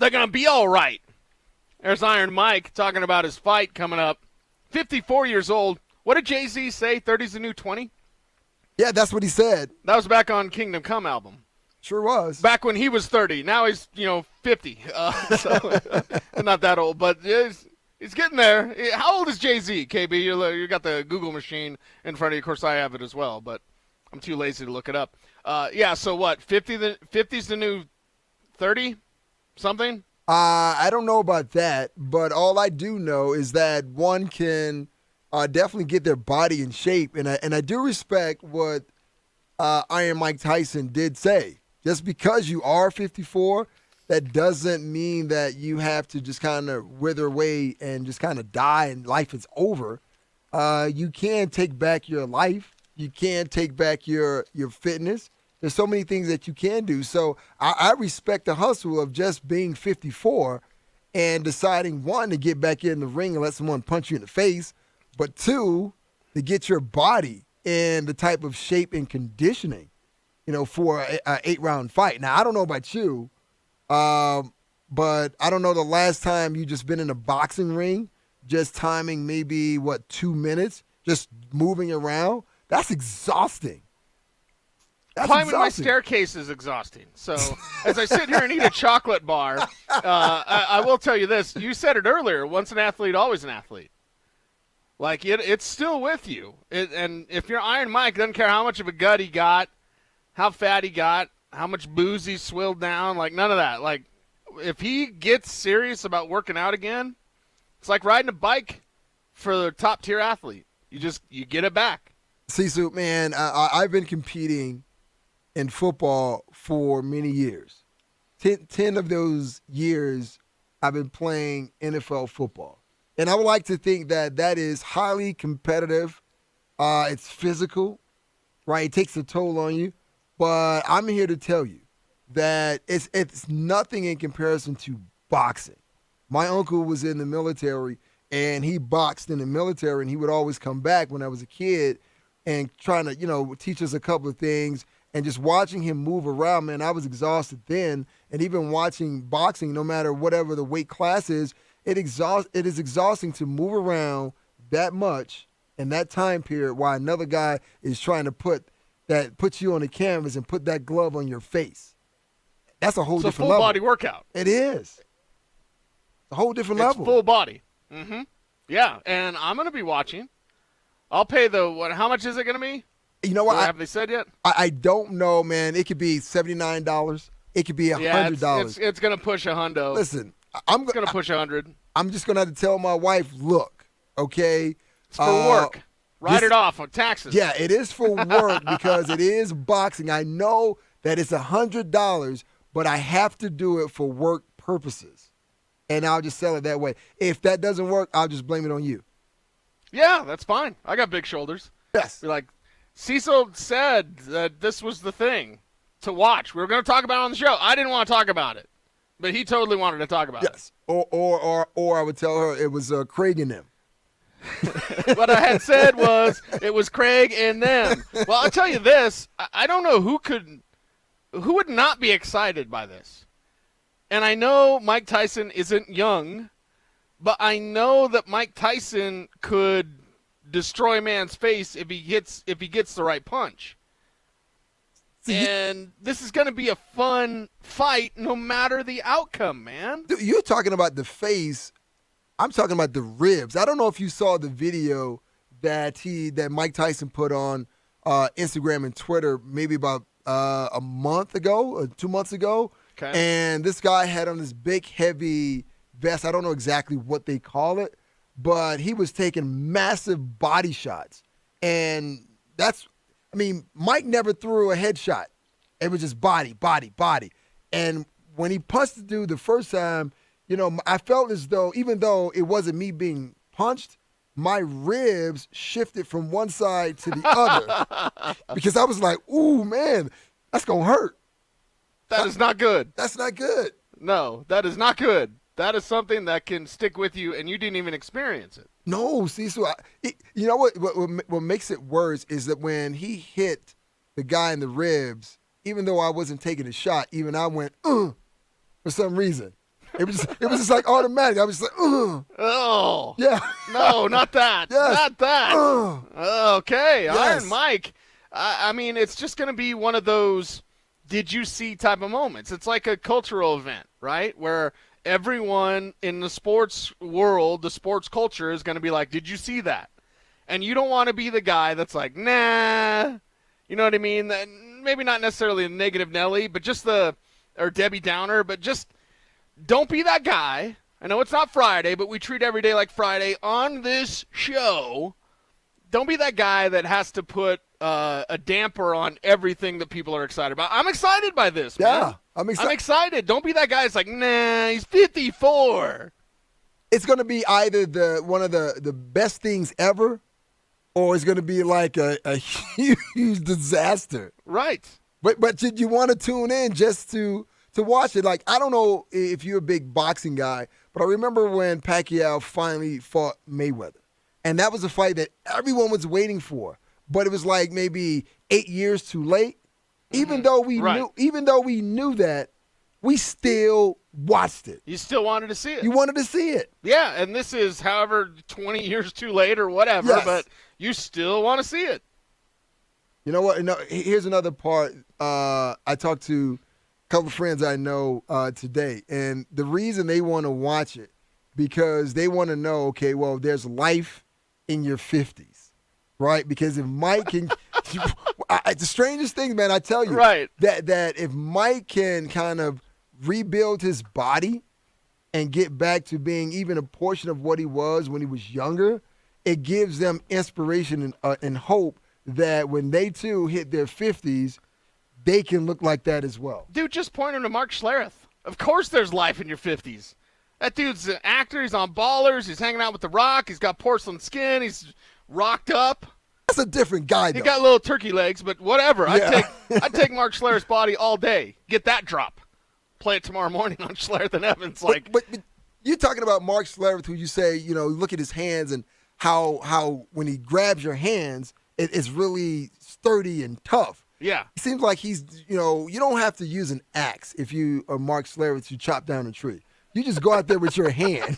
they're going to be all right. There's Iron Mike talking about his fight coming up. 54 years old. What did Jay-Z say? 30's the new 20? Yeah, that's what he said. That was back on Kingdom Come album. Sure was. Back when he was 30. Now he's, 50. So not that old, but he's getting there. How old is Jay-Z, KB? You got the Google machine in front of you. Of course, I have it as well, but I'm too lazy to look it up. So what? 50's the new 30? Something? I don't know about that, but all I do know is that one can definitely get their body in shape, and I do respect what Iron Mike Tyson did say. Just because you are 54, that doesn't mean that you have to just kind of wither away and just kind of die and life is over. You can take back your life. You can take back your fitness. There's so many things that you can do. So I respect the hustle of just being 54 and deciding, one, to get back in the ring and let someone punch you in the face, but two, to get your body in the type of shape and conditioning, for an 8-round fight. Now, I don't know about you, but I don't know the last time you just been in a boxing ring, just timing maybe, 2 minutes, just moving around. That's exhausting. Climbing my staircase is exhausting. So as I sit here and eat a chocolate bar, I will tell you this. You said it earlier, once an athlete, always an athlete. Like, it's still with you. And if you're Iron Mike, doesn't care how much of a gut he got, how fat he got, how much booze he swilled down, like none of that. Like, if he gets serious about working out again, it's like riding a bike for the top-tier athlete. You get it back. Sisu, man, I've been competing in football for many years. 10 of those years I've been playing NFL football. And I would like to think that is highly competitive. It's physical, right? It takes a toll on you. But I'm here to tell you that it's nothing in comparison to boxing. My uncle was in the military, and he boxed in the military, and he would always come back when I was a kid and trying to, teach us a couple of things. And just watching him move around, man, I was exhausted then. And even watching boxing, no matter whatever the weight class is, it is exhausting to move around that much in that time period while another guy is trying to put you on the canvas and put that glove on your face. That's a whole different level. It's a full-body workout. It is. A whole different level. It's full body. Mm-hmm. Yeah, and I'm going to be watching. I'll pay how much is it going to be? You know what? Have they said yet? I don't know, man. It could be $79. It could be $100. Yeah, it's going to push $100. Listen, it's going to push $100. I'm just going to have to tell my wife, look, okay? It's for work. Write it off on taxes. Yeah, it is for work because it is boxing. I know that it's $100, but I have to do it for work purposes. And I'll just sell it that way. If that doesn't work, I'll just blame it on you. Yeah, that's fine. I got big shoulders. Yes. Be like, Cecil said that this was the thing to watch. We were going to talk about it on the show. I didn't want to talk about it, but he totally wanted to talk about it. Yes. Or I would tell her it was Craig and them. What I had said was it was Craig and them. Well, I'll tell you this. I don't know who would not be excited by this. And I know Mike Tyson isn't young, but I know that Mike Tyson could destroy a man's face if he gets the right punch. And this is going to be a fun fight no matter the outcome, man. You're talking about the face. I'm talking about the ribs. I don't know if you saw the video that Mike Tyson put on Instagram and Twitter maybe about a month ago or 2 months ago. Okay. And this guy had on this big, heavy vest. I don't know exactly what they call it, but he was taking massive body shots. And Mike never threw a headshot. It was just body, body, body. And when he punched the dude the first time, I felt as though, even though it wasn't me being punched, my ribs shifted from one side to the other. Because I was like, ooh, man, that's going to hurt. That is not good. That's not good. No, that is not good. That is something that can stick with you, and you didn't even experience it. No, see, you know what makes it worse is that when he hit the guy in the ribs, even though I wasn't taking a shot, even I went, for some reason. It was just like automatic. I was like, ugh. Oh. Yeah. No, not that. Yes. Not that. Okay. Yes. Iron Mike. I mean, it's just going to be one of those did you see type of moments. It's like a cultural event, right? Where everyone in the sports world, the sports culture is going to be like, did you see that? And you don't want to be the guy that's like, nah. You know what I mean? Maybe not necessarily a negative Nelly, but just or Debbie Downer, but just don't be that guy. I know it's not Friday, but we treat every day like Friday on this show. Don't be that guy that has to put a damper on everything that people are excited about. I'm excited by this, man. Yeah, I'm excited. Don't be that guy that's like, nah, he's 54. It's going to be either one of the best things ever, or it's going to be like a huge disaster. Right. But you want to tune in just to watch it. Like, I don't know if you're a big boxing guy, but I remember when Pacquiao finally fought Mayweather. And that was a fight that everyone was waiting for. But it was like maybe 8 years too late. Even though we knew that, we still watched it. You still wanted to see it. You wanted to see it. Yeah, and this is however 20 years too late or whatever, Yes. but you still want to see it. You know what? No, here's another part. I talked to a couple of friends I know today, and the reason they want to watch it because they want to know, okay, well, there's life in your 50s, right? Because if Mike can it's the strangest thing, man, I tell you. Right. That if Mike can kind of rebuild his body and get back to being even a portion of what he was when he was younger, it gives them inspiration and hope that when they too hit their 50s, they can look like that as well. Dude, just point him to Mark Schlereth. Of course there's life in your 50s. That dude's an actor. He's on Ballers. He's hanging out with The Rock. He's got porcelain skin. He's rocked up. That's a different guy, though. He got little turkey legs, but whatever. Yeah. I'd take Mark Schlereth's body all day. Get that drop. Play it tomorrow morning on Schlereth and Evans. But you're talking about Mark Schlereth, who you say, you know, look at his hands and how when he grabs your hands, it's really sturdy and tough. Yeah. It seems like he's, you know, you don't have to use an axe if you are Mark Schlereth to chop down a tree. You just go out there with your hand.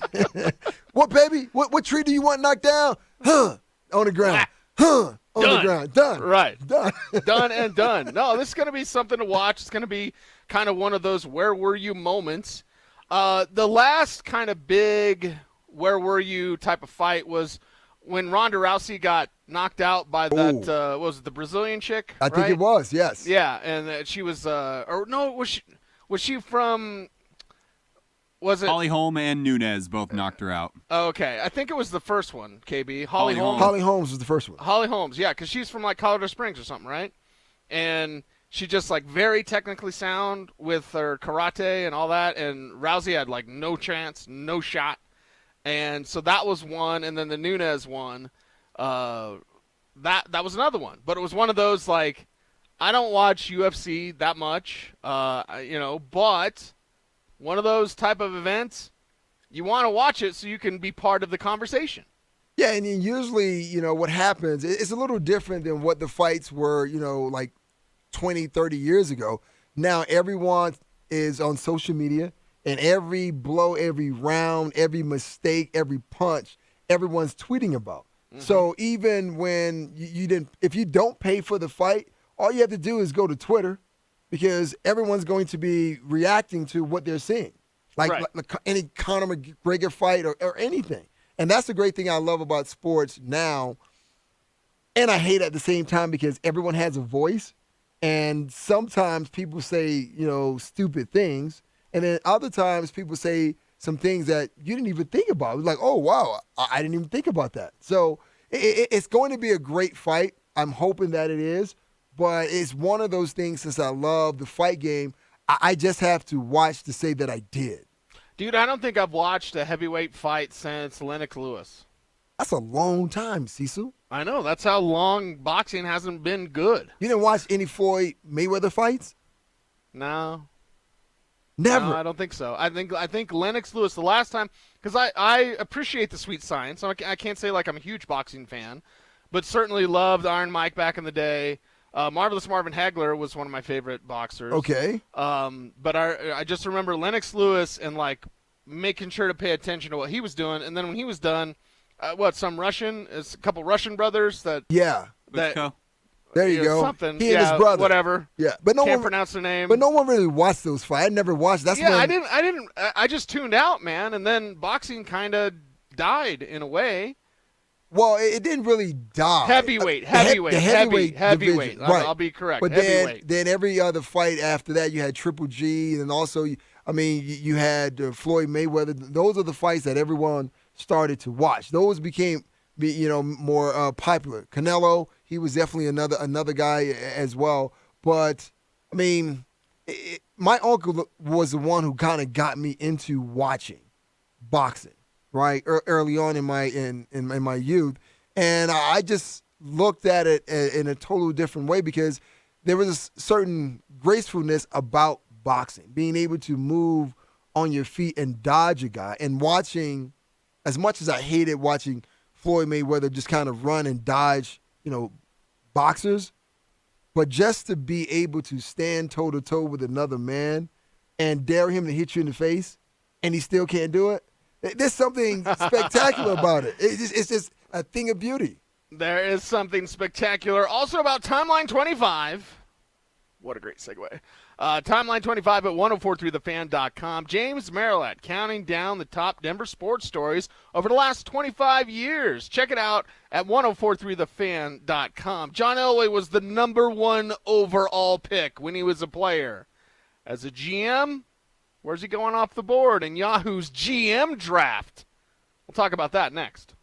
What, baby? What tree do you want knocked down? Huh. On the ground. Huh. On the ground. Done. Right. Done. Done and done. No, this is going to be something to watch. It's going to be kind of one of those where were you moments. The last kind of big where were you type of fight was when Ronda Rousey got knocked out by that, what was it, the Brazilian chick? I think it was, yes. Yeah, and she was, or no, was she from, was it? Holly Holm and Nunes both knocked her out. Okay, I think it was the first one, KB. Holly Holm. Holly Holmes was the first one. Holly Holmes, yeah, because she's from like Colorado Springs or something, right? And she just like very technically sound with her karate and all that, and Rousey had like no chance, no shot. And so that was one, and then the Nunes one, that was another one. But it was one of those, like, I don't watch UFC that much, but one of those type of events, you want to watch it so you can be part of the conversation. Yeah, and then usually, you know, what happens, it's a little different than what the fights were, you know, like 20, 30 years ago. Now everyone is on social media. And every blow, every round, every mistake, every punch, everyone's tweeting about. Mm-hmm. So even when if you don't pay for the fight, all you have to do is go to Twitter because everyone's going to be reacting to what they're seeing. Like any Conor McGregor fight or anything. And that's the great thing I love about sports now. And I hate at the same time because everyone has a voice. And sometimes people say, you know, stupid things. And then other times people say some things that you didn't even think about. It's like, oh, wow, I didn't even think about that. So it's going to be a great fight. I'm hoping that it is. But it's one of those things, since I love the fight game, I just have to watch to say that I did. Dude, I don't think I've watched a heavyweight fight since Lennox Lewis. That's a long time, Cecil. I know. That's how long boxing hasn't been good. You didn't watch any Floyd Mayweather fights? No. Never. No, I don't think so. I think Lennox Lewis, the last time, because I appreciate the sweet science. So I can't say like I'm a huge boxing fan, but certainly loved Iron Mike back in the day. Marvelous Marvin Hagler was one of my favorite boxers. Okay. But I just remember Lennox Lewis and like making sure to pay attention to what he was doing. And then when he was done, a couple Russian brothers that Yeah. Butchko. There you go. Something. He and his brother. Whatever. Yeah, but Can't pronounce their name. But no one really watched those fights. I never watched. That's yeah, when I didn't. I just tuned out, man. And then boxing kind of died in a way. Well, it didn't really die. Heavyweight. The heavyweight division, right. I'll be correct. But then every other fight after that, you had Triple G, and also, you had Floyd Mayweather. Those are the fights that everyone started to watch. Those became, more popular. Canelo, he was definitely another guy as well. But my uncle was the one who kind of got me into watching boxing, right, early on in my youth, and I just looked at it in a totally different way because there was a certain gracefulness about boxing, being able to move on your feet and dodge a guy, and watching. As much as I hated watching Floyd Mayweather just kind of run and dodge, boxers, but just to be able to stand toe-to-toe with another man and dare him to hit you in the face, and he still can't do it, there's something spectacular about it. It's just a thing of beauty. There is something spectacular. Also about Timeline 25. What a great segue. Timeline 25 at 1043thefan.com. James Marilat counting down the top Denver sports stories over the last 25 years. Check it out at 1043thefan.com. John Elway was the number 1 overall pick when he was a player. As a GM, where's he going off the board in Yahoo's GM draft? We'll talk about that next.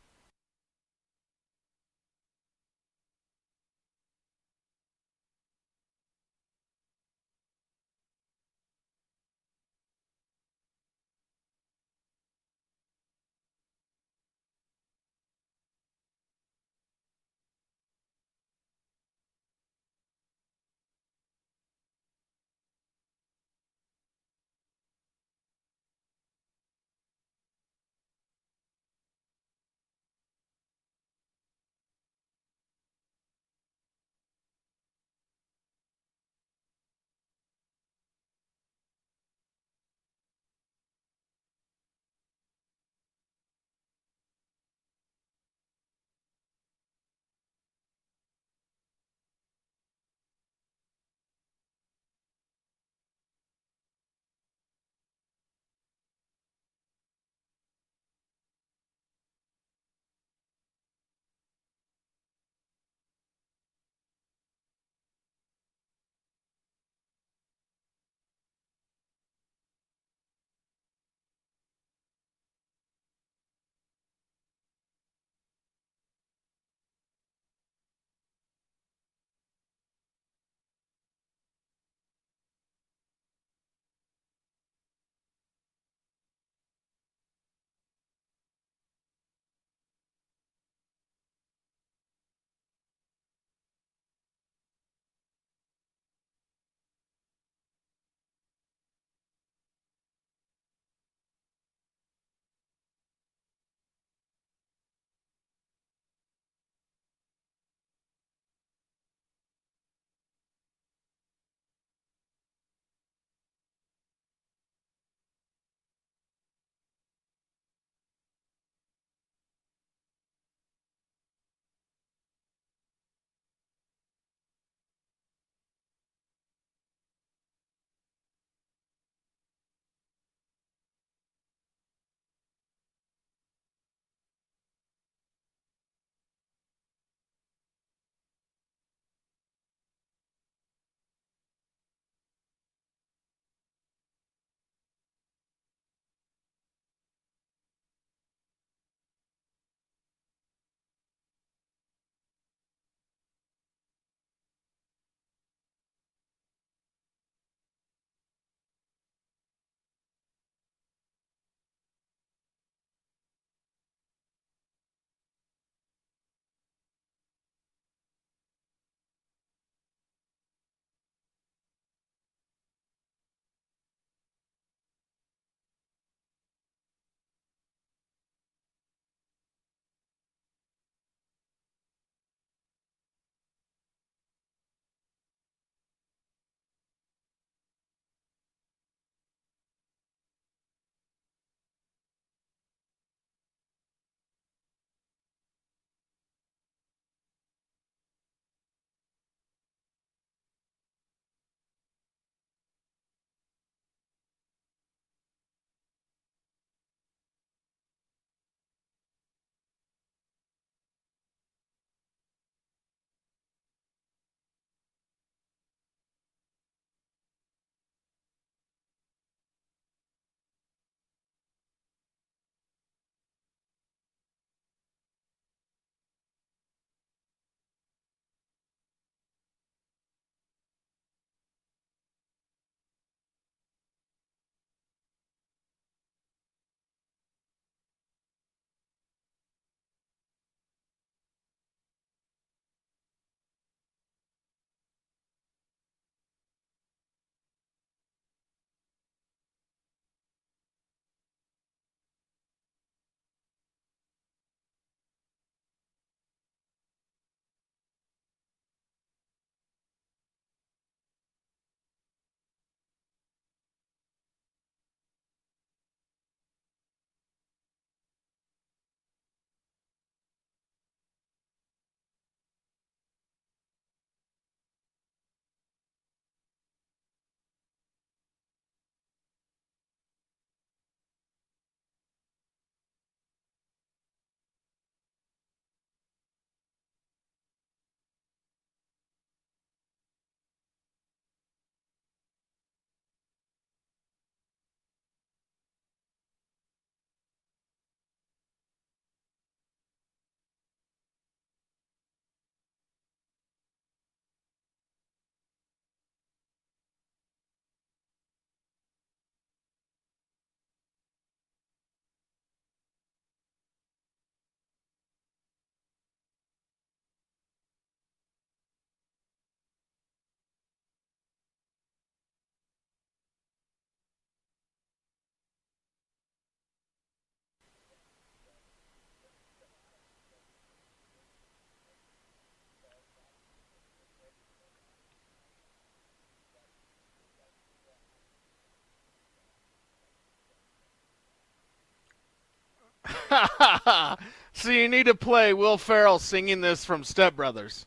So you need to play Will Ferrell singing this from Step Brothers.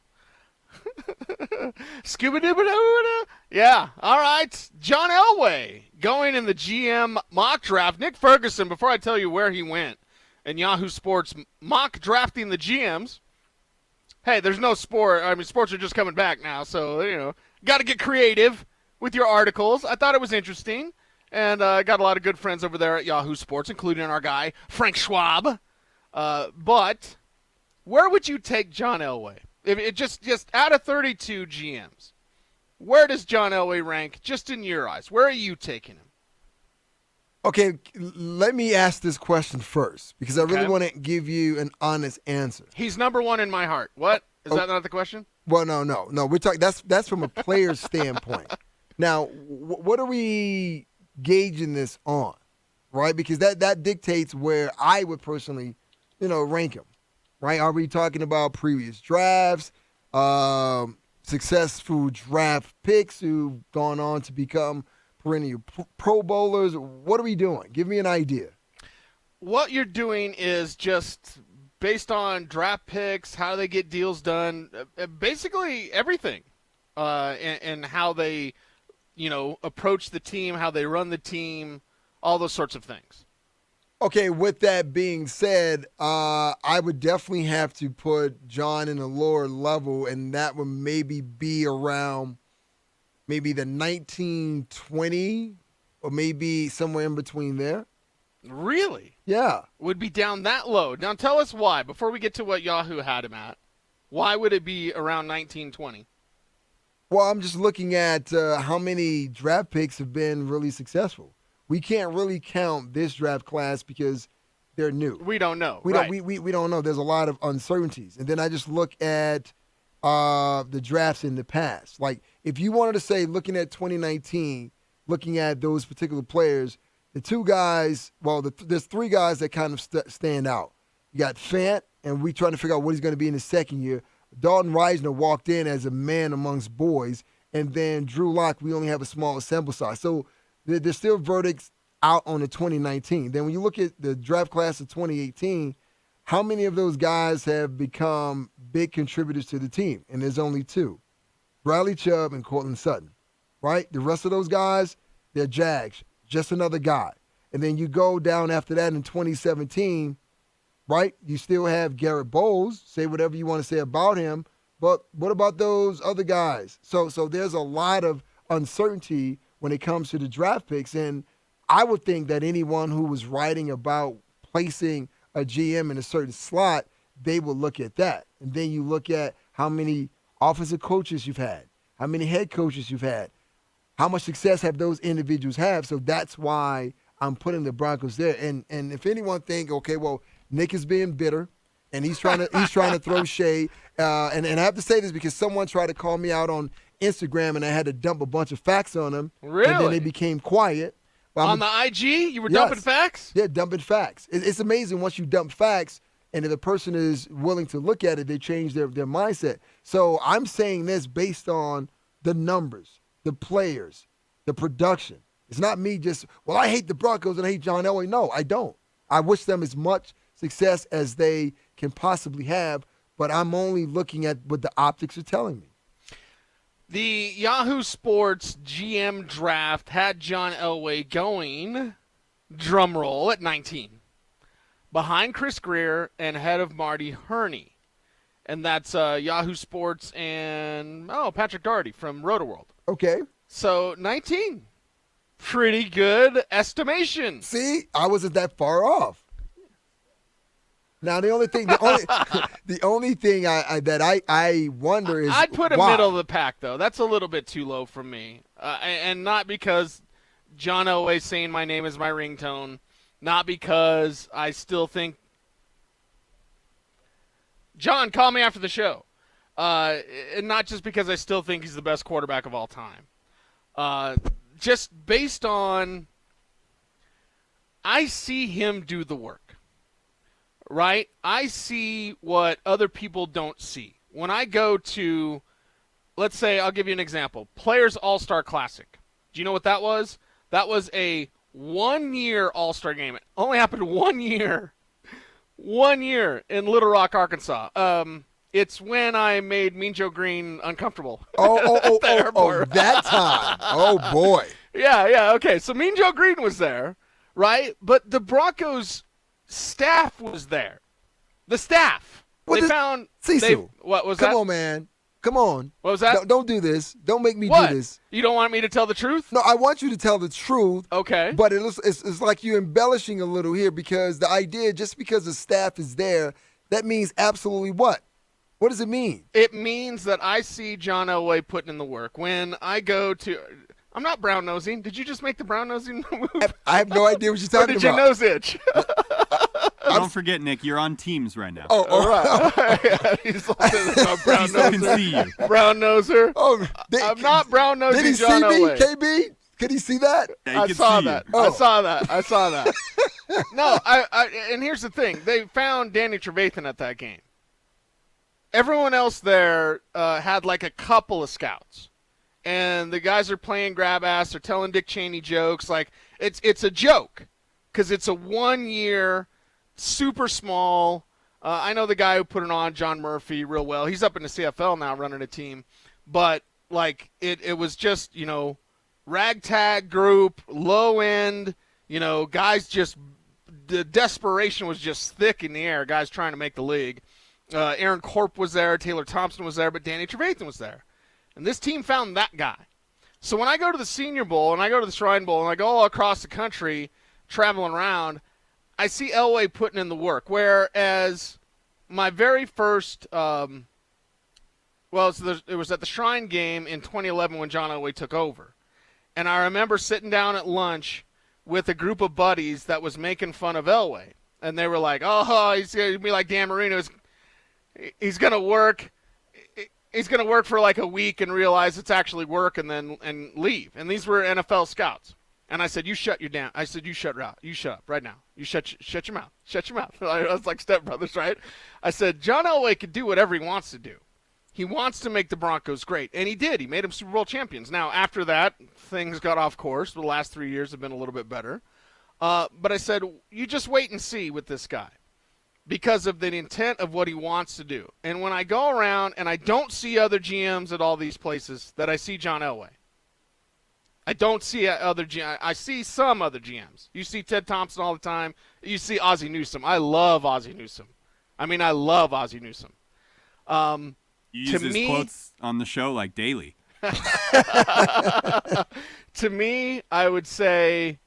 Scooby-Doo-ba-doo-ba-doo. Yeah, all right. John Elway going in the GM mock draft. Nick Ferguson, before I tell you where he went, and Yahoo Sports mock drafting the GMs. Hey, there's no sport. I mean, sports are just coming back now, so, got to get creative with your articles. I thought it was interesting, and I got a lot of good friends over there at Yahoo Sports, including our guy, Frank Schwab. But where would you take John Elway? If it just out of 32 GMs, where does John Elway rank just in your eyes? Where are you taking him? Okay, let me ask this question first because I really want to give you an honest answer. He's number one in my heart. What? Is that not the question? Well, no. We're talking. That's from a player's standpoint. Now, what are we gauging this on, right? Because that dictates where I would personally, rank him, right? Are we talking about previous drafts, successful draft picks who've gone on to become perennial Pro Bowlers? What are we doing? Give me an idea. What you're doing is just based on draft picks, how they get deals done, basically everything, and how they, approach the team, how they run the team, all those sorts of things. Okay, with that being said, I would definitely have to put John in a lower level, and that would maybe be around maybe the 1920 or maybe somewhere in between there. Really? Yeah. Would be down that low. Now tell us why, before we get to what Yahoo had him at. Why would it be around 1920? Well, I'm just looking at how many draft picks have been really successful. We can't really count this draft class because they're new. We don't know. We don't know. There's a lot of uncertainties. And then I just look at the drafts in the past. Like, if you wanted to say, looking at 2019, looking at those particular players, the two guys, there's three guys that kind of stand out. You got Fant, and we trying to figure out what he's going to be in his second year. Dalton Reisner walked in as a man amongst boys, and then Drew Lock, we only have a small sample size. So there's still verdicts out on the 2019. Then when you look at the draft class of 2018, how many of those guys have become big contributors to the team? And there's only two, Bradley Chubb and Cortland Sutton, right? The rest of those guys, they're Jags, just another guy. And then you go down after that in 2017, right? You still have Garrett Bowles, say whatever you want to say about him, but what about those other guys? So there's a lot of uncertainty when it comes to the draft picks, and I would think that anyone who was writing about placing a GM in a certain slot, they will look at that. And then you look at how many offensive coaches you've had, how many head coaches you've had, how much success have those individuals had. So that's why I'm putting the Broncos there. And if anyone think, okay, well, Nick is being bitter, and he's trying to throw shade. And I have to say this because someone tried to call me out on Instagram, and I had to dump a bunch of facts on them. Really? And then they became quiet. Well, on the IG, you were dumping facts? Yeah, dumping facts. It's amazing once you dump facts, and if the person is willing to look at it, they change their mindset. So I'm saying this based on the numbers, the players, the production. It's not me just, I hate the Broncos and I hate John Elway. No, I don't. I wish them as much success as they can possibly have, but I'm only looking at what the optics are telling me. The Yahoo Sports GM draft had John Elway going, drum roll, at 19, behind Chris Greer and ahead of Marty Herney. And that's Yahoo Sports and, Patrick Doherty from Roto-World. Okay. So 19, pretty good estimation. See, I wasn't that far off. Now the only thing that I wonder is I'd put him why? middle of the pack though. That's a little bit too low for me, and not because John Elway saying my name is my ringtone, not because I still think John, call me after the show, and not just because I still think he's the best quarterback of all time. Just based on I see him do the work. Right? I see what other people don't see. When I go to, let's say, I'll give you an example, Players All-Star Classic. Do you know what that was? That was a one-year All-Star game. It only happened 1 year. 1 year in Little Rock, Arkansas. It's when I made Mean Joe Green uncomfortable. Oh, airport. that time. Oh, boy. Yeah, okay. So Mean Joe Green was there, right? But the Broncos staff was there. The staff. What was that? Come on, man. Come on. What was that? Don't do this. Don't make me What? do this. You don't want me to tell the truth? No, I want you to tell the truth. Okay. But it's like you're embellishing a little here, because the idea, just because the staff is there, that means absolutely what? What does it mean? It means that I see John Elway putting in the work. When I go to – I'm not brown-nosing. Did you just make the brown-nosing move? I have no idea what you're talking about. Or did your nose itch? Don't forget, Nick, you're on Teams right now. All right. He's like, brown noser. Can see you. Brown noser. Oh, I'm not brown nosing Did he John see me, Elway. KB? Could he see that? Yeah, I saw that. Oh. I saw that. No, and here's the thing. They found Danny Trevathan at that game. Everyone else there had like a couple of scouts. And the guys are playing grab ass. They're telling Dick Cheney jokes. Like, it's a joke because it's a 1 year, super small. I know the guy who put it on, John Murphy, real well. He's up in the CFL now running a team. But, like, it was just, ragtag group, low end, guys just – the desperation was just thick in the air, guys trying to make the league. Aaron Corp was there, Taylor Thompson was there, but Danny Trevathan was there. And this team found that guy. So when I go to the Senior Bowl and I go to the Shrine Bowl and I go all across the country traveling around, I see Elway putting in the work. Whereas my very first it was at the Shrine game in 2011 when John Elway took over. And I remember sitting down at lunch with a group of buddies that was making fun of Elway. And they were like, oh, he's going to be like Dan Marino. He's going to work. He's going to work for like a week and realize it's actually work and leave. And these were NFL scouts. And I said, you shut up. You shut up right now. You shut your mouth. Shut your mouth. I was like stepbrothers, right? I said, John Elway could do whatever he wants to do. He wants to make the Broncos great. And he did. He made them Super Bowl champions. Now, after that, things got off course. The last 3 years have been a little bit better. But I said, you just wait and see with this guy, because of the intent of what he wants to do. And when I go around and I don't see other GMs at all these places, that I see John Elway. I don't see other GMs. I see some other GMs. You see Ted Thompson all the time. You see Ozzie Newsome. I love Ozzie Newsome. I love Ozzie Newsome. You use his quotes on the show like daily. To me, I would say,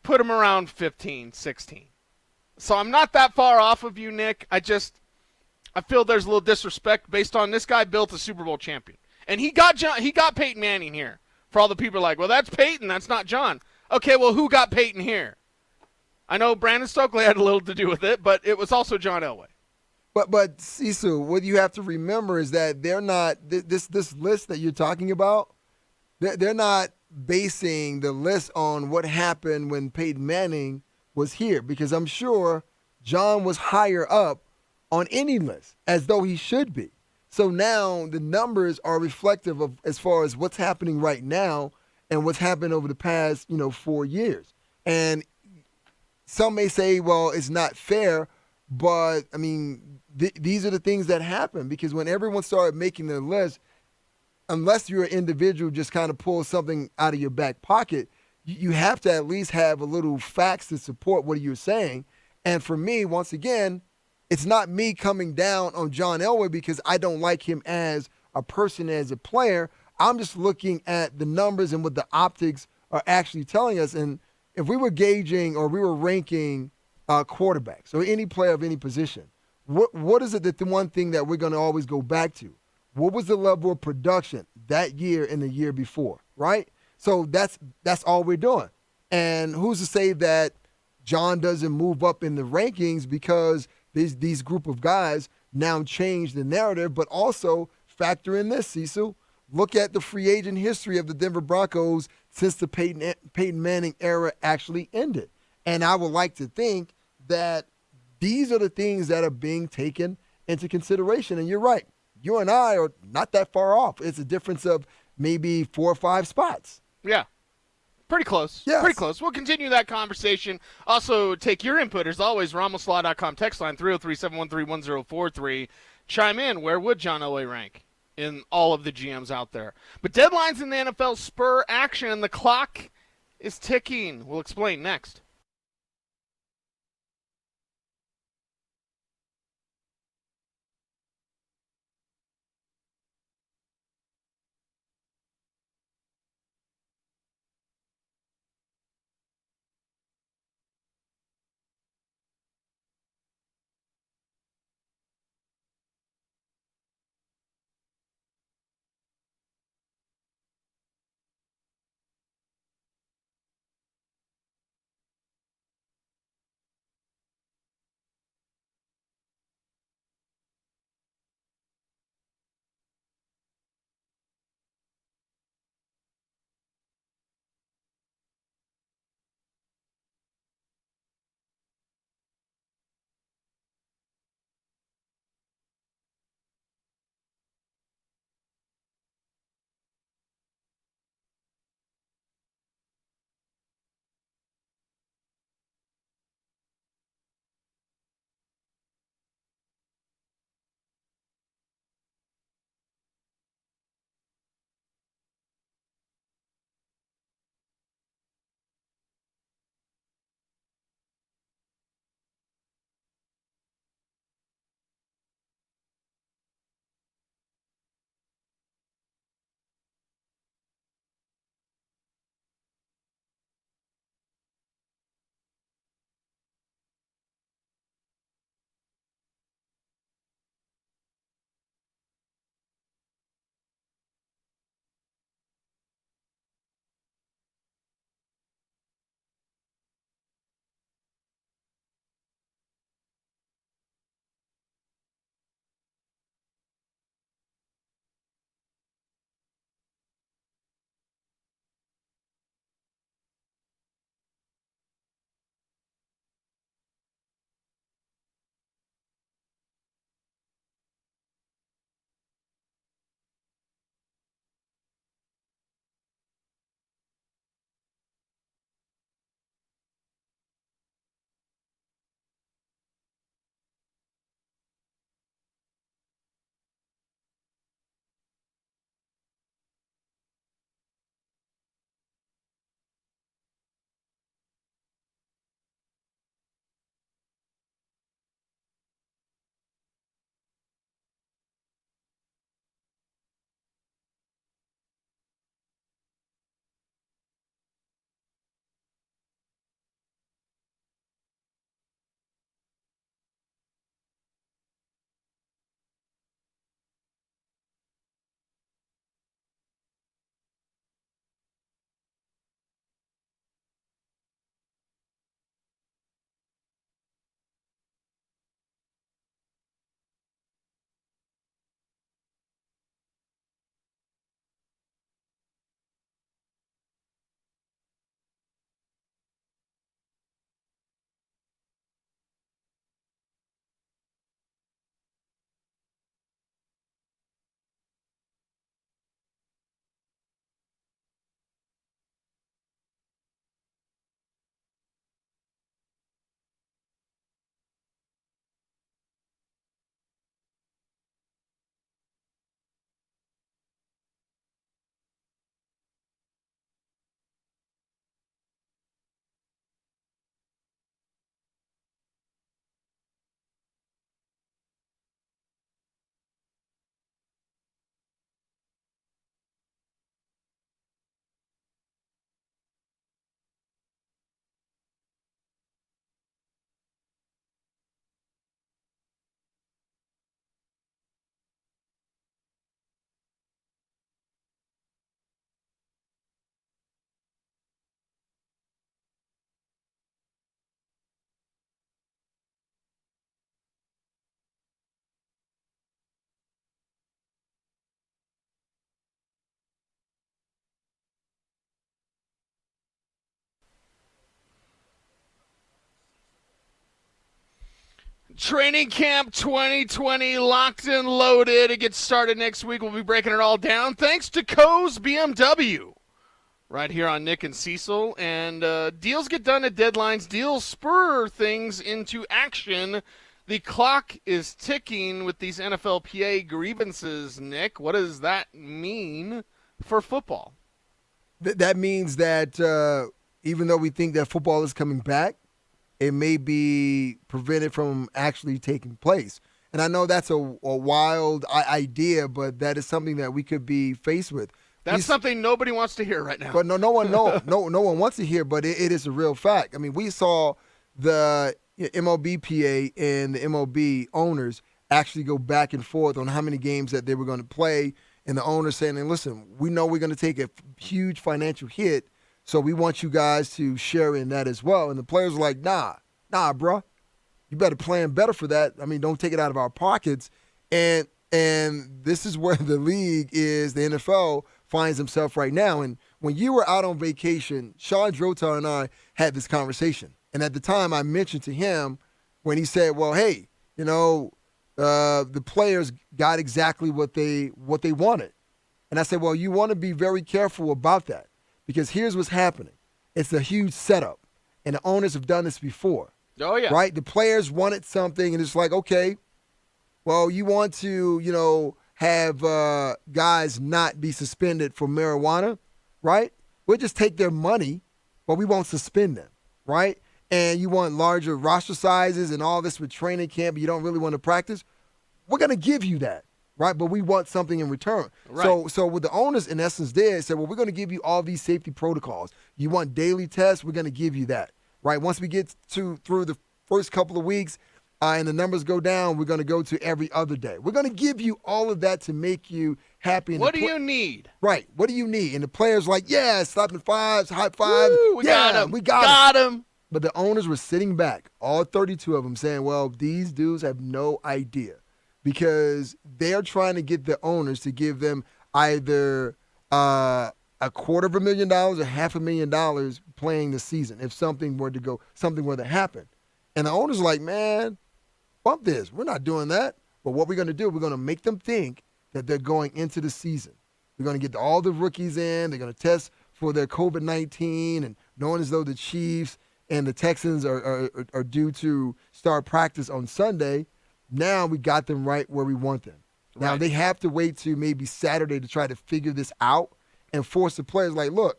put him around 15, 16. So I'm not that far off of you, Nick. I feel there's a little disrespect based on this guy built a Super Bowl champion. And he got Peyton Manning here. For all the people like, well, that's Peyton, that's not John. Okay, well, who got Peyton here? I know Brandon Stokley had a little to do with it, but it was also John Elway. But Sisu, what you have to remember is that they're not this list that you're talking about. They're not basing the list on what happened when Peyton Manning was here, because I'm sure John was higher up on any list, as though he should be. So now the numbers are reflective of as far as what's happening right now and what's happened over the past 4 years. And some may say, well, it's not fair, but these are the things that happen, because when everyone started making their list, unless you're an individual just kind of pull something out of your back pocket, you have to at least have a little facts to support what you're saying. And for me, once again, it's not me coming down on John Elway because I don't like him as a person, as a player. I'm just looking at the numbers and what the optics are actually telling us. And if we were gauging or we were ranking quarterbacks or any player of any position, what is it that the one thing that we're going to always go back to? What was the level of production that year and the year before, right? So that's all we're doing. And who's to say that John doesn't move up in the rankings because these group of guys now change the narrative, but also factor in this, Cecil. Look at the free agent history of the Denver Broncos since the Peyton Manning era actually ended. And I would like to think that these are the things that are being taken into consideration. And you're right. You and I are not that far off. It's a difference of maybe 4 or 5 spots. Yeah. Pretty close. Yes. Pretty close. We'll continue that conversation. Also, take your input, as always, ramoslaw.com text line 303-713-1043. Chime in. Where would John Elway rank in all of the GMs out there? But deadlines in the NFL spur action, and the clock is ticking. We'll explain next. Training Camp 2020 locked and loaded. It gets started next week. We'll be breaking it all down thanks to Coase BMW. right here on Nick and Cecil. And deals get done at deadlines. Deals spur things into action. The clock is ticking with these NFLPA grievances, Nick. What does that mean for football? That means that even though we think that football is coming back, it may be prevented from actually taking place. And I know that's a wild idea, but that is something that we could be faced with. That's something nobody wants to hear right now. But no one wants to hear, but it is a real fact. I mean, we saw the MLBPA and the MLB owners actually go back and forth on how many games that they were going to play, and the owners saying, listen, we know we're going to take a huge financial hit, so we want you guys to share in that as well. And the players were like, nah, bro. You better plan better for that. I mean, don't take it out of our pockets. And this is where the league is, the NFL finds himself right now. And when you were out on vacation, Sean Drotar and I had this conversation. And at the time, I mentioned to him when he said, well, hey, the players got exactly what they wanted. And I said, well, you want to be very careful about that because here's what's happening. It's a huge setup, and the owners have done this before. Oh, yeah. Right? The players wanted something, and it's like, okay, well, you want to, have guys not be suspended for marijuana, right? We'll just take their money, but we won't suspend them, right? And you want larger roster sizes and all this with training camp, but you don't really want to practice. We're going to give you that, right? But we want something in return. Right. So what the owners, in essence, did said, well, we're going to give you all these safety protocols. You want daily tests? We're going to give you that. Right, once we get through the first couple of weeks and the numbers go down, we're going to go to every other day. We're going to give you all of that to make you happy. What do you need? Right, what do you need? And the players like, yeah, slapping fives, high fives. Woo, we got him. We got him. But the owners were sitting back, all 32 of them, saying, well, these dudes have no idea because they're trying to get the owners to give them either $250,000 or $500,000 playing the season if something were to happen. And the owners are like, man, bump this. We're not doing that. But what we're going to do, we're going to make them think that they're going into the season. We're going to get all the rookies in. They're going to test for their COVID-19 and knowing as though the Chiefs and the Texans are due to start practice on Sunday. Now we got them right where we want them. Now they have to wait to maybe Saturday to try to figure this out and force the players like, look,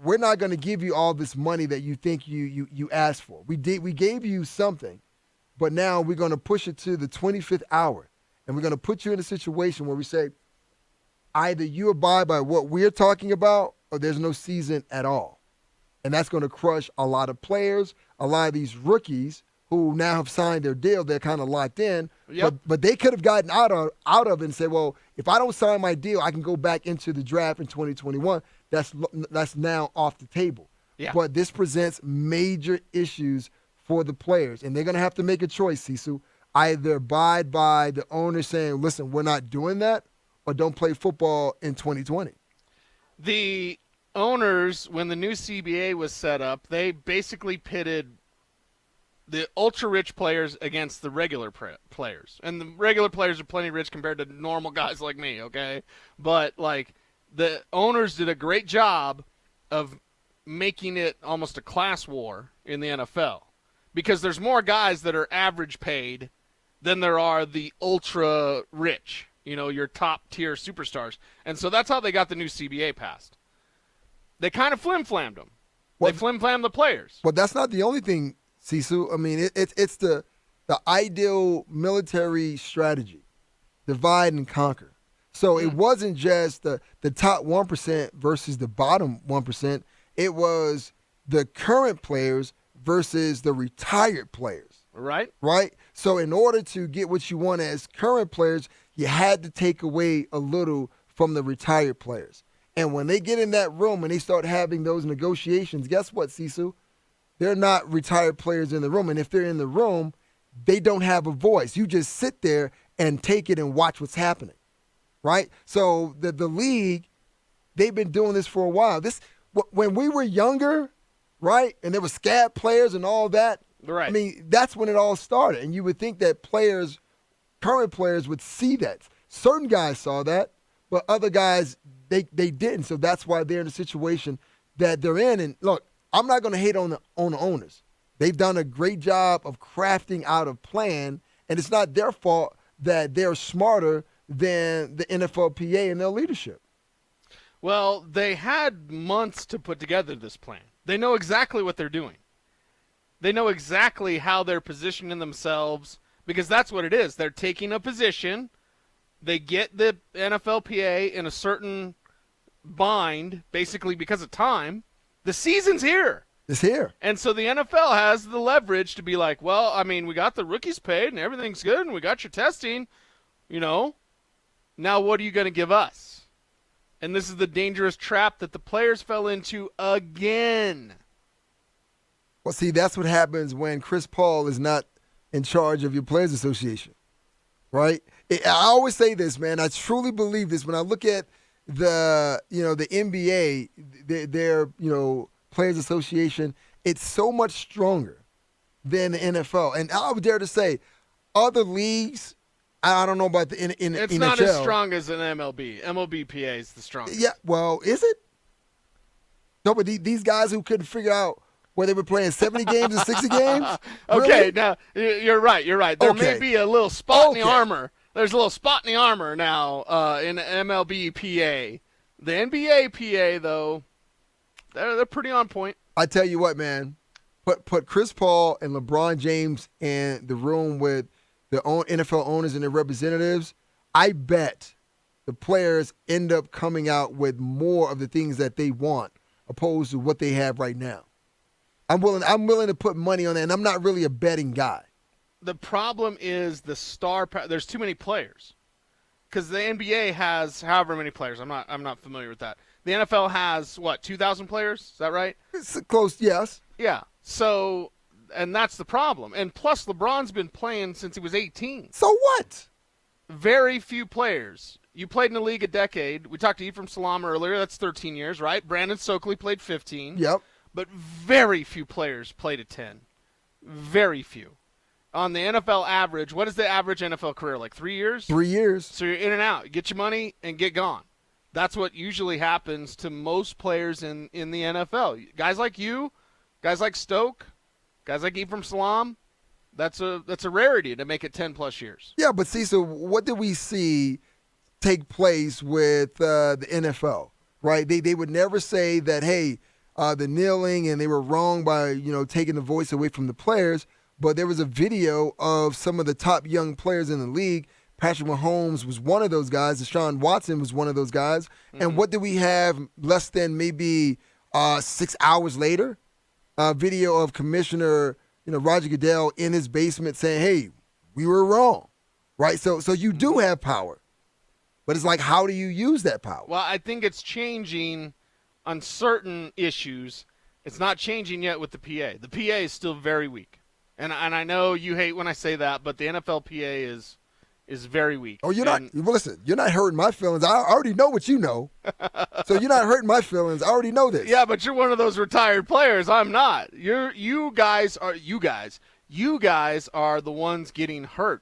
we're not going to give you all this money that you think you asked for. We gave you something, but now we're going to push it to the 25th hour, and we're going to put you in a situation where we say, either you abide by what we're talking about or there's no season at all. And that's going to crush a lot of players, a lot of these rookies who now have signed their deal. They're kind of locked in, but they could have gotten out of it and said, well, if I don't sign my deal, I can go back into the draft in 2021. That's now off the table. Yeah. But this presents major issues for the players, and they're going to have to make a choice, Sisu. Either abide by the owner saying, listen, we're not doing that, or don't play football in 2020. The owners, when the new CBA was set up, they basically pitted the ultra-rich players against the regular players. And the regular players are plenty rich compared to normal guys like me, okay? But, the owners did a great job of making it almost a class war in the NFL because there's more guys that are average paid than there are the ultra-rich, your top-tier superstars. And so that's how they got the new CBA passed. They kind of flim-flammed them. They flim-flammed the players. Well, that's not the only thing, Sisu. I mean, it's the ideal military strategy, divide and conquer. So it wasn't just the top 1% versus the bottom 1%. It was the current players versus the retired players. Right. Right? So in order to get what you want as current players, you had to take away a little from the retired players. And when they get in that room and they start having those negotiations, guess what, Sisu? They're not retired players in the room. And if they're in the room, they don't have a voice. You just sit there and take it and watch what's happening. Right? So the league, they've been doing this for a while. When we were younger, right, and there were scab players and all that, right. I mean, that's when it all started. And you would think that current players would see that. Certain guys saw that, but other guys they didn't. So that's why they're in the situation that they're in. And look, I'm not going to hate on the owners. They've done a great job of crafting out a plan, and it's not their fault that they're smarter than the NFLPA and their leadership. Well, they had months to put together this plan. They know exactly what they're doing. They know exactly how they're positioning themselves, because that's what it is. They're taking a position. They get the NFLPA in a certain bind, basically because of time. The season's here. It's here. And so the NFL has the leverage to be like, well, I mean, we got the rookies paid and everything's good and we got your testing, now what are you going to give us? And this is the dangerous trap that the players fell into again. Well, see, that's what happens when Chris Paul is not in charge of your Players Association, right? I always say this, man. I truly believe this. When I look at the NBA, their Players Association, it's so much stronger than the NFL. And I would dare to say, other leagues, I don't know about the in It's NHL. not as strong as an MLB. MLBPA is the strongest. Yeah, well, is it? No, but these guys who couldn't figure out where they were playing 70 games and 60 games? Okay, Really? now, you're right. There Okay. may be a little spot in the Okay. armor. There's a little spot in the armor now in MLBPA. The NBA PA, though, they're pretty on point. I tell you what, man, put Chris Paul and LeBron James in the room with the NFL owners and their representatives. I bet the players end up coming out with more of the things that they want opposed to what they have right now. I'm willing to put money on that, and I'm not really a betting guy. The problem is the there's too many players. Because the NBA has however many players. I'm not familiar with that. The NFL has, 2,000 players? Is that right? It's close, yes. Yeah. So, and that's the problem. And plus, LeBron's been playing since he was 18. So what? Very few players. You played in the league a decade. We talked to Ephraim Salam earlier. That's 13 years, right? Brandon Stokley played 15. Yep. But very few players played at 10. Very few. On the NFL average, what is the average NFL career, like 3 years? 3 years. So you're in and out. You get your money and get gone. That's what usually happens to most players in the NFL. Guys like you, guys like Stoke, guys like Ephraim Salam, that's a rarity to make it 10-plus years. Yeah, but see, so what did we see take place with the NFL, right? They would never say that, hey, the kneeling and they were wrong by, taking the voice away from the players. But there was a video of some of the top young players in the league. Patrick Mahomes was one of those guys. Deshaun Watson was one of those guys. Mm-hmm. And what did we have less than maybe 6 hours later? A video of Commissioner Roger Goodell in his basement saying, hey, we were wrong, right? So you do have power. But it's like, how do you use that power? Well, I think it's changing on certain issues. It's not changing yet with the PA. The PA is still very weak. And I know you hate when I say that, but the NFLPA is very weak. Oh, well, listen, you're not hurting my feelings. I already know what you know. So you're not hurting my feelings. I already know this. Yeah, but you're one of those retired players. I'm not. You guys are the ones getting hurt.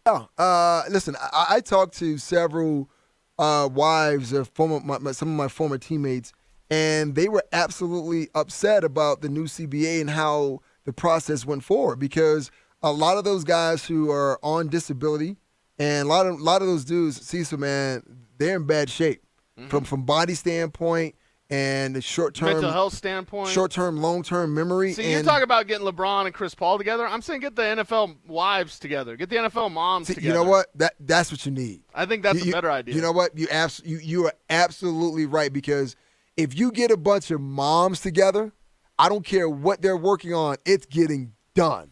Yeah. Listen, I talked to several wives of some of my former teammates, and they were absolutely upset about the new CBA and how the process went forward, because a lot of those guys who are on disability and a lot of those dudes, Cecil, man, they're in bad shape from body standpoint and the short-term mental health standpoint, short-term, long-term memory. See, you're talking about getting LeBron and Chris Paul together. I'm saying get the NFL wives together, get the NFL moms together. You know what? That's what you need. I think that's a better idea. You know what? You are absolutely right, because if you get a bunch of moms together, I don't care what they're working on, it's getting done.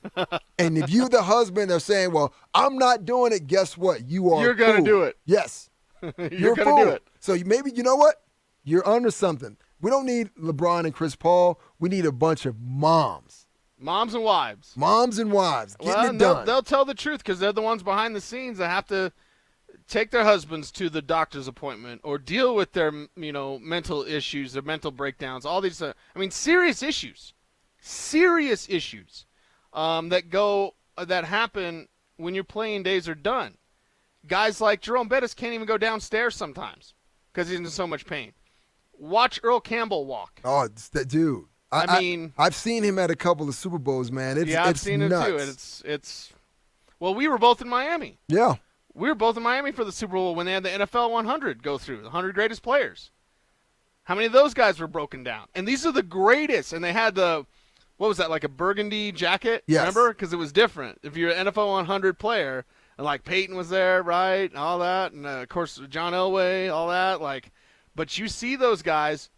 And if you, the husband, are saying, well, I'm not doing it, guess what? You're going to do it. Yes. You're going to do it. So maybe, you know what? You're under something. We don't need LeBron and Chris Paul. We need a bunch of moms. Moms and wives. Moms and wives. Getting it done. They'll tell the truth, because they're the ones behind the scenes that have to take their husbands to the doctor's appointment or deal with their, mental issues, their mental breakdowns, all these, serious issues that happen when your playing days are done. guys like Jerome Bettis can't even go downstairs sometimes because he's in so much pain. Watch Earl Campbell walk. Oh, it's that dude. I mean, I've seen him at a couple of Super Bowls, man. I've seen nuts. him too. It's. Well, we were both in Miami. Yeah. We were both in Miami for the Super Bowl when they had the NFL 100 go through, the 100 greatest players. How many of those guys were broken down? And these are the greatest. And they had what was that, like a burgundy jacket? Yes. Remember? Because it was different. If you're an NFL 100 player, and like Peyton was there, right, and all that, and of course John Elway, all that, like. But you see those guys,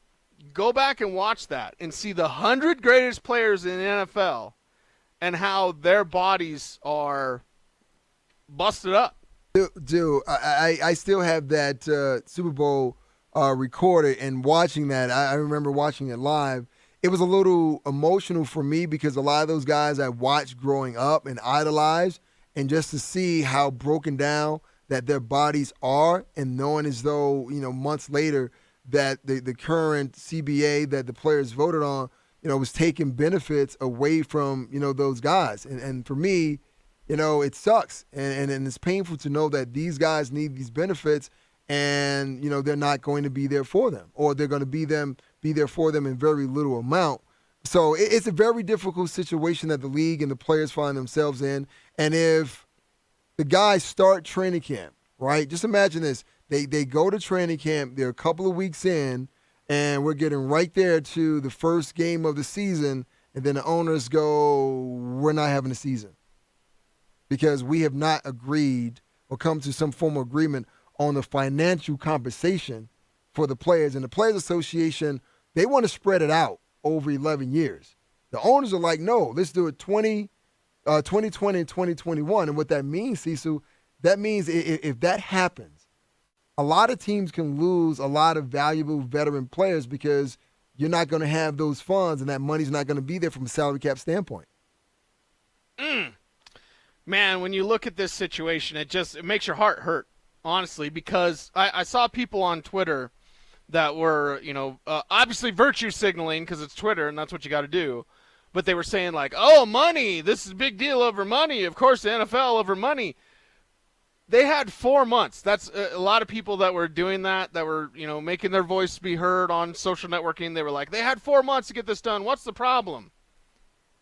go back and watch that and see the 100 greatest players in the NFL and how their bodies are busted up. Dude, I still have that Super Bowl recorded, and watching that, I remember watching it live. It was a little emotional for me because a lot of those guys I watched growing up and idolized, and just to see how broken down that their bodies are, and knowing as though, months later that the current CBA that the players voted on, was taking benefits away from, those guys. And for me, it sucks. And it's painful to know that these guys need these benefits and, they're not going to be there for them, or they're going to be there for them in very little amount. So it's a very difficult situation that the league and the players find themselves in. And if the guys start training camp, right? Just imagine this. They go to training camp, they're a couple of weeks in, and we're getting right there to the first game of the season, and then the owners go, we're not having a season because we have not agreed or come to some form of agreement on the financial compensation for the players. And the Players Association, they want to spread it out over 11 years. The owners are like, no, let's do it 2020 and 2021. And what that means, Cecil, that means if that happens, a lot of teams can lose a lot of valuable veteran players because you're not going to have those funds, and that money's not going to be there from a salary cap standpoint. Man, when you look at this situation, it makes your heart hurt, honestly, because I saw people on Twitter that were, obviously virtue signaling because it's Twitter and that's what you got to do. But they were saying like, oh, money, this is a big deal over money. Of course, the NFL over money. They had 4 months. That's a lot of people that were doing that were, making their voice be heard on social networking. They were like, they had 4 months to get this done. What's the problem?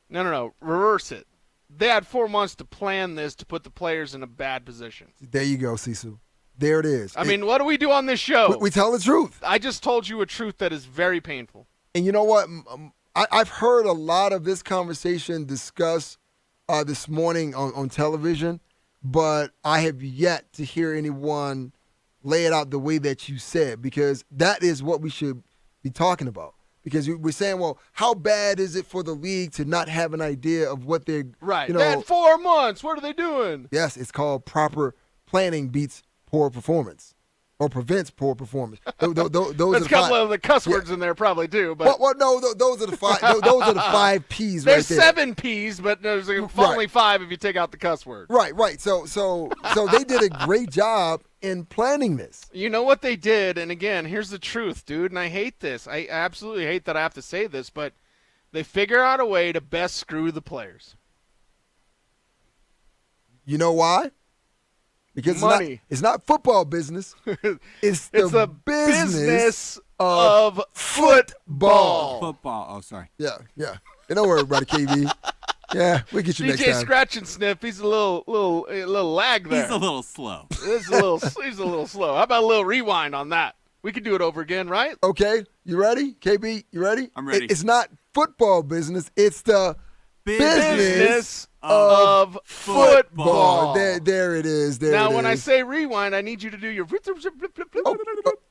No. Reverse it. They had 4 months to plan this to put the players in a bad position. There you go, Cecil. There it is. I mean, what do we do on this show? We tell the truth. I just told you a truth that is very painful. And you know what? I've heard a lot of this conversation discussed this morning on television, but I have yet to hear anyone lay it out the way that you said, because that is what we should be talking about. Because we're saying, well, how bad is it for the league to not have an idea of what they're right? They had 4 months. What are they doing? Yes, it's called proper planning beats poor performance, or prevents poor performance. Those There's are a couple of the cuss words in there probably too. But well, no, those are the five. Those are the 5 P's. There's right there. 7 P's, but there's only 5 if you take out the cuss word. Right. So they did a great job in planning this. You know what they did, and again, here's the truth, dude, and I hate this. I absolutely hate that I have to say this, but they figure out a way to best screw the players. You know why? Because money. It's not football business. It's the business of football. Football. Oh, sorry. Yeah. Don't worry about it, KB. Yeah, we'll get you next time. DJ Scratch and Sniff, he's a little lag there. He's a little slow. He's a little slow. How about a little rewind on that? We could do it over again, right? Okay, you ready? KB, you ready? I'm ready. It's not football business. It's the business of football. There it is. Now, when I say rewind, I need you to do your.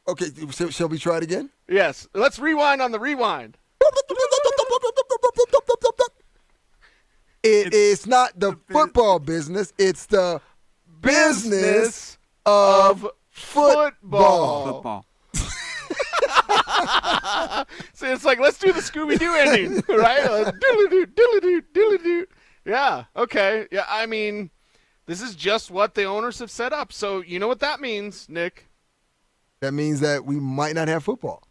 Okay, shall we try it again? Yes. Let's rewind on the rewind. It's not the football business. It's the business of football. Football. So it's like, let's do the Scooby-Doo ending, right? Diddly-doo, diddly-doo, diddly-doo. Yeah, okay. Yeah, I mean, this is just what the owners have set up. So you know what that means, Nick? That means that we might not have football.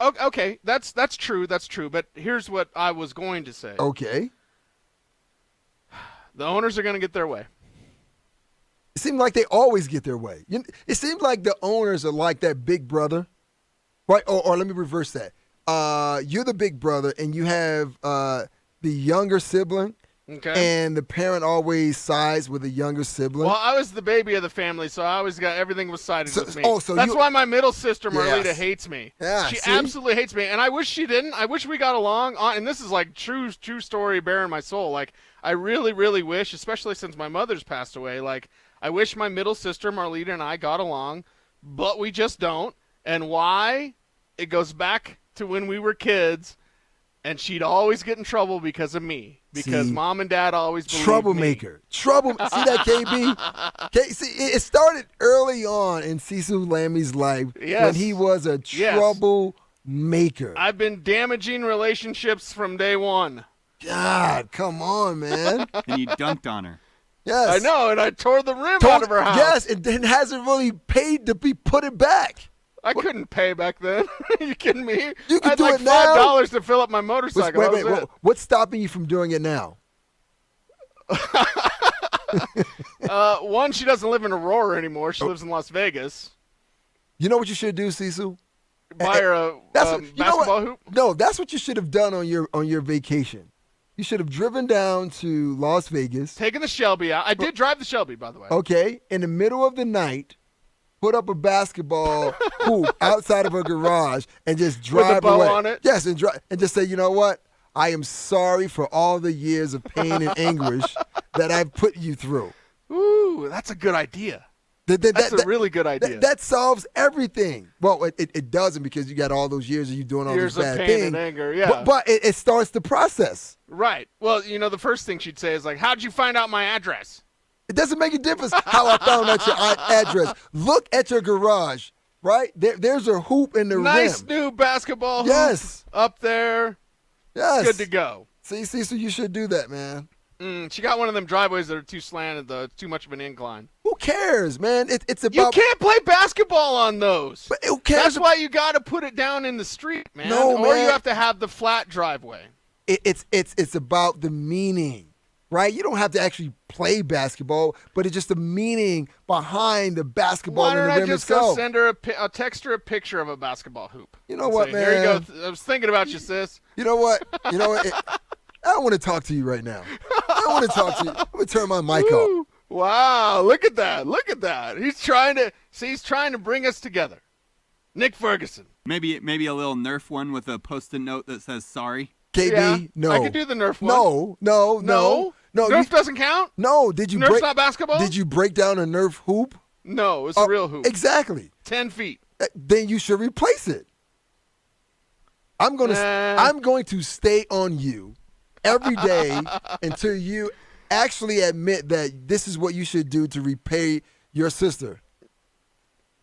Okay, that's true. That's true. But here's what I was going to say. Okay. The owners are going to get their way. It seems like they always get their way. It seems like the owners are like that big brother, right? Or let me reverse that. You're the big brother, and you have the younger sibling, and the parent always sides with the younger sibling. Well, I was the baby of the family, so I always got everything was sided with me. So that's why my middle sister Marlita hates me. Yeah, she absolutely hates me, and I wish she didn't. I wish we got along. And this is like true story, bare in my soul. Like I really, really wish, especially since my mother's passed away. Like I wish my middle sister Marlita and I got along, but we just don't. And why? It goes back to when we were kids, and she'd always get in trouble because of me. Because Mom and Dad always believed troublemaker. me. See that, KB? See, it started early on in Cecil Lammy's life when he was a troublemaker. I've been damaging relationships from day one. God, come on, man. And you dunked on her. Yes. I know, and I tore the rim out of her house. Yes, and then hasn't really paid to be put it back. I couldn't pay back then. Are you kidding me? You can I had do like it now. $5 to fill up my motorcycle. Wait. What's stopping you from doing it now? One, she doesn't live in Aurora anymore. She lives in Las Vegas. You know what you should do, Cecil? Buy her a basketball hoop? No, that's what you should have done on your vacation. You should have driven down to Las Vegas. Taking the Shelby out. I did drive the Shelby, by the way. Okay, in the middle of the night, put up a basketball hoop outside of her garage and just drive with a bow away. on it? Yes, and just say, you know what? I am sorry for all the years of pain and anguish that I've put you through. Ooh, that's a good idea. That's a really good idea. That solves everything. Well, it doesn't, because you got all those years of you doing all years this bad of pain thing. and anger, yeah. But it starts the process. Right. Well, the first thing she'd say is like, how'd you find out my address? It doesn't make a difference how I found out your address. Look at your garage, right? There's a hoop in the rim. Nice new basketball hoop. Yes. Up there. Yes. Good to go. See, so you should do that, man. She got one of them driveways that are too slanted, too much of an incline. Who cares, man? It's about. You can't play basketball on those. But who cares? That's why you got to put it down in the street, man. No, or man. you have to have the flat driveway. It's about the meaning, right? You don't have to actually play basketball, but it's just the meaning behind the basketball Why and the don't I rim just itself. go send her I'll text her a picture of a basketball hoop? You know what, man? Here you go. I was thinking about you, sis. You know what? I don't want to talk to you right now. I don't want to talk to you. I'm going to turn my mic off. Wow, look at that. Look at that. He's trying to bring us together. Nick Ferguson. Maybe a little Nerf one with a post-it note that says sorry. KB, yeah, no. I could do the Nerf one. No. Nerf doesn't count? No. Nerf's not basketball? Did you break down a Nerf hoop? No, it's a real hoop. Exactly. 10 feet. Then you should replace it. I'm going to stay on you every day until you actually admit that this is what you should do to repay your sister.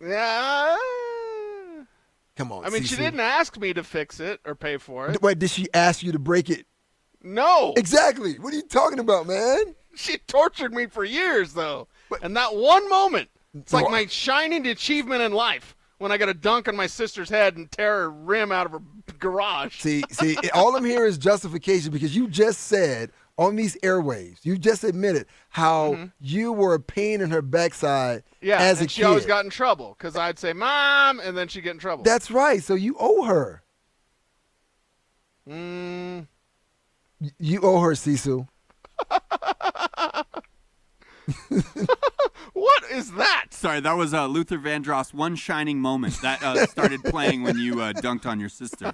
Yeah. Come on, I mean, Cecil. she didn't ask me to fix it or pay for it. Wait, did she ask you to break it? No. Exactly. What are you talking about, man? She tortured me for years, though. And that one moment, it's like my shining achievement in life when I got a dunk on my sister's head and tear her rim out of her garage. See, all I'm hearing is justification, because you just said on these airwaves, you just admitted how you were a pain in her backside as a kid. She always got in trouble because I'd say, Mom, and then she'd get in trouble. That's right. So you owe her. You owe her, Cecil. What is that? Sorry, that was Luther Vandross' One Shining Moment. That started playing when you dunked on your sister.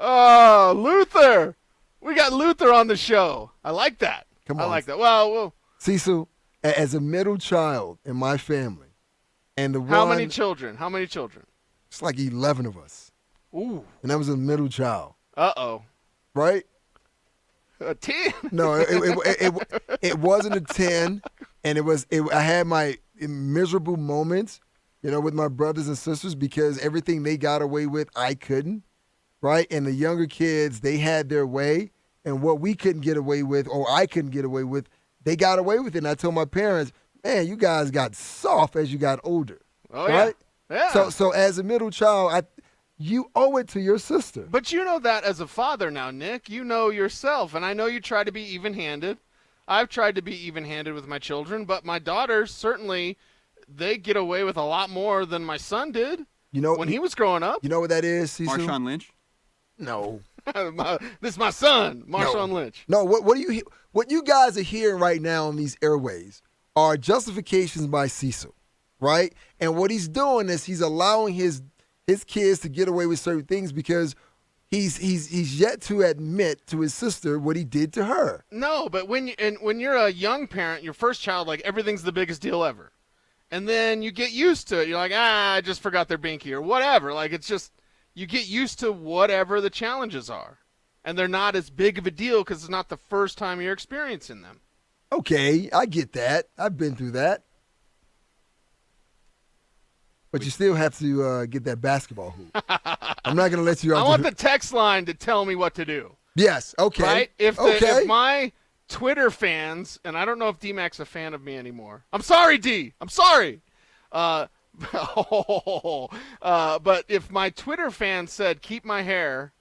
Oh, Luther. We got Luther on the show. I like that. Come on. I like that. Well, Cecil, as a middle child in my family, and How many children? It's like 11 of us. Ooh. And I was a middle child. Uh-oh. Right? A 10? No, it wasn't a 10, and I had my miserable moments, with my brothers and sisters, because everything they got away with, I couldn't, right? And the younger kids, they had their way, and what we couldn't get away with, or I couldn't get away with, they got away with it. And I told my parents, man, you guys got soft as you got older. Oh, right? Yeah. So as a middle child, you owe it to your sister. But you know that as a father now, Nick. You know yourself, and I know you try to be even-handed. I've tried to be even-handed with my children, but my daughters certainly they get away with a lot more than my son did. When he was growing up. You know what that is, Cecil? Marshawn Lynch? No. This is my son, Marshawn Lynch. No, what you guys are hearing right now on these airways are justifications by Cecil, right? And what he's doing is he's allowing his kids to get away with certain things because he's yet to admit to his sister what he did to her. No, but when you're a young parent, your first child, like everything's the biggest deal ever. And then you get used to it. You're like, I just forgot their binky or whatever. Like, it's just, you get used to whatever the challenges are. And they're not as big of a deal because it's not the first time you're experiencing them. Okay, I get that. I've been through that. But you still have to get that basketball hoop. I'm not going to let you I want the text line to tell me what to do. Yes, okay. Right? If my Twitter fans, and I don't know if DMac's a fan of me anymore. I'm sorry, D. I'm sorry. But if my Twitter fans said, keep my hair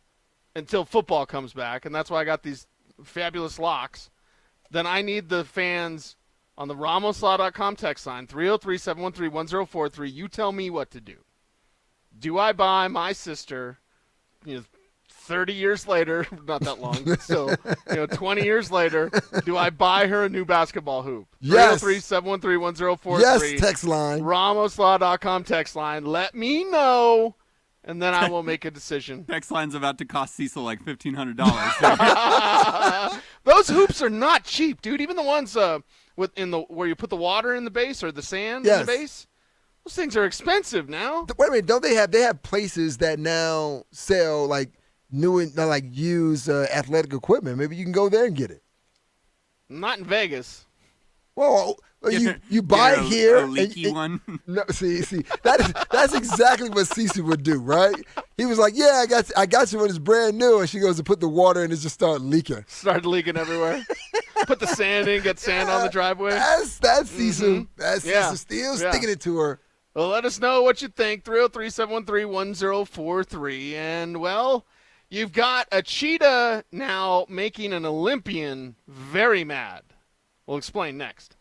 until football comes back, and that's why I got these fabulous locks, then I need the fans on the RamosLaw.com text line, 303-713-1043. You tell me what to do. Do I buy my sister, 30 years later, not that long, but still, 20 years later, do I buy her a new basketball hoop? Yes. 303-713-1043. Yes, text line. RamosLaw.com text line. Let me know, and then I will make a decision. Text line's about to cost Cecil like $1,500. Those hoops are not cheap, dude. Even the ones where you put the water in the base or the sand in the base. Those things are expensive now. Wait a minute, don't they have places that now sell like new and like used athletic equipment? Maybe you can go there and get it. Not in Vegas. Well, you buy it here. A leaky one. No, see, that's exactly what Cece would do, right? He was like, "Yeah, I got you when it's brand new," and she goes to put the water in and just start leaking. Started leaking everywhere. Put the sand in, get sand on the driveway. That's Cece. That's Cece still sticking it to her. Well, let us know what you think. 303-713-1043. And, well, you've got a cheetah now making an Olympian very mad. We'll explain next.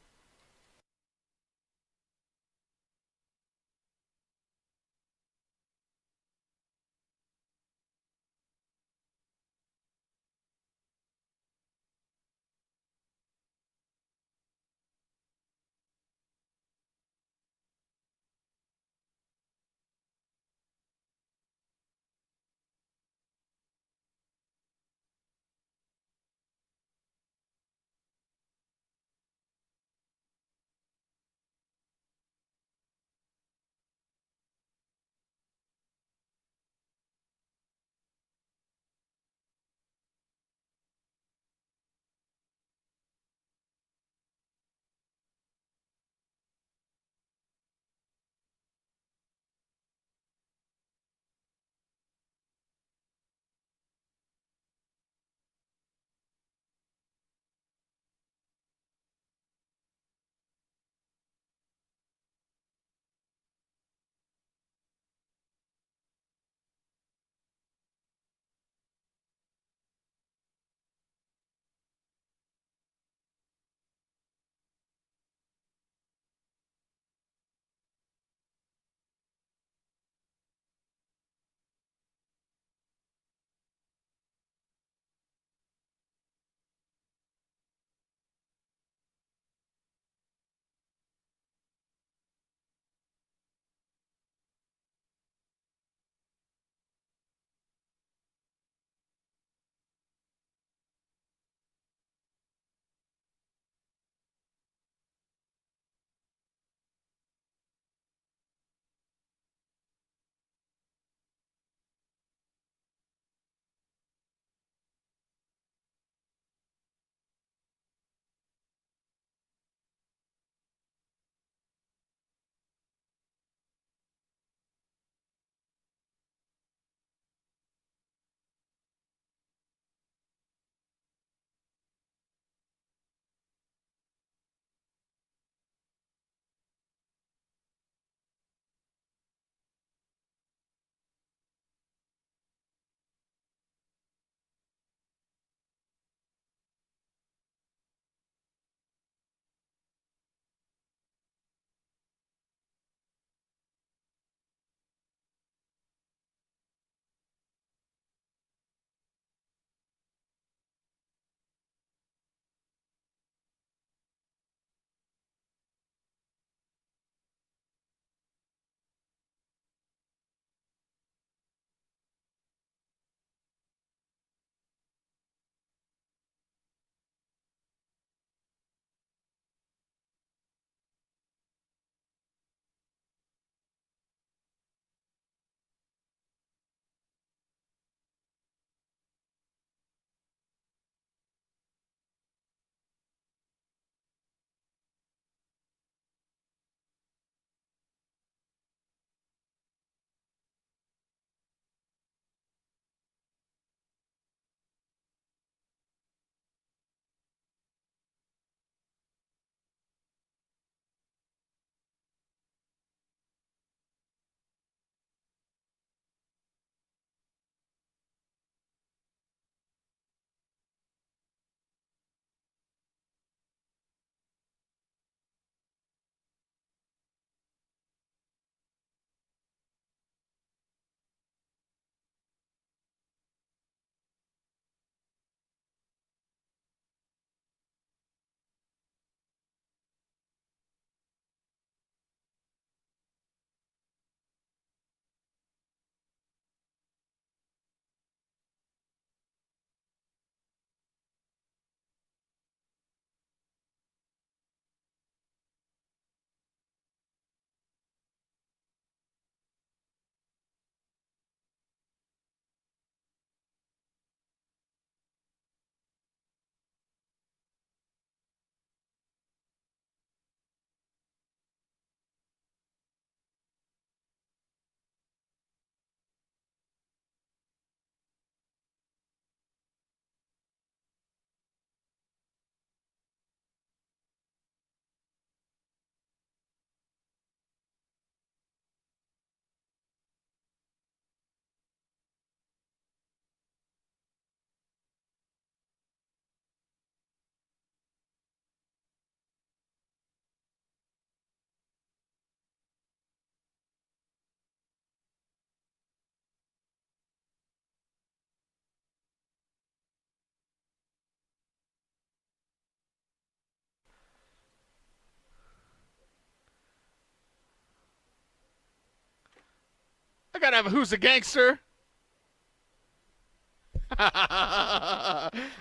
got to have a Who's a Gangster.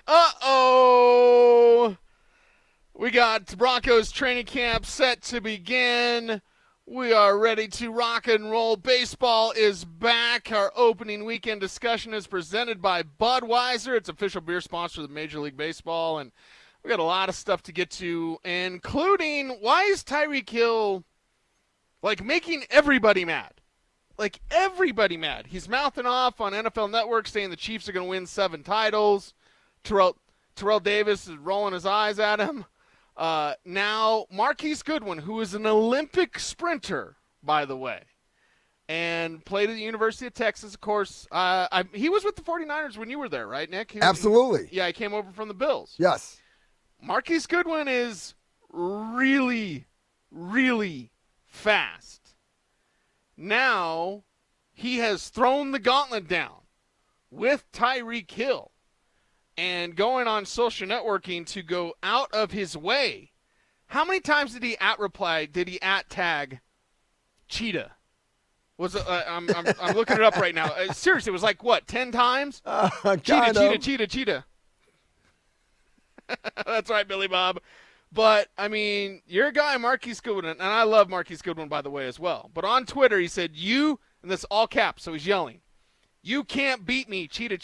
Uh-oh. We got Broncos training camp set to begin. We are ready to rock and roll. Baseball is back. Our opening weekend discussion is presented by Budweiser. It's official beer sponsor of the Major League Baseball. And we got a lot of stuff to get to, including why is Tyreek Hill, making everybody mad? Everybody mad. He's mouthing off on NFL Network saying the Chiefs are going to win 7 titles. Terrell Davis is rolling his eyes at him. Now, Marquise Goodwin, who is an Olympic sprinter, by the way, and played at the University of Texas, of course. He was with the 49ers when you were there, right, Nick? Absolutely. He came over from the Bills. Yes. Marquise Goodwin is really, really fast. Now, he has thrown the gauntlet down with Tyreek Hill and going on social networking to go out of his way. How many times did he @tag Cheetah? I'm looking it up right now. Seriously, it was 10 times? Cheetah. That's right, Billy Bob. But, your guy, Marquise Goodwin, and I love Marquise Goodwin, by the way, as well. But on Twitter, he said, and this all caps, so he's yelling, "You can't beat me, Cheetah.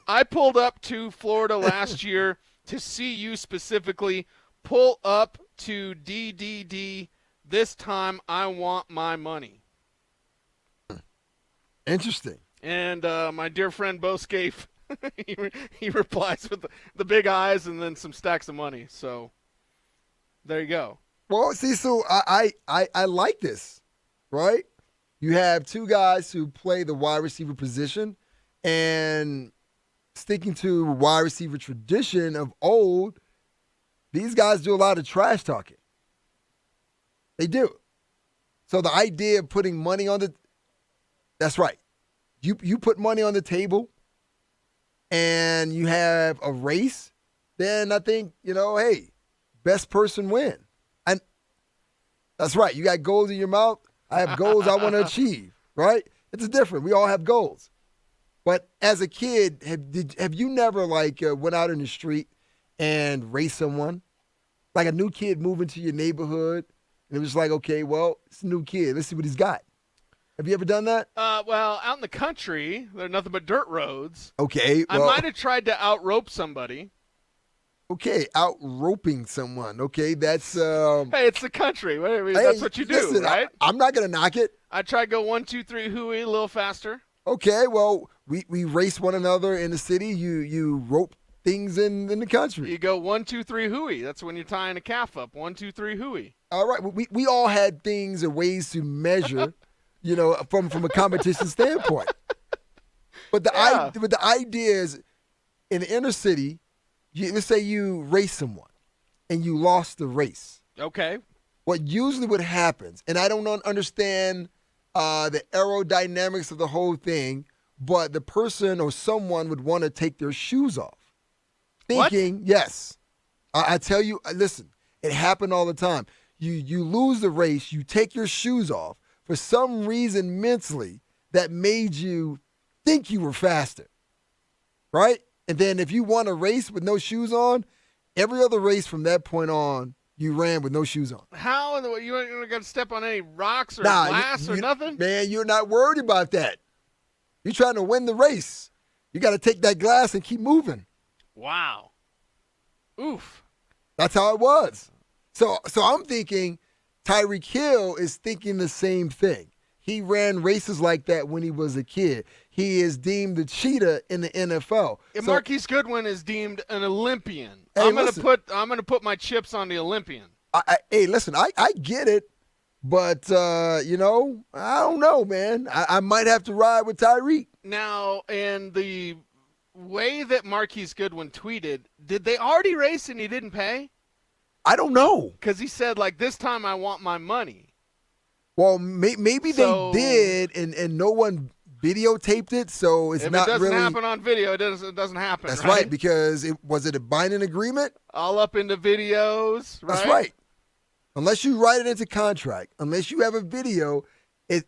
I pulled up to Florida last year to see you specifically. Pull up to DDD. This time I want my money." Interesting. And my dear friend Bo Scaife, he replies with the big eyes and then some stacks of money. So there you go. Well, see, so I like this, right? You have 2 guys who play the wide receiver position, and sticking to wide receiver tradition of old, these guys do a lot of trash talking. They do. So the idea of putting money on that's right. You put money on the table and you have a race, then I think, hey, best person win. And that's right. You got goals in your mouth. I have goals I want to achieve, right? It's different. We all have goals. But as a kid, have you never went out in the street and raced someone? Like a new kid moving to your neighborhood, and it was okay, well, it's a new kid. Let's see what he's got. Have you ever done that? Well, out in the country, there are nothing but dirt roads. Okay. Well, I might have tried to out-rope somebody. Okay, out-roping someone. Okay, that's... Hey, it's the country. That's what you do, listen, right? I'm not going to knock it. I tried to go 1, 2, 3, hooey, a little faster. Okay, well, we race one another in the city. You rope things in the country. You go 1, 2, 3, hooey. That's when you're tying a calf up. 1, 2, 3, hooey. All right, we all had things and ways to measure, from a competition standpoint. But the idea is, in the inner city, let's say you race someone and you lost the race. Okay. What happens, and I don't understand the aerodynamics of the whole thing, but the person or someone would want to take their shoes off. Thinking, what? Yes. I tell you, listen, it happened all the time. You lose the race, you take your shoes off for some reason mentally that made you think you were faster, right? And then if you won a race with no shoes on, every other race from that point on, you ran with no shoes on. How? You ain't going to step on any rocks or glass or nothing? Man, you're not worried about that. You're trying to win the race. You got to take that glass and keep moving. Wow. Oof. That's how it was. So I'm thinking Tyreek Hill is thinking the same thing. He ran races like that when he was a kid. He is deemed the cheetah in the NFL. Marquise Goodwin is deemed an Olympian. Hey, I'm gonna put my chips on the Olympian. Hey, listen, I get it, but I don't know, man. I might have to ride with Tyreek. Now, in the way that Marquise Goodwin tweeted, did they already race and he didn't pay? I don't know. Because he said, this time I want my money. Well, maybe they did, and no one videotaped it, so it's not really. If it doesn't happen on video, it doesn't happen. That's right, because was it a binding agreement? All up into videos, right? That's right. Unless you write it into contract, unless you have a video, it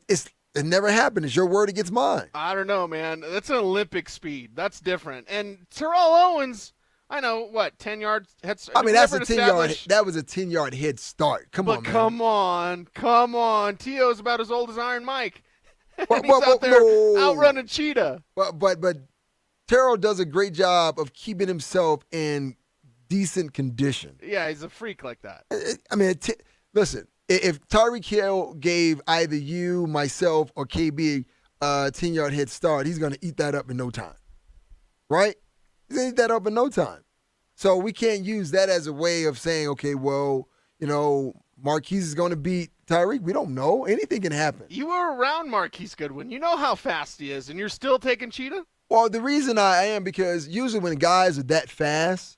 never happened. It's your word against mine. I don't know, man. That's an Olympic speed. That's different. And Terrell Owens, I know, 10 yards head start. I mean, that's a 10-yard. That was a 10-yard head start. Come on, man. Come on. T.O.'s about as old as Iron Mike. And he's out there outrunning Cheetah. But Terrell does a great job of keeping himself in decent condition. Yeah, he's a freak like that. Listen, if Tyreek Hill gave either you, myself, or KB a 10-yard head start, he's going to eat that up in no time. Right? He's going to eat that up in no time. So we can't use that as a way of saying, okay, well, Marquise is going to beat Tyreek. We don't know. Anything can happen. You were around Marquise Goodwin. You know how fast he is, and you're still taking Cheetah? Well, the reason I am because usually when guys are that fast,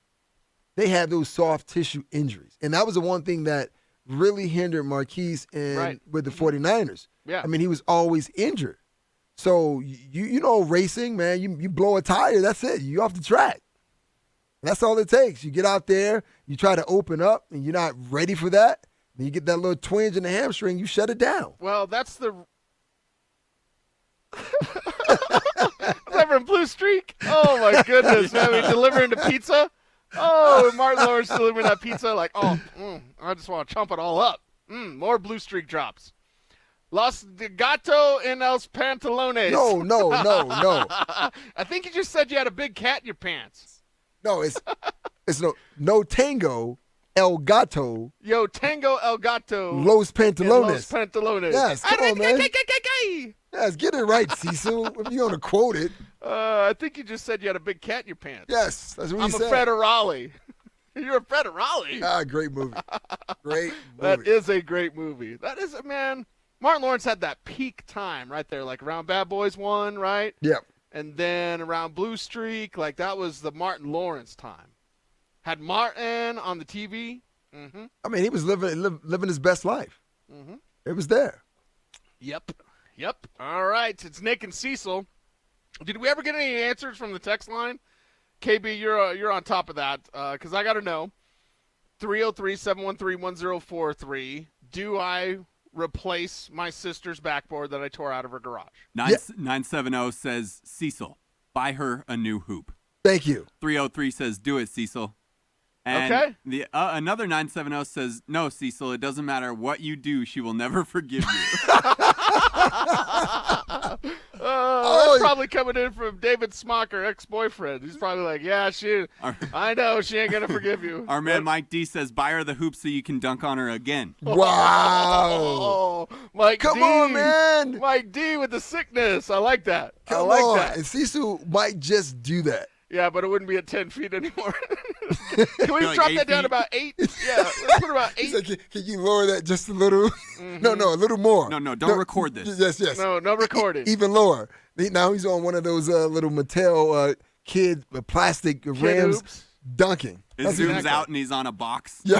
they have those soft tissue injuries. And that was the one thing that really hindered Marquise with the 49ers. Yeah. I mean, he was always injured. So, racing, man, you blow a tire, that's it. You off the track. And that's all it takes. You get out there, you try to open up, and you're not ready for that. Then you get that little twinge in the hamstring, you shut it down. Well, that's the Reverend Blue Streak. Oh, my goodness, man. We delivering the pizza. Oh, Martin Lawrence delivering that pizza like, I just want to chomp it all up. More Blue Streak drops. Los Gato en los Pantalones. No. I think you just said you had a big cat in your pants. No, it's no tango, el gato. Yo, tango el gato. Los Pantalones. Los Pantalones. Yes, come on, man. Yes, get it right, Cecil. If you're going to quote it. I think you just said you had a big cat in your pants. Yes, that's what I'm he said. a Fred of Raleigh. You're a Fred of Raleigh. Great movie. Great movie. That is a great movie. That is, man. Martin Lawrence had that peak time right there, like around Bad Boys 1, right? Yep. And then around Blue Streak, like that was the Martin Lawrence time. Had Martin on the TV. Mm-hmm. I mean, he was living his best life. Mm-hmm. It was there. Yep. All right, it's Nick and Cecil. Did we ever get any answers from the text line? KB, you're on top of that because I got to know. 303-713-1043. Do I replace my sister's backboard that I tore out of her garage? 970 says, Cecil, buy her a new hoop. Thank you. 303 says, do it, Cecil. And okay. Another 970 says, no, Cecil, it doesn't matter what you do. She will never forgive you. That's probably coming in from David Smocker, ex-boyfriend. He's probably like, yeah, I know she ain't going to forgive you. Our man Mike D says, buy her the hoop so you can dunk on her again. Wow. Mike Come D. on, man. Mike D with the sickness. I like that. Come on. And Cecil might just do that. Yeah, but it wouldn't be at 10 feet anymore. Can we drop that down to about 8? Yeah, let's put about 8. Like, can you lower that just a little? Mm-hmm. No, a little more. No, don't record this. Yes. No recording. Even lower. Now he's on one of those little Mattel kid plastic Rams hoops. Dunking. It zooms out and he's on a box. Yeah.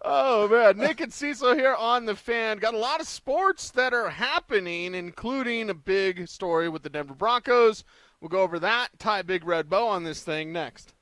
Oh, man. Nick and Cecil here on The Fan. Got a lot of sports that are happening, including a big story with the Denver Broncos. We'll go over that, tie a big red bow on this thing next.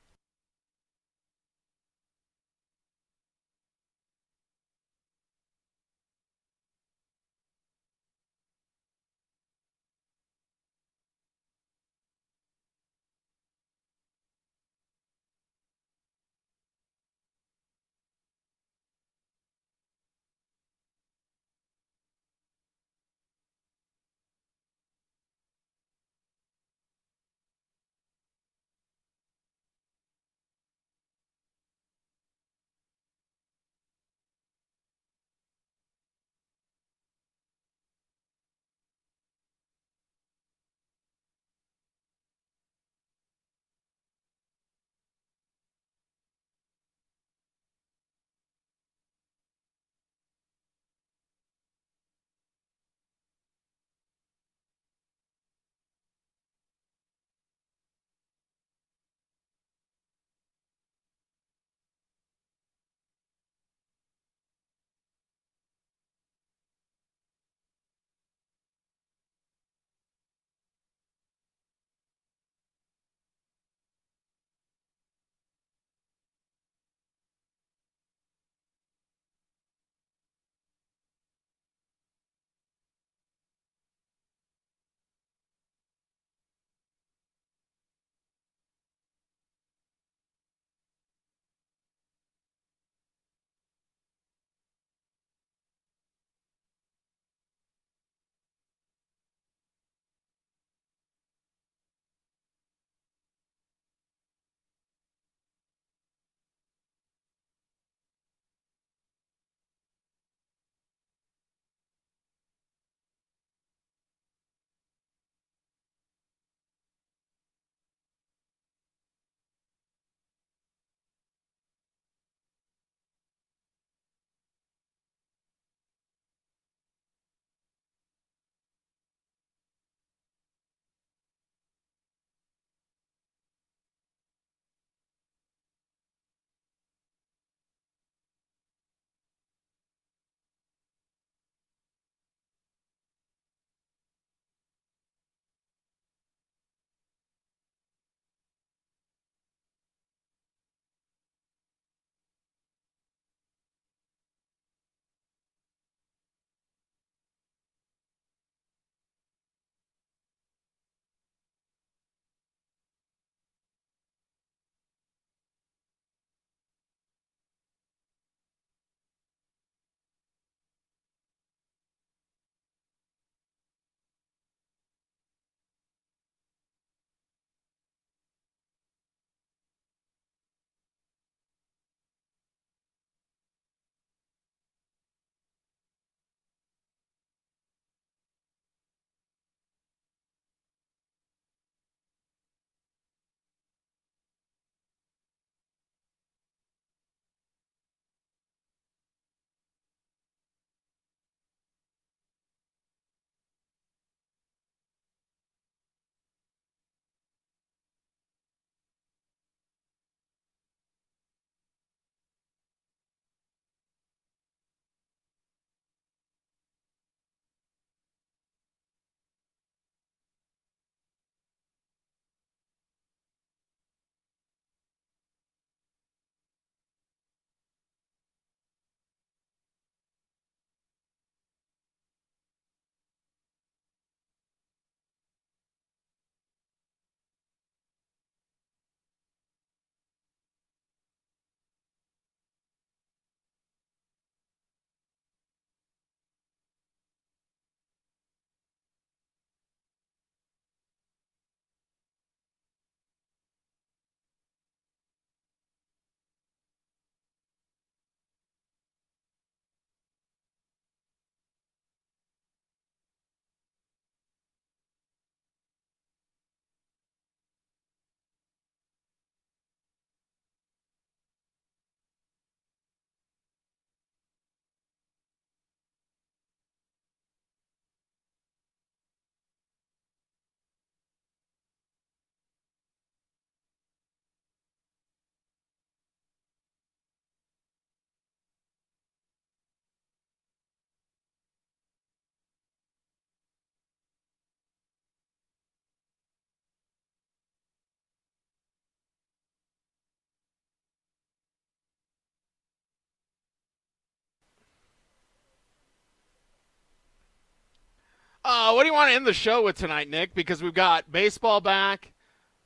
What do you want to end the show with tonight, Nick? Because we've got baseball back.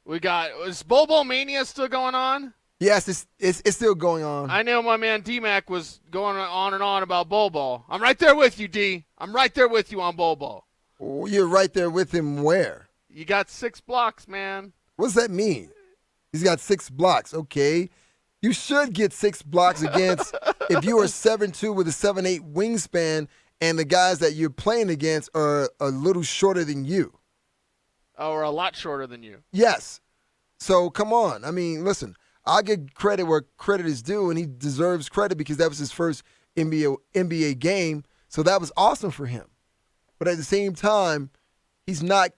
Is Bowl Mania still going on? Yes, it's still going on. I know my man DMac was going on and on about Bowl. I'm right there with you, D. I'm right there with you on Bowl. Oh, you're right there with him where? You got 6 blocks, man. What does that mean? He's got 6 blocks. Okay. You should get 6 blocks against if you are 7'2" with a 7'8" wingspan and the guys that you're playing against are a little shorter than you. Oh, or a lot shorter than you. Yes. So, come on. I mean, listen, I'll give credit where credit is due, and he deserves credit because that was his first NBA game, so that was awesome for him. But at the same time, he's not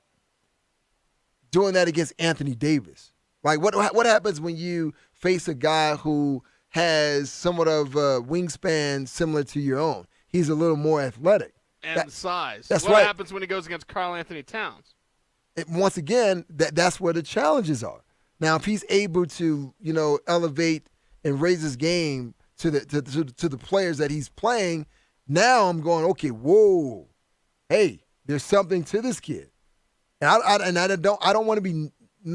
doing that against Anthony Davis. Like, what happens when you face a guy who has somewhat of a wingspan similar to your own? He's a little more athletic. And size. That's what right. happens when he goes against Karl Anthony Towns? Once again, that's where the challenges are. Now, if he's able to, elevate and raise his game to the players that he's playing, now I'm going, okay, whoa, hey, there's something to this kid. And I don't want to be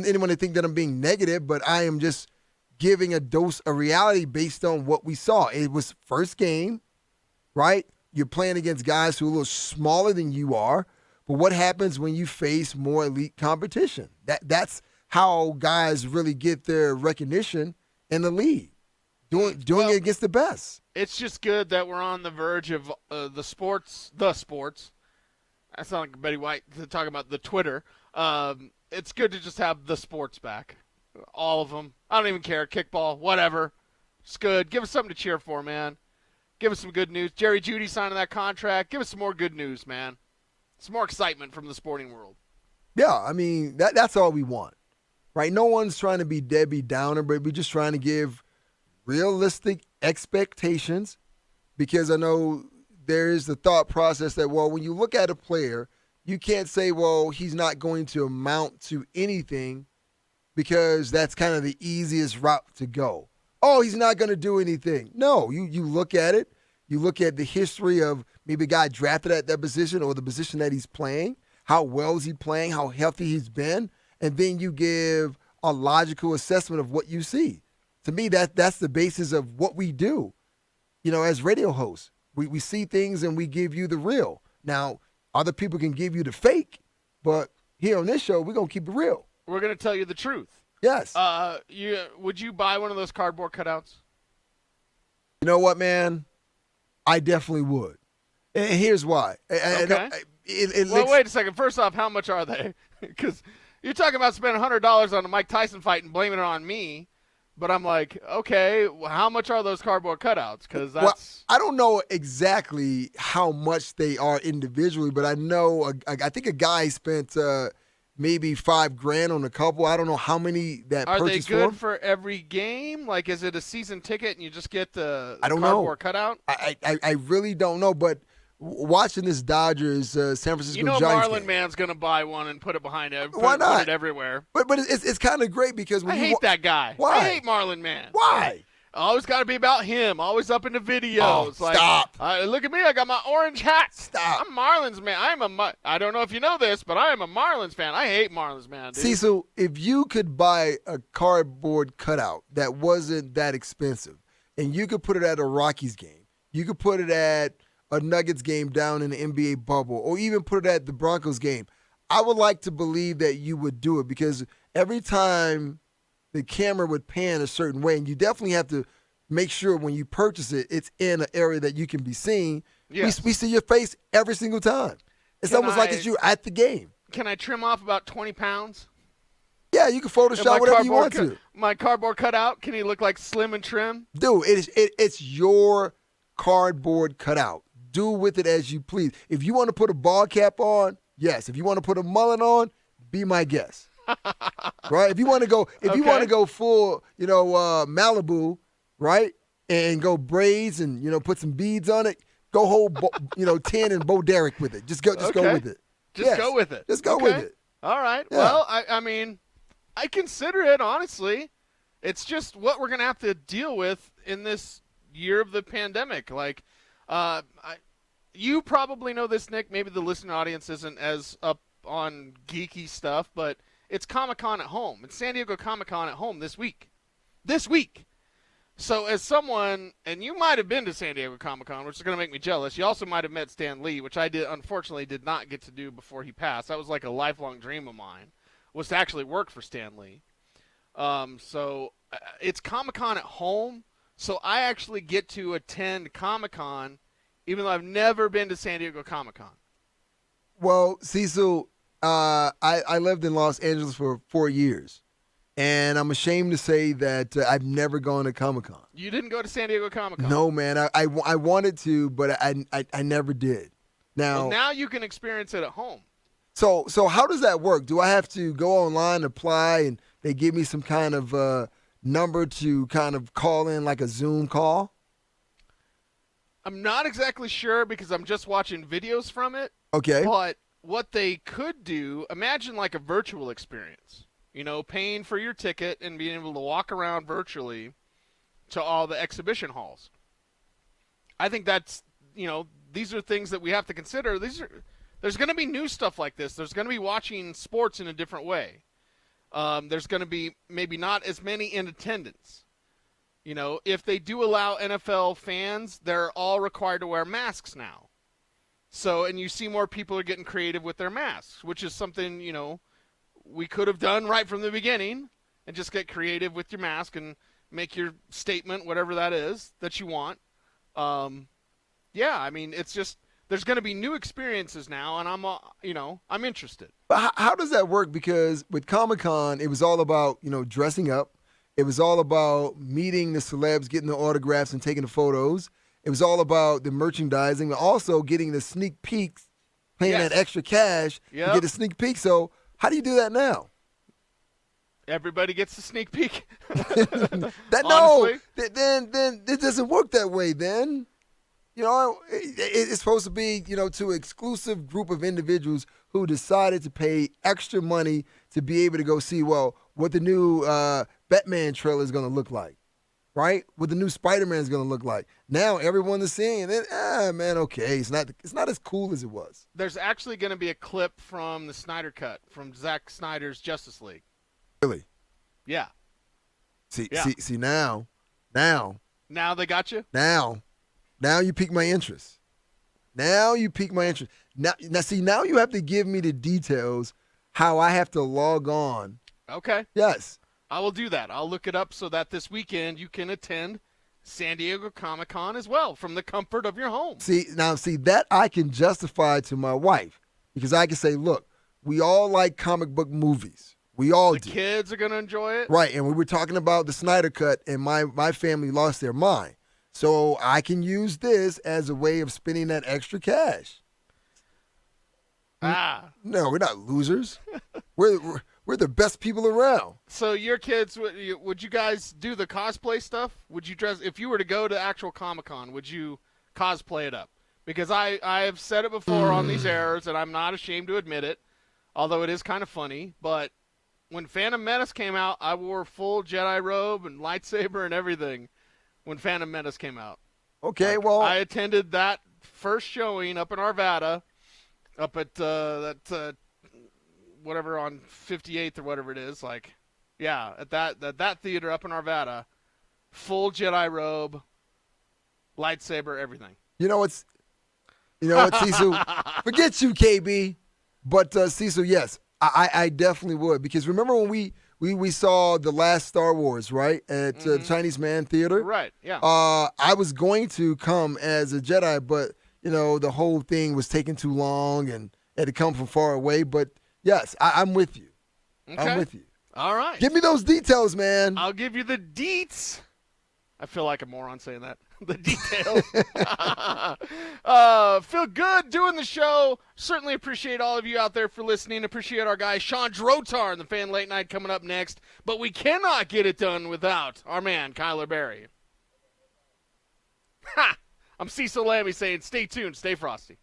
anyone to think that I'm being negative, but I am just giving a dose of reality based on what we saw. It was first game, right? You're playing against guys who are a little smaller than you are. But what happens when you face more elite competition? That's how guys really get their recognition in the league, doing it against the best. It's just good that we're on the verge of the sports. I sound like Betty White to talk about the Twitter. It's good to just have the sports back. All of them. I don't even care. Kickball, whatever. It's good. Give us something to cheer for, man. Give us some good news. Jerry Jeudy signing that contract. Give us some more good news, man. Some more excitement from the sporting world. Yeah, I mean, that's all we want, right? No one's trying to be Debbie Downer, but we're just trying to give realistic expectations because I know there is the thought process that, well, when you look at a player, you can't say, well, he's not going to amount to anything because that's kind of the easiest route to go. Oh, he's not going to do anything. No, you look at it. You look at the history of maybe a guy drafted at that position or the position that he's playing. How well is he playing? How healthy he's been? And then you give a logical assessment of what you see. To me, that's the basis of what we do, as radio hosts. We see things and we give you the real. Now, other people can give you the fake, but here on this show, we're going to keep it real. We're going to tell you the truth. Yes. Would you buy one of those cardboard cutouts? You know what, man? I definitely would. And here's why. Okay. Wait a second. First off, how much are they? Because you're talking about spending $100 on a Mike Tyson fight and blaming it on me. But I'm like, okay, how much are those cardboard cutouts? Because that's. Well, I don't know exactly how much they are individually, but I know I think a guy spent maybe $5,000 on a couple. I don't know how many that are purchased they good for every game? Like, is it a season ticket and you just get the I don't cardboard know. cutout? I really don't know, but watching this Dodgers San Francisco Giants Marlin game, Man's gonna buy one and put it behind it. Why not? Put it everywhere. But it's kind of great because when I hate that guy. Why? I hate Marlin Man. Why? Always got to be about him. Always up in the videos. Oh, stop. Look at me. I got my orange hat. Stop. I'm Marlins man. I don't know if you know this, but I am a Marlins fan. I hate Marlins man, dude. See, so if you could buy a cardboard cutout that wasn't that expensive, and you could put it at a Rockies game, you could put it at a Nuggets game down in the NBA bubble, or even put it at the Broncos game, I would like to believe that you would do it because every time the camera would pan a certain way, and you definitely have to make sure when you purchase it, it's in an area that you can be seen. Yes. We see your face every single time. It's almost like it's you at the game. Can I trim off about 20 pounds? Yeah, you can Photoshop whatever you want to. My cardboard cutout, can he look like slim and trim? Dude, it's your cardboard cutout. Do with it as you please. If you want to put a ball cap on, yes. If you want to put a mullet on, be my guest. Right? If you want to go full, Malibu, right? And go braids and put some beads on it, go whole 10 and Bo Derek with it. Just go with it. Just go with it. Just go with it. All right. Yeah. Well, I mean, I consider it, honestly. It's just what we're going to have to deal with in this year of the pandemic. Like, you probably know this, Nick. Maybe the listening audience isn't as up on geeky stuff, but it's Comic-Con at home. It's San Diego Comic-Con at home this week. This week. So as someone, and you might have been to San Diego Comic-Con, which is going to make me jealous. You also might have met Stan Lee, which I unfortunately did not get to do before he passed. That was like a lifelong dream of mine, was to actually work for Stan Lee. So it's Comic-Con at home. So I actually get to attend Comic-Con, even though I've never been to San Diego Comic-Con. Well, Cecil, I lived in Los Angeles for 4 years, and I'm ashamed to say that I've never gone to Comic-Con. You didn't go to San Diego Comic-Con? No, man. I wanted to, but I never did. Now you can experience it at home. So how does that work? Do I have to go online, apply, and they give me some kind of number to kind of call in like a Zoom call? I'm not exactly sure because I'm just watching videos from it. Okay. But what they could do, imagine like a virtual experience. You know, paying for your ticket and being able to walk around virtually to all the exhibition halls. I think that's, these are things that we have to consider. There's going to be new stuff like this. There's going to be watching sports in a different way. There's going to be maybe not as many in attendance. If they do allow NFL fans, they're all required to wear masks now. So, and you see more people are getting creative with their masks, which is something, we could have done right from the beginning and just get creative with your mask and make your statement, whatever that is that you want. It's just, there's going to be new experiences now, and I'm interested. But how does that work? Because with Comic-Con, it was all about, dressing up. It was all about meeting the celebs, getting the autographs and taking the photos. It was all about the merchandising, but also getting the sneak peeks, paying that extra cash to get a sneak peek. So how do you do that now? Everybody gets a sneak peek. Then it doesn't work that way then. It's supposed to be, to an exclusive group of individuals who decided to pay extra money to be able to go see, what the new Batman trailer is going to look like, right? What the new Spider-Man is going to look like. Now everyone is seeing it. Okay, it's not as cool as it was. There's actually going to be a clip from the Snyder Cut, from Zack Snyder's Justice League. Really? Yeah. See now. Now they got you? Now you pique my interest. Now you have to give me the details how I have to log on. Okay. Yes. I will do that. I'll look it up so that this weekend you can attend San Diego Comic-Con as well from the comfort of your home. See, that I can justify to my wife because I can say, look, we all like comic book movies. We all do. The kids are going to enjoy it. Right, and we were talking about the Snyder Cut, and my family lost their mind. So I can use this as a way of spending that extra cash. No, we're not losers. We're the best people around. So your kids, would you guys do the cosplay stuff? Would you dress, if you were to go to actual Comic-Con, would you cosplay it up? Because I have said it before on these airs, and I'm not ashamed to admit it, although it is kind of funny, but when Phantom Menace came out, I wore full Jedi robe and lightsaber and everything when Phantom Menace came out. Okay, well. I attended that first showing up in Arvada, up at whatever on 58th or whatever it is. At that theater up in Arvada, full Jedi robe, lightsaber, everything. You know what, Cecil? Forget you, KB. But Cecil, yes, I definitely would. Because remember when we saw the last Star Wars, right, at Chinese Man Theater? Right, yeah. I was going to come as a Jedi, but, the whole thing was taking too long and had to come from far away. But, yes, I'm with you. Okay. I'm with you. All right. Give me those details, man. I'll give you the deets. I feel like a moron saying that. The details. Feel good doing the show. Certainly appreciate all of you out there for listening. Appreciate our guy Sean Drotar in the Fan Late Night coming up next. But we cannot get it done without our man Kyler Berry. I'm Cecil Lammy saying stay tuned, stay frosty.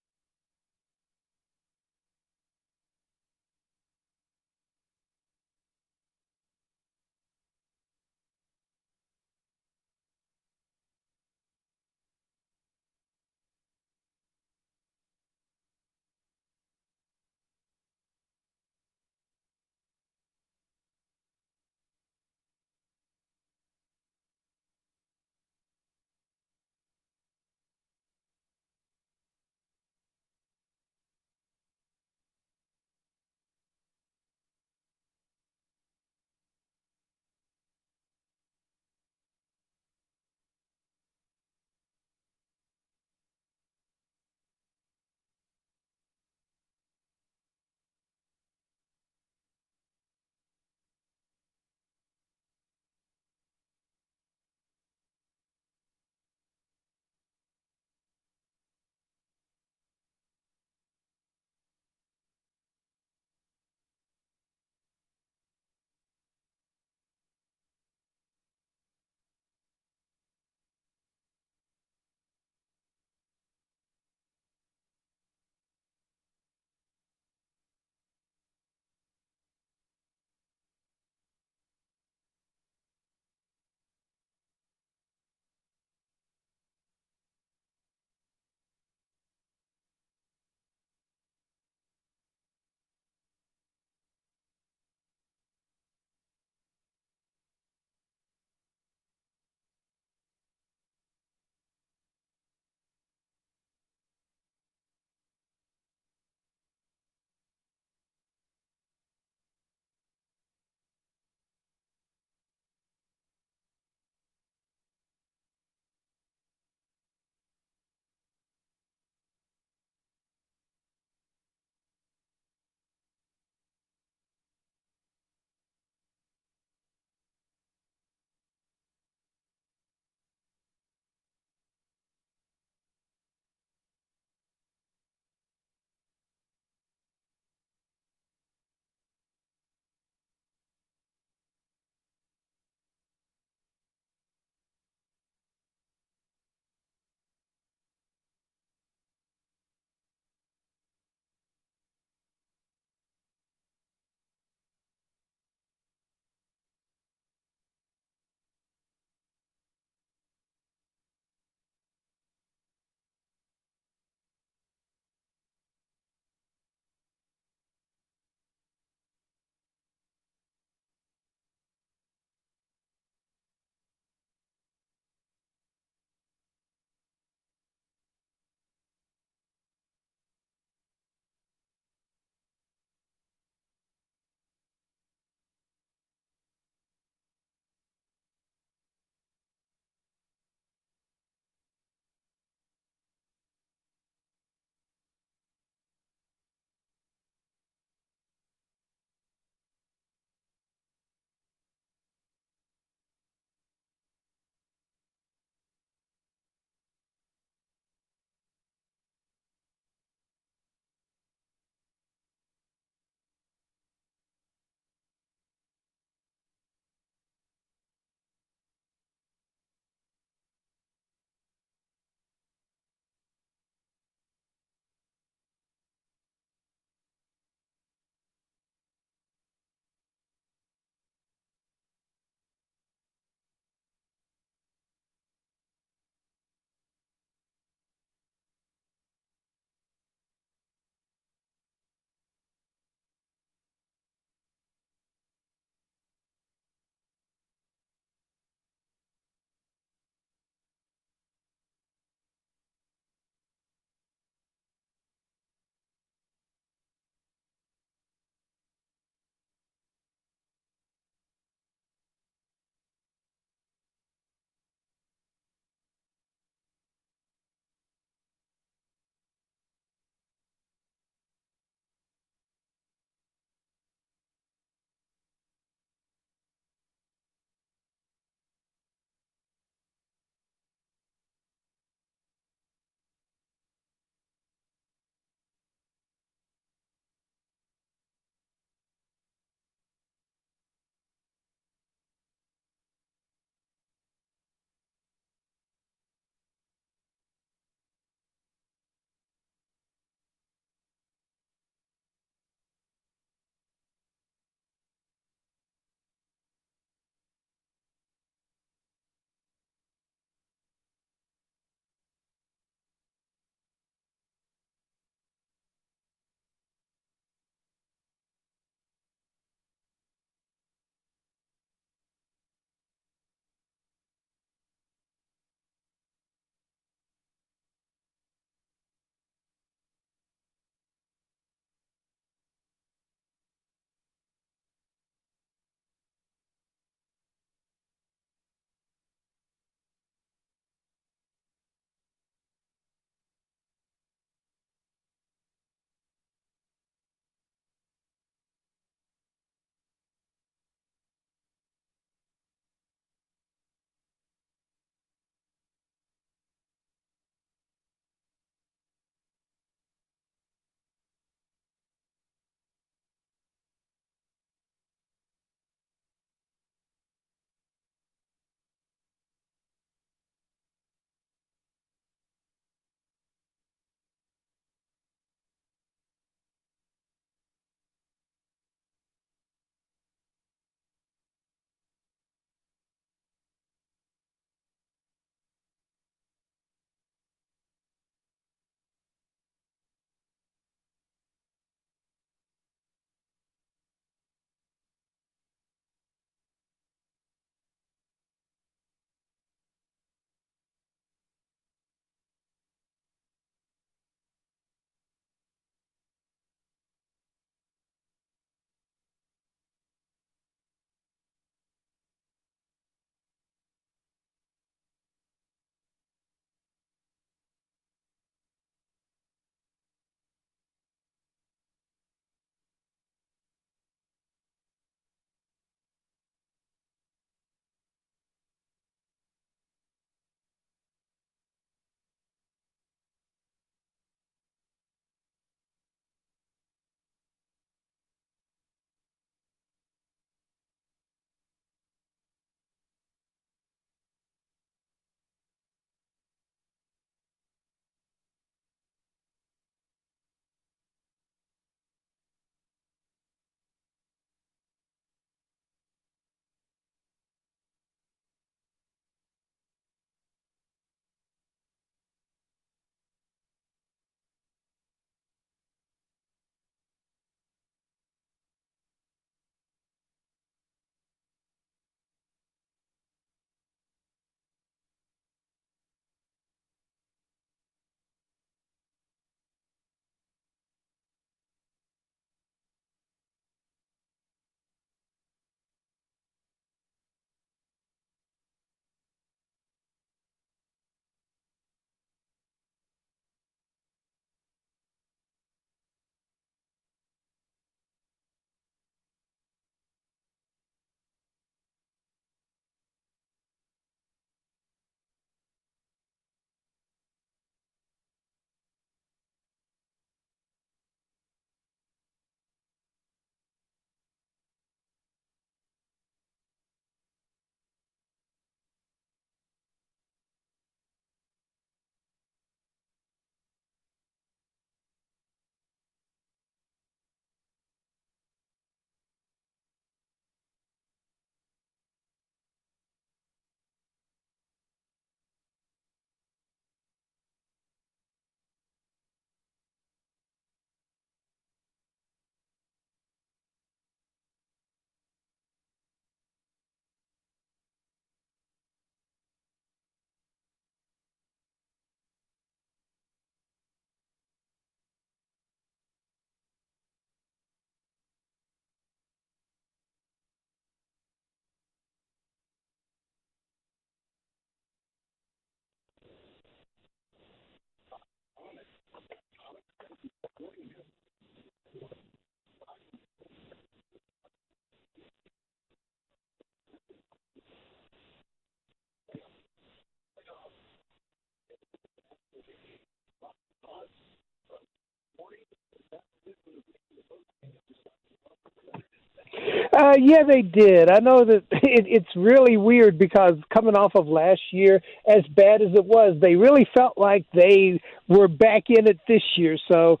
Yeah, they did. I know that it's really weird because coming off of last year, as bad as it was, they really felt like they were back in it this year. So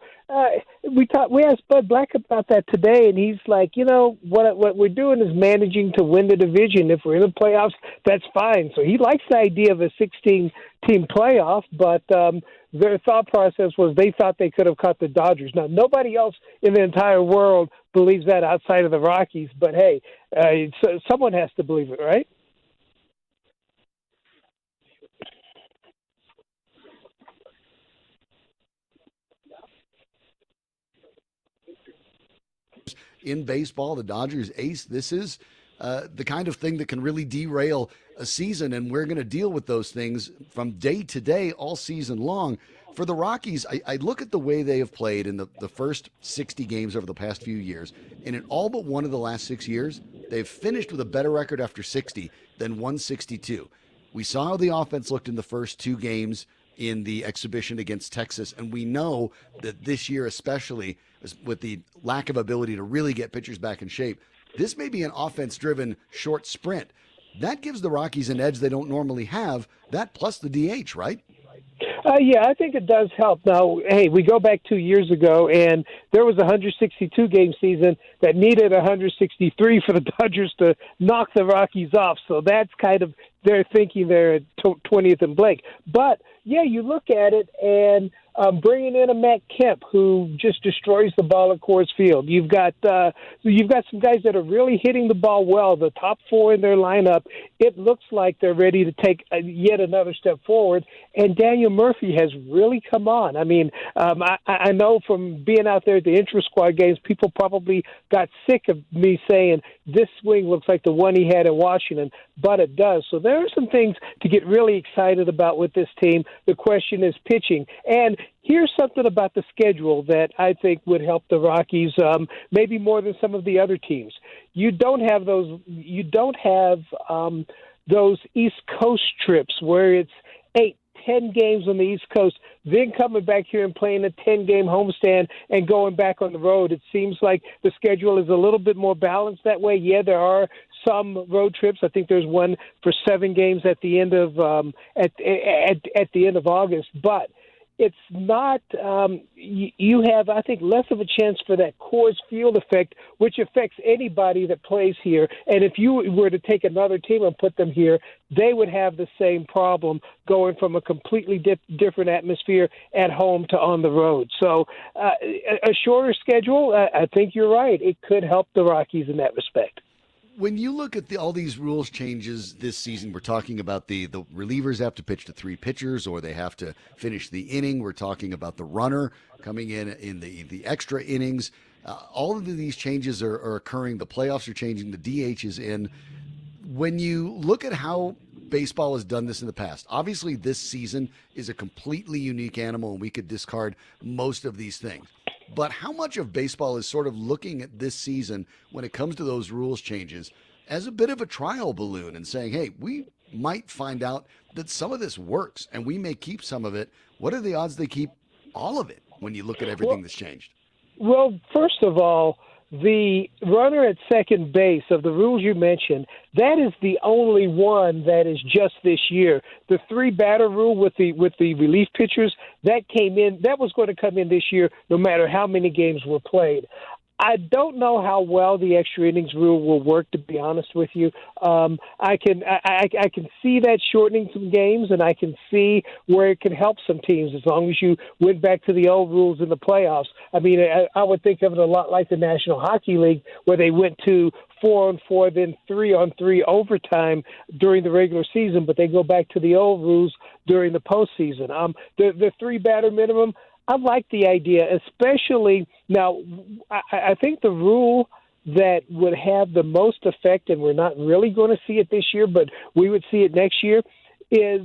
we asked Bud Black about that today, and he's like, what we're doing is managing to win the division. If we're in the playoffs, that's fine. So he likes the idea of a 16-team playoff, but their thought process was they thought they could have caught the Dodgers. Now, nobody else in the entire world believes that outside of the Rockies, but hey, someone has to believe it, right? In baseball, the Dodgers ace, this is the kind of thing that can really derail a season, and we're going to deal with those things from day to day all season long. For the Rockies, I look at the way they have played in the first 60 games over the past few years, and in all but one of the last 6 years, they've finished with a better record after 60 than 162. We saw how the offense looked in the first 2 games in the exhibition against Texas, and we know that this year, especially with the lack of ability to really get pitchers back in shape, this may be an offense-driven short sprint. That gives the Rockies an edge they don't normally have, that plus the DH, right? Yeah, I think it does help. Now, hey, we go back 2 years ago, and there was a 162-game season that needed 163 for the Dodgers to knock the Rockies off. So that's kind of their thinking there at 20th and Blake. But, yeah, you look at it, and bringing in a Matt Kemp who just destroys the ball at Coors Field. You've got some guys that are really hitting the ball well. The top 4 in their lineup, it looks like they're ready to take yet another step forward. And Daniel Murphy has really come on. I mean, I know from being out there at the intra-squad games, people probably got sick of me saying this swing looks like the one he had in Washington, but it does. So there are some things to get really excited about with this team. The question is pitching. And here's something about the schedule that I think would help the Rockies, maybe more than some of the other teams. You don't have those East Coast trips where it's 8-10 games on the East Coast, then coming back here and playing a 10-game homestand and going back on the road. It seems like the schedule is a little bit more balanced that way. Yeah, there are some road trips. I think there's one for 7 games at the end of at the end of August, but it's not you have, I think, less of a chance for that Coors Field effect, which affects anybody that plays here. And if you were to take another team and put them here, they would have the same problem going from a completely different atmosphere at home to on the road. So a shorter schedule, I think you're right. It could help the Rockies in that respect. When you look at all these rules changes this season, we're talking about the relievers have to pitch to 3 pitchers or they have to finish the inning. We're talking about the runner coming in the extra innings. All of these changes are occurring. The playoffs are changing. The DH is in. When you look at how baseball has done this in the past, obviously this season is a completely unique animal, and we could discard most of these things. But how much of baseball is sort of looking at this season when it comes to those rules changes as a bit of a trial balloon and saying, hey, we might find out that some of this works and we may keep some of it. What are the odds they keep all of it when you look at everything that's changed? Well, first of all, the runner at second base of the rules you mentioned, that is the only one that is just this year. The 3-batter rule with the relief pitchers, that was going to come in this year no matter how many games were played. I don't know how well the extra innings rule will work, to be honest with you. I can see that shortening some games, and I can see where it can help some teams as long as you went back to the old rules in the playoffs. I mean, I would think of it a lot like the National Hockey League, where they went to 4-on-4, then 3-on-3 overtime during the regular season, but they go back to the old rules during the postseason. The 3-batter minimum, I like the idea, especially now. I think the rule that would have the most effect, and we're not really going to see it this year, but we would see it next year, is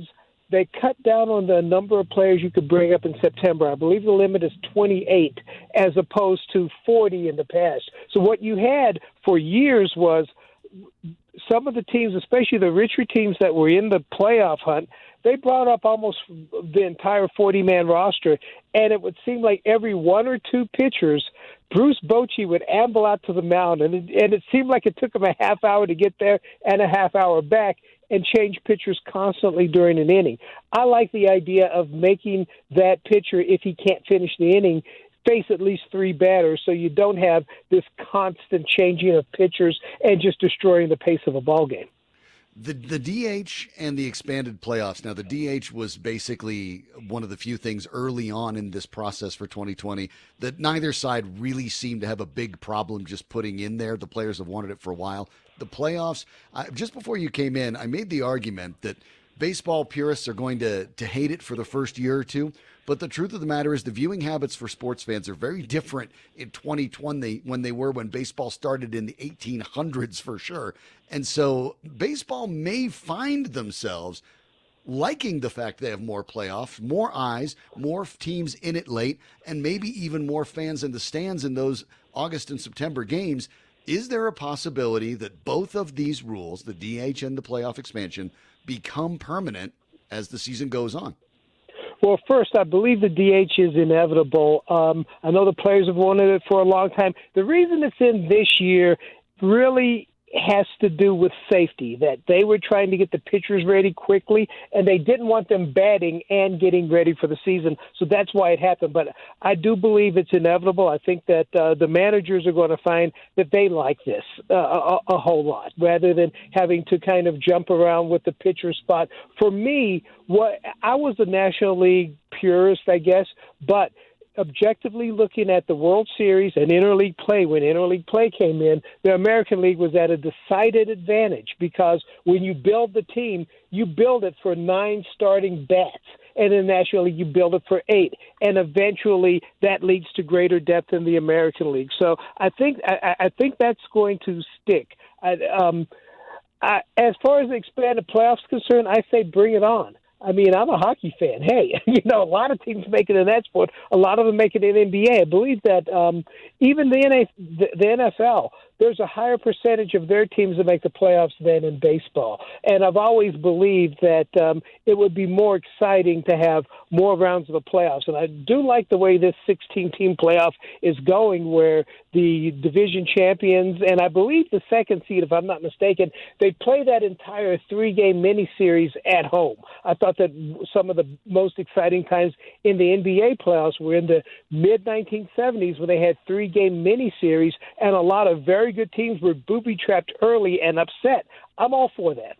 they cut down on the number of players you could bring up in September. I believe the limit is 28 as opposed to 40 in the past. So what you had for years was some of the teams, especially the richer teams that were in the playoff hunt, they brought up almost the entire 40-man roster, and it would seem like every one or two pitchers, Bruce Bochy would amble out to the mound, and it seemed like it took him a half hour to get there and a half hour back and change pitchers constantly during an inning. I like the idea of making that pitcher, if he can't finish the inning, face at least three batters so you don't have this constant changing of pitchers and just destroying the pace of a ball game. The DH and the expanded playoffs. Now, the DH was basically one of the few things early on in this process for 2020 that neither side really seemed to have a big problem just putting in there. The players have wanted it for a while. The playoffs, just before you came in, I made the argument that baseball purists are going to hate it for the first year or two. But the truth of the matter is the viewing habits for sports fans are very different in 2020 when they were when baseball started in the 1800s for sure. And so baseball may find themselves liking the fact they have more playoffs, more eyes, more teams in it late, and maybe even more fans in the stands in those August and September games. Is there a possibility that both of these rules, the DH and the playoff expansion, become permanent as the season goes on? Well, first, I believe the DH is inevitable. I know the players have wanted it for a long time. The reason it's in this year really has to do with safety, that they were trying to get the pitchers ready quickly, and they didn't want them batting and getting ready for the season. So that's why it happened. But I do believe it's inevitable. I think that the managers are going to find that they like this a whole lot, rather than having to kind of jump around with the pitcher spot. For me, I was a National League purist, I guess, but objectively looking at the World Series and interleague play, when interleague play came in, the American League was at a decided advantage because when you build the team, you build it for 9 starting bats. And in the National League, you build it for 8. And eventually that leads to greater depth in the American League. So I think that's going to stick. As far as the expanded playoffs concerned, I say bring it on. I mean, I'm a hockey fan. Hey, a lot of teams make it in that sport. A lot of them make it in NBA. I believe that even the NFL, there's a higher percentage of their teams that make the playoffs than in baseball. And I've always believed that it would be more exciting to have more rounds of the playoffs. And I do like the way this 16-team playoff is going, where the division champions, and I believe the second seed, if I'm not mistaken, they play that entire 3-game miniseries at home. I thought that some of the most exciting times in the NBA playoffs were in the mid-1970s when they had 3-game miniseries, and a lot of very good teams were booby-trapped early and upset. I'm all for that.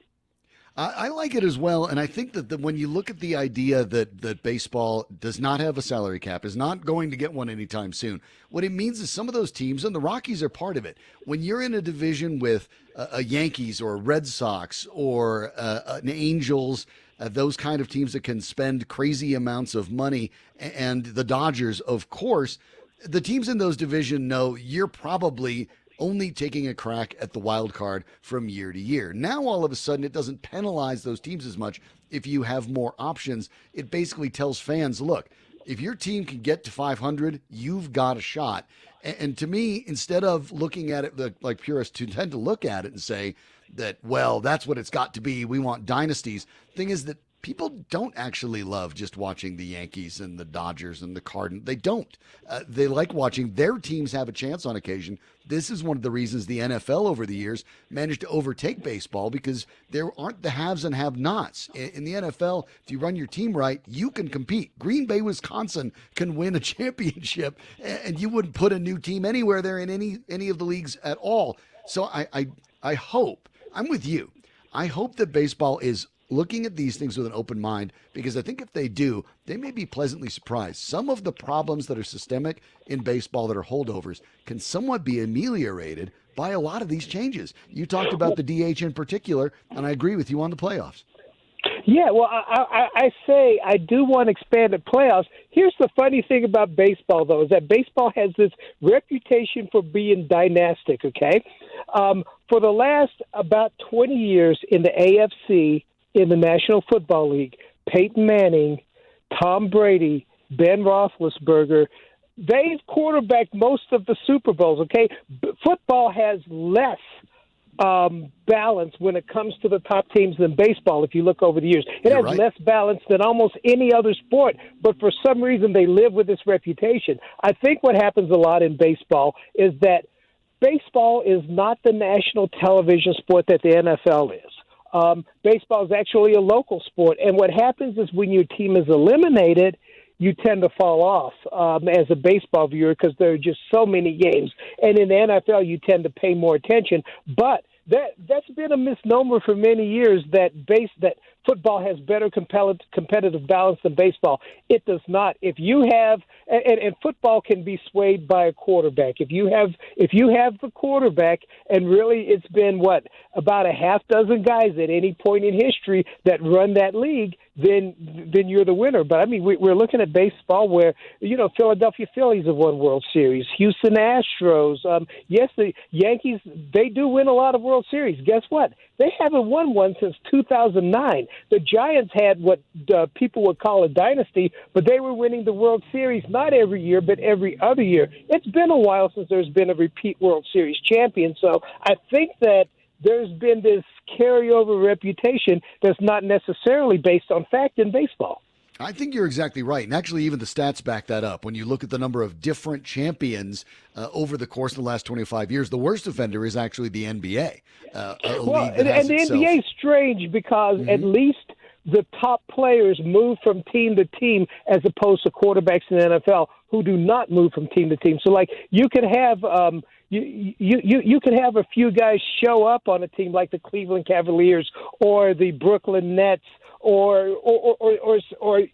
I like it as well, and I think that when you look at the idea that baseball does not have a salary cap, is not going to get one anytime soon, what it means is some of those teams, and the Rockies are part of it, when you're in a division with a Yankees or a Red Sox or an Angels, those kind of teams that can spend crazy amounts of money, and the Dodgers, of course, the teams in those divisions know you're probably only taking a crack at the wild card from year to year. Now, all of a sudden, it doesn't penalize those teams as much if you have more options. It basically tells fans, look, if your team can get to 500, you've got a shot. And to me, instead of looking at it like purists who tend to look at it and say that, well, that's what it's got to be, we want dynasties. Thing is that people don't actually love just watching the Yankees and the Dodgers and the Cardinals. They don't. They like watching their teams have a chance on occasion. This is one of the reasons the NFL over the years managed to overtake baseball, because there aren't the haves and have-nots. In the NFL, if you run your team right, you can compete. Green Bay, Wisconsin can win a championship, and you wouldn't put a new team anywhere there in any of the leagues at all. So I hope, I'm with you, I hope that baseball is looking at these things with an open mind, because I think if they do, they may be pleasantly surprised. Some of the problems that are systemic in baseball that are holdovers can somewhat be ameliorated by a lot of these changes. You talked about the DH in particular, and I agree with you on the playoffs. Yeah, well, I say I do want expanded playoffs. Here's the funny thing about baseball, though, is that baseball has this reputation for being dynastic, okay? For the last about 20 years in the AFC, in the National Football League, Peyton Manning, Tom Brady, Ben Roethlisberger, they've quarterbacked most of the Super Bowls, okay? Football has less balance when it comes to the top teams than baseball, if you look over the years. It has less balance than almost any other sport, but for some reason they live with this reputation. I think what happens a lot in baseball is that baseball is not the national television sport that the NFL is. Baseball is actually a local sport, and what happens is when your team is eliminated, you tend to fall off as a baseball viewer because there are just so many games. And in the NFL, you tend to pay more attention. But that's been a misnomer for many years that football has better competitive balance than baseball. It does not. If you have and football can be swayed by a quarterback. If you have the quarterback, and really it's been about a half dozen guys at any point in history that run that league, then you're the winner. But I mean, we're looking at baseball where Philadelphia Phillies have won World Series, Houston Astros. Yes, the Yankees, they do win a lot of World Series. Guess what? They haven't won one since 2009. The Giants had what people would call a dynasty, but they were winning the World Series not every year, but every other year. It's been a while since there's been a repeat World Series champion. So I think that there's been this carryover reputation that's not necessarily based on fact in baseball. I think you're exactly right. And actually, even the stats back that up. When you look at the number of different champions over the course of the last 25 years, the worst offender is actually the NBA. And the NBA is strange because at least the top players move from team to team as opposed to quarterbacks in the NFL who do not move from team to team. So, you could have you could have a few guys show up on a team like the Cleveland Cavaliers or the Brooklyn Nets or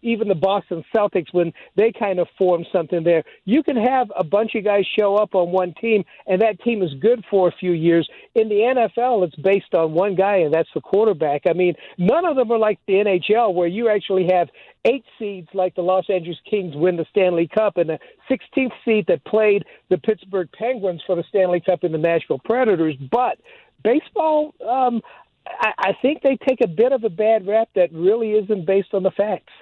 even the Boston Celtics when they kind of form something there. You can have a bunch of guys show up on one team, and that team is good for a few years. In the NFL, it's based on one guy, and that's the quarterback. I mean, none of them are like the NHL where you actually have 8 seeds like the Los Angeles Kings win the Stanley Cup and the 16th seed that played the Pittsburgh Penguins for the Stanley Cup and the Nashville Predators. But baseball, I think they take a bit of a bad rap that really isn't based on the facts.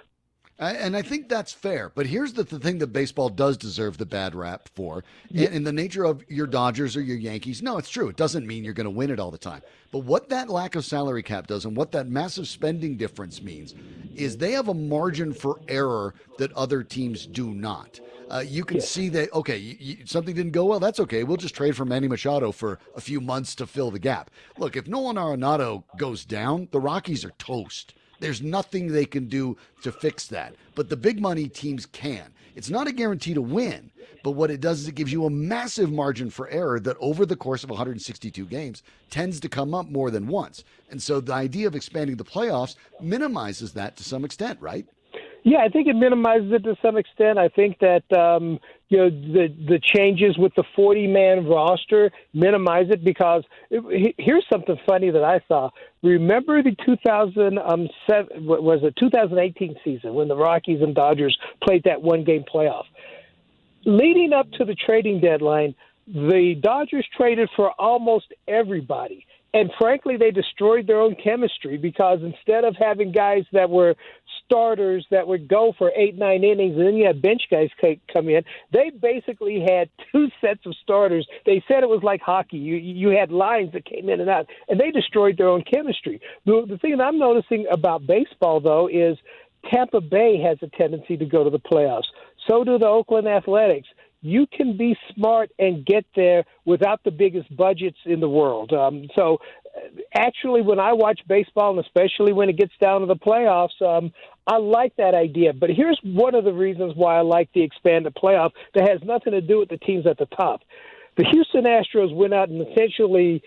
And I think that's fair. But here's the thing that baseball does deserve the bad rap for. In the nature of your Dodgers or your Yankees, no, it's true. It doesn't mean you're going to win it all the time. But what that lack of salary cap does and what that massive spending difference means is they have a margin for error that other teams do not. You can see that, okay, something didn't go well. That's okay. We'll just trade for Manny Machado for a few months to fill the gap. Look, if Nolan Arenado goes down, the Rockies are toast. There's nothing they can do to fix that. But the big money teams can. It's not a guarantee to win, but what it does is it gives you a massive margin for error that over the course of 162 games tends to come up more than once. And so the idea of expanding the playoffs minimizes that to some extent, right? Yeah, I think it minimizes it to some extent. I think that the changes with the 40-man roster minimize it because here's something funny that I saw. Remember the 2018 season when the Rockies and Dodgers played that one-game playoff? Leading up to the trading deadline, the Dodgers traded for almost everybody. And frankly, they destroyed their own chemistry because instead of having guys that were starters that would go for 8-9 innings and then you had bench guys come in, they basically had 2 sets of starters. They said it was like hockey. You had lines that came in and out, and they destroyed their own chemistry. The thing that I'm noticing about baseball, though, is Tampa Bay has a tendency to go to the playoffs. So do the Oakland Athletics. You can be smart and get there without the biggest budgets in the world. So actually, when I watch baseball, and especially when it gets down to the playoffs, I like that idea. But here's one of the reasons why I like the expanded playoff that has nothing to do with the teams at the top. The Houston Astros went out and intentionally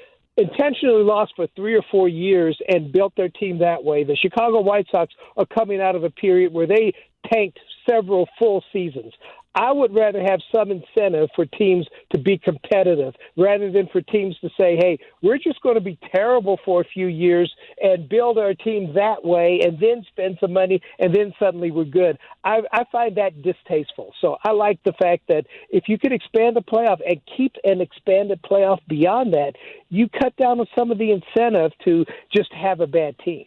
lost for 3 or 4 years and built their team that way. The Chicago White Sox are coming out of a period where they tanked several full seasons. I would rather have some incentive for teams to be competitive rather than for teams to say, hey, we're just going to be terrible for a few years and build our team that way and then spend some money and then suddenly we're good. I find that distasteful. So I like the fact that if you could expand the playoff and keep an expanded playoff beyond that, you cut down on some of the incentive to just have a bad team.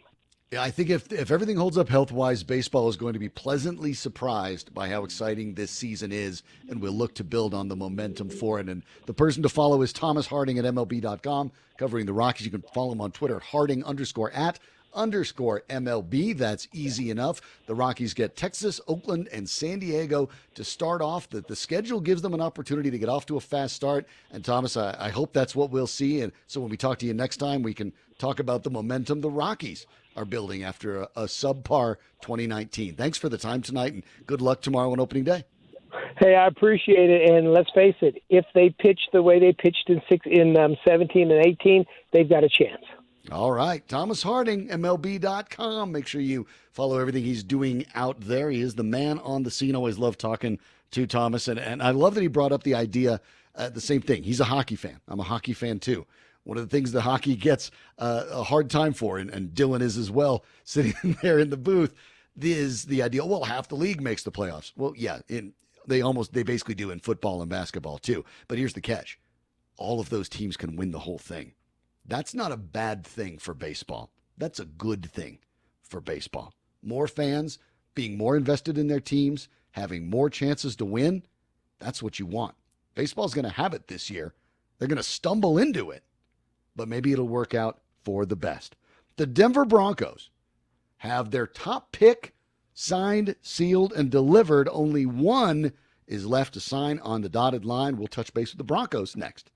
Yeah, I think if everything holds up health-wise, baseball is going to be pleasantly surprised by how exciting this season is, and we'll look to build on the momentum for it. And the person to follow is Thomas Harding at MLB.com, covering the Rockies. You can follow him on Twitter at Harding_at_MLB. That's easy enough. The Rockies get Texas, Oakland, and San Diego to start off. The schedule gives them an opportunity to get off to a fast start. And Thomas, I hope that's what we'll see. And so when we talk to you next time, we can talk about the momentum the Rockies are building after a subpar 2019. Thanks for the time tonight, and good luck tomorrow on opening day. Hey, I appreciate it, and let's face it, if they pitch the way they pitched in 17 and 18, they've got a chance. All right, Thomas Harding, MLB.com. Make sure you follow everything he's doing out there. He is the man on the scene. Always love talking to Thomas, and I love that he brought up the idea, the same thing. He's a hockey fan. I'm a hockey fan too. One of the things that hockey gets a hard time for, and Dylan is as well, sitting there in the booth, is the idea, well, half the league makes the playoffs. Well, yeah, they basically do in football and basketball too. But here's the catch. All of those teams can win the whole thing. That's not a bad thing for baseball. That's a good thing for baseball. More fans being more invested in their teams, having more chances to win, that's what you want. Baseball's going to have it this year. They're going to stumble into it, but maybe it'll work out for the best. The Denver Broncos have their top pick signed, sealed, and delivered. Only one is left to sign on the dotted line. We'll touch base with the Broncos next.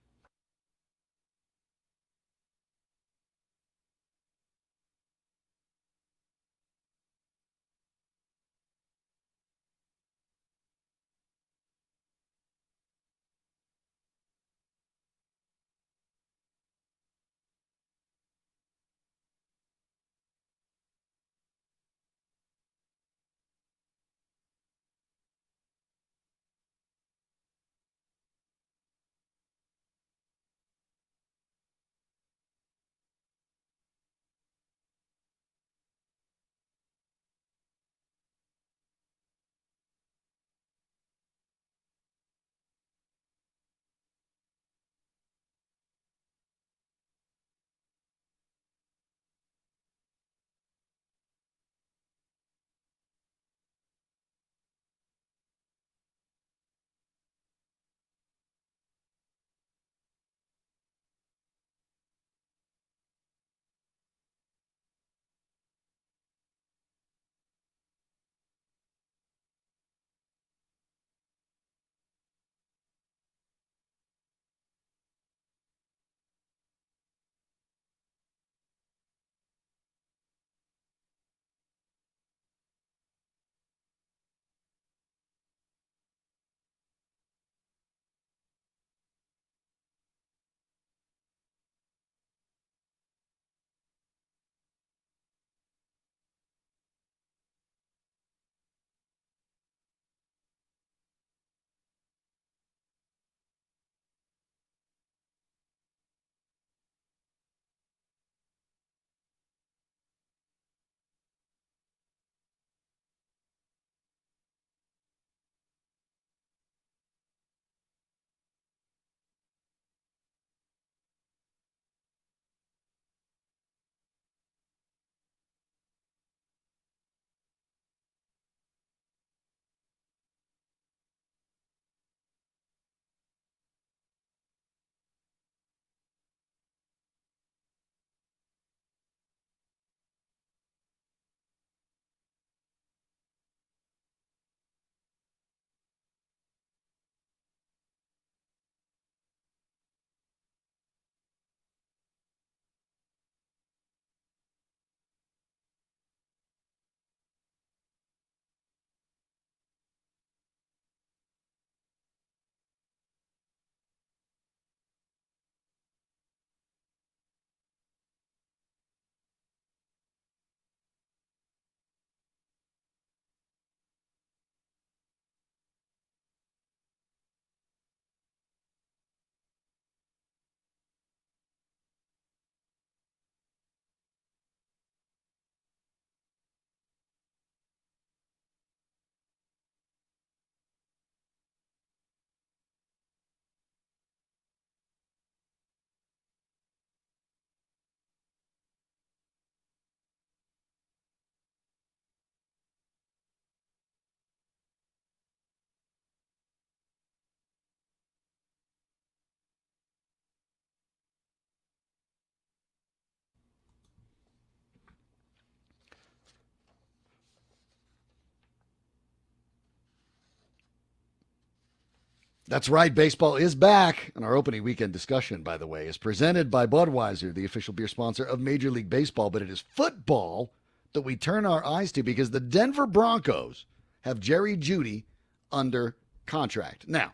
That's right. Baseball is back. And our opening weekend discussion, by the way, is presented by Budweiser, the official beer sponsor of Major League Baseball. But it is football that we turn our eyes to because the Denver Broncos have Jerry Jeudy under contract. Now,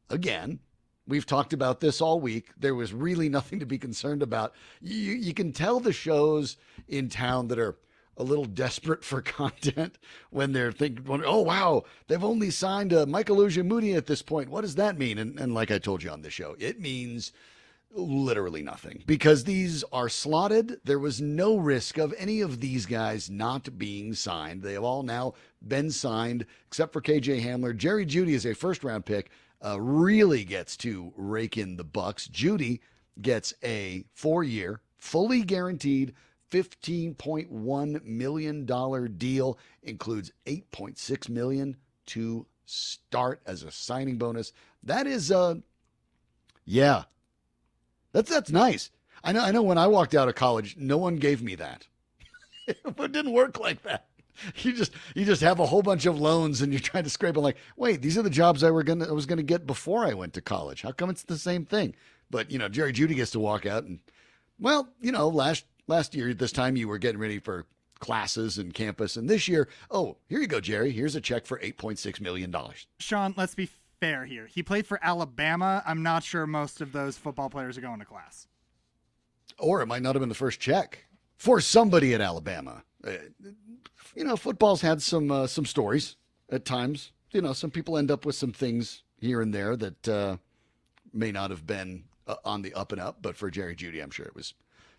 again, we've talked about this all week. There was really nothing to be concerned about. You can tell the shows in town that are a little desperate for content when they're thinking, oh, wow, they've only signed Michael Ojemudia at this point. What does that mean? And like I told you on the show, it means literally nothing because these are slotted. There was no risk of any of these guys not being signed. They have all now been signed except for KJ Hamler. Jerry Jeudy is a first-round pick, really gets to rake in the bucks. Jeudy gets a 4-year, fully guaranteed $15.1 million deal, includes $8.6 million to start as a signing bonus. That is, that's nice. I know when I walked out of college, no one gave me that. It didn't work like that. You just have a whole bunch of loans and you're trying to scrape them like, wait, these are the jobs I was gonna get before I went to college. How come it's the same thing? But Jerry Jeudy gets to walk out and, well, last year this time you were getting ready for classes and campus, and this year, oh, here you go, Jerry. Here's a check for $8.6 million. Sean, let's be fair here. He played for Alabama. I'm not sure most of those football players are going to class. Or it might not have been the first check for somebody at Alabama. Football's had some stories at times. Some people end up with some things here and there that may not have been on the up and up, but for Jerry Jeudy, I'm sure it was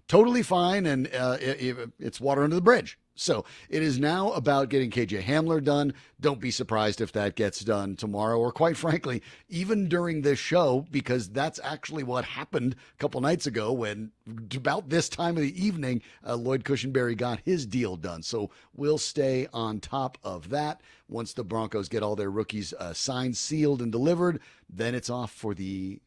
totally fine, and it's water under the bridge. So it is now about getting KJ Hamler done. Don't be surprised if that gets done tomorrow, or quite frankly, even during this show, because that's actually what happened a couple nights ago when about this time of the evening, Lloyd Cushenberry got his deal done. So we'll stay on top of that. Once the Broncos get all their rookies signed, sealed, and delivered, then it's off for the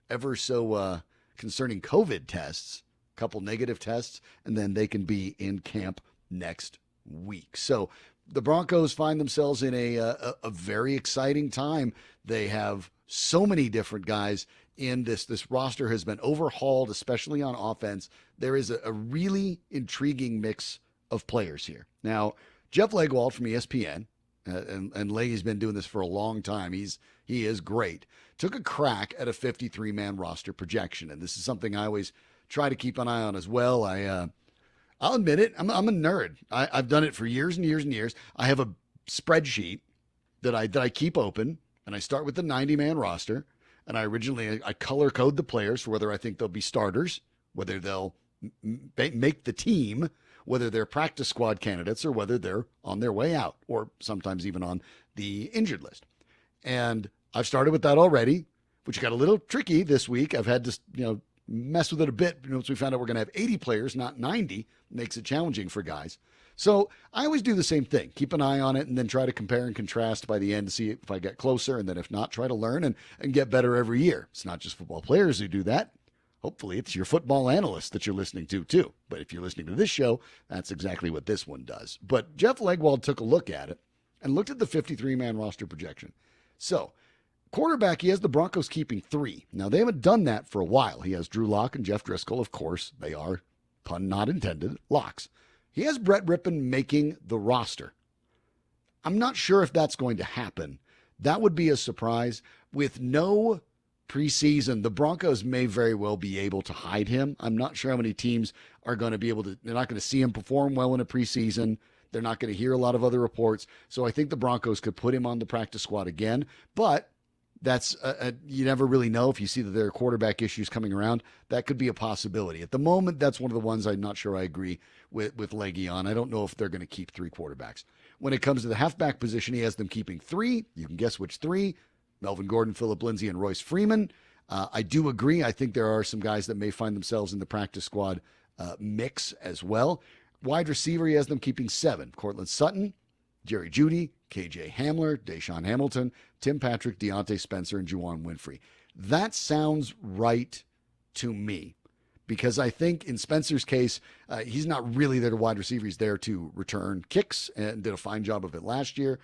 ever so concerning COVID tests. Couple negative tests, and then they can be in camp next week. So the Broncos find themselves in a very exciting time. They have so many different guys in this roster has been overhauled, especially on offense. There is a really intriguing mix of players here. Now, Jeff Legwold from ESPN, and Leggy's been doing this for a long time. He is great. Took a crack at a 53-man roster projection, and this is something I always try to keep an eye on as well. I'll admit it. I'm a nerd. I've done it for years and years and years. I have a spreadsheet that I keep open, and I start with the 90-man roster. And I color code the players for whether I think they'll be starters, whether they'll make the team, whether they're practice squad candidates, or whether they're on their way out, or sometimes even on the injured list. And I've started with that already, which got a little tricky this week. I've had to mess with it a bit once we found out we're going to have 80 players, not 90. Makes it challenging for guys. So I always do the same thing. Keep an eye on it and then try to compare and contrast by the end to see if I get closer. And then if not, try to learn and get better every year. It's not just football players who do that. Hopefully it's your football analyst that you're listening to too. But if you're listening to this show, that's exactly what this one does. But Jeff Legwold took a look at it and looked at the 53-man roster projection. So quarterback, he has the Broncos keeping 3. Now, they haven't done that for a while. He has Drew Lock and Jeff Driscoll. Of course, they are, pun not intended, locks. He has Brett Rippon making the roster. I'm not sure if that's going to happen. That would be a surprise. With no preseason, the Broncos may very well be able to hide him. I'm not sure how many teams are going to be able to, they're not going to see him perform well in a preseason. They're not going to hear a lot of other reports. So I think the Broncos could put him on the practice squad again. But that's you never really know if you see that there are quarterback issues coming around. That could be a possibility. At the moment, that's one of the ones I'm not sure I agree with Leggy on. I don't know if they're going to keep 3 quarterbacks. When it comes to the halfback position, he has them keeping 3. You can guess which 3. Melvin Gordon, Phillip Lindsay, and Royce Freeman. I do agree. I think there are some guys that may find themselves in the practice squad mix as well. Wide receiver, he has them keeping 7. Cortland Sutton, Jerry Jeudy, KJ Hamler, Deshaun Hamilton, Tim Patrick, Deontay Spencer, and Juwan Winfrey. That sounds right to me because I think in Spencer's case, he's not really there to wide receiver. He's there to return kicks and did a fine job of it last year.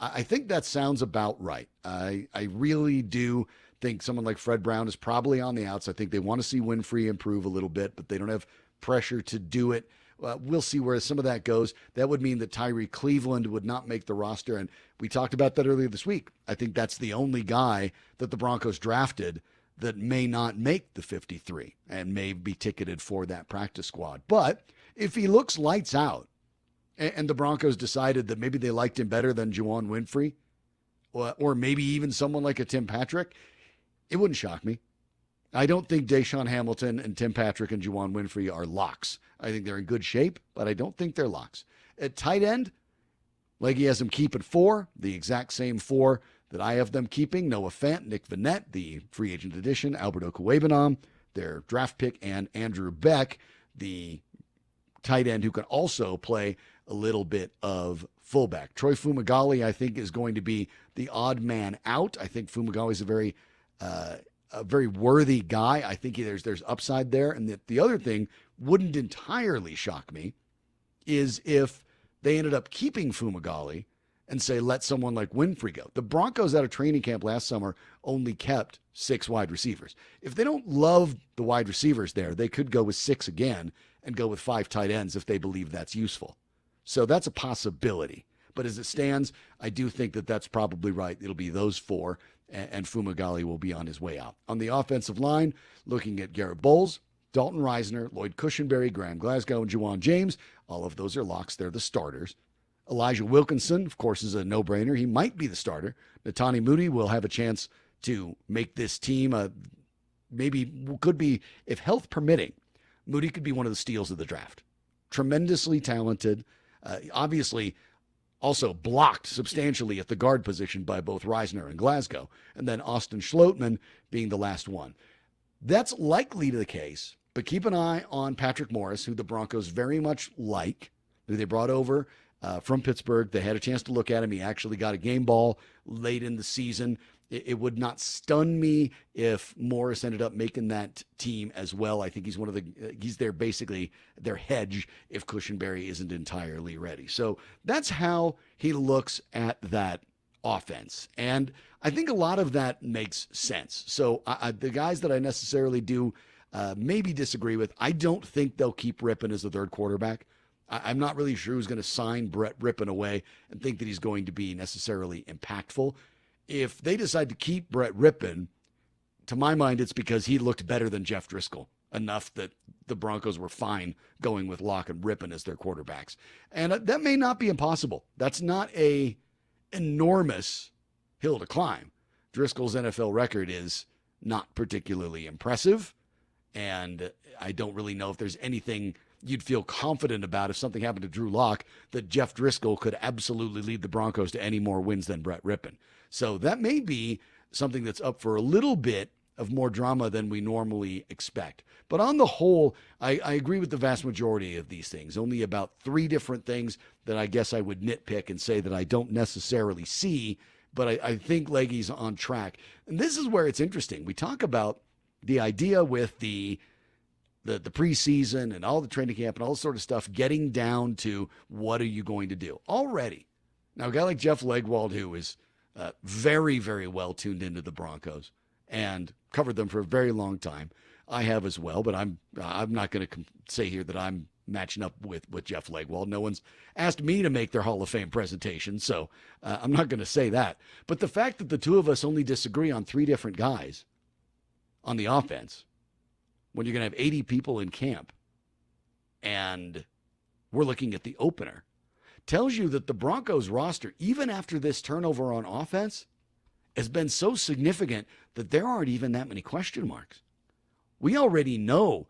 I think that sounds about right. I really do think someone like Fred Brown is probably on the outs. I think they want to see Winfrey improve a little bit, but they don't have pressure to do it. We'll see where some of that goes. That would mean that Tyree Cleveland would not make the roster, and we talked about that earlier this week. I think that's the only guy that the Broncos drafted that may not make the 53 and may be ticketed for that practice squad. But if he looks lights out, and the Broncos decided that maybe they liked him better than Juwan Winfrey, or maybe even someone like a Tim Patrick, it wouldn't shock me. I don't think Deshaun Hamilton and Tim Patrick and Juwan Winfrey are locks. I think they're in good shape, but I don't think they're locks. At tight end, Leggy has them keep at 4, the exact same 4 that I have them keeping. Noah Fant, Nick Vannett, the free agent addition, Alberto Cuebanam, their draft pick, and Andrew Beck, the tight end who can also play a little bit of fullback. Troy Fumagalli, I think, is going to be the odd man out. I think Fumagalli is a very worthy guy. I think there's upside there. And the other thing wouldn't entirely shock me is if they ended up keeping Fumagalli and say, let someone like Winfrey go. The Broncos out of training camp last summer only kept 6 wide receivers. If they don't love the wide receivers there, they could go with 6 again and go with 5 tight ends if they believe that's useful. So that's a possibility. But as it stands, I do think that that's probably right. It'll be those 4, and Fumagalli will be on his way out. On the offensive line, looking at Garrett Bowles, Dalton Reisner, Lloyd Cushenberry, Graham Glasgow, and Juwan James. All of those are locks. They're the starters. Elijah Wilkinson, of course, is a no-brainer. He might be the starter. Netani Moody will have a chance to make this team could be, if health permitting, Moody could be one of the steals of the draft. Tremendously talented. Obviously, also blocked substantially at the guard position by both Reisner and Glasgow. And then Austin Schlottman being the last one. That's likely the case, but keep an eye on Patrick Morris, who the Broncos very much like, who they brought over from Pittsburgh. They had a chance to look at him. He actually got a game ball late in the season. It would not stun me if Morris ended up making that team as well. I think he's there basically their hedge if Cushenberry isn't entirely ready. So that's how he looks at that offense. And I think a lot of that makes sense. So the guys that I necessarily do maybe disagree with, I don't think they'll keep Rippon as the third quarterback. I'm not really sure who's going to sign Brett Rippon away and think that he's going to be necessarily impactful. If they decide to keep Brett Rippon, to my mind, it's because he looked better than Jeff Driscoll, enough that the Broncos were fine going with Locke and Rippon as their quarterbacks. And that may not be impossible. That's not a enormous hill to climb. Driscoll's NFL record is not particularly impressive, and I don't really know if there's anything you'd feel confident about if something happened to Drew Lock that Jeff Driscoll could absolutely lead the Broncos to any more wins than Brett Rippon. So that may be something that's up for a little bit of more drama than we normally expect. But on the whole, I agree with the vast majority of these things. Only about 3 different things that I guess I would nitpick and say that I don't necessarily see, but I think Leggy's on track. And this is where it's interesting. We talk about the idea with the preseason and all the training camp and all this sort of stuff getting down to what are you going to do already. Now, a guy like Jeff Legwold, who is very, very well tuned into the Broncos and covered them for a very long time. I have as well, but I'm not going to say here that I'm matching up with Jeff Legwold. No one's asked me to make their Hall of Fame presentation, so I'm not going to say that. But the fact that the two of us only disagree on 3 different guys on the offense, when you're going to have 80 people in camp and we're looking at the opener, tells you that the Broncos roster, even after this turnover on offense, has been so significant that there aren't even that many question marks. We already know,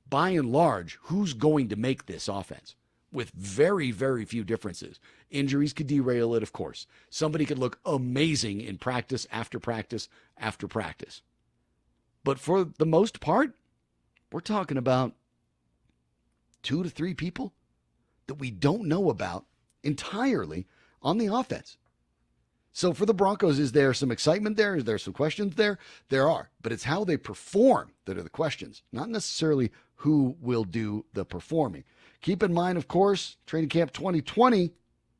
by and large, who's going to make this offense with very, very few differences. Injuries could derail it, of course. Somebody could look amazing in practice after practice after practice. But for the most part, we're talking about 2 to 3 people that we don't know about entirely on the offense. So for the Broncos, is there some excitement there? Is there some questions there? There are, but it's how they perform that are the questions, not necessarily who will do the performing. Keep in mind, of course, training camp 2020,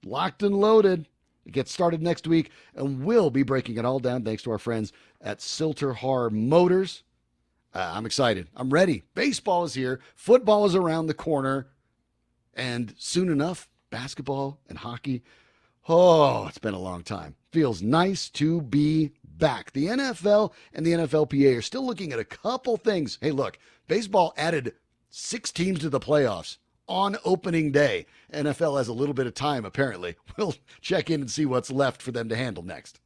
locked and loaded. It gets started next week, and we'll be breaking it all down thanks to our friends at Silterhar Motors. I'm excited. I'm ready. Baseball is here. Football is around the corner. And soon enough, basketball and hockey. Oh, it's been a long time. Feels nice to be back. The NFL and the NFLPA are still looking at a couple things. Hey, look, baseball added 6 teams to the playoffs on opening day. NFL has a little bit of time, apparently. We'll check in and see what's left for them to handle next.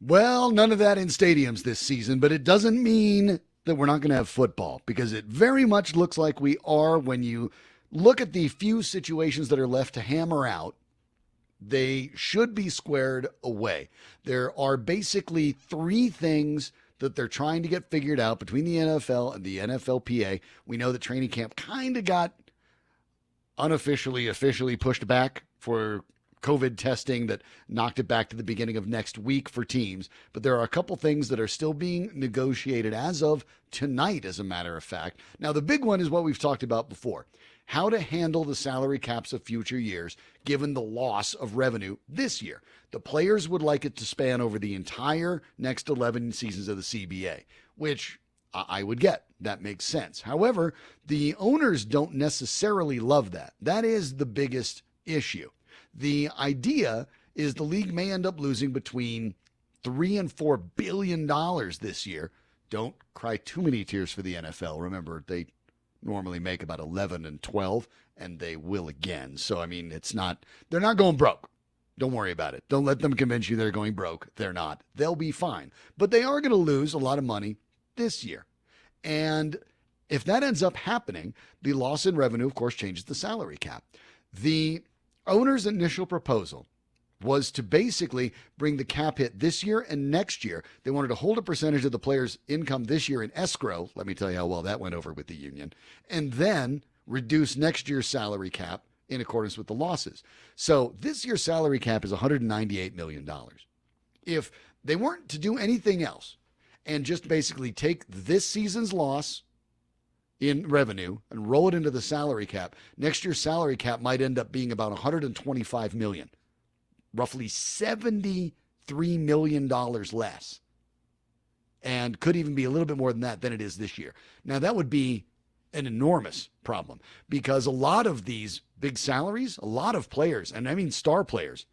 Well, none of that in stadiums this season, but it doesn't mean that we're not going to have football, because it very much looks like we are. When you look at the few situations that are left to hammer out, they should be squared away. There are basically three things that they're trying to get figured out between the NFL and the NFLPA. We know that training camp kind of got officially pushed back for COVID testing that knocked it back to the beginning of next week for teams. But there are a couple things that are still being negotiated as of tonight, as a matter of fact. Now, the big one is what we've talked about before: how to handle the salary caps of future years, given the loss of revenue this year. The players would like it to span over the entire next 11 seasons of the CBA, which I would get. That makes sense. However, the owners don't necessarily love that. That is the biggest issue. The idea is the league may end up losing between $3 and $4 billion this year. Don't cry too many tears for the NFL. Remember, they normally make about 11 and 12, and they will again. So, I mean, they're not going broke. Don't worry about it. Don't let them convince you they're going broke. They're not. They'll be fine. But they are going to lose a lot of money this year. And if that ends up happening, the loss in revenue, of course, changes the salary cap. The owner's initial proposal was to basically bring the cap hit this year and next year. They wanted to hold a percentage of the player's income this year in escrow. Let me tell you how well that went over with the union. And then reduce next year's salary cap in accordance with the losses. So this year's salary cap is $198 million. If they weren't to do anything else and just basically take this season's loss in revenue and roll it into the salary cap, next year's salary cap might end up being about $125 million, roughly $73 million less, and could even be a little bit more than that than it is this year. Now, that would be an enormous problem, because a lot of these big salaries, a lot of players, and I mean star players,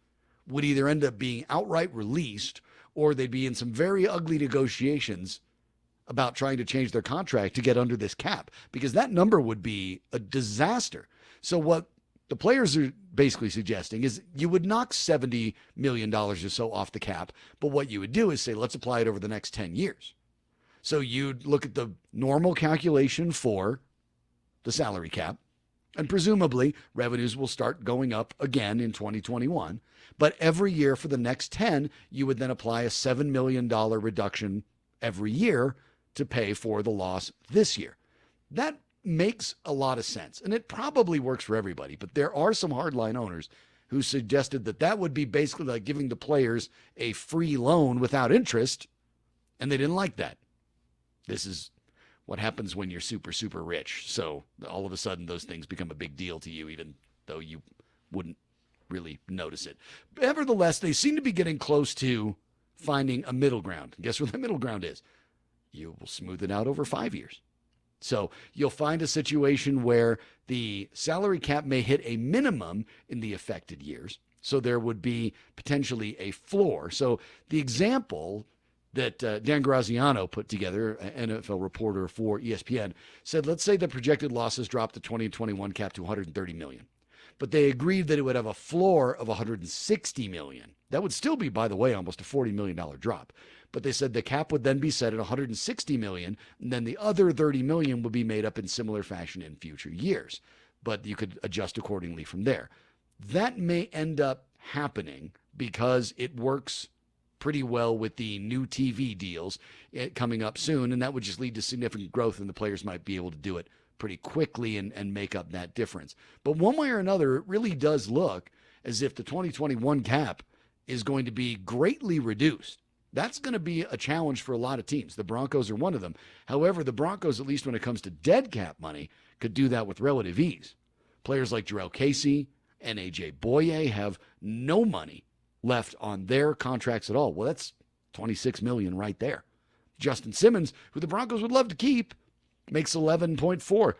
would either end up being outright released, or they'd be in some very ugly negotiations about trying to change their contract to get under this cap, because that number would be a disaster. So what the players are basically suggesting is you would knock $70 million or so off the cap, but what you would do is say, let's apply it over the next 10 years. So you'd look at the normal calculation for the salary cap, and presumably revenues will start going up again in 2021. But every year for the next 10, you would then apply a $7 million reduction every year to pay for the loss this year. That makes a lot of sense, and it probably works for everybody. But there are some hardline owners who suggested that that would be basically like giving the players a free loan without interest, and they didn't like that. This is what happens when you're super, super rich. So all of a sudden those things become a big deal to you, even though you wouldn't really notice it. Nevertheless, they seem to be getting close to finding a middle ground. Guess what the middle ground is? You will smooth it out over 5 years. So you'll find a situation where the salary cap may hit a minimum in the affected years. So there would be potentially a floor. So the example that Dan Graziano put together, an NFL reporter for ESPN, said, let's say the projected losses dropped the 2021 cap to $130 million. But they agreed that it would have a floor of $160 million. That would still be, by the way, almost a $40 million drop. But they said the cap would then be set at $160 million, and then the other $30 million would be made up in similar fashion in future years. But you could adjust accordingly from there. That may end up happening because it works pretty well with the new TV deals coming up soon, and that would just lead to significant growth, and the players might be able to do it pretty quickly and make up that difference. But one way or another, it really does look as if the 2021 cap is going to be greatly reduced. That's going to be a challenge for a lot of teams. The Broncos are one of them. However, the Broncos, at least when it comes to dead cap money, could do that with relative ease. Players like Jarrell Casey and A.J. Boye have no money left on their contracts at all. Well, that's $26 million right there. Justin Simmons, who the Broncos would love to keep, makes $11.4.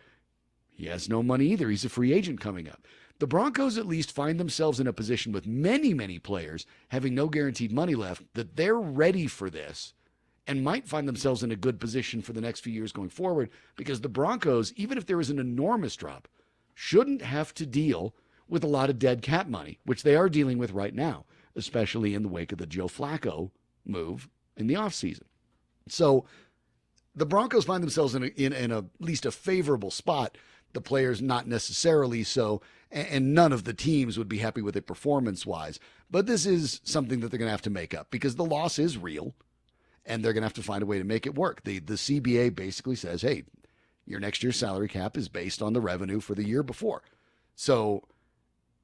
He has no money either. He's a free agent coming up. The Broncos at least find themselves in a position with many, many players having no guaranteed money left, that they're ready for this and might find themselves in a good position for the next few years going forward, because the Broncos, even if there is an enormous drop, shouldn't have to deal with a lot of dead cap money, which they are dealing with right now, especially in the wake of the Joe Flacco move in the offseason. So the Broncos find themselves in at least a favorable spot. The players not necessarily so, and none of the teams would be happy with it performance-wise. But this is something that they're going to have to make up because the loss is real, and they're going to have to find a way to make it work. The CBA basically says, hey, your next year's salary cap is based on the revenue for the year before. So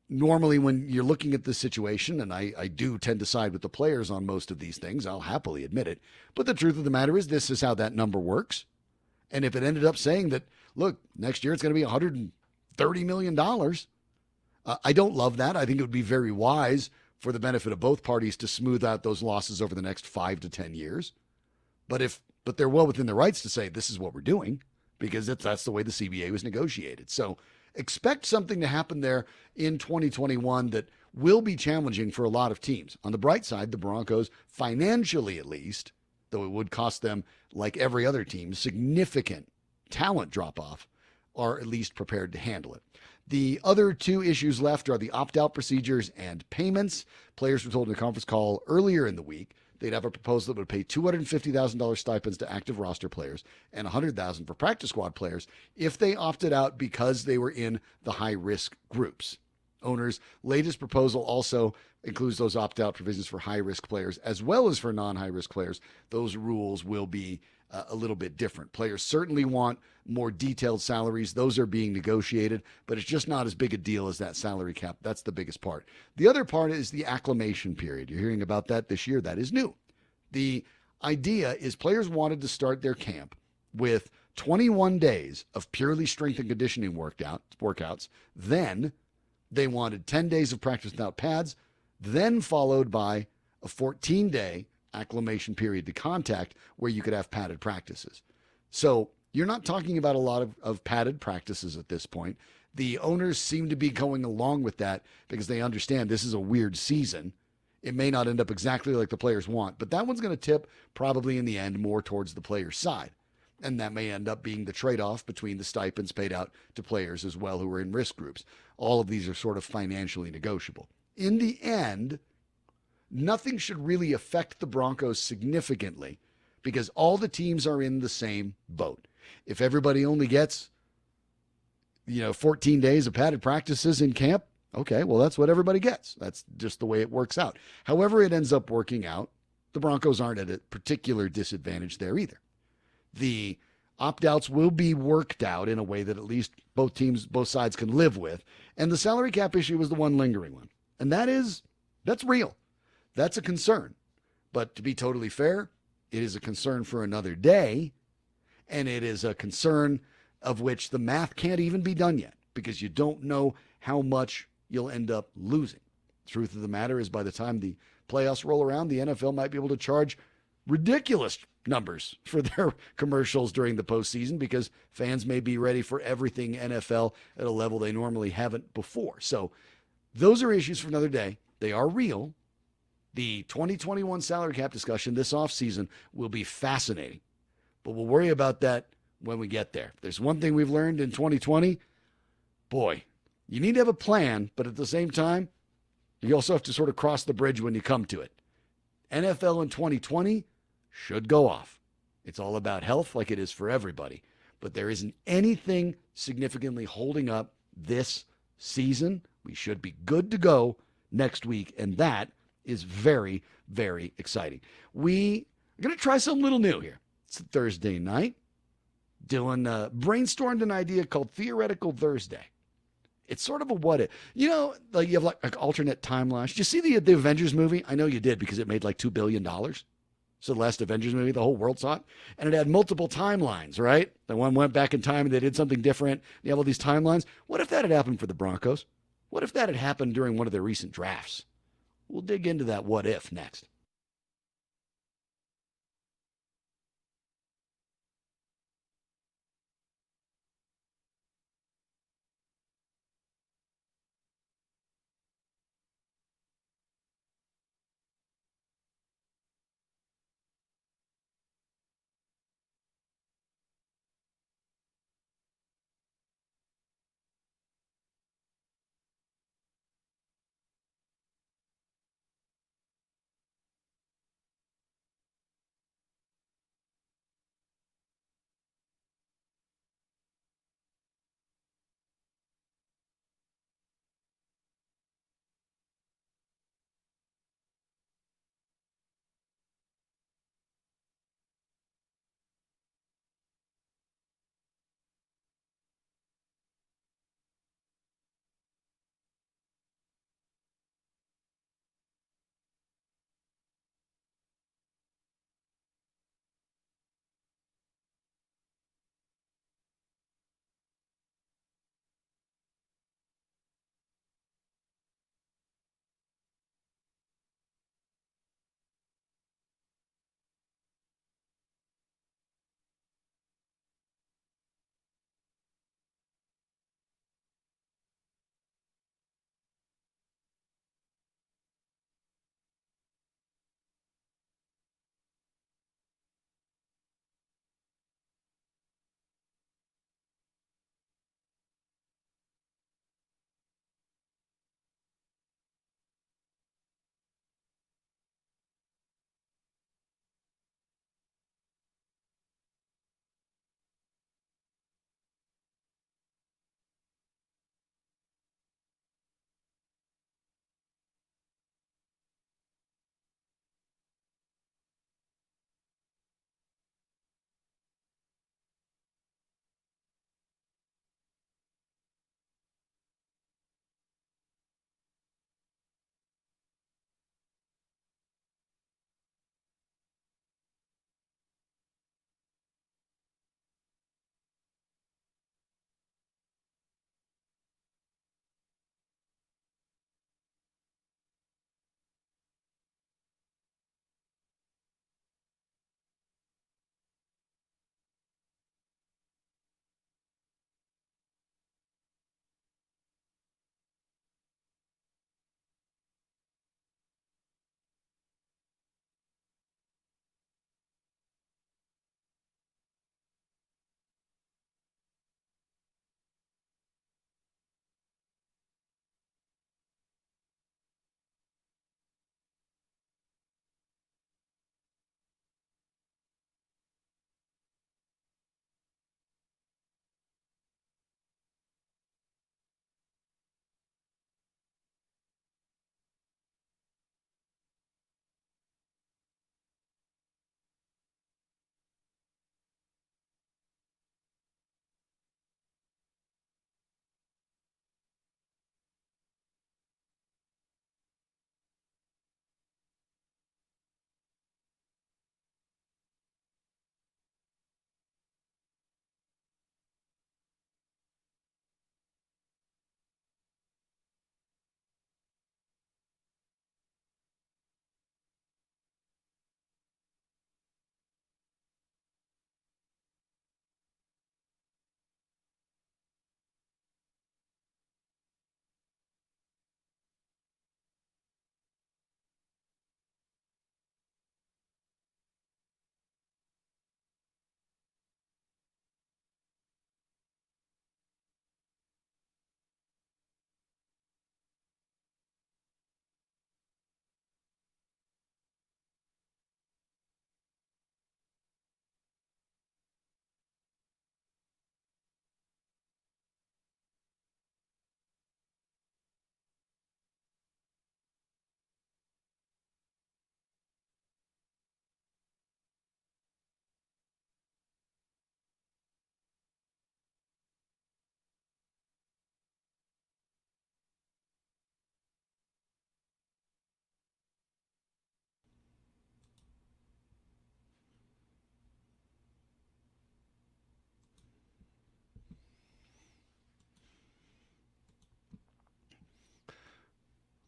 normally when you're looking at this situation, and I do tend to side with the players on most of these things, I'll happily admit it, but the truth of the matter is this is how that number works. And if it ended up saying that, look, next year it's going to be $130 million, I don't love that. I think it would be very wise for the benefit of both parties to smooth out those losses over the next 5 to 10 years. But they're well within their rights to say this is what we're doing because that's the way the CBA was negotiated. So expect something to happen there in 2021 that will be challenging for a lot of teams. On the bright side, the Broncos, financially at least, though it would cost them, like every other team, significant talent drop-off, are at least prepared to handle it. The other two issues left are the opt-out procedures and payments. Players were told in a conference call earlier in the week they'd have a proposal that would pay $250,000 stipends to active roster players and $100,000 for practice squad players if they opted out because they were in the high-risk groups. Owners' latest proposal also includes those opt-out provisions for high-risk players as well as for non-high-risk players. Those rules will be a little bit different. Players certainly want more detailed salaries. Those are being negotiated, but it's just not as big a deal as that salary cap. That's the biggest part. The other part is the acclimation period. You're hearing about that this year. That is new. The idea is players wanted to start their camp with 21 days of purely strength and conditioning workouts. Then they wanted 10 days of practice without pads, then followed by a 14-day acclimation period to contact where you could have padded practices. So you're not talking about a lot of padded practices at this point. The owners seem to be going along with that because they understand this is a weird season. It may not end up exactly like the players want, but that one's going to tip probably in the end more towards the players' side. And that may end up being the trade-off between the stipends paid out to players as well who are in risk groups. All of these are sort of financially negotiable. In the end, nothing should really affect the Broncos significantly because all the teams are in the same boat. If everybody only gets, 14 days of padded practices in camp, okay, well, that's what everybody gets. That's just the way it works out. However it ends up working out, the Broncos aren't at a particular disadvantage there either. The opt-outs will be worked out in a way that at least both sides can live with. And the salary cap issue is the one lingering one. And that's real. That's a concern. But to be totally fair, it is a concern for another day. And it is a concern of which the math can't even be done yet because you don't know how much you'll end up losing. Truth of the matter is by the time the playoffs roll around, the NFL might be able to charge ridiculous numbers for their commercials during the postseason because fans may be ready for everything NFL at a level they normally haven't before. So those are issues for another day. They are real. The 2021 salary cap discussion this offseason will be fascinating, but we'll worry about that when we get there. There's one thing we've learned in 2020. Boy, you need to have a plan, but at the same time, you also have to sort of cross the bridge when you come to it. NFL in 2020 should go off. It's all about health like it is for everybody, but there isn't anything significantly holding up this season. We should be good to go next week, and that is very, very exciting. We are going to try something little new here. It's a Thursday night. Dylan brainstormed an idea called Theoretical Thursday. It's sort of a what if. You have like alternate timelines. Did you see the Avengers movie? I know you did because it made like $2 billion. So the last Avengers movie, the whole world saw it. And it had multiple timelines, right? The one went back in time and they did something different. You have all these timelines. What if that had happened for the Broncos? What if that had happened during one of their recent drafts? We'll dig into that what if next.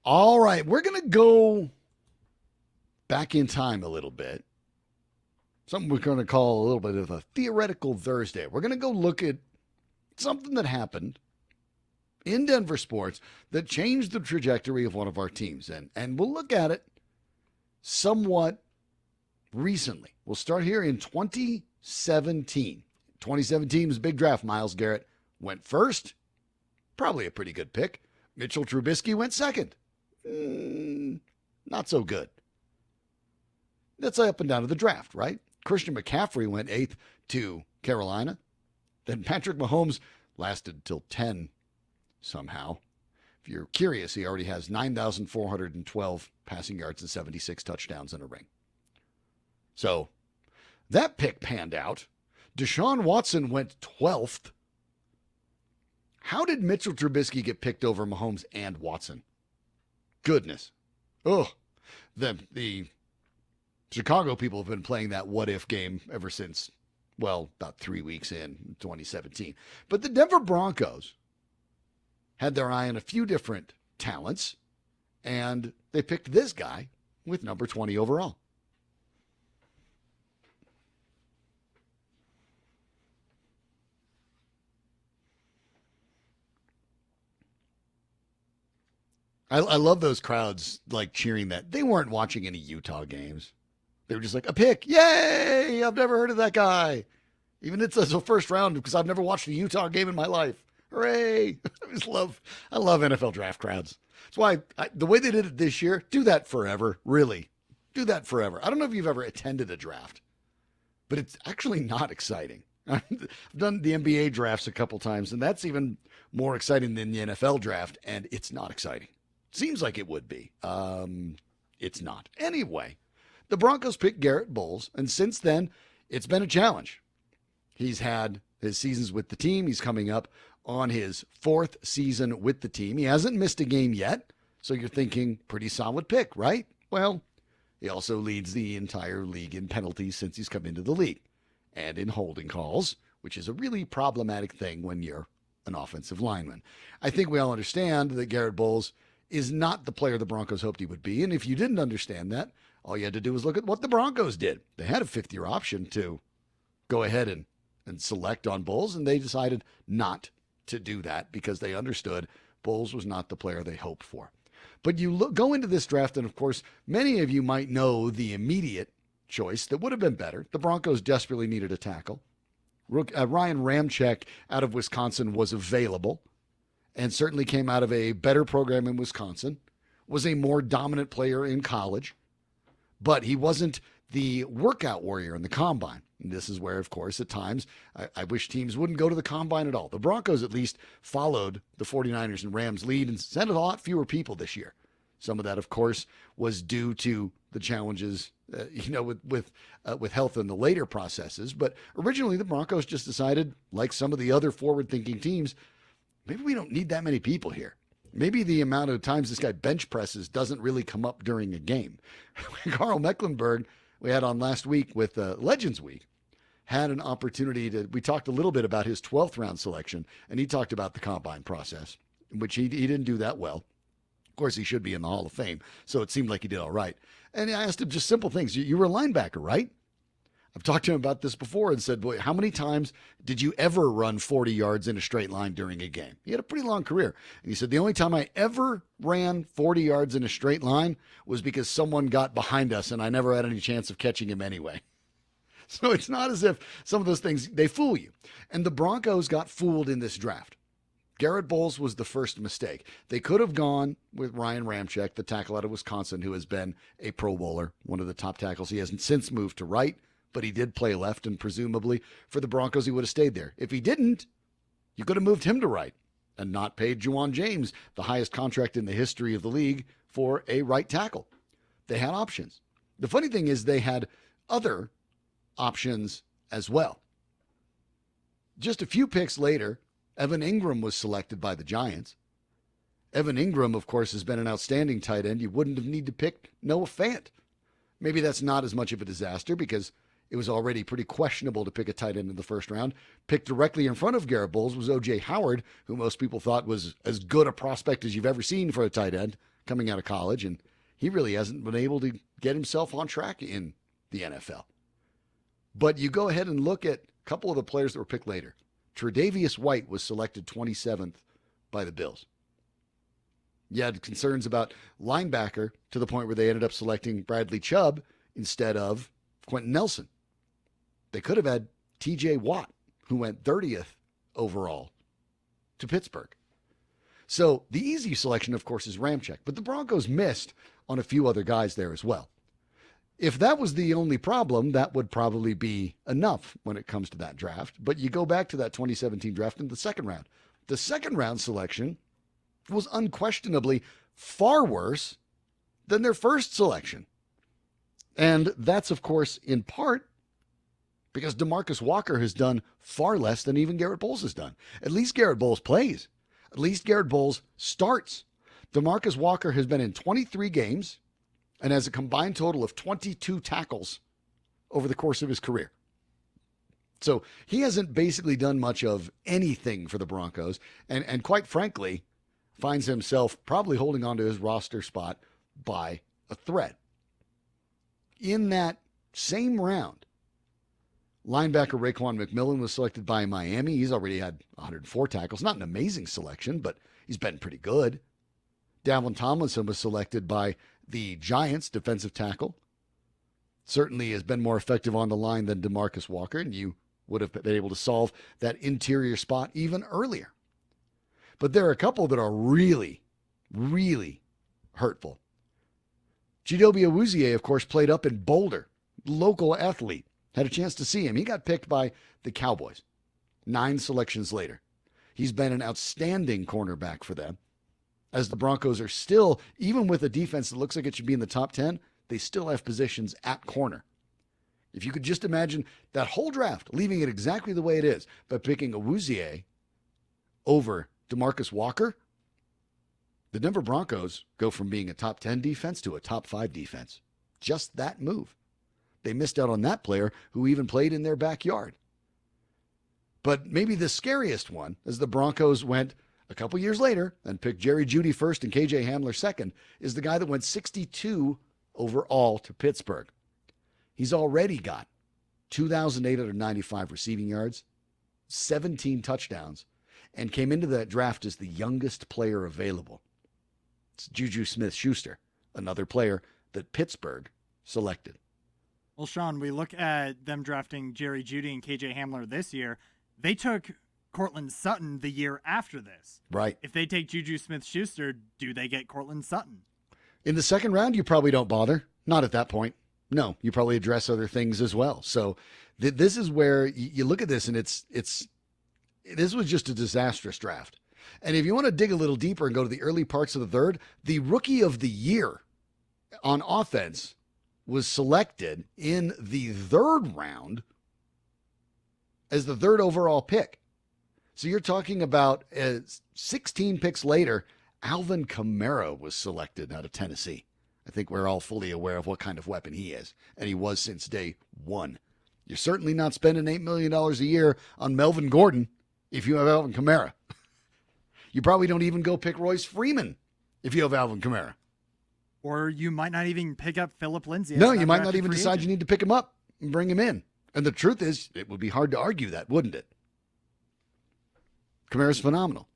All right, we're going to go back in time a little bit. Something we're going to call a little bit of a theoretical Thursday. We're going to go look at something that happened in Denver sports that changed the trajectory of one of our teams. And we'll look at it somewhat recently. We'll start here in 2017. 2017 was a big draft. Myles Garrett went first. Probably a pretty good pick. Mitchell Trubisky went second. Not so good. That's up and down to the draft, right? Christian McCaffrey went 8th to Carolina. Then Patrick Mahomes lasted till 10 somehow. If you're curious, he already has 9,412 passing yards and 76 touchdowns in a ring. So that pick panned out. Deshaun Watson went 12th. How did Mitchell Trubisky get picked over Mahomes and Watson? Goodness. Oh, the Chicago people have been playing that what-if game ever since, well, about 3 weeks in 2017. But the Denver Broncos had their eye on a few different talents, and they picked this guy with number 20 overall. I love those crowds like cheering that. They weren't watching any Utah games. They were just like, a pick. Yay! I've never heard of that guy. Even it's a first round because I've never watched a Utah game in my life. Hooray! I love NFL draft crowds. That's why the way they did it this year, do that forever. Really. Do that forever. I don't know if you've ever attended a draft, but it's actually not exciting. I've done the NBA drafts a couple times, and that's even more exciting than the NFL draft, and it's not exciting. Seems like it would be. It's not. Anyway, the Broncos picked Garrett Bowles, and since then, it's been a challenge. He's had his seasons with the team. He's coming up on his 4th season with the team. He hasn't missed a game yet, so you're thinking pretty solid pick, right? Well, he also leads the entire league in penalties since he's come into the league and in holding calls, which is a really problematic thing when you're an offensive lineman. I think we all understand that Garrett Bowles is not the player the Broncos hoped he would be. And if you didn't understand that, all you had to do was look at what the Broncos did. They had a 5th-year option to go ahead and select on Bowles, and they decided not to do that because they understood Bowles was not the player they hoped for. But you go into this draft, and of course, many of you might know the immediate choice that would have been better. The Broncos desperately needed a tackle. Ryan Ramczyk out of Wisconsin was available and certainly came out of a better program in Wisconsin, was a more dominant player in college, but he wasn't the workout warrior in the combine. And this is where, of course, at times, I wish teams wouldn't go to the combine at all. The Broncos at least followed the 49ers and Rams lead and sent a lot fewer people this year. Some of that, of course, was due to the challenges, with health in the later processes. But originally, the Broncos just decided, like some of the other forward-thinking teams, maybe we don't need that many people here. Maybe the amount of times this guy bench presses doesn't really come up during a game. Carl Mecklenburg, we had on last week with Legends Week, had an opportunity we talked a little bit about his 12th round selection, and he talked about the combine process, which he didn't do that well. Of course, he should be in the Hall of Fame, so it seemed like he did all right. And I asked him just simple things. You were a linebacker, right? I've talked to him about this before and said, boy, how many times did you ever run 40 yards in a straight line during a game? He had a pretty long career. And he said, the only time I ever ran 40 yards in a straight line was because someone got behind us and I never had any chance of catching him anyway. So it's not as if some of those things, they fool you. And the Broncos got fooled in this draft. Garrett Bowles was the first mistake. They could have gone with Ryan Ramczyk, the tackle out of Wisconsin, who has been a Pro Bowler, one of the top tackles. He hasn't since moved to right, but he did play left, and presumably for the Broncos, he would have stayed there. If he didn't, you could have moved him to right and not paid Juwan James the highest contract in the history of the league for a right tackle. They had options. The funny thing is they had other options as well. Just a few picks later, Evan Ingram was selected by the Giants. Evan Ingram, of course, has been an outstanding tight end. You wouldn't have needed to pick Noah Fant. Maybe that's not as much of a disaster because it was already pretty questionable to pick a tight end in the first round. Picked directly in front of Garrett Bowles was O.J. Howard, who most people thought was as good a prospect as you've ever seen for a tight end. coming out of college, and he really hasn't been able to get himself on track in the NFL. But you go ahead and look at a couple of the players that were picked later. Tre'Davious White was selected 27th by the Bills. You had concerns about linebacker to the point where they ended up selecting Bradley Chubb instead of Quentin Nelson. They could have had TJ Watt, who went 30th overall to Pittsburgh. So the easy selection, of course, is Ramczyk, but the Broncos missed on a few other guys there as well. If that was the only problem, that would probably be enough when it comes to that draft. But you go back to that 2017 draft in the second round. The second round selection was unquestionably far worse than their first selection. And that's, of course, in part because DeMarcus Walker has done far less than even Garrett Bowles has done. At least Garrett Bowles plays. At least Garrett Bowles starts. DeMarcus Walker has been in 23 games and has a combined total of 22 tackles over the course of his career. So he hasn't basically done much of anything for the Broncos, and quite frankly, finds himself probably holding on to his roster spot by a thread. In that same round, linebacker Raekwon McMillan was selected by Miami. He's already had 104 tackles. Not an amazing selection, but he's been pretty good. Dalvin Tomlinson was selected by the Giants, defensive tackle. Certainly has been more effective on the line than DeMarcus Walker, and you would have been able to solve that interior spot even earlier. But there are a couple that are really, really hurtful. Chidobe Awuzie, of course, played up in Boulder. Local athlete. Had a chance to see him. He got picked by the Cowboys 9 selections later. He's been an outstanding cornerback for them. As the Broncos are still, even with a defense that looks like it should be in the top 10, they still have positions at corner. If you could just imagine that whole draft, leaving it exactly the way it is, but picking Awuzie over DeMarcus Walker, the Denver Broncos go from being a top 10 defense to a top 5 defense. Just that move. They missed out on that player who even played in their backyard. But maybe the scariest one, as the Broncos went a couple years later and picked Jerry Jeudy first and KJ Hamler second, is the guy that went 62 overall to Pittsburgh. He's already got 2,895 receiving yards, 17 touchdowns, and came into that draft as the youngest player available. It's Juju Smith-Schuster, another player that Pittsburgh selected. Well, Sean, we look at them drafting Jerry Jeudy and KJ Hamler this year. They took Cortland Sutton the year after this. Right. If they take Juju Smith-Schuster, do they get Cortland Sutton? In the second round, you probably don't bother. Not at that point. No, you probably address other things as well. So this is where you look at this, and this was just a disastrous draft. And if you want to dig a little deeper and go to the early parts of the third, the rookie of the year on offense was selected in the third round as the third overall pick. So you're talking about 16 picks later, Alvin Kamara was selected out of Tennessee. I think we're all fully aware of what kind of weapon he is, and he was since day one. You're certainly not spending $8 million a year on Melvin Gordon if you have Alvin Kamara. You probably don't even go pick Royce Freeman if you have Alvin Kamara. Or you might not even pick up Phillip Lindsay. No, you might not even decide you need to pick him up and bring him in. And the truth is, it would be hard to argue that, wouldn't it? Kamara's phenomenal.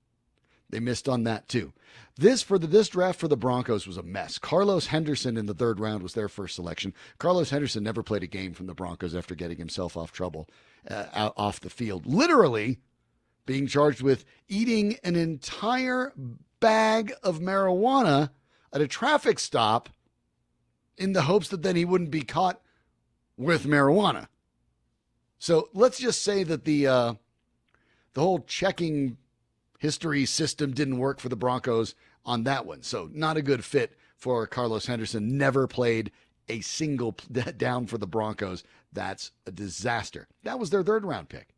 They missed on that too. This draft for the Broncos was a mess. Carlos Henderson in the third round was their first selection. Carlos Henderson never played a game from the Broncos after getting himself off the field. Literally being charged with eating an entire bag of marijuana at a traffic stop in the hopes that then he wouldn't be caught with marijuana. So let's just say that the whole checking history system didn't work for the Broncos on that one. So not a good fit for Carlos Henderson. Never played a single down for the Broncos. That's a disaster. That was their third round pick.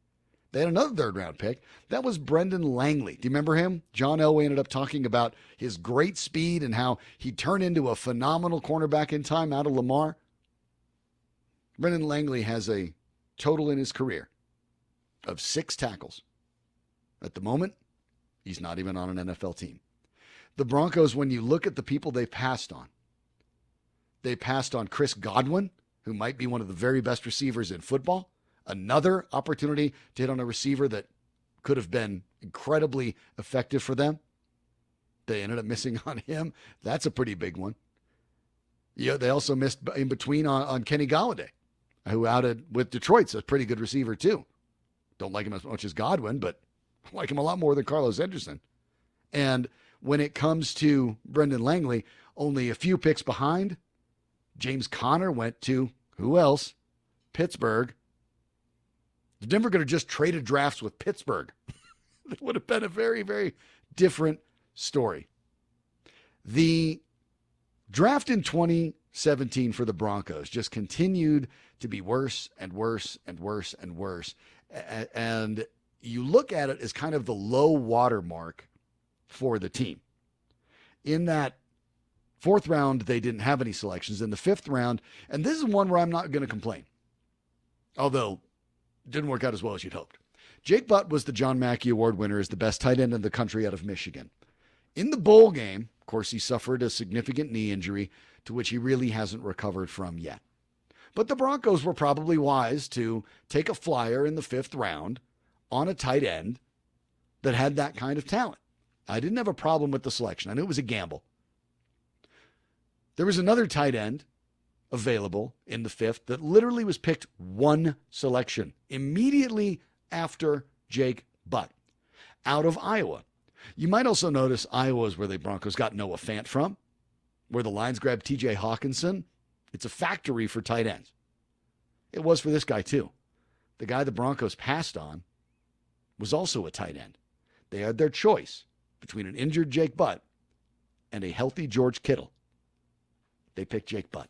They had another third round pick. That was Brendan Langley. Do you remember him? John Elway ended up talking about his great speed and how he turned into a phenomenal cornerback in time out of Lamar. Brendan Langley has a total in his career of 6 tackles. At the moment, he's not even on an NFL team. The Broncos, when you look at the people they passed on Chris Godwin, who might be one of the very best receivers in football. Another opportunity to hit on a receiver that could have been incredibly effective for them. They ended up missing on him. That's a pretty big one. Yeah, they also missed in between on Kenny Golladay, who outed with Detroit's a pretty good receiver too. Don't like him as much as Godwin, but I like him a lot more than Carlos Henderson. And when it comes to Brendan Langley, only a few picks behind, James Conner went to, who else? Pittsburgh. If Denver could have just traded drafts with Pittsburgh, it would have been a very, very different story. The draft in 2017 for the Broncos just continued to be worse and worse and worse and worse. And you look at it as kind of the low water mark for the team. In that fourth round, they didn't have any selections. In the fifth round, and this is one where I'm not going to complain, although it didn't work out as well as you'd hoped. Jake Butt was the John Mackey Award winner as the best tight end in the country out of Michigan. In the bowl game, of course, he suffered a significant knee injury to which he really hasn't recovered from yet. But the Broncos were probably wise to take a flyer in the fifth round on a tight end that had that kind of talent. I didn't have a problem with the selection. I knew it was a gamble. There was another tight end available in the fifth that literally was picked one selection immediately after Jake Butt out of Iowa. You might also notice Iowa is where the Broncos got Noah Fant from, where the Lions grabbed TJ Hawkinson. It's a factory for tight ends. It was for this guy too. The guy the Broncos passed on was also a tight end. They had their choice between an injured Jake Butt and a healthy George Kittle. They picked Jake Butt.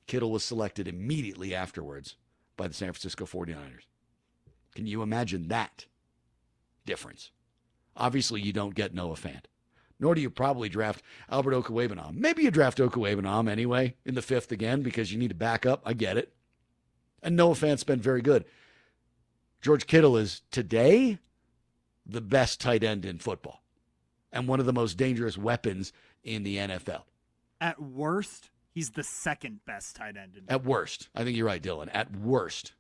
Kittle was selected immediately afterwards by the San Francisco 49ers. Can you imagine that difference? Obviously, you don't get Noah Fant, nor do you probably draft Albert Okwuegbunam. Maybe you draft Okwuegbunam anyway in the fifth again because you need to back up. I get it. And Noah Fant's been very good. George Kittle is today the best tight end in football and one of the most dangerous weapons in the NFL. At worst, he's the second best tight end. At worst. I think you're right, Dylan. At worst.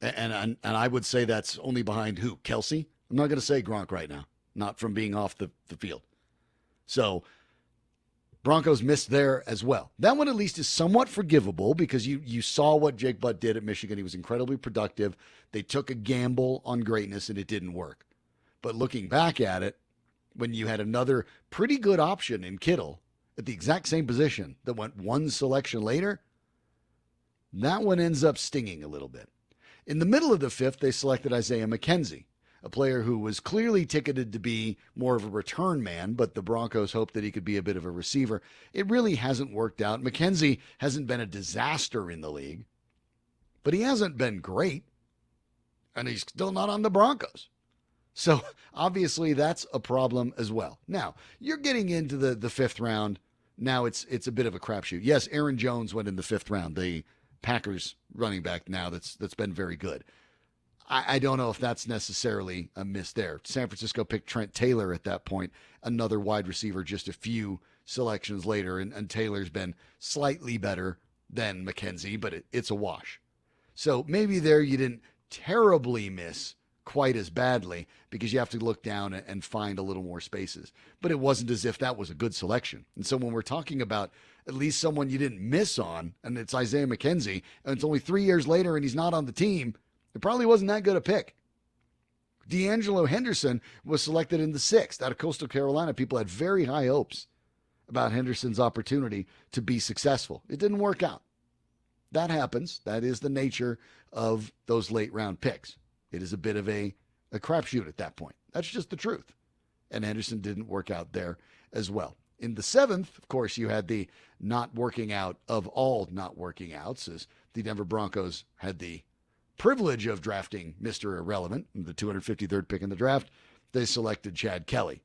And I would say that's only behind who? Kelsey? I'm not going to say Gronk right now, not from being off the field. So Broncos missed there as well. That one at least is somewhat forgivable because you saw what Jake Butt did at Michigan. He was incredibly productive. They took a gamble on greatness and it didn't work. But looking back at it, when you had another pretty good option in Kittle at the exact same position that went one selection later, that one ends up stinging a little bit. In the middle of the fifth, they selected Isaiah McKenzie, a player who was clearly ticketed to be more of a return man, but the Broncos hoped that he could be a bit of a receiver. It really hasn't worked out. McKenzie hasn't been a disaster in the league, but he hasn't been great, and he's still not on the Broncos. So obviously that's a problem as well. Now, you're getting into the fifth round. Now it's a bit of a crapshoot. Yes, Aaron Jones went in the fifth round, the Packers running back now that's been very good. I don't know if that's necessarily a miss there. San Francisco picked Trent Taylor at that point, another wide receiver just a few selections later, and Taylor's been slightly better than McKenzie, but it's a wash. So maybe there you didn't terribly miss quite as badly because you have to look down and find a little more spaces. But it wasn't as if that was a good selection. And so when we're talking about at least someone you didn't miss on, and it's Isaiah McKenzie, and it's only 3 years later and he's not on the team, it probably wasn't that good a pick. D'Angelo Henderson was selected in the sixth out of Coastal Carolina. People had very high hopes about Henderson's opportunity to be successful. It didn't work out. That happens. That is the nature of those late round picks. It is a bit of a crapshoot at that point. That's just the truth. And Henderson didn't work out there as well. In the seventh, of course, you had the not working out of all not working outs as the Denver Broncos had the privilege of drafting Mr. Irrelevant, the 253rd pick in the draft. They selected Chad Kelly.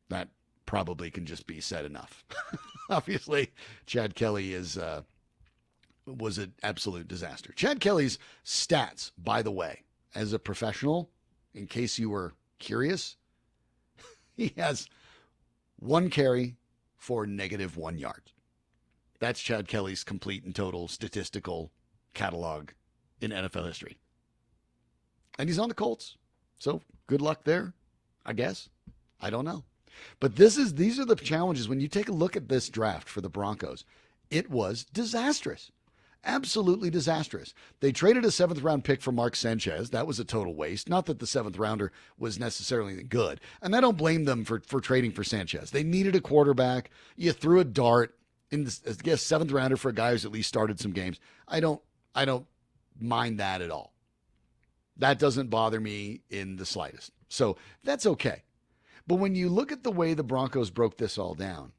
That probably can just be said enough. Obviously, Chad Kelly was an absolute disaster. Chad Kelly's stats, by the way, as a professional, in case you were curious, He has 1 carry for -1 yard. That's Chad Kelly's complete and total statistical catalog in NFL history. And he's on the Colts. So good luck there, I guess. I don't know. But these are the challenges. When you take a look at this draft for the Broncos, it was disastrous. Absolutely disastrous. They traded a 7th-round pick for Mark Sanchez. That was a total waste. Not that the 7th-rounder was necessarily good. And I don't blame them for trading for Sanchez. They needed a quarterback. You threw a dart in the 7th-rounder for a guy who's at least started some games. I don't mind that at all. That doesn't bother me in the slightest. So that's okay. But when you look at the way the Broncos broke this all down,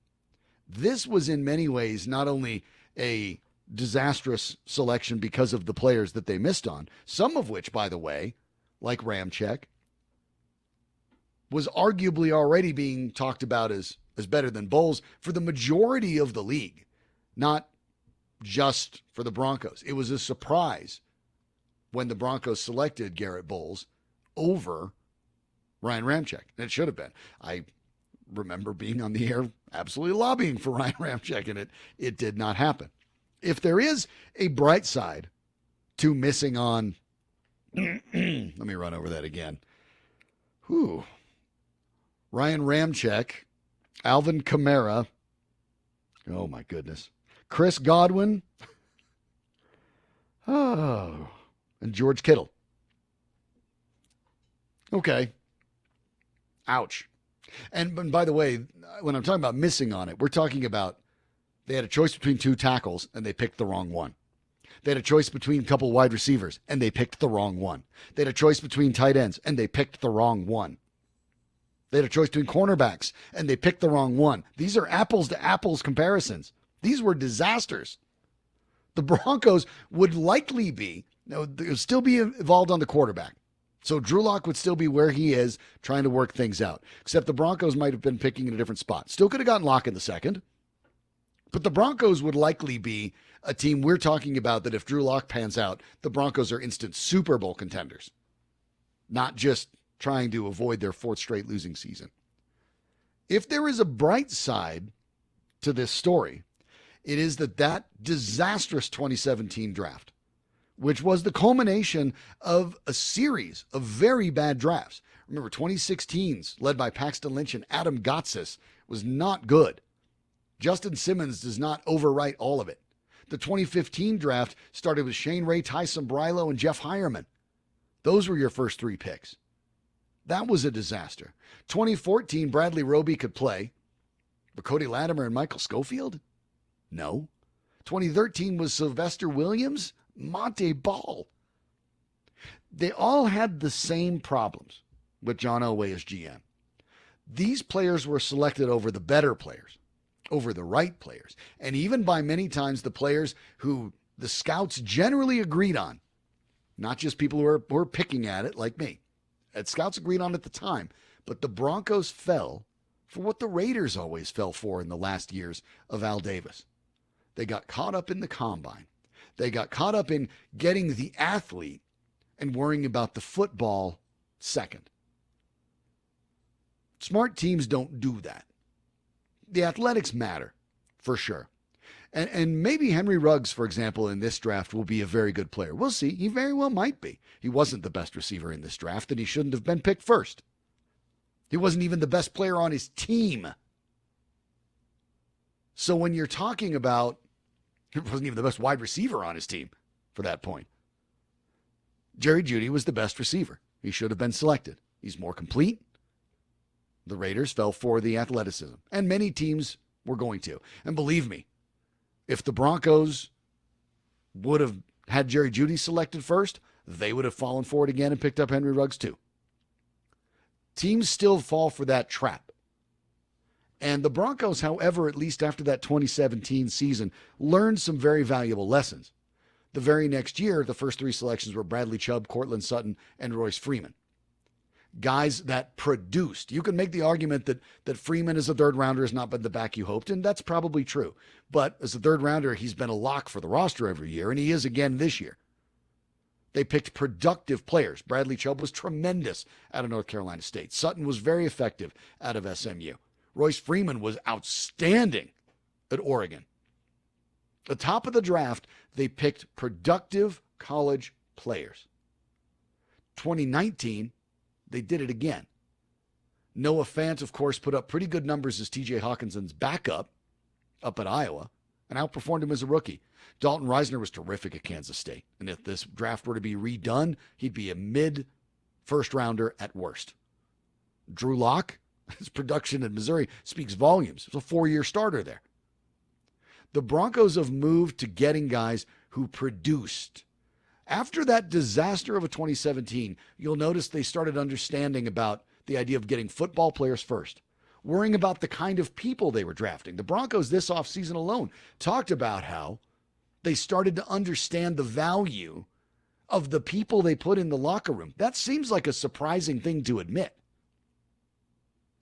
this was in many ways not only a disastrous selection because of the players that they missed on, some of which, by the way, like Ramczyk, was arguably already being talked about as better than Bowles for the majority of the league, not just for the Broncos. It was a surprise when the Broncos selected Garrett Bowles over Ryan Ramczyk. And it should have been. I remember being on the air absolutely lobbying for Ryan Ramczyk, and it did not happen. If there is a bright side to missing on, let me run over that again. Ryan Ramczyk, Alvin Kamara, oh my goodness, Chris Godwin, and George Kittle. Okay. Ouch. And by the way, when I'm talking about missing on it, we're talking about they had a choice between 2 tackles and they picked the wrong one. They had a choice between a couple wide receivers and they picked the wrong one. They had a choice between tight ends and they picked the wrong one. They had a choice between cornerbacks and they picked the wrong one. These are apples to apples comparisons. These were disasters. The Broncos would likely be, still be involved on the quarterback. So Drew Lock would still be where he is trying to work things out, except the Broncos might have been picking in a different spot. Still could have gotten Lock in the second. But the Broncos would likely be a team we're talking about that if Drew Lock pans out, the Broncos are instant Super Bowl contenders, not just trying to avoid their 4th straight losing season. If there is a bright side to this story, it is that disastrous 2017 draft, which was the culmination of a series of very bad drafts. Remember, 2016's, led by Paxton Lynch and Adam Gotsis, was not good. Justin Simmons does not overwrite all of it. The 2015 draft started with Shane Ray, Tyson Brilo, and Jeff Hireman. Those were your first 3 picks. That was a disaster. 2014, Bradley Roby could play, but Cody Latimer and Michael Schofield? No. 2013 was Sylvester Williams, Monte Ball. They all had the same problems with John Elway as GM. These players were selected over the better players, over the right players, and even by many times the players who the scouts generally agreed on, not just people who were picking at it like me. Scouts agreed on at the time, but the Broncos fell for what the Raiders always fell for in the last years of Al Davis. They got caught up in the combine. They got caught up in getting the athlete and worrying about the football second. Smart teams don't do that. The athletics matter, for sure. And maybe Henry Ruggs, for example, in this draft will be a very good player. We'll see. He very well might be. He wasn't the best receiver in this draft, and he shouldn't have been picked first. He wasn't even the best player on his team. So when you're talking about, he wasn't even the best wide receiver on his team for that point. Jerry Jeudy was the best receiver. He should have been selected. He's more complete. The Raiders fell for the athleticism, and many teams were going to. And believe me, if the Broncos would have had Jerry Jeudy selected first, they would have fallen for it again and picked up Henry Ruggs too. Teams still fall for that trap. And the Broncos, however, at least after that 2017 season, learned some very valuable lessons. The very next year, the first 3 selections were Bradley Chubb, Cortland Sutton, and Royce Freeman. Guys that produced. You can make the argument that Freeman as a 3rd rounder has not been the back you hoped, and that's probably true. But as a 3rd rounder, he's been a lock for the roster every year, and he is again this year. They picked productive players. Bradley Chubb was tremendous out of North Carolina State. Sutton was very effective out of SMU. Royce Freeman was outstanding at Oregon. At the top of the draft, they picked productive college players. 2019, they did it again. Noah Fant, of course, put up pretty good numbers as TJ Hawkinson's backup up at Iowa and outperformed him as a rookie. Dalton Reisner was terrific at Kansas State. And if this draft were to be redone, he'd be a mid-first rounder at worst. Drew Lock, his production in Missouri speaks volumes. He's a 4-year starter there. The Broncos have moved to getting guys who produced. After that disaster of a 2017, you'll notice they started understanding about the idea of getting football players first, worrying about the kind of people they were drafting. The Broncos this offseason alone talked about how they started to understand the value of the people they put in the locker room. That seems like a surprising thing to admit.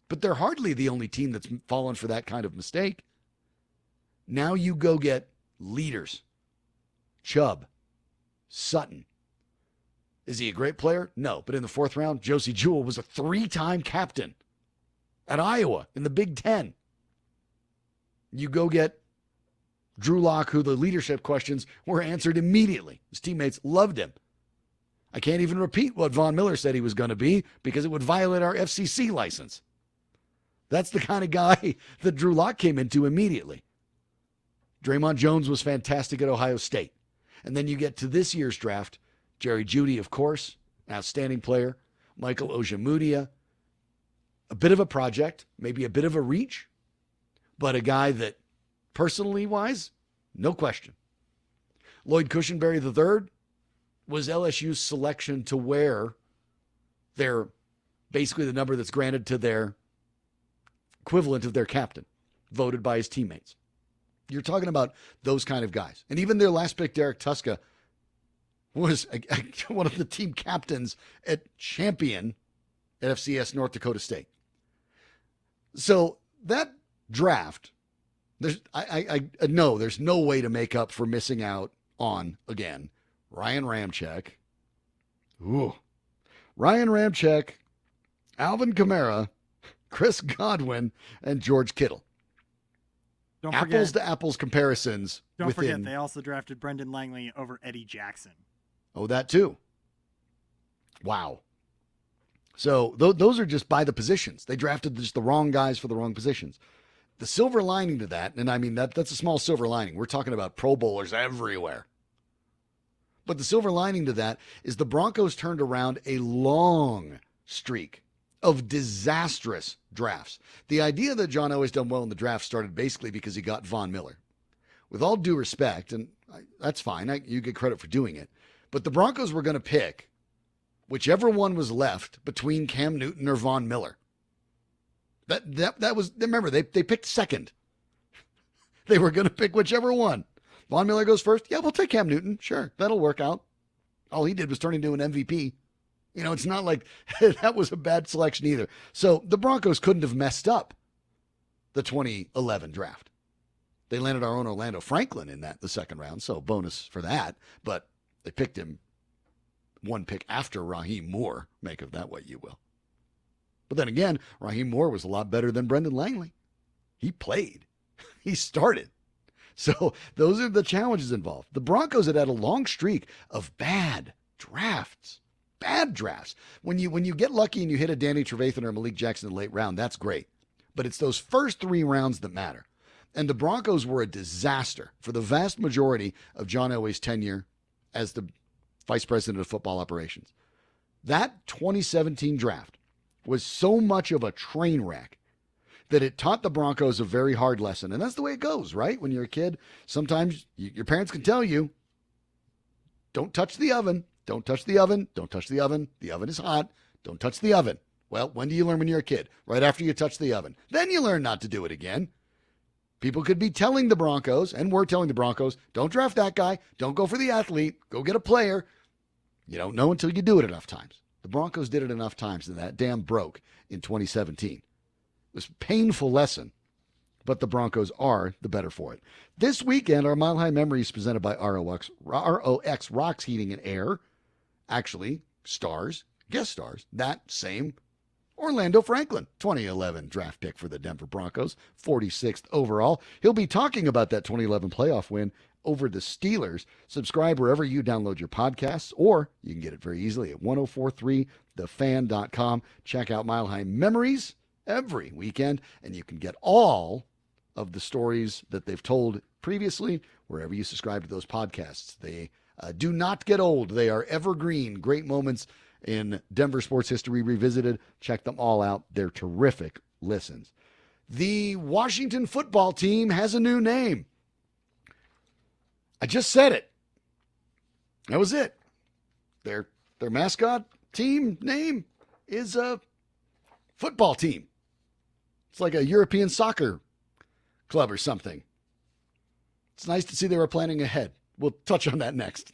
But they're hardly the only team that's fallen for that kind of mistake. Now you go get leaders. Chubb, Sutton. Is he a great player? No. But in the 4th round, Josie Jewell was a 3-time captain at Iowa in the Big Ten. You go get Drew Lock, who the leadership questions were answered immediately. His teammates loved him. I can't even repeat what Von Miller said he was going to be because it would violate our FCC license. That's the kind of guy that Drew Lock came into immediately. Draymond Jones was fantastic at Ohio State. And then you get to this year's draft, Jerry Jeudy, of course, an outstanding player. Michael Ojemudia, a bit of a project, maybe a bit of a reach, but a guy that, personally wise, no question. Lloyd Cushenberry III was LSU's selection to wear their, basically the number that's granted to their equivalent of their captain, voted by his teammates. You're talking about those kind of guys. And even their last pick, Derek Tuska, was one of the team captains at champion at FCS North Dakota State. So that draft, I know there's no way to make up for missing out on, again, Ryan Ramczyk. Ooh. Ryan Ramczyk, Alvin Kamara, Chris Godwin, and George Kittle. Don't apples forget, to apples comparisons. Don't forget, they also drafted Brendan Langley over Eddie Jackson. Oh, that too. Wow. So those are just by the positions. They drafted just the wrong guys for the wrong positions. The silver lining to that, and I mean that's a small silver lining. We're talking about Pro Bowlers everywhere. But the silver lining to that is the Broncos turned around a long streak of disastrous drafts. The idea that John Elway's done well in the draft started basically because he got Von Miller. With all due respect, and that's fine, you get credit for doing it, but the Broncos were going to pick whichever one was left between Cam Newton or Von Miller. That was, remember, they picked second. They were going to pick whichever one. Von Miller goes first. Yeah, we'll take Cam Newton. Sure, that'll work out. All he did was turn into an MVP. You know, it's not like that was a bad selection either. So the Broncos couldn't have messed up the 2011 draft. They landed our own Orlando Franklin in the second round, so bonus for that. But they picked him one pick after Raheem Moore. Make of that what you will. But then again, Raheem Moore was a lot better than Brendan Langley. He played. He started. So those are the challenges involved. The Broncos had a long streak of bad drafts. Bad drafts. When you get lucky and you hit a Danny Trevathan or Malik Jackson in the late round, that's great. But it's those first 3 rounds that matter. And the Broncos were a disaster for the vast majority of John Elway's tenure as the vice president of football operations. That 2017 draft was so much of a train wreck that it taught the Broncos a very hard lesson. And that's the way it goes, right? When you're a kid, sometimes your parents can tell you, don't touch the oven. Don't touch the oven. Don't touch the oven. The oven is hot. Don't touch the oven. Well, when do you learn when you're a kid? Right after you touch the oven. Then you learn not to do it again. People could be telling the Broncos, and we're telling the Broncos, don't draft that guy. Don't go for the athlete. Go get a player. You don't know until you do it enough times. The Broncos did it enough times, and that dam broke in 2017. It was a painful lesson, but the Broncos are the better for it. This weekend, our Mile High Memories presented by ROX Rocks Heating and Air. actually guest stars, that same Orlando Franklin, 2011 draft pick for the Denver Broncos, 46th overall. He'll be talking about that 2011 playoff win over the Steelers. Subscribe wherever you download your podcasts, or you can get it very easily at 1043thefan.com. Check out Mile High Memories every weekend, and you can get all of the stories that they've told previously wherever you subscribe to those podcasts. They do not get old. They are evergreen. Great moments in Denver sports history revisited. Check them all out. They're terrific listens. The Washington football team has a new name. I just said it. That was it. Their mascot team name is a football team. It's like a European soccer club or something. It's nice to see they were planning ahead. We'll touch on that next.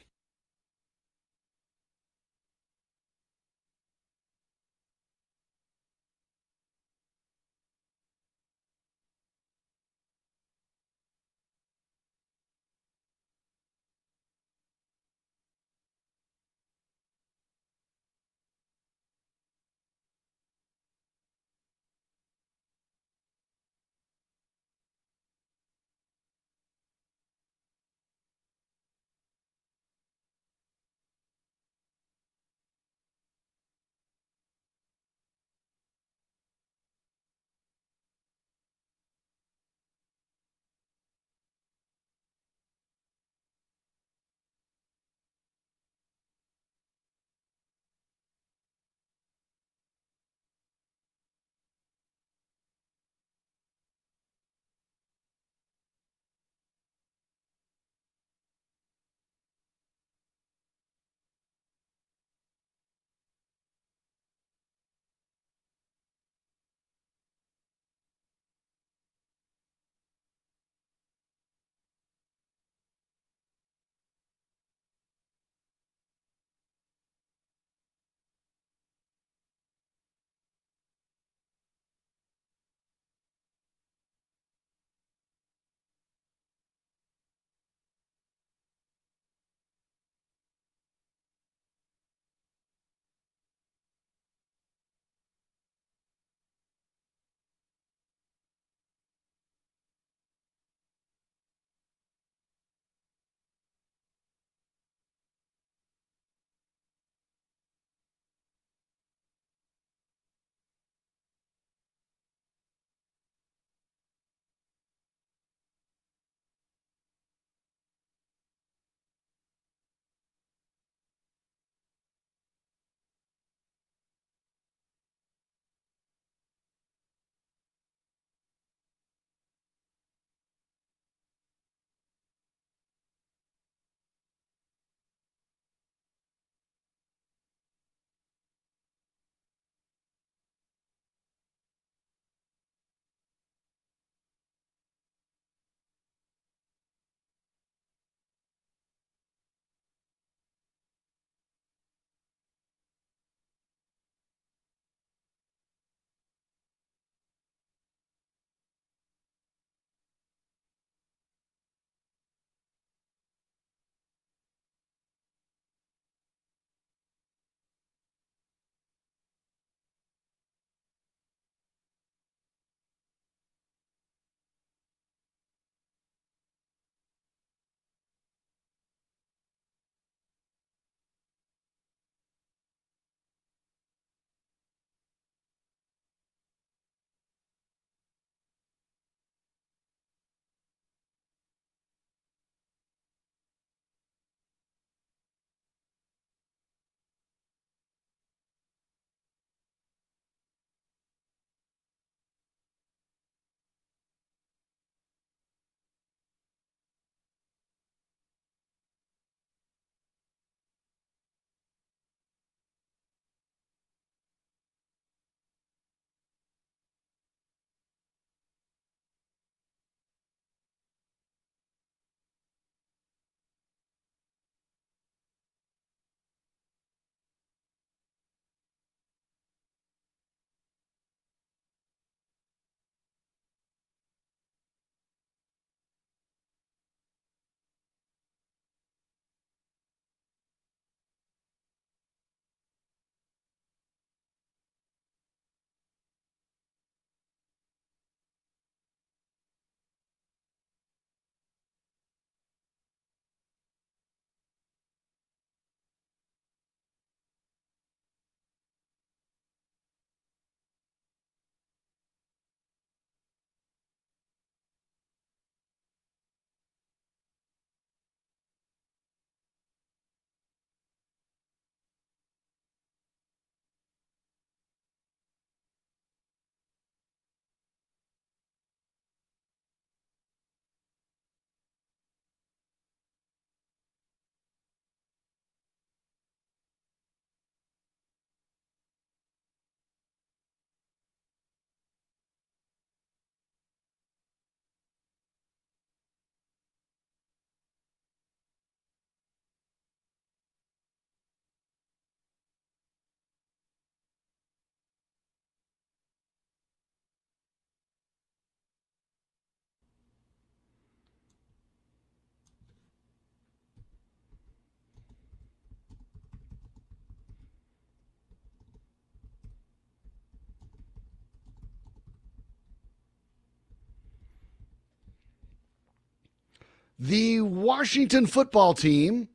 The Washington football team,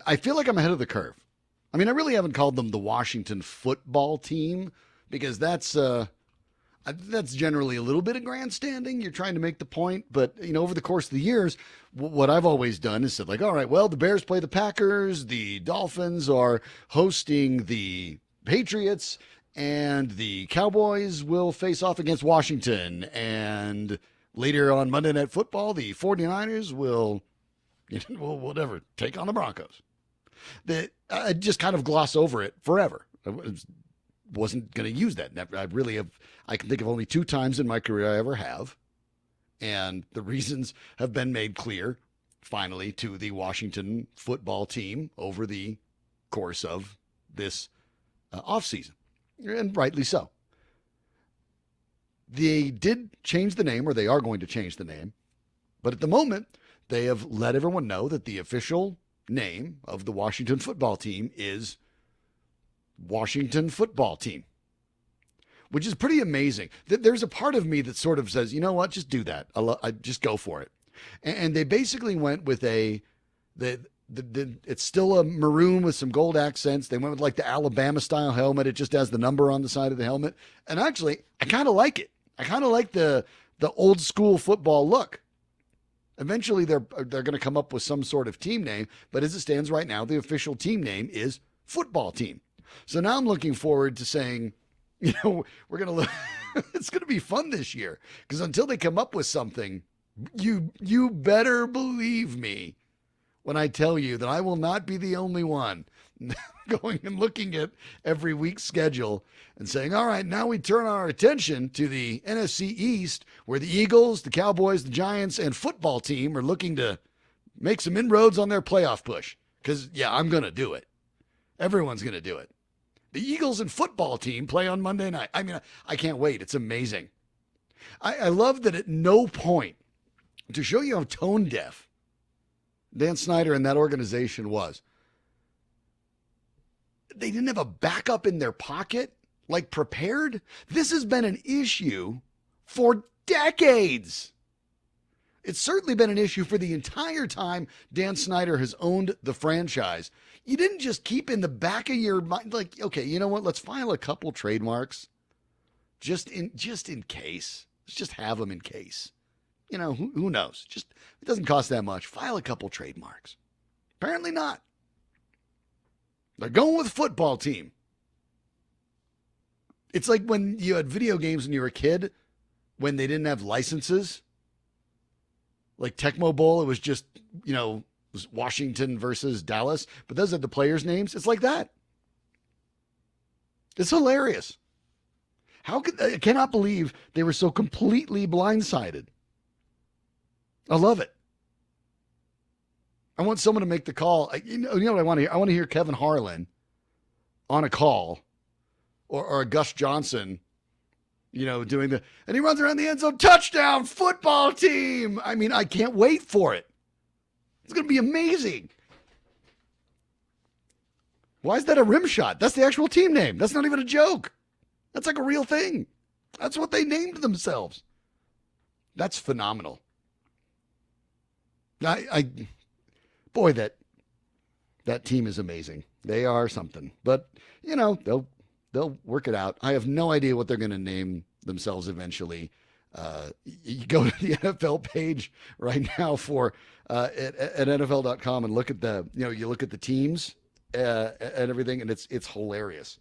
I feel like I'm ahead of the curve. I mean, I really haven't called them the Washington football team because that's generally a little bit of grandstanding. You're trying to make the point, but over the course of the years, what I've always done is said like, all right, well, the Bears play the Packers, the Dolphins are hosting the Patriots, and the Cowboys will face off against Washington, and later on Monday Night Football, the 49ers will whatever, take on the Broncos. I just kind of gloss over it forever. I wasn't going to use that. I can think of only 2 times in my career I ever have. And the reasons have been made clear, finally, to the Washington football team over the course of this offseason. And rightly so. They did change the name, or they are going to change the name. But at the moment, they have let everyone know that the official name of the Washington football team is Washington Football Team, which is pretty amazing. There's a part of me that sort of says, you know what, just do that. I just go for it. And they basically went with it's still a maroon with some gold accents. They went with like the Alabama style helmet. It just has the number on the side of the helmet. And actually, I kind of like it. I kind of like the old school football look. Eventually, they're going to come up with some sort of team name. But as it stands right now, the official team name is Football Team. So now I'm looking forward to saying, we're going to look. It's going to be fun this year, because until they come up with something, you better believe me when I tell you that I will not be the only one going and looking at every week's schedule and saying, all right, now we turn our attention to the NFC East, where the Eagles, the Cowboys, the Giants, and football team are looking to make some inroads on their playoff push. Because, yeah, I'm going to do it. Everyone's going to do it. The Eagles and football team play on Monday night. I mean, I can't wait. It's amazing. I love that at no point, to show you how tone deaf Dan Snyder and that organization was, they didn't have a backup in their pocket, like prepared. This has been an issue for decades. It's certainly been an issue for the entire time Dan Snyder has owned the franchise. You didn't just keep in the back of your mind, like, okay, you know what? Let's file a couple trademarks just in case. Let's just have them in case. Who knows? It doesn't cost that much. File a couple trademarks. Apparently not. They're going with football team. It's like when you had video games when you were a kid, when they didn't have licenses. Like Tecmo Bowl, it was just, it was Washington versus Dallas, but those are the players' names. It's like that. It's hilarious. I cannot believe they were so completely blindsided. I love it. I want someone to make the call. You know what I want to hear? I want to hear Kevin Harlan on a call, or Gus Johnson, doing and he runs around the end zone, touchdown, football team. I mean, I can't wait for it. It's going to be amazing. Why is that a rim shot? That's the actual team name. That's not even a joke. That's like a real thing. That's what they named themselves. That's phenomenal. Boy, that team is amazing. They are something. But, they'll work it out. I have no idea what they're going to name themselves eventually. You go to the NFL page right now at NFL.com and look at you look at the teams and everything, and it's hilarious.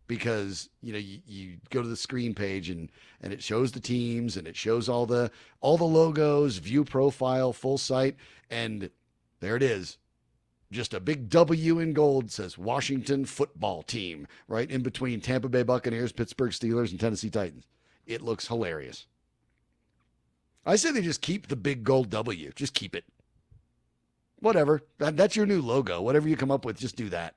Because you go to the screen page and it shows the teams and it shows all the logos, view profile, full site, and there it is. Just a big W in gold says Washington Football Team right in between Tampa Bay Buccaneers, Pittsburgh Steelers, and Tennessee Titans. It looks hilarious. I say they just keep the big gold W. Just keep it. Whatever. That's your new logo. Whatever you come up with, just do that.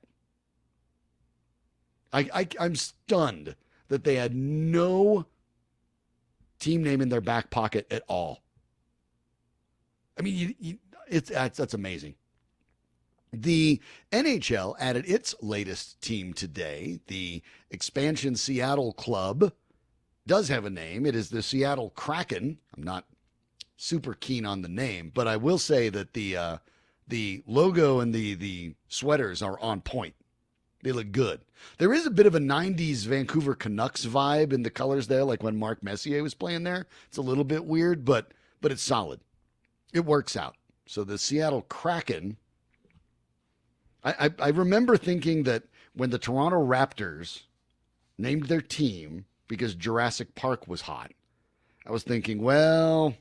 I'm stunned that they had no team name in their back pocket at all. I mean, that's amazing. The NHL added its latest team today. The expansion Seattle club does have a name. It is the Seattle Kraken. I'm not super keen on the name, but I will say that the logo and the sweaters are on point. They look good. There is a bit of a 90s Vancouver Canucks vibe in the colors there, like when Mark Messier was playing there. It's a little bit weird, but it's solid. It works out. So the Seattle Kraken, I remember thinking that when the Toronto Raptors named their team because Jurassic Park was hot, I was thinking, well,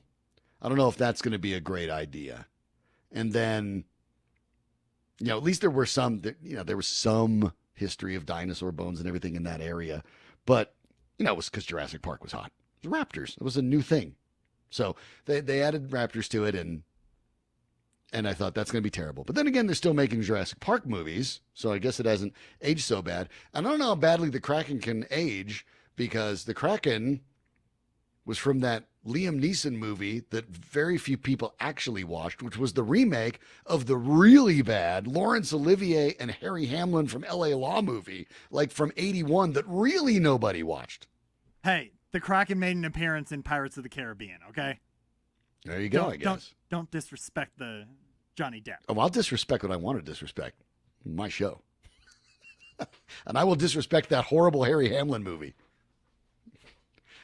I don't know if that's going to be a great idea. And then, at least there was some history of dinosaur bones and everything in that area. But, it was because Jurassic Park was hot. It was Raptors. It was a new thing. So they added Raptors to it, and I thought that's going to be terrible. But then again, they're still making Jurassic Park movies, so I guess it hasn't aged so bad. And I don't know how badly the Kraken can age, because the Kraken was from that Liam Neeson movie that very few people actually watched, which was the remake of the really bad Laurence Olivier and Harry Hamlin from L.A. Law movie, like from 81, that really nobody watched. Hey, the Kraken made an appearance in Pirates of the Caribbean, okay? There you go, I guess. Don't disrespect the Johnny Depp. Oh, I'll disrespect what I want to disrespect. My show. And I will disrespect that horrible Harry Hamlin movie.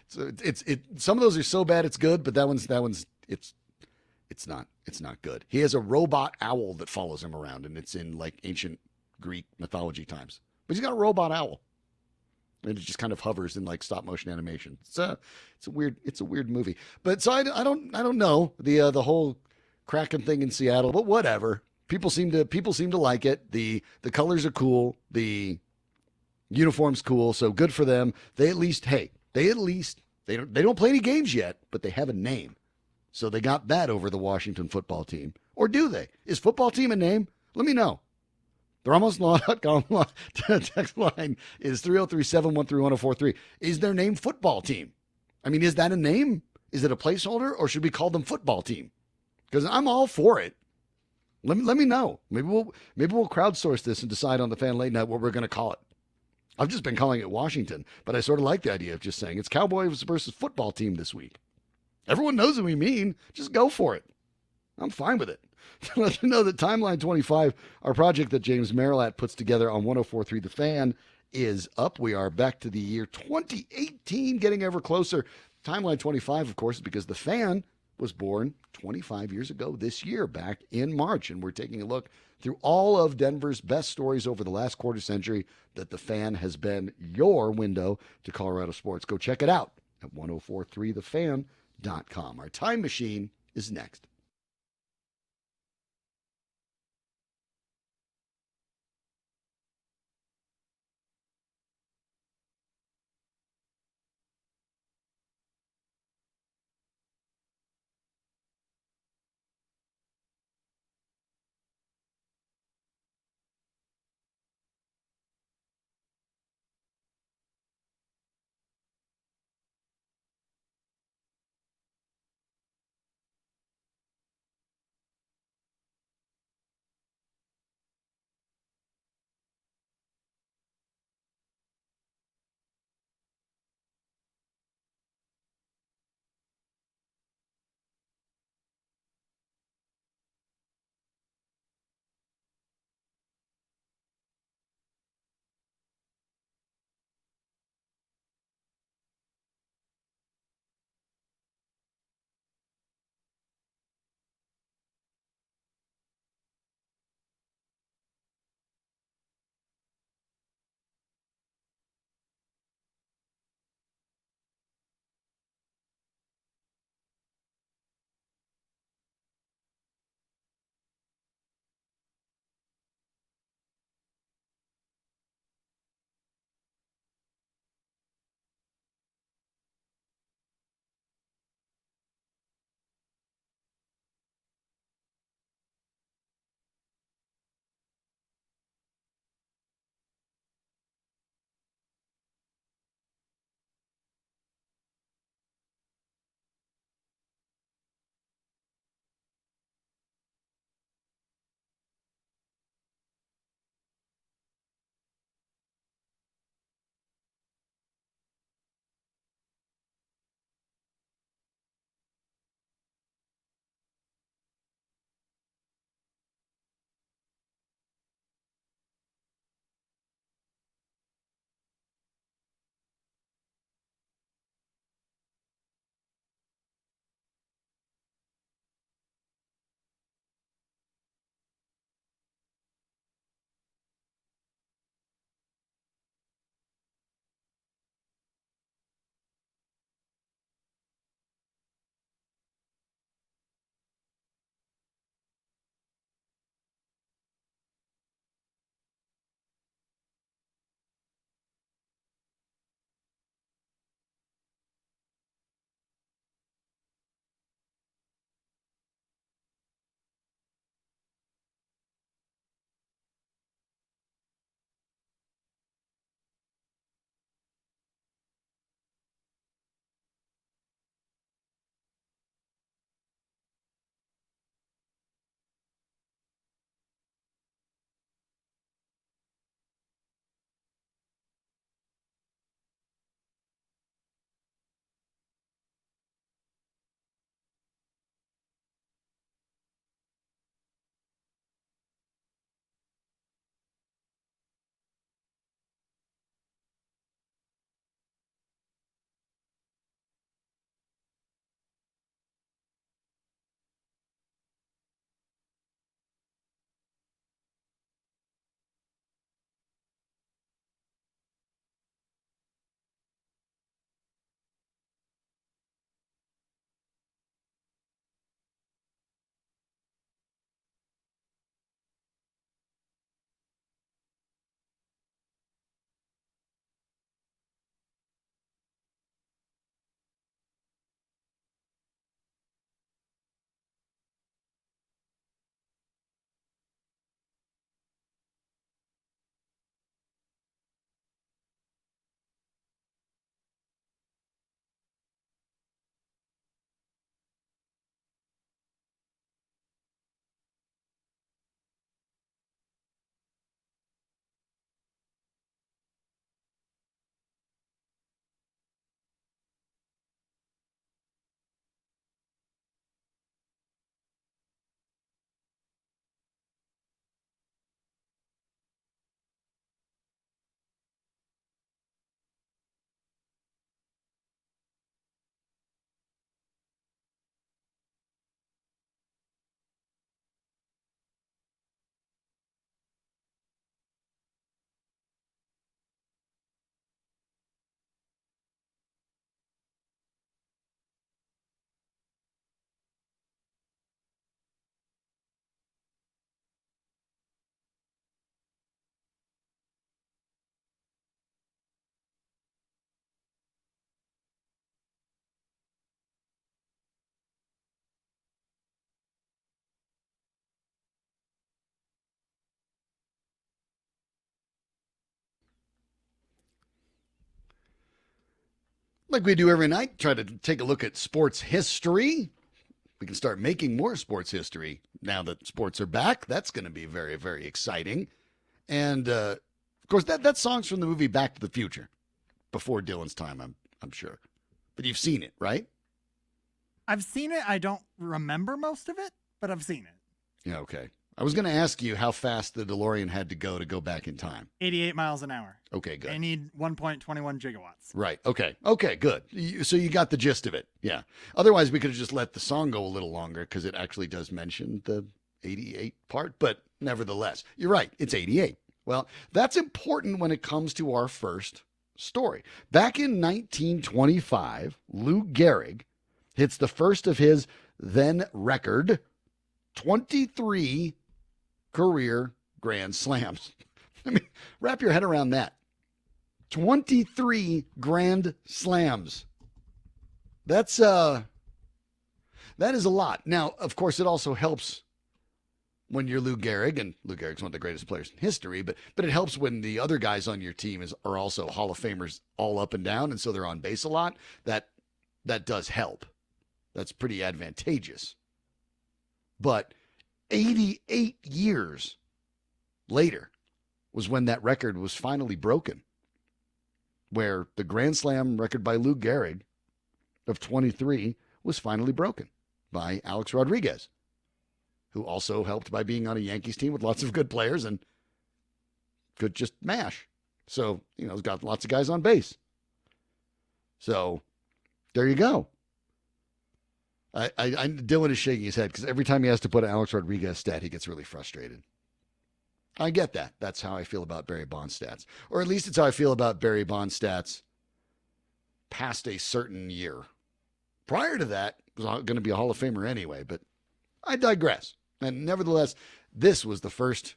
So it's some of those are so bad it's good, but that one's it's not good. He has a robot owl that follows him around, and it's in like ancient Greek mythology times. But he's got a robot owl. And it just kind of hovers in like stop motion animation. It's a weird movie. But so I don't know the whole Kraken thing in Seattle, but whatever. People seem to like it. The colors are cool. The uniform's cool. So good for them. They don't play any games yet, but they have a name. So they got that over the Washington football team. Or do they? Is football team a name? Let me know. The RamosLaw.com text line is 303-713-1043. Is their name football team? I mean, is that a name? Is it a placeholder, or should we call them football team? Because I'm all for it. Let me know. Maybe we'll crowdsource this and decide on the Fan Late Night what we're going to call it. I've just been calling it Washington, but I sort of like the idea of just saying it's Cowboys versus football team this week. Everyone knows what we mean. Just go for it. I'm fine with it. To let you know that Timeline 25, our project that James Marilat puts together on 104.3 The Fan, is up. We are back to the year 2018, getting ever closer. Timeline 25, of course, is because The Fan was born 25 years ago this year, back in March. And we're taking a look through all of Denver's best stories over the last quarter century that The Fan has been your window to Colorado sports. Go check it out at 1043thefan.com. Our time machine is next. Like we do every night, try to take a look at sports history. We can start making more sports history now that sports are back. That's going to be very, very exciting. And, of course, that song's from the movie Back to the Future. Before Dylan's time, I'm sure. But you've seen it, right? I've seen it. I don't remember most of it, but I've seen it. Yeah, okay. I was going to ask you how fast the DeLorean had to go back in time. 88 miles an hour. Okay, good. They need 1.21 gigawatts. Right. Okay, good. So you got the gist of it. Yeah. Otherwise, we could have just let the song go a little longer because it actually does mention the 88 part. But nevertheless, you're right. It's 88. Well, that's important when it comes to our first story. Back in 1925, Lou Gehrig hits the first of his then record 23 career grand slams. I mean, wrap your head around that. 23 grand slams. That is a lot. Now, of course, it also helps when you're Lou Gehrig, and Lou Gehrig's one of the greatest players in history, but it helps when the other guys on your team are also Hall of Famers all up and down, and so they're on base a lot. That does help. That's pretty advantageous. But 88 years later was when that record was finally broken, where the Grand Slam record by Lou Gehrig of 23 was finally broken by Alex Rodriguez, who also helped by being on a Yankees team with lots of good players and could just mash. So, he's got lots of guys on base. So, there you go. Dylan is shaking his head because every time he has to put an Alex Rodriguez stat, he gets really frustrated. I get that. That's how I feel about Barry Bonds stats. Or at least it's how I feel about Barry Bonds stats past a certain year. Prior to that, it was going to be a Hall of Famer anyway, but I digress. And nevertheless, this was the first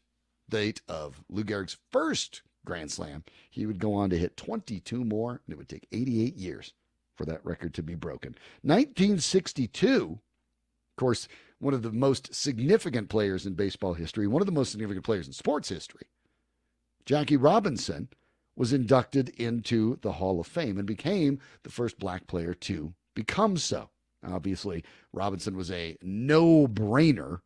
date of Lou Gehrig's first Grand Slam. He would go on to hit 22 more, and it would take 88 years for that record to be broken. 1962, of course, one of the most significant players in baseball history, one of the most significant players in sports history, Jackie Robinson, was inducted into the Hall of Fame and became the first black player to become so. Obviously, Robinson was a no-brainer.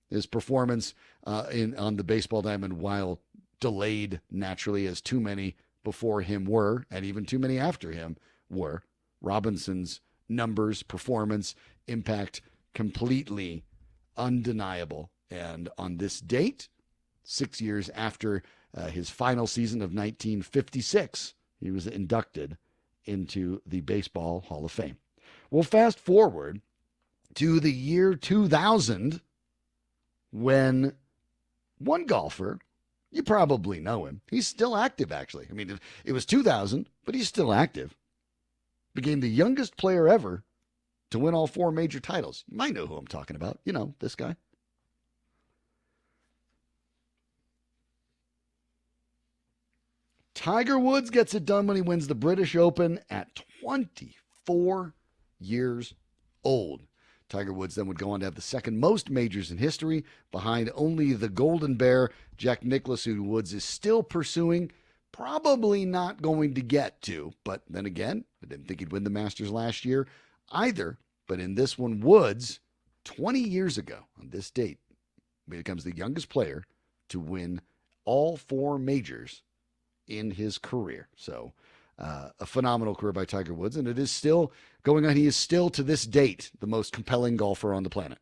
His performance on the baseball diamond, while delayed naturally as too many before him were, and even too many after him were, Robinson's numbers, performance, impact, completely undeniable. And on this date, 6 years after his final season of 1956, he was inducted into the Baseball Hall of Fame. We'll fast forward to the year 2000 when one golfer, you probably know him, he's still active actually. I mean, it was 2000, but he's still active. Became the youngest player ever to win all 4 major titles. You might know who I'm talking about. You know, this guy. Tiger Woods gets it done when he wins the British Open at 24 years old. Tiger Woods then would go on to have the second most majors in history, behind only the Golden Bear, Jack Nicklaus, who Woods is still pursuing. Probably not going to get to, but then again, I didn't think he'd win the Masters last year either. But in this one, Woods, 20 years ago on this date, becomes the youngest player to win all 4 majors in his career. So a phenomenal career by Tiger Woods, and it is still going on. He is still, to this date, the most compelling golfer on the planet.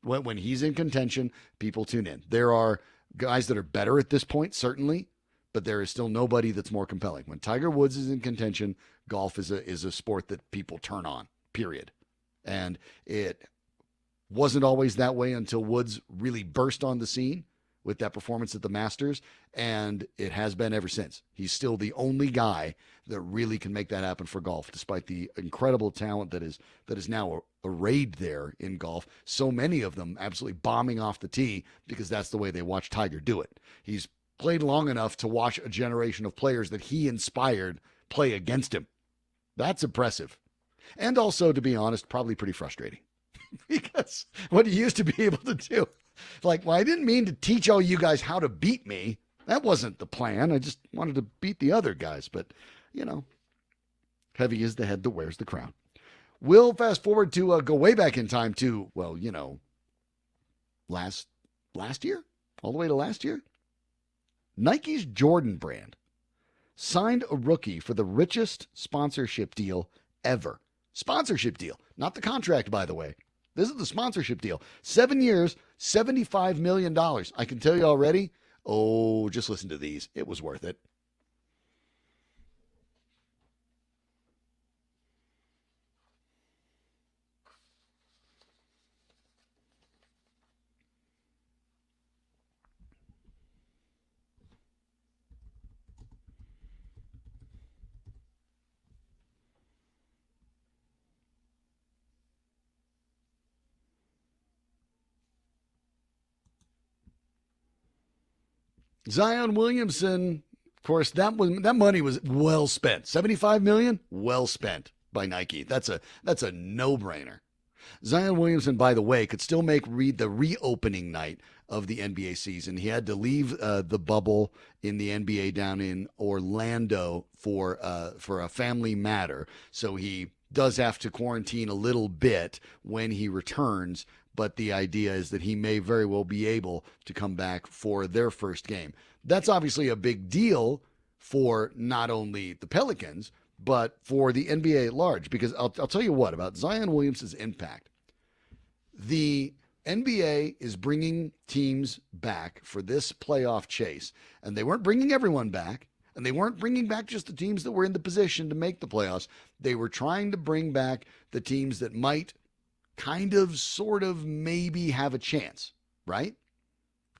When he's in contention, people tune in. There are guys that are better at this point, certainly, but there is still nobody that's more compelling. When Tiger Woods is in contention, golf is a sport that people turn on, period. And it wasn't always that way until Woods really burst on the scene with that performance at the Masters, and it has been ever since. He's still the only guy that really can make that happen for golf, despite the incredible talent that is now arrayed there in golf. So many of them absolutely bombing off the tee because that's the way they watch Tiger do it. He's played long enough to watch a generation of players that he inspired play against him. That's impressive. And also, to be honest, probably pretty frustrating because what he used to be able to do. Like, well, I didn't mean to teach all you guys how to beat me. That wasn't the plan. I just wanted to beat the other guys. But, Heavy is the head that wears the crown. We'll fast forward to go way back in time to, well, last year, all the way to last year. Nike's Jordan brand signed a rookie for the richest sponsorship deal ever. Sponsorship deal, not the contract, by the way. This is the sponsorship deal. 7 years, $75 million. I can tell you already, just listen to these. It was worth it. Zion Williamson, of course, that money was well spent. $75 million, well spent by Nike. That's a no-brainer. Zion Williamson, by the way, could still make the reopening night of the NBA season. He had to leave the bubble in the NBA down in Orlando for a family matter, so he does have to quarantine a little bit when he returns. But the idea is that he may very well be able to come back for their first game. That's obviously a big deal for not only the Pelicans, but for the NBA at large. Because I'll tell you what, about Zion Williamson's impact. The NBA is bringing teams back for this playoff chase. And they weren't bringing everyone back. And they weren't bringing back just the teams that were in the position to make the playoffs. They were trying to bring back the teams that might kind of, sort of, maybe have a chance, right?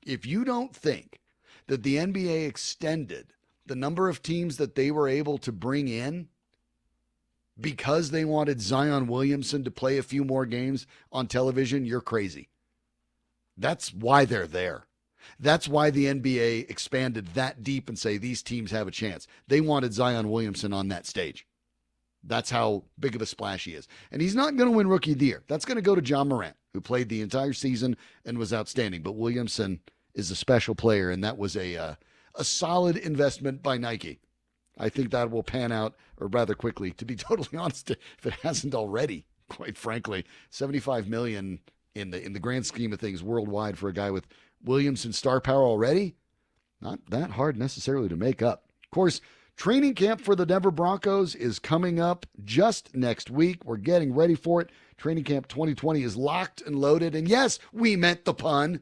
If you don't think that the NBA extended the number of teams that they were able to bring in because they wanted Zion Williamson to play a few more games on television, you're crazy. That's why they're there. That's why the NBA expanded that deep and say these teams have a chance. They wanted Zion Williamson on that stage. That's how big of a splash he is. And he's not going to win Rookie of the Year. That's going to go to John Morant, who played the entire season and was outstanding. But Williamson is a special player, and that was a solid investment by Nike. I think that will pan out rather quickly, to be totally honest, if it hasn't already, quite frankly. $75 million in the grand scheme of things worldwide for a guy with Williamson's star power already, not that hard necessarily to make up. Of course, training camp for the Denver Broncos is coming up just next week. We're getting ready for it. Training camp 2020 is locked and loaded. And yes, we meant the pun.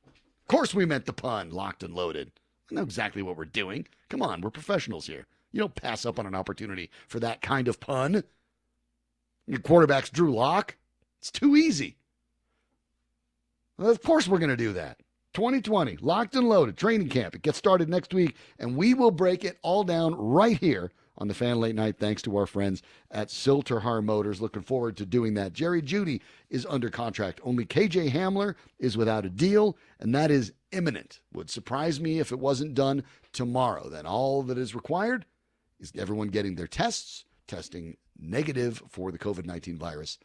Of course we meant the pun, locked and loaded. I know exactly what we're doing. Come on, we're professionals here. You don't pass up on an opportunity for that kind of pun. Your quarterback's Drew Lock. It's too easy. Well, of course we're going to do that. 2020, locked and loaded, training camp. It gets started next week, and we will break it all down right here on the Fan Late Night, thanks to our friends at Silterhar Motors. Looking forward to doing that. Jerry Jeudy is under contract. Only KJ Hamler is without a deal, and that is imminent. Would surprise me if it wasn't done tomorrow. Then all that is required is everyone getting their tests, testing negative for the COVID-19 virus,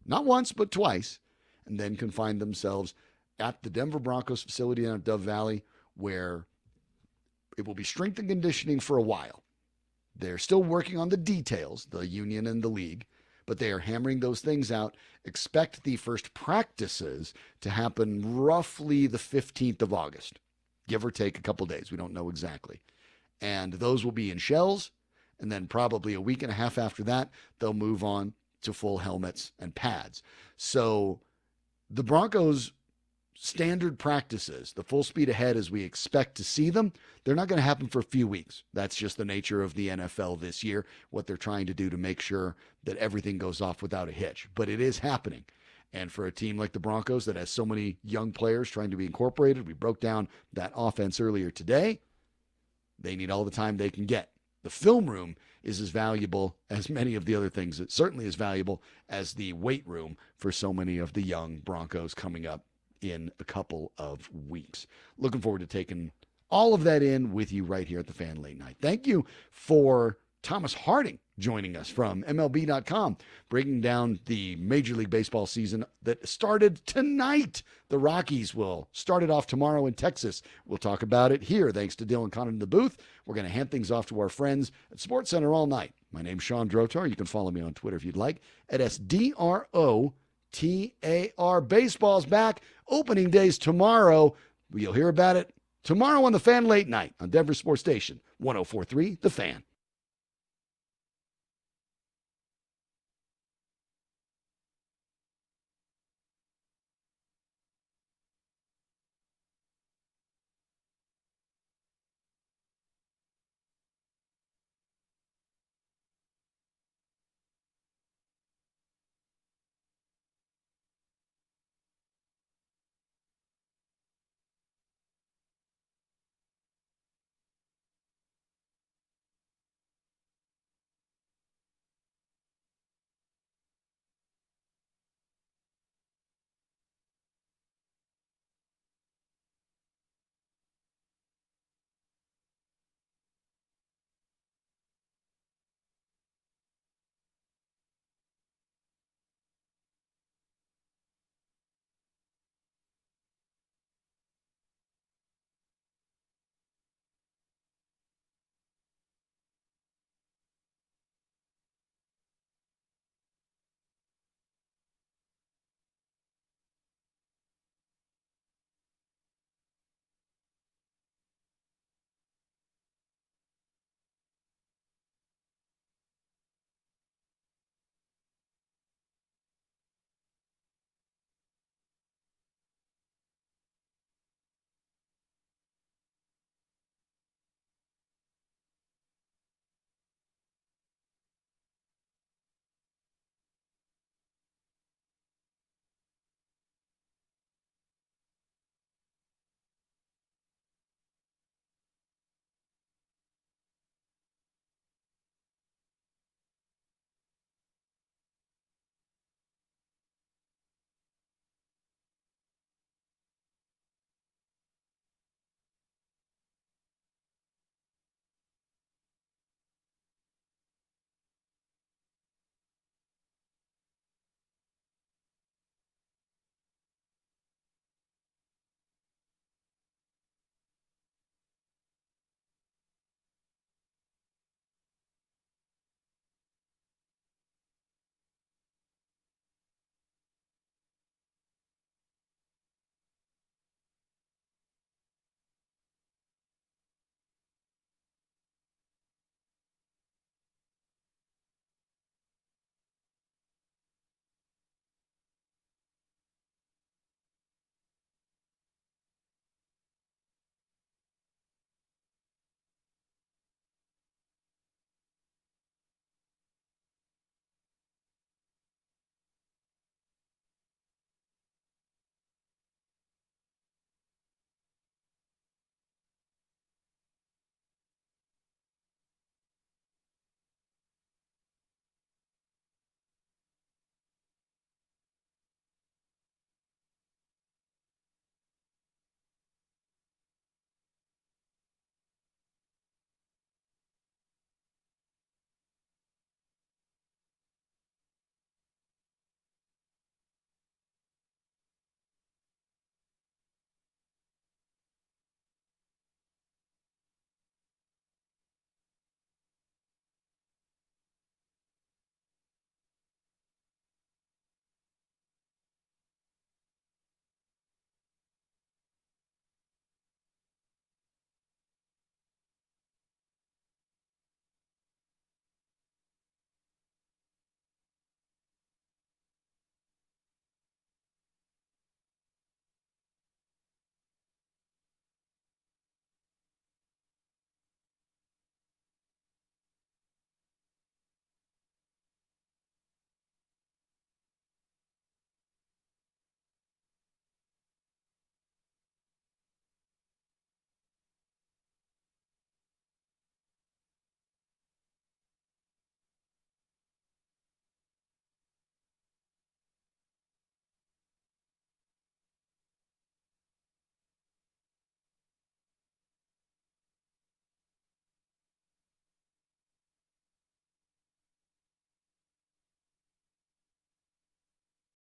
not once, but twice, and then can find themselves at the Denver Broncos facility down at Dove Valley, where it will be strength and conditioning for a while. They're still working on the details, the union and the league, but they are hammering those things out. Expect the first practices to happen roughly the 15th of August, give or take a couple days. We don't know exactly. And those will be in shells, and then probably a week and a half after that, they'll move on to full helmets and pads. So the Broncos' standard practices, the full speed ahead as we expect to see them, they're not going to happen for a few weeks. That's just the nature of the NFL this year, what they're trying to do to make sure that everything goes off without a hitch. But it is happening. And for a team like the Broncos that has so many young players trying to be incorporated, we broke down that offense earlier today, they need all the time they can get. The film room is as valuable as many of the other things. It's certainly as valuable as the weight room for so many of the young Broncos coming up in a couple of weeks. Looking forward to taking all of that in with you right here at the Fan Late Night. Thank you for Thomas Harding joining us from MLB.com, breaking down the Major League Baseball season that started tonight. The Rockies will start it off tomorrow in Texas. We'll talk about it here, thanks to Dylan Conant in the booth. We're going to hand things off to our friends at SportsCenter all night. My name's Sean Drotar. You can follow me on Twitter if you'd like at SDROTAR. Baseball's back. Opening days tomorrow. You'll hear about it tomorrow on The Fan late night on Denver Sports Station 104.3 The Fan.